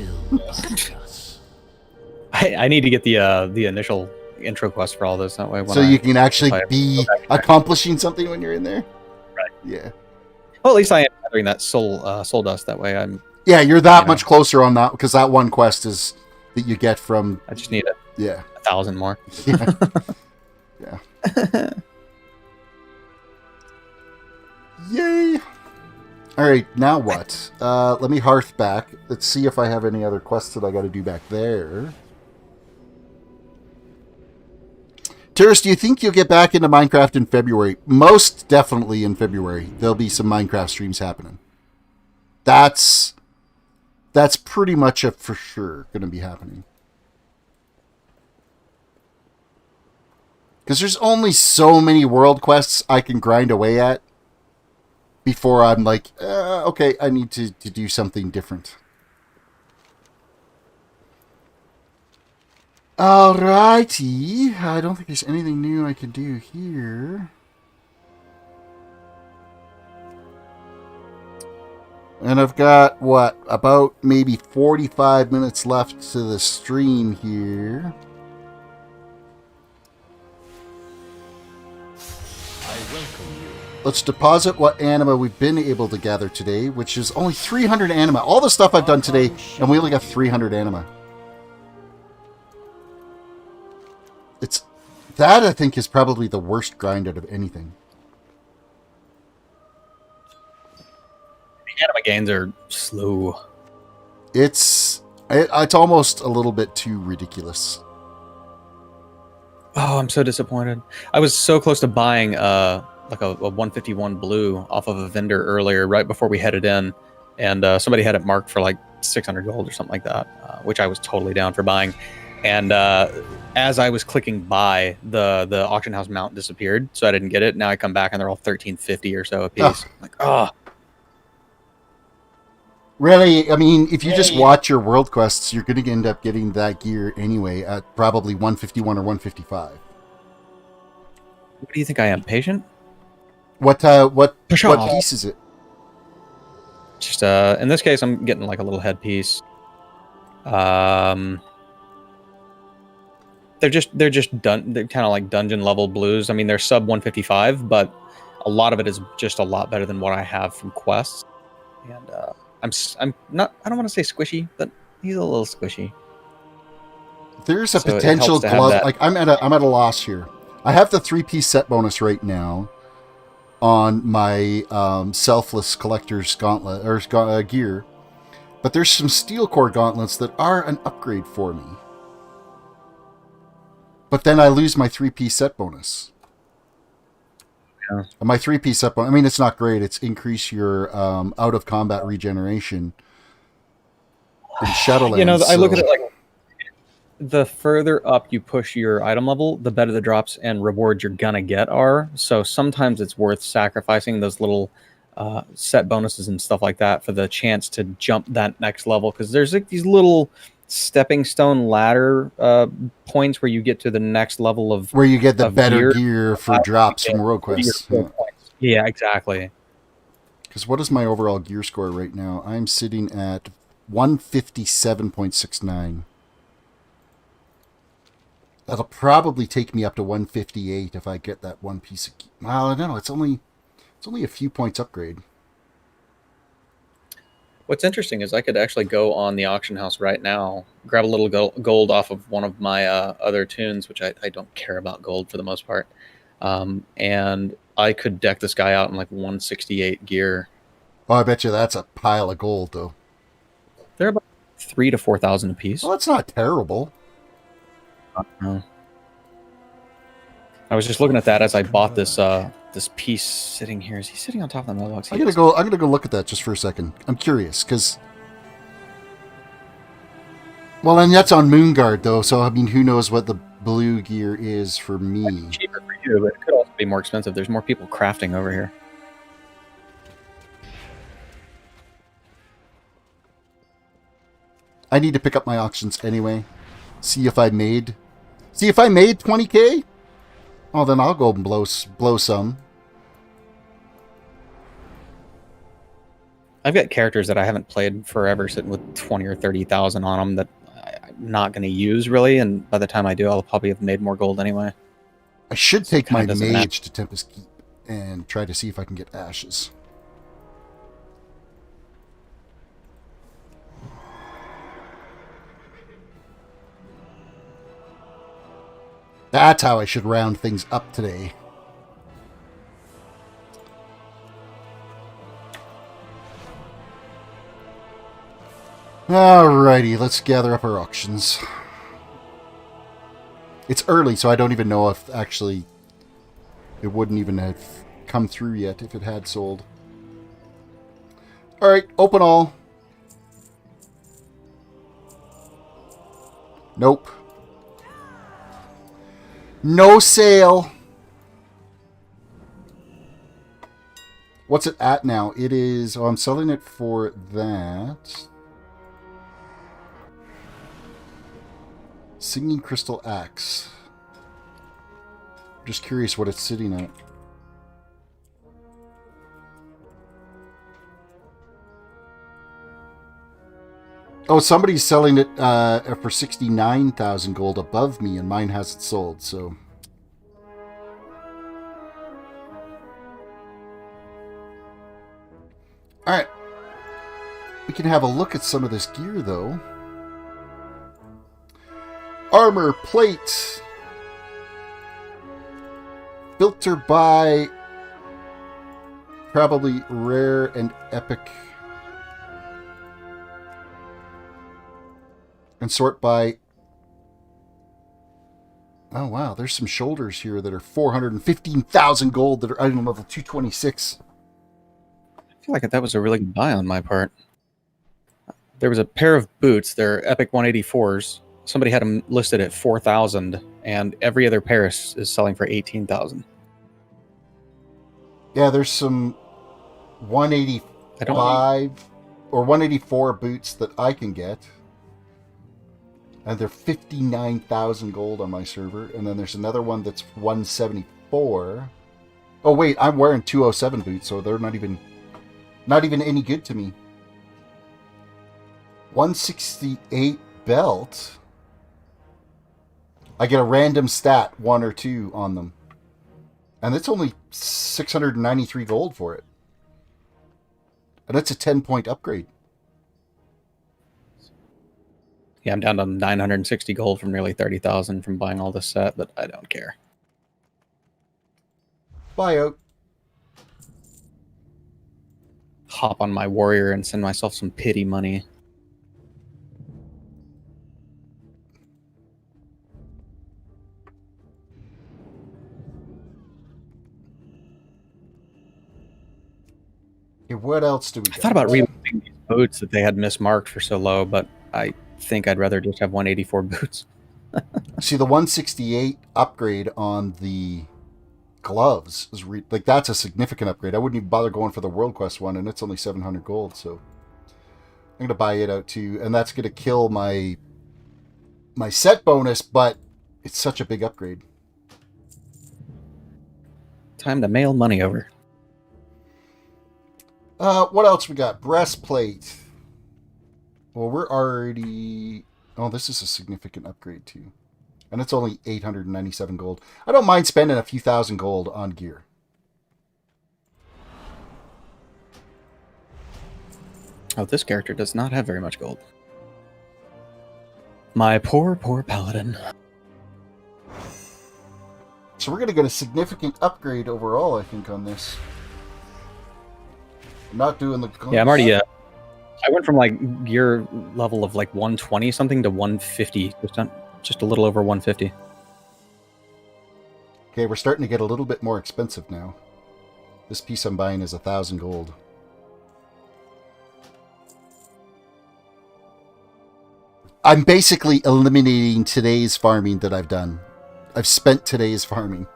Speaker 7: I need to get the initial intro quest for all this. That way,
Speaker 1: so you can actually be accomplishing something when you're in there.
Speaker 7: Right.
Speaker 1: Yeah.
Speaker 7: Well, at least I am gathering that soul dust. That way, I'm.
Speaker 1: Yeah, you're that much closer on that, because that one quest is that you get from.
Speaker 7: I just need it.
Speaker 1: Yeah.
Speaker 7: 1,000 more.
Speaker 1: Yeah. Yeah. Yay! All right, now what? Let me hearth back. Let's see if I have any other quests that I got to do back there. Terris, do you think you'll get back into Minecraft in February? Most definitely in February. There'll be some Minecraft streams happening. That's pretty much a for sure going to be happening. Because there's only so many world quests I can grind away at before I'm like, okay, I need to do something different. Alrighty. I don't think there's anything new I can do here. And I've got, what, about maybe 45 minutes left to the stream here. Let's deposit what anima we've been able to gather today, which is only 300 anima. All the stuff I've done today, and we only got 300 anima. That, I think, is probably the worst grind out of anything.
Speaker 7: The anima gains are slow.
Speaker 1: It's almost a little bit too ridiculous.
Speaker 7: Oh, I'm so disappointed. I was so close to buying like a 151 blue off of a vendor earlier, right before we headed in, and somebody had it marked for like 600 gold or something like that, which I was totally down for buying. And as I was clicking buy, the auction house mount disappeared, so I didn't get it. Now I come back and they're all 1350 or so a piece.
Speaker 1: Oh.
Speaker 7: I'm like, oh.
Speaker 1: Really, I mean, if you just watch your world quests, you're going to end up getting that gear anyway at probably 151 or 155.
Speaker 7: What do you think I am, patient?
Speaker 1: What piece is it?
Speaker 7: Just in this case, I'm getting like a little headpiece. They're kind of like dungeon level blues. I mean, they're sub 155, but a lot of it is just a lot better than what I have from quests. And I'm not. I don't want to say squishy, but he's a little squishy.
Speaker 1: There's a potential glove. Like I'm at a loss here. I have the 3-piece set bonus right now on my selfless collector's gauntlet or gear, but there's some steel core gauntlets that are an upgrade for me. But then I lose my 3-piece set bonus. Yeah. And my 3-piece set bonus, I mean, it's not great. It's increase your out of combat regeneration in Shadowlands.
Speaker 7: You know, I look at it like the further up you push your item level, the better the drops and rewards you're gonna get are. So sometimes it's worth sacrificing those little set bonuses and stuff like that for the chance to jump that next level. Because there's like these little stepping stone ladder points where you get to the next level of
Speaker 1: where you get the better gear for drops from world quests.
Speaker 7: Yeah, exactly.
Speaker 1: Because what is my overall gear score right now? I'm sitting at 157.69. That'll probably take me up to 158 if I get that one piece of gear. Well, no, it's only a few points upgrade.
Speaker 7: What's interesting is I could actually go on the auction house right now, grab a little gold off of one of my other tunes, which I don't care about gold for the most part, and I could deck this guy out in like 168 gear.
Speaker 1: Oh, I bet you that's a pile of gold, though.
Speaker 7: They're about 3,000 to 4,000 a piece.
Speaker 1: Well, that's not terrible.
Speaker 7: I was just looking at that as I bought this this piece sitting here. Is he sitting on top of the mailbox?
Speaker 1: I'm gonna go look at that just for a second. I'm curious because, well, and that's on Moonguard though. So I mean, who knows what the blue gear is for me?
Speaker 7: It's cheaper for you, but it could also be more expensive. There's more people crafting over here.
Speaker 1: I need to pick up my auctions anyway. See if I made 20k. Oh, then I'll go and blow some.
Speaker 7: I've got characters that I haven't played forever sitting with 20 or 30,000 on them that I'm not going to use really, and by the time I do, I'll probably have made more gold anyway.
Speaker 1: I should take my mage to Tempest Keep and try to see if I can get ashes. That's how I should round things up today. Alrighty, let's gather up our auctions. It's early, so I don't even know if actually it wouldn't even have come through yet if it had sold. Alright, open all. Nope. No sale. What's it at now? It is... Oh, I'm selling it for that. Singing Crystal Axe. I'm just curious what it's sitting at. Oh, somebody's selling it for 69,000 gold above me, and mine hasn't sold, so... Alright. We can have a look at some of this gear, though. Armor plate. Filter by... Probably rare and epic... And sort by... Oh, wow. There's some shoulders here that are 415,000 gold that are item level 226.
Speaker 7: I feel like that was a really good buy on my part. There was a pair of boots. They're Epic 184s. Somebody had them listed at 4,000, and every other pair is selling for 18,000.
Speaker 1: Yeah, there's some 185 or 184 boots that I can get. And they're 59,000 gold on my server. And then there's another one that's 174. Oh wait, I'm wearing 207 boots, so they're not even any good to me. 168 belt. I get a random stat, 1 or 2 on them. And it's only 693 gold for it. And it's a 10-point upgrade.
Speaker 7: Yeah, I'm down to 960 gold from nearly 30,000 from buying all this set, but I don't care.
Speaker 1: Buy out.
Speaker 7: Hop on my warrior and send myself some pity money.
Speaker 1: Okay, what else do we got?
Speaker 7: I thought about removing these boots that they had mismarked for so low, but I think I'd rather just have 184 boots.
Speaker 1: See, the 168 upgrade on the gloves is like that's a significant upgrade. I wouldn't even bother going for the World Quest one, and it's only 700 gold. So I'm gonna buy it out too, and that's gonna kill my set bonus. But it's such a big upgrade.
Speaker 7: Time to mail money over.
Speaker 1: What else we got? Breastplate. Well, we're already... Oh, this is a significant upgrade, too. And it's only 897 gold. I don't mind spending a few thousand gold on gear.
Speaker 7: Oh, this character does not have very much gold. My poor, poor Paladin.
Speaker 1: So we're going to get a significant upgrade overall, I think, on this. I'm not doing the...
Speaker 7: Yeah, I'm already... I went from like gear level of like 120 something to 150, just a little over 150.
Speaker 1: Okay, we're starting to get a little bit more expensive now. This piece I'm buying is 1,000 gold. I'm basically eliminating today's farming that I've done. I've spent today's farming.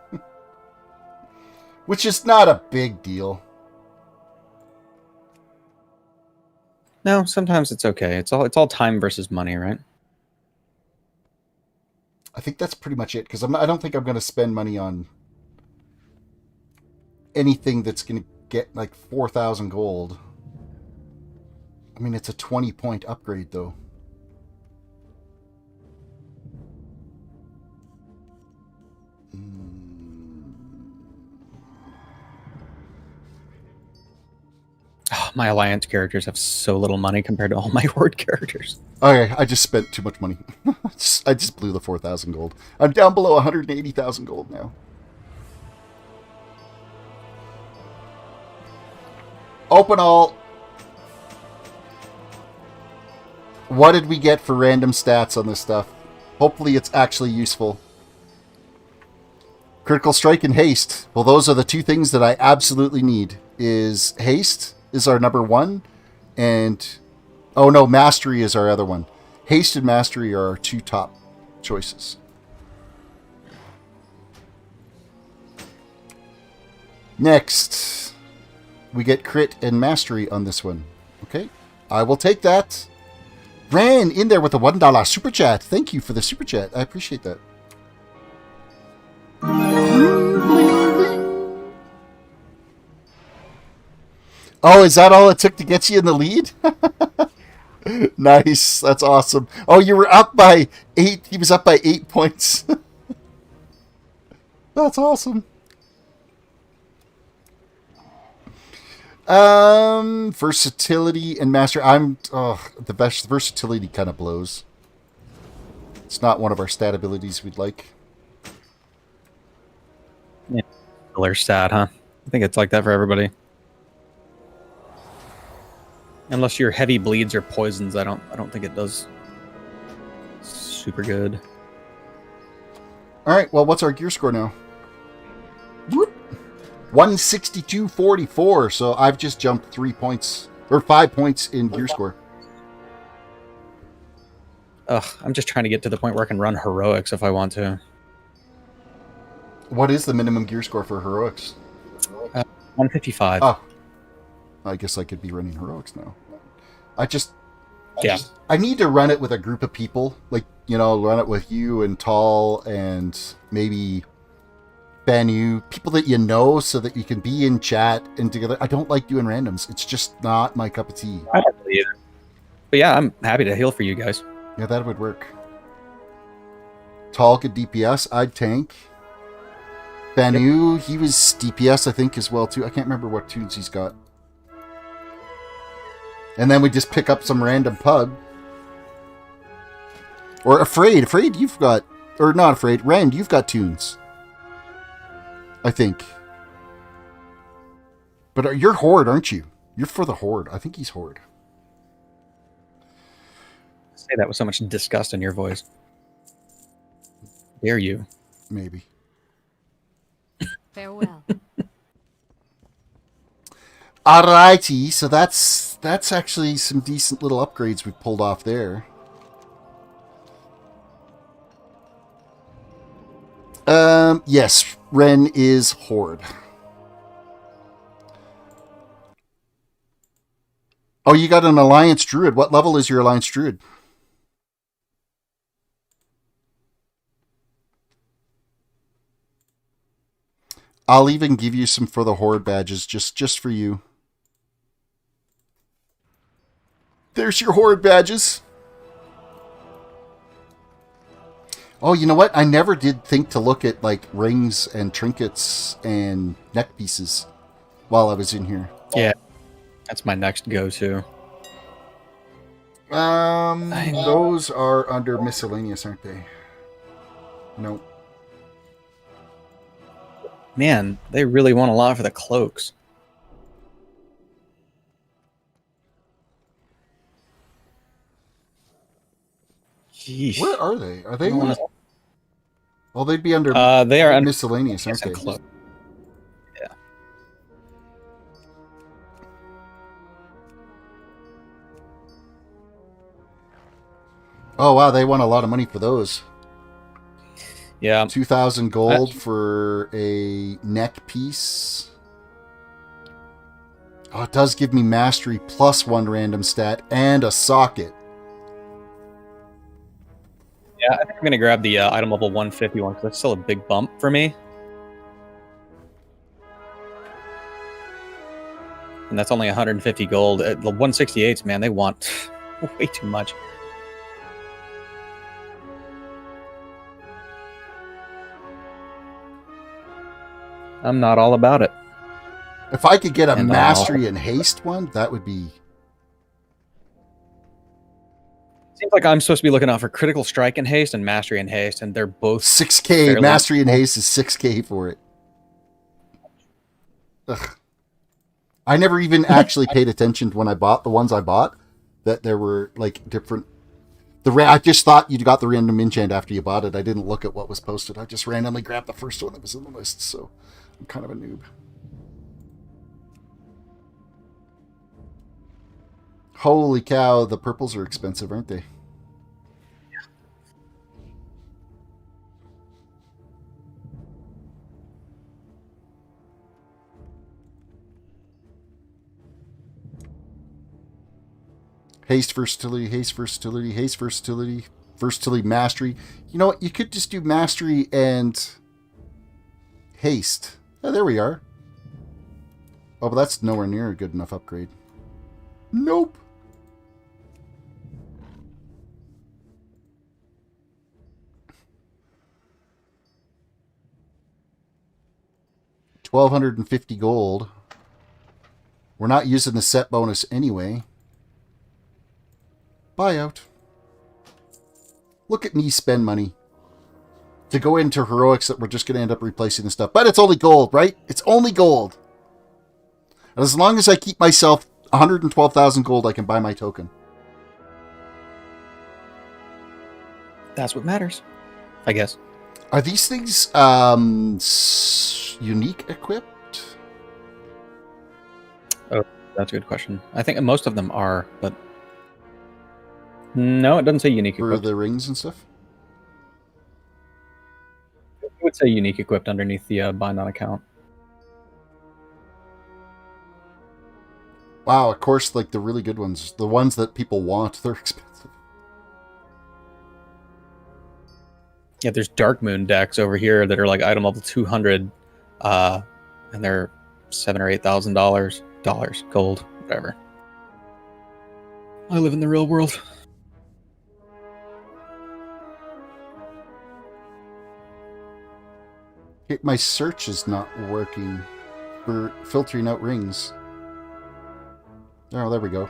Speaker 1: Which is not a big deal.
Speaker 7: No, sometimes it's okay. It's all time versus money, right?
Speaker 1: I think that's pretty much it, because I don't think I'm going to spend money on anything that's going to get like 4,000 gold. I mean, it's a 20-point upgrade, though.
Speaker 7: Oh, my alliance characters have so little money compared to all my horde characters.
Speaker 1: Okay, I just spent too much money. I just blew the 4,000 gold. I'm down below 180,000 gold now. Open all. What did we get for random stats on this stuff? Hopefully it's actually useful. Critical strike and haste. Well, those are the two things that I absolutely need. Is haste is our number one, and oh no, mastery is our other one. Haste and mastery are our two top choices. Next, we get crit and mastery on this one. Okay, I will take that. Ran in there with a $1 super chat. Thank you for the super chat. I appreciate that. Oh, is that all it took to get you in the lead? Nice. That's awesome. Oh, you were up by 8. He was up by 8 points. That's awesome. Versatility and master. The best versatility kind of blows. It's not one of our stat abilities we'd like.
Speaker 7: Yeah, killer stat, huh? I think it's like that for everybody. Unless your heavy bleeds or poisons, I don't think it does super good.
Speaker 1: All right. Well, what's our gear score now? Whoop. 162.44. So I've just jumped 3 points or 5 points in gear score.
Speaker 7: Ugh, I'm just trying to get to the point where I can run heroics if I want to.
Speaker 1: What is the minimum gear score for heroics?
Speaker 7: 155.
Speaker 1: Oh. I guess I could be running heroics now. I need to run it with a group of people. Like, you know, run it with you and Tall and maybe Banu. People that you know so that you can be in chat and together. I don't like doing randoms. It's just not my cup of tea.
Speaker 7: I don't really either. But yeah, I'm happy to heal for you guys.
Speaker 1: Yeah, that would work. Tall could DPS. I'd tank. Banu, he was DPS, I think, as well, too. I can't remember what tunes he's got. And then we just pick up some random pug. Or Afraid. Afraid, you've got... Or not Afraid. Rand, you've got tunes. I think. But you're Horde, aren't you? You're for the Horde. I think he's Horde.
Speaker 7: Say that with so much disgust in your voice. Dare you?
Speaker 1: Maybe.
Speaker 5: Farewell.
Speaker 1: Alrighty, so that's actually some decent little upgrades we pulled off there. Yes, Ren is Horde. Oh, you got an Alliance Druid. What level is your Alliance Druid? I'll even give you some for the Horde badges, just for you. There's your Horde badges. Oh, you know what? I never did think to look at, like, rings and trinkets and neck pieces while I was in here.
Speaker 7: Yeah, that's my next go-to.
Speaker 1: Those are under miscellaneous, aren't they? No.
Speaker 7: Man, they really want a lot for the cloaks. Yeesh.
Speaker 1: Where are they? Are they? Well, they'd be under
Speaker 7: They are under
Speaker 1: miscellaneous, aren't they?
Speaker 7: Yeah.
Speaker 1: Oh, wow, they want a lot of money for those.
Speaker 7: Yeah.
Speaker 1: 2,000 gold for a neck piece. Oh, it does give me mastery plus 1 random stat and a socket.
Speaker 7: Yeah, I think I'm going to grab the item level 150 one because that's still a big bump for me. And that's only 150 gold. The 168s, man, they want way too much. I'm not all about it.
Speaker 1: If I could get a mastery and haste one, that would be...
Speaker 7: Seems like I'm supposed to be looking out for critical strike and haste and mastery and haste, and they're both
Speaker 1: 6k. Mastery and haste is 6k for it. Ugh. I never even actually paid attention to when I bought the ones I bought, that there were like different... I just thought you got the random enchant after you bought it. I didn't look at what was posted. I just randomly grabbed the first one that was in the list, so I'm kind of a noob. Holy cow, the purples are expensive, aren't they? Haste versatility, haste versatility, haste versatility, versatility mastery. You know what? You could just do mastery and haste. Oh, there we are. Oh, but that's nowhere near a good enough upgrade. Nope. $1,250 gold. We're not using the set bonus anyway. Buyout. Look at me spend money to go into heroics that we're just going to end up replacing the stuff. But it's only gold, right? It's only gold. And as long as I keep myself 112,000 gold, I can buy my token.
Speaker 7: That's what matters, I guess.
Speaker 1: Are these things unique equipped?
Speaker 7: Oh, that's a good question. I think most of them are, but no, it doesn't say unique
Speaker 1: for
Speaker 7: equipped.
Speaker 1: The rings and stuff?
Speaker 7: It would say unique equipped underneath the bind on account.
Speaker 1: Wow, of course, like the really good ones, the ones that people want, they're expensive.
Speaker 7: Yeah, there's Dark Moon decks over here that are like item level 200, and they're $7,000 or $8,000 gold, whatever. I live in the real world.
Speaker 1: My search is not working for filtering out rings. Oh, there we go.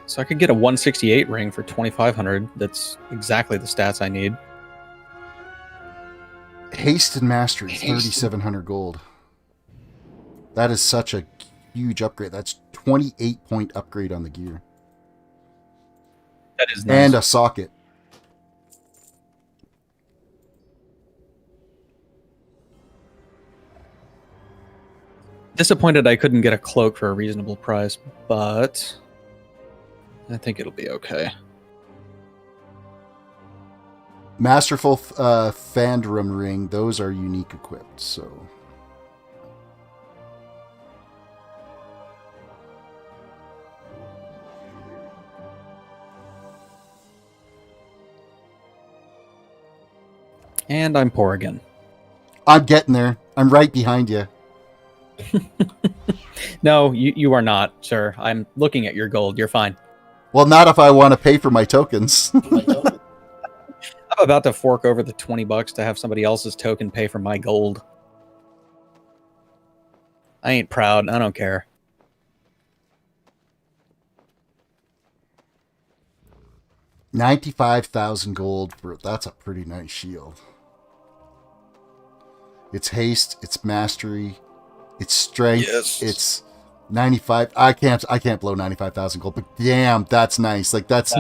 Speaker 7: So I could get a 168 ring for 2,500. That's exactly the stats I need.
Speaker 1: Haste and Mastery, 3,700 gold. That is such a huge upgrade. That's 28 point upgrade on the gear.
Speaker 7: That is nice.
Speaker 1: And a socket.
Speaker 7: Disappointed I couldn't get a cloak for a reasonable price, but I think it'll be okay.
Speaker 1: Masterful Fandrum Ring, those are unique equipped, so...
Speaker 7: And I'm poor again.
Speaker 1: I'm getting there. I'm right behind you.
Speaker 7: No, you are not, sir. I'm looking at your gold. You're fine.
Speaker 1: Well, not if I want to pay for my tokens.
Speaker 7: I'm about to fork over the $20 to have somebody else's token pay for my gold. I ain't proud. I don't care.
Speaker 1: $95,000 gold for that's a pretty nice shield. It's haste, it's mastery, it's strength,
Speaker 7: yes.
Speaker 1: It's 95. I can't blow 95,000 gold, but damn, that's nice. Like that's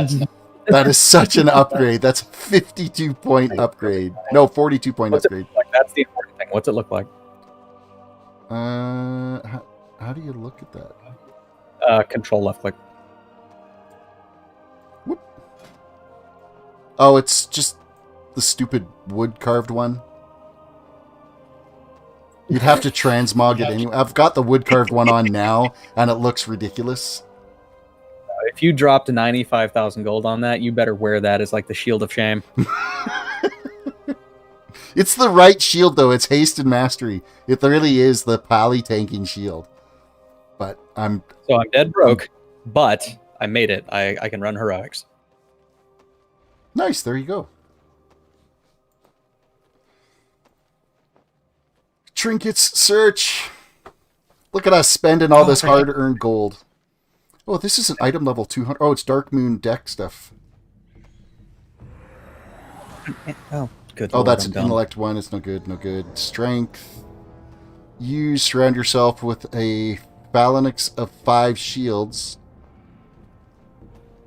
Speaker 1: That is such an upgrade. That's a 52-point upgrade. No, 42-point upgrade.
Speaker 7: Like, that's the important thing. What's it look like?
Speaker 1: How do you look at that?
Speaker 7: Control left click.
Speaker 1: Whoop. Oh, it's just the stupid wood carved one. You'd have to transmog it anyway. I've got the wood carved one on now, and it looks ridiculous.
Speaker 7: If you dropped 95,000 gold on that, you better wear that as like the shield of shame.
Speaker 1: It's the right shield, though. It's haste and mastery. It really is the pally tanking shield. But I'm
Speaker 7: dead broke, but I made it. I can run heroics.
Speaker 1: Nice. There you go. Trinkets search. Look at us spending all this hard-earned gold. Oh, this is an item level 200. Oh, it's Dark Moon deck stuff.
Speaker 7: Oh, good.
Speaker 1: Oh,
Speaker 7: Lord,
Speaker 1: that's
Speaker 7: I'm
Speaker 1: an
Speaker 7: done.
Speaker 1: intellect one. It's no good. No good. Strength. Surround yourself with a phalanx of 5 shields.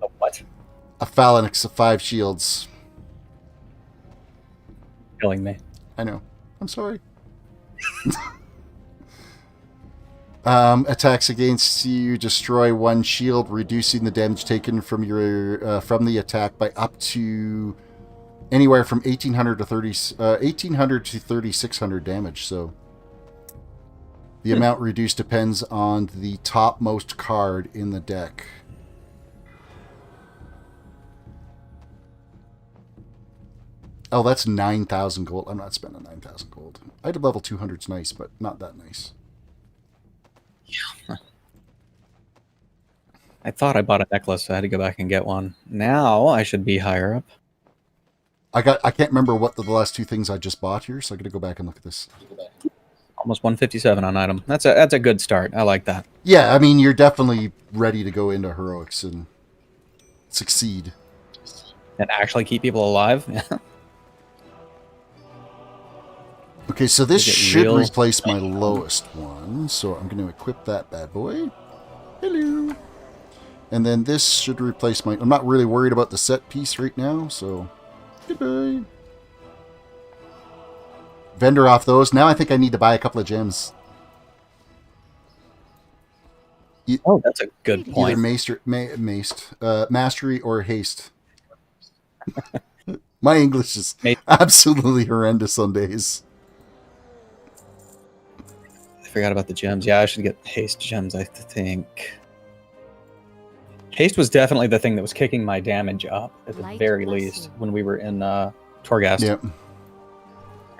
Speaker 7: Oh, what?
Speaker 1: A phalanx of 5 shields.
Speaker 7: Killing me.
Speaker 1: I know. I'm sorry. Attacks against you destroy 1 shield, reducing the damage taken from your from the attack by up to anywhere from 1800 to 3600 damage. So the amount reduced depends on the topmost card in the deck. Oh, that's 9,000 gold. I'm not spending 9,000 gold. Item level 200 is nice, but not that nice.
Speaker 7: Yeah. I thought I bought a necklace, so I had to go back and get one. Now I should be higher up.
Speaker 1: I can't remember what the last 2 things I just bought here, so I got to go back and look at this.
Speaker 7: Almost 157 on item. That's a good start. I like that.
Speaker 1: Yeah, I mean, you're definitely ready to go into heroics and succeed.
Speaker 7: And actually keep people alive.
Speaker 1: Okay, so this should
Speaker 7: real
Speaker 1: replace my lowest one, so I'm going to equip that bad boy. Hello. And then this should replace my... I'm not really worried about the set piece right now, so... Goodbye. Vendor off those. Now I think I need to buy a couple of gems.
Speaker 7: Oh, that's a good point.
Speaker 1: Either mastery or haste. My English is absolutely horrendous on days.
Speaker 7: I forgot about the gems. Yeah, I should get haste gems, I think. Haste was definitely the thing that was kicking my damage up, at the very least, when we were in Torghast.
Speaker 1: Yep.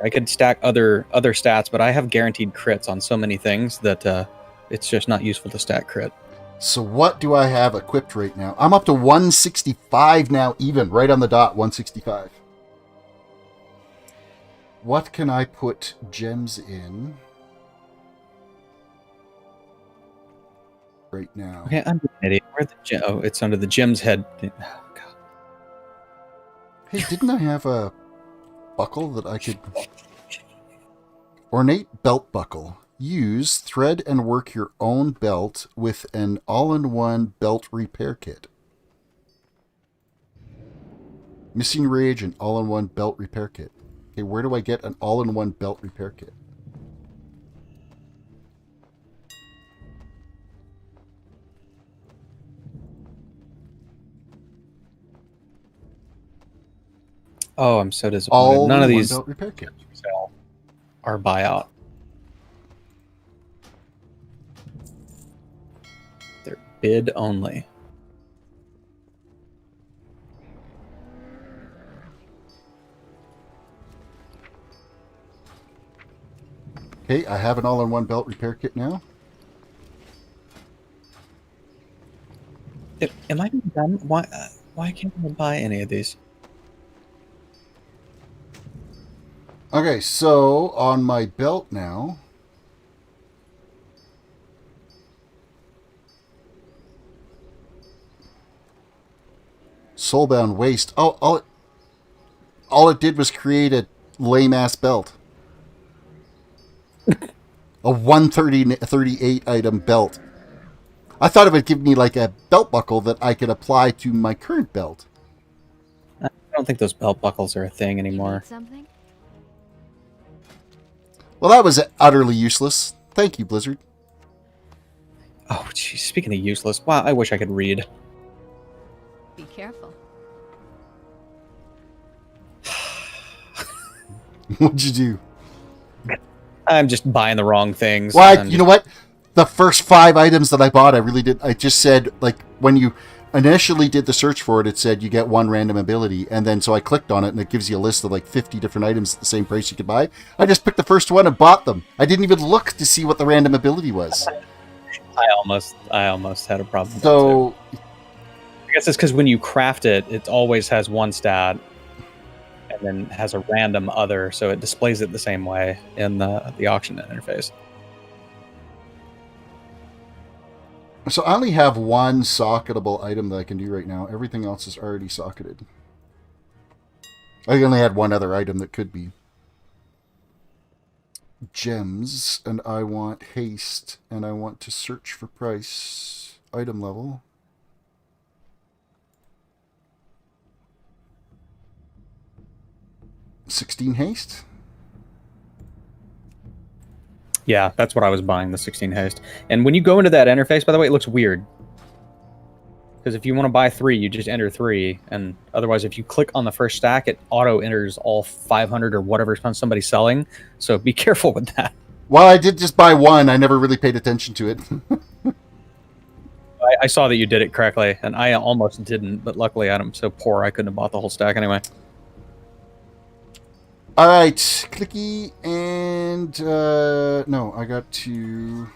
Speaker 7: I could stack other stats, but I have guaranteed crits on so many things that it's just not useful to stack crit.
Speaker 1: So what do I have equipped right now? I'm up to 165 now, even, right on the dot, 165. What can I put gems in right now?
Speaker 7: Okay, I'm an idiot. Where the gem? Oh, it's under the gem's head. Oh, God.
Speaker 1: Hey, didn't I have a buckle that I could... Ornate belt buckle. Use, thread, and work your own belt with an all-in-one belt repair kit. Missing reagent, all-in-one belt repair kit. Okay, where do I get an all-in-one belt repair kit?
Speaker 7: Oh, I'm so disappointed. None of these
Speaker 1: belt repair kit
Speaker 7: are buyout. They're bid only.
Speaker 1: Okay, I have an all-in-one belt repair kit now.
Speaker 7: Am I being done? Why can't I buy any of these?
Speaker 1: Okay, so on my belt now, Soulbound Waste. Oh, all it did was create a lame-ass belt. A 138 item belt. I thought it would give me like a belt buckle that I could apply to my current belt.
Speaker 7: I don't think those belt buckles are a thing anymore.
Speaker 5: Something?
Speaker 1: Well, that was utterly useless. Thank you, Blizzard.
Speaker 7: Oh, geez. Speaking of useless, wow, I wish I could read.
Speaker 5: Be careful.
Speaker 1: What'd you do?
Speaker 7: I'm just buying the wrong things.
Speaker 1: Well, you know what? The first 5 items that I bought, I really did. I just said, like, when you initially did the search for it, it said you get 1 random ability. And then so I clicked on it, and it gives you a list of like 50 different items at the same price you could buy. I just picked the first one and bought them. I didn't even look to see what the random ability was.
Speaker 7: I almost had a problem with
Speaker 1: So
Speaker 7: that too. I guess it's because when you craft it, it always has 1 stat. And then has a random other, so it displays it the same way in the auction interface.
Speaker 1: So I only have 1 socketable item that I can do right now. Everything else is already socketed. I only had 1 other item that could be. Gems, and I want haste, and I want to search for price. Item level. $16 haste?
Speaker 7: Yeah, that's what I was buying, the 16 haste. And when you go into that interface, by the way, it looks weird. Because if you want to buy 3, you just enter 3. And otherwise, if you click on the first stack, it auto-enters all 500 or whatever somebody's selling. So be careful with that.
Speaker 1: Well, I did just buy 1. I never really paid attention to it.
Speaker 7: I saw that you did it correctly, and I almost didn't. But luckily, I'm so poor, I couldn't have bought the whole stack anyway.
Speaker 1: All right, clicky, and no, I got to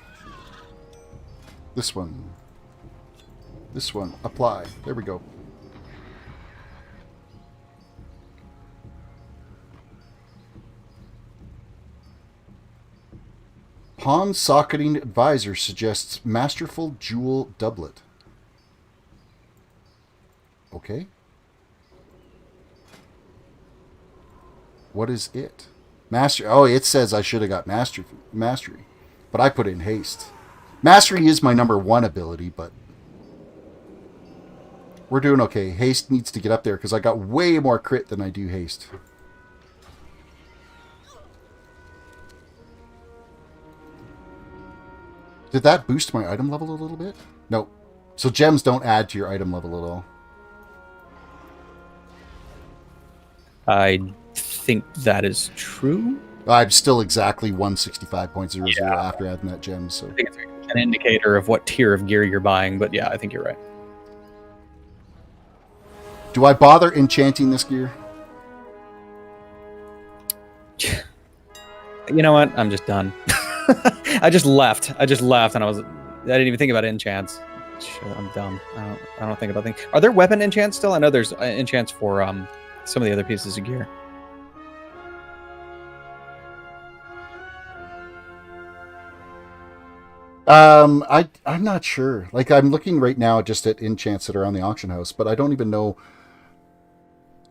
Speaker 1: this one. This one, apply. There we go. Pawn Socketing Advisor suggests Masterful Jewel Doublet. Okay. What is it? Mastery. Oh, it says I should have got mastery. But I put in haste. Mastery is my number 1 ability, but we're doing okay. Haste needs to get up there because I got way more crit than I do haste. Did that boost my item level a little bit? No. So gems don't add to your item level at all.
Speaker 7: I think that is true.
Speaker 1: I'm still exactly 165.00 after adding that gem. So
Speaker 7: I think it's an indicator of what tier of gear you're buying, but yeah, I think you're right.
Speaker 1: Do I bother enchanting this gear?
Speaker 7: You know what? I'm just done. I just left, and I didn't even think about enchants. Shit, I'm dumb. I don't think about things. Are there weapon enchants still? I know there's enchants for some of the other pieces of gear.
Speaker 1: I'm not sure. Like, I'm looking right now just at enchants that are on the auction house, but I don't even know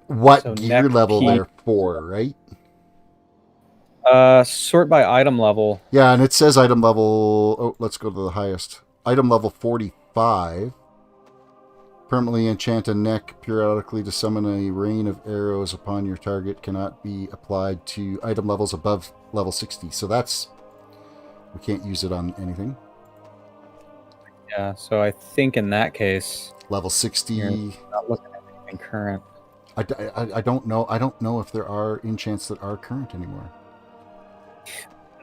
Speaker 1: what gear level they're for, right?
Speaker 7: Sort by item level.
Speaker 1: Yeah, and it says item level... Oh, let's go to the highest. Item level 45. Permanently enchant a neck periodically to summon a rain of arrows upon your target. Cannot be applied to item levels above level 60. So that's... We can't use it on anything.
Speaker 7: Yeah, so I think in that case...
Speaker 1: Level 60...
Speaker 7: You're not looking at anything current.
Speaker 1: I don't know. I don't know if there are enchants that are current anymore.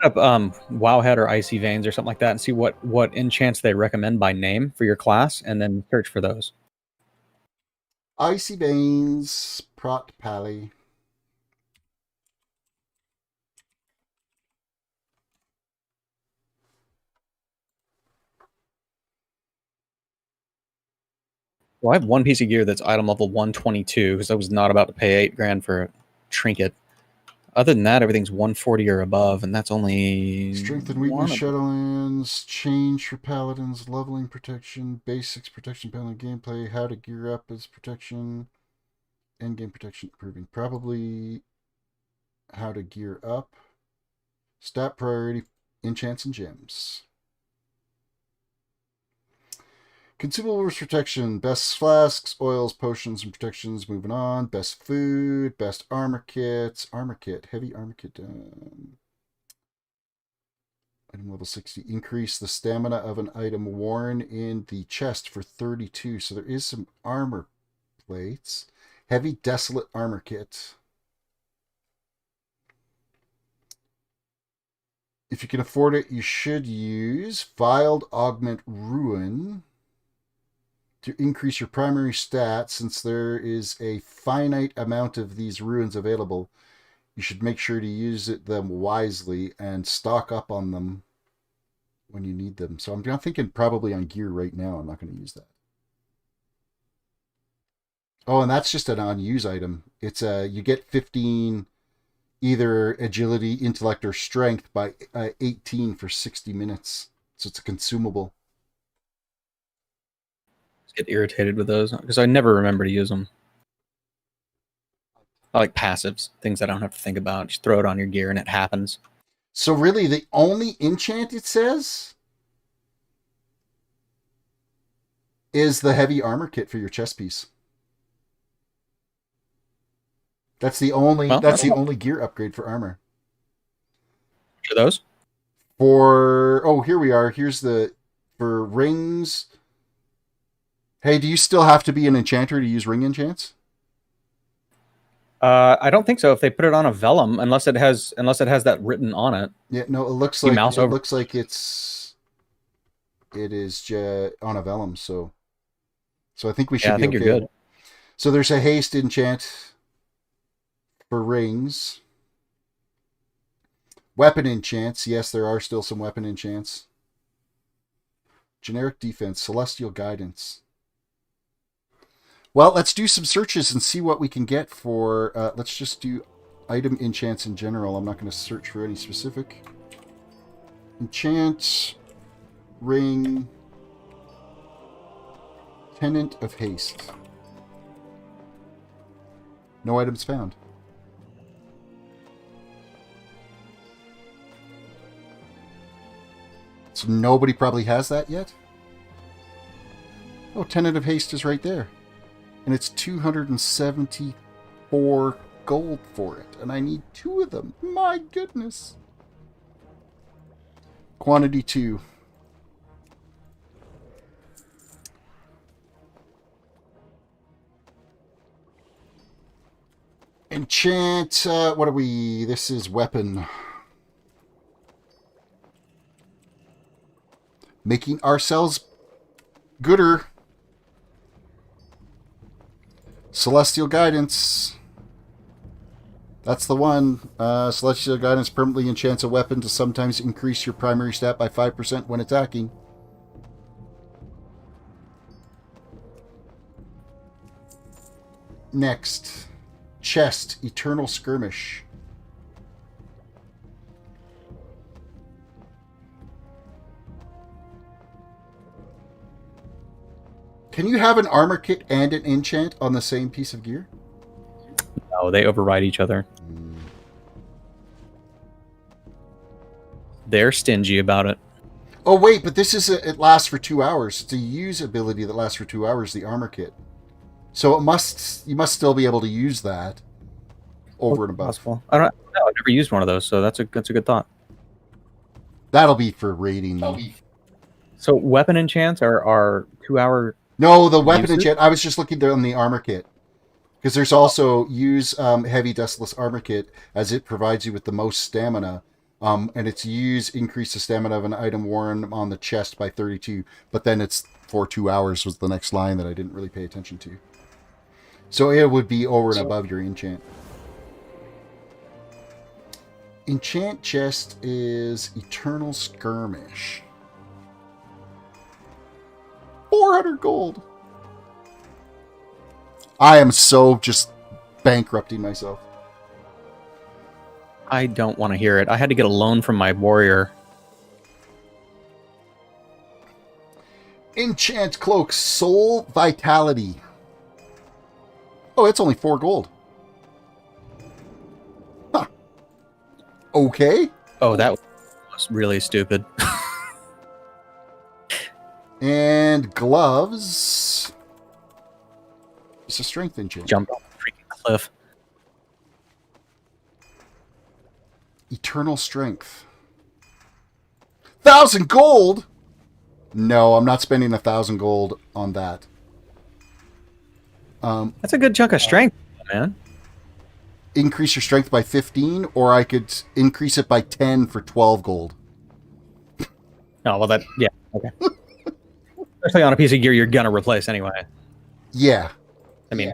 Speaker 7: Up Wowhead or Icy Veins or something like that and see what enchants they recommend by name for your class, and then search for those.
Speaker 1: Icy Veins, Prot Pally.
Speaker 7: Well, I have one piece of gear that's item level 122 because I was not about to pay $8,000 for a trinket. Other than that, everything's 140 or above, and that's only...
Speaker 1: Strength and weakness, Shadowlands, change for paladins, leveling protection, basics protection, paladin gameplay, how to gear up as protection, endgame protection improving. Probably how to gear up, stat priority, enchants and gems. Consumables protection. Best flasks, oils, potions, and protections. Moving on. Best food. Best armor kits. Armor kit. Heavy armor kit. Item level 60. Increase the stamina of an item worn in the chest for 32. So there is some armor plates. Heavy desolate armor kit. If you can afford it, you should use Viled Augment Ruin to increase your primary stats. Since there is a finite amount of these ruins available, you should make sure to use them wisely and stock up on them when you need them. So I'm thinking probably on gear right now. I'm not going to use that. Oh, and that's just an on-use item. It's you get 15 either agility, intellect, or strength by 18 for 60 minutes. So it's a consumable.
Speaker 7: Get irritated with those because I never remember to use them. I like passives, things I don't have to think about. Just throw it on your gear and it happens.
Speaker 1: So really, the only enchant it says is the heavy armor kit for your chest piece. That's the only only gear upgrade for armor.
Speaker 7: Which are those?
Speaker 1: Here we are. Here's for rings. Hey, do you still have to be an enchanter to use ring enchants?
Speaker 7: I don't think so. If they put it on a vellum, unless it has that written on it.
Speaker 1: Yeah, no, it looks like it is on a vellum. So I think we should.
Speaker 7: Yeah, I think
Speaker 1: okay.
Speaker 7: you're good.
Speaker 1: So there's a haste enchant for rings. Weapon enchants. Yes, there are still some weapon enchants. Generic defense, celestial guidance. Well, let's do some searches and see what we can get for... let's just do item enchants in general. I'm not going to search for any specific. Enchant, ring, Tenant of Haste. No items found. So nobody probably has that yet? Oh, Tenant of Haste is right there. And it's 274 gold for it. And I need 2 of them. My goodness. Quantity 2. Enchant. What are we? This is weapon. Making ourselves gooder. Celestial Guidance. That's the one. Celestial Guidance permanently enchants a weapon to sometimes increase your primary stat by 5% when attacking. Next. Chest. Eternal Skirmish. Can you have an armor kit and an enchant on the same piece of gear?
Speaker 7: No, they override each other. They're stingy about it.
Speaker 1: Oh, wait, but this is it lasts for 2 hours. It's a use ability that lasts for 2 hours, the armor kit. So you must still be able to use that over and above.
Speaker 7: Possible. I've never used one of those, so that's a good thought.
Speaker 1: That'll be for raiding.
Speaker 7: So weapon enchants are 2 hour.
Speaker 1: No, the weapon enchant. I was just looking there on the armor kit. Because there's also use heavy desolate armor kit as it provides you with the most stamina. And it's increase the stamina of an item worn on the chest by 32. But then it's for 2 hours was the next line that I didn't really pay attention to. So it would be over and above your enchant. Enchant chest is Eternal Skirmish. 400 gold. I am so just bankrupting myself.
Speaker 7: I don't want to hear it. I had to get a loan from my warrior.
Speaker 1: Enchant Cloak, Soul Vitality. Oh, it's only 4 gold. Huh. Okay.
Speaker 7: Oh, that was really stupid.
Speaker 1: And gloves. It's a strength enchant.
Speaker 7: Jump off the freaking cliff.
Speaker 1: Eternal strength. 1,000 gold? No, I'm not spending 1,000 gold on that.
Speaker 7: That's a good chunk of strength, man.
Speaker 1: Increase your strength by 15, or I could increase it by 10 for 12 gold.
Speaker 7: Oh, well, yeah, okay. Especially on a piece of gear you're going to replace anyway.
Speaker 1: Yeah.
Speaker 7: I mean,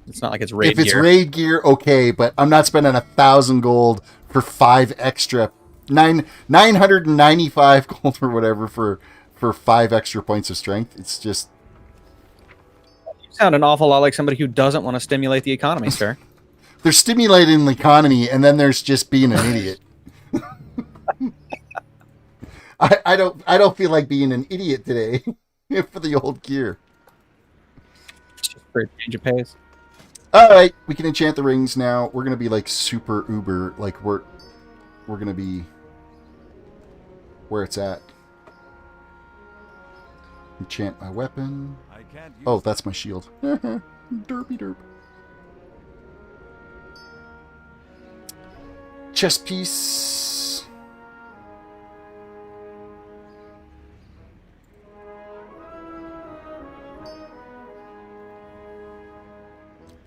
Speaker 7: it's not like it's raid
Speaker 1: gear. If it's
Speaker 7: gear.
Speaker 1: Raid gear, okay, but I'm not spending 1,000 gold for 5 extra... 995 gold or whatever for 5 extra points of strength. It's just...
Speaker 7: You sound an awful lot like somebody who doesn't want to stimulate the economy, sir.
Speaker 1: They're stimulating the economy, and then there's just being an idiot. I don't feel like being an idiot today for the old gear.
Speaker 7: Just for a change of pace.
Speaker 1: Alright, we can enchant the rings now. We're gonna be like super uber, like we're gonna be where it's at. Enchant my weapon. Oh, that's my shield. Derpy derp. Chest piece.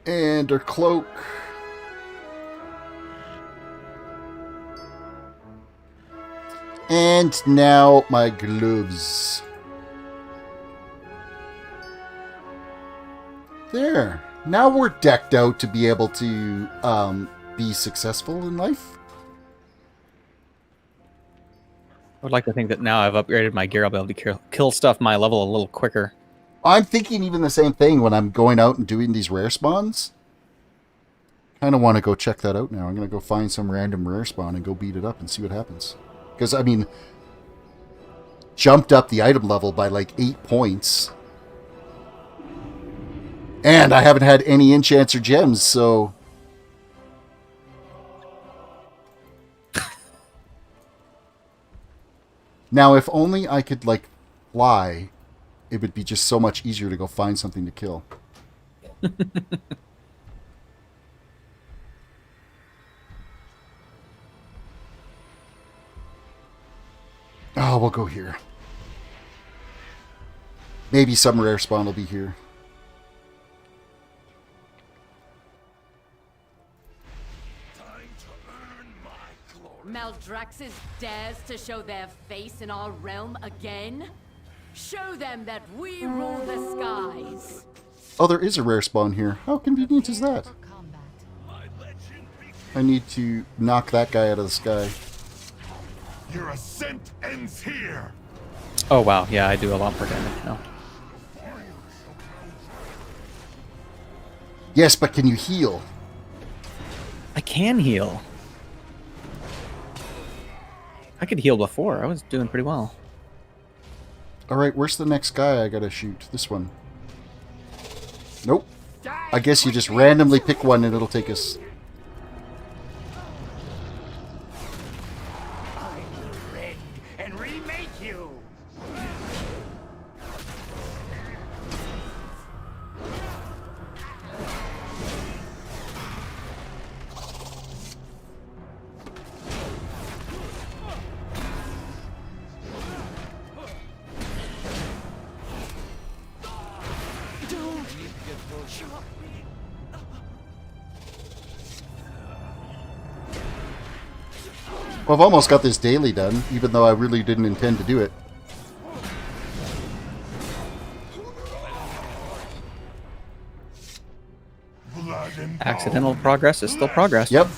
Speaker 1: And our cloak. And now my gloves. There. Now we're decked out to be able to be successful in life.
Speaker 7: I would like to think that now I've upgraded my gear, I'll be able to kill stuff my level a little quicker.
Speaker 1: I'm thinking even the same thing when I'm going out and doing these rare spawns. Kind of want to go check that out now. I'm going to go find some random rare spawn and go beat it up and see what happens. Because, I mean, jumped up the item level by like 8 points. And I haven't had any enchants or gems, so... Now, if only I could, like, fly, it would be just so much easier to go find something to kill. Oh, we'll go here. Maybe some rare spawn will be here.
Speaker 12: Maldraxxus dares to show their face in our realm again? Show them that we rule the skies.
Speaker 1: Oh, there is a rare spawn here. How convenient is that? I need to knock that guy out of the sky.
Speaker 9: Your ascent ends here.
Speaker 7: Oh wow, yeah, I do a lot more damage now.
Speaker 1: Yes, but can you heal?
Speaker 7: I can heal. I could heal before. I was doing pretty well.
Speaker 1: Alright, where's the next guy I gotta shoot? This one. Nope. I guess you just randomly pick one and it'll take us...
Speaker 11: And remake you.
Speaker 1: Well, I've almost got this daily done, even though I really didn't intend to do it.
Speaker 7: Accidental progress is still progress.
Speaker 1: Yep.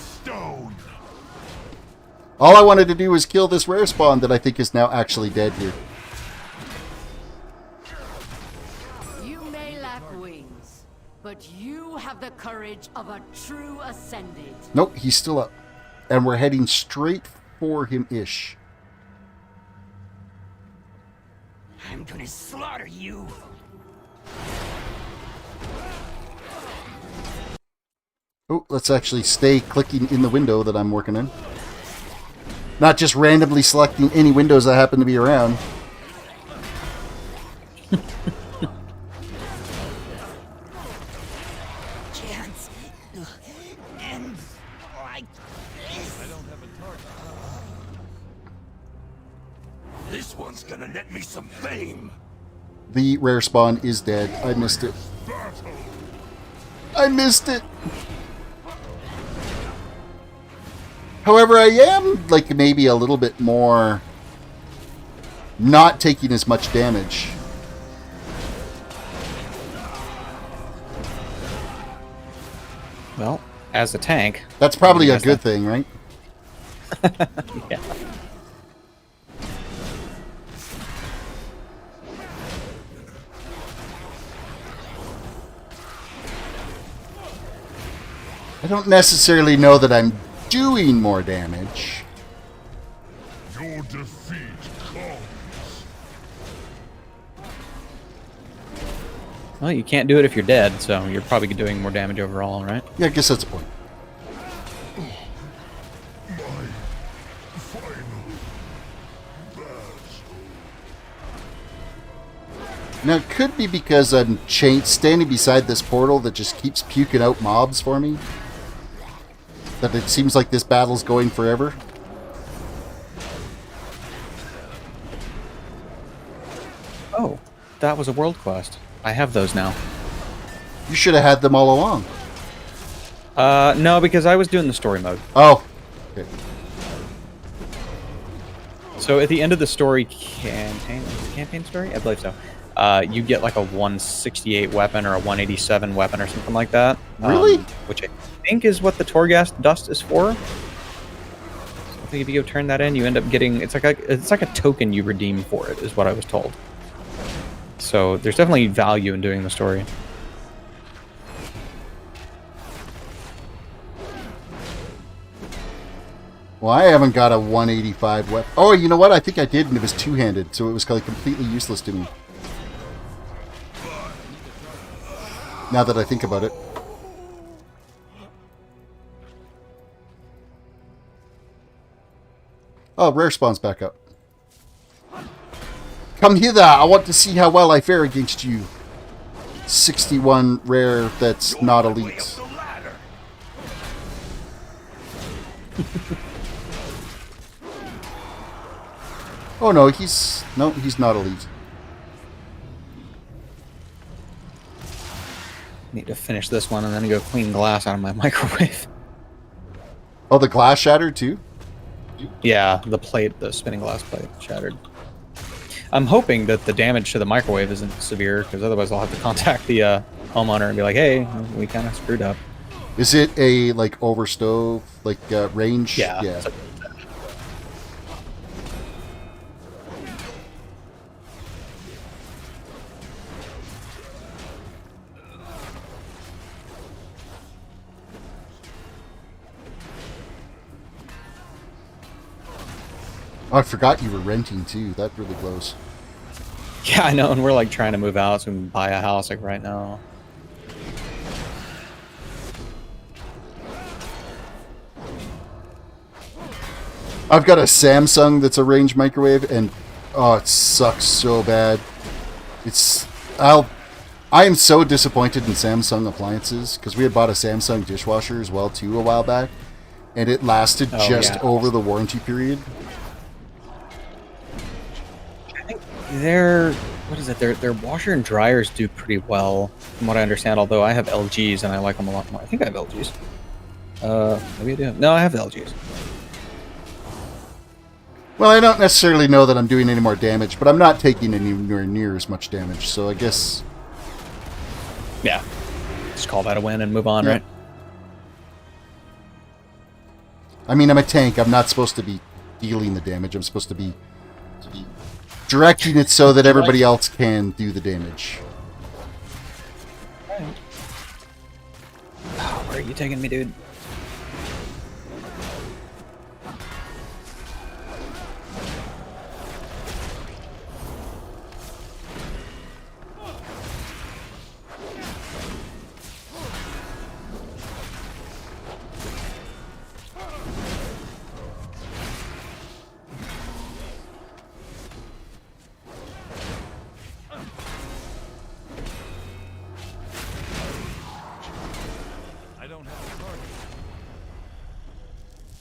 Speaker 1: All I wanted to do was kill this rare spawn that I think is now actually dead here.
Speaker 12: You may lack wings, but you have the courage of a true ascended.
Speaker 1: Nope, he's still up. And we're heading straight for him-ish.
Speaker 11: I'm gonna slaughter you.
Speaker 1: Oh, let's actually stay clicking in the window that I'm working in. Not just randomly selecting any windows that happen to be around.
Speaker 9: This one's gonna net me some fame.
Speaker 1: The rare spawn is dead. I missed it. I missed it. However, I am like maybe a little bit more not taking as much damage.
Speaker 7: Well, as a tank,
Speaker 1: that's probably a good thing, right?
Speaker 7: Yeah.
Speaker 1: I don't necessarily know that I'm doing more damage.
Speaker 9: Your defeat comes.
Speaker 7: Well, you can't do it if you're dead, so you're probably doing more damage overall, right?
Speaker 1: Yeah, I guess that's the point. Now, it could be because I'm standing beside this portal that just keeps puking out mobs for me. That it seems like this battle's going forever.
Speaker 7: Oh, that was a world quest. I have those now.
Speaker 1: You should have had them all along.
Speaker 7: No, because I was doing the story mode.
Speaker 1: Oh. Okay.
Speaker 7: So at the end of the story campaign story? I believe so. You get like a 168 weapon or a 187 weapon or something like that.
Speaker 1: Really?
Speaker 7: Which I think is what the Torghast dust is for. So I think if you go turn that in, you end up getting it's like a token you redeem for it, is what I was told. So there's definitely value in doing the story.
Speaker 1: Well, I haven't got a 185 weapon. Oh, you know what? I think I did, and it was two-handed, so it was like completely useless to me. Now that I think about it. Oh, rare spawns back up. Come hither! I want to see how well I fare against you. 61 rare that's not elite. Oh no, he's not elite.
Speaker 7: Need to finish this one and then go clean glass out of my microwave.
Speaker 1: Oh, the glass shattered too?
Speaker 7: Yeah, the spinning glass plate shattered. I'm hoping that the damage to the microwave isn't severe, because otherwise I'll have to contact the homeowner and be like, hey, we kind of screwed up.
Speaker 1: Is it a, like, over stove, like, range?
Speaker 7: Yeah.
Speaker 1: Oh, I forgot you were renting too. That really blows.
Speaker 7: Yeah, I know, and we're like trying to move out so we can buy a house like right now.
Speaker 1: I've got a Samsung that's a range microwave, and oh, it sucks so bad. I am so disappointed in Samsung appliances, because we had bought a Samsung dishwasher as well too a while back, and it lasted over the warranty period.
Speaker 7: Their washer and dryers do pretty well, from what I understand. Although I have LGs and I like them a lot more. I think I have LGs. Maybe I do. No, I have LGs.
Speaker 1: Well, I don't necessarily know that I'm doing any more damage, but I'm not taking anywhere near as much damage. So I guess,
Speaker 7: yeah, just call that a win and move on, right?
Speaker 1: I mean, I'm a tank. I'm not supposed to be dealing the damage. I'm supposed to be directing it so that everybody else can do the damage.
Speaker 7: Oh, where are you taking me, dude?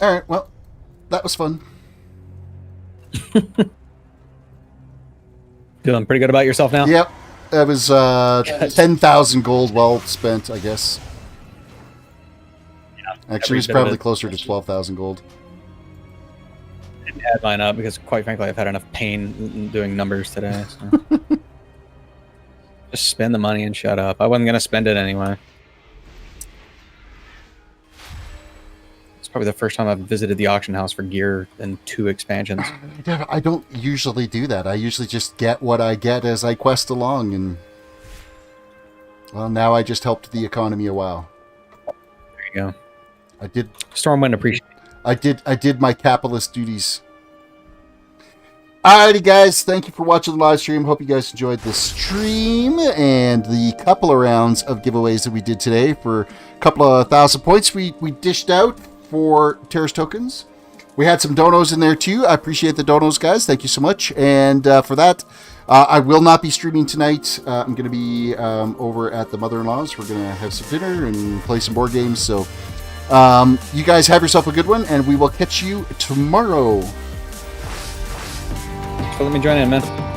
Speaker 1: All right, well, that was fun.
Speaker 7: Feeling pretty good about yourself now?
Speaker 1: Yep. That was 10,000 gold well spent, I guess.
Speaker 7: Yeah,
Speaker 1: actually, it was probably closer to 12,000 gold.
Speaker 7: I didn't add mine up because, quite frankly, I've had enough pain doing numbers today. So. Just spend the money and shut up. I wasn't going to spend it anyway. It's probably the first time I've visited the auction house for gear in 2 expansions.
Speaker 1: I don't usually do that. I usually just get what I get as I quest along, and well, now I just helped the economy a while.
Speaker 7: There you go.
Speaker 1: I did
Speaker 7: Stormwind appreciate.
Speaker 1: I did my capitalist duties. Alrighty, guys. Thank you for watching the live stream. Hope you guys enjoyed the stream and the couple of rounds of giveaways that we did today for a couple of 1,000 points we dished out for Terris tokens. We had some donos in there too. I appreciate the donos, guys. Thank you so much. And for that, I will not be streaming tonight. I'm going to be over at the mother-in-law's. We're going to have some dinner and play some board games. So you guys have yourself a good one, and we will catch you tomorrow.
Speaker 7: So let me join in, man.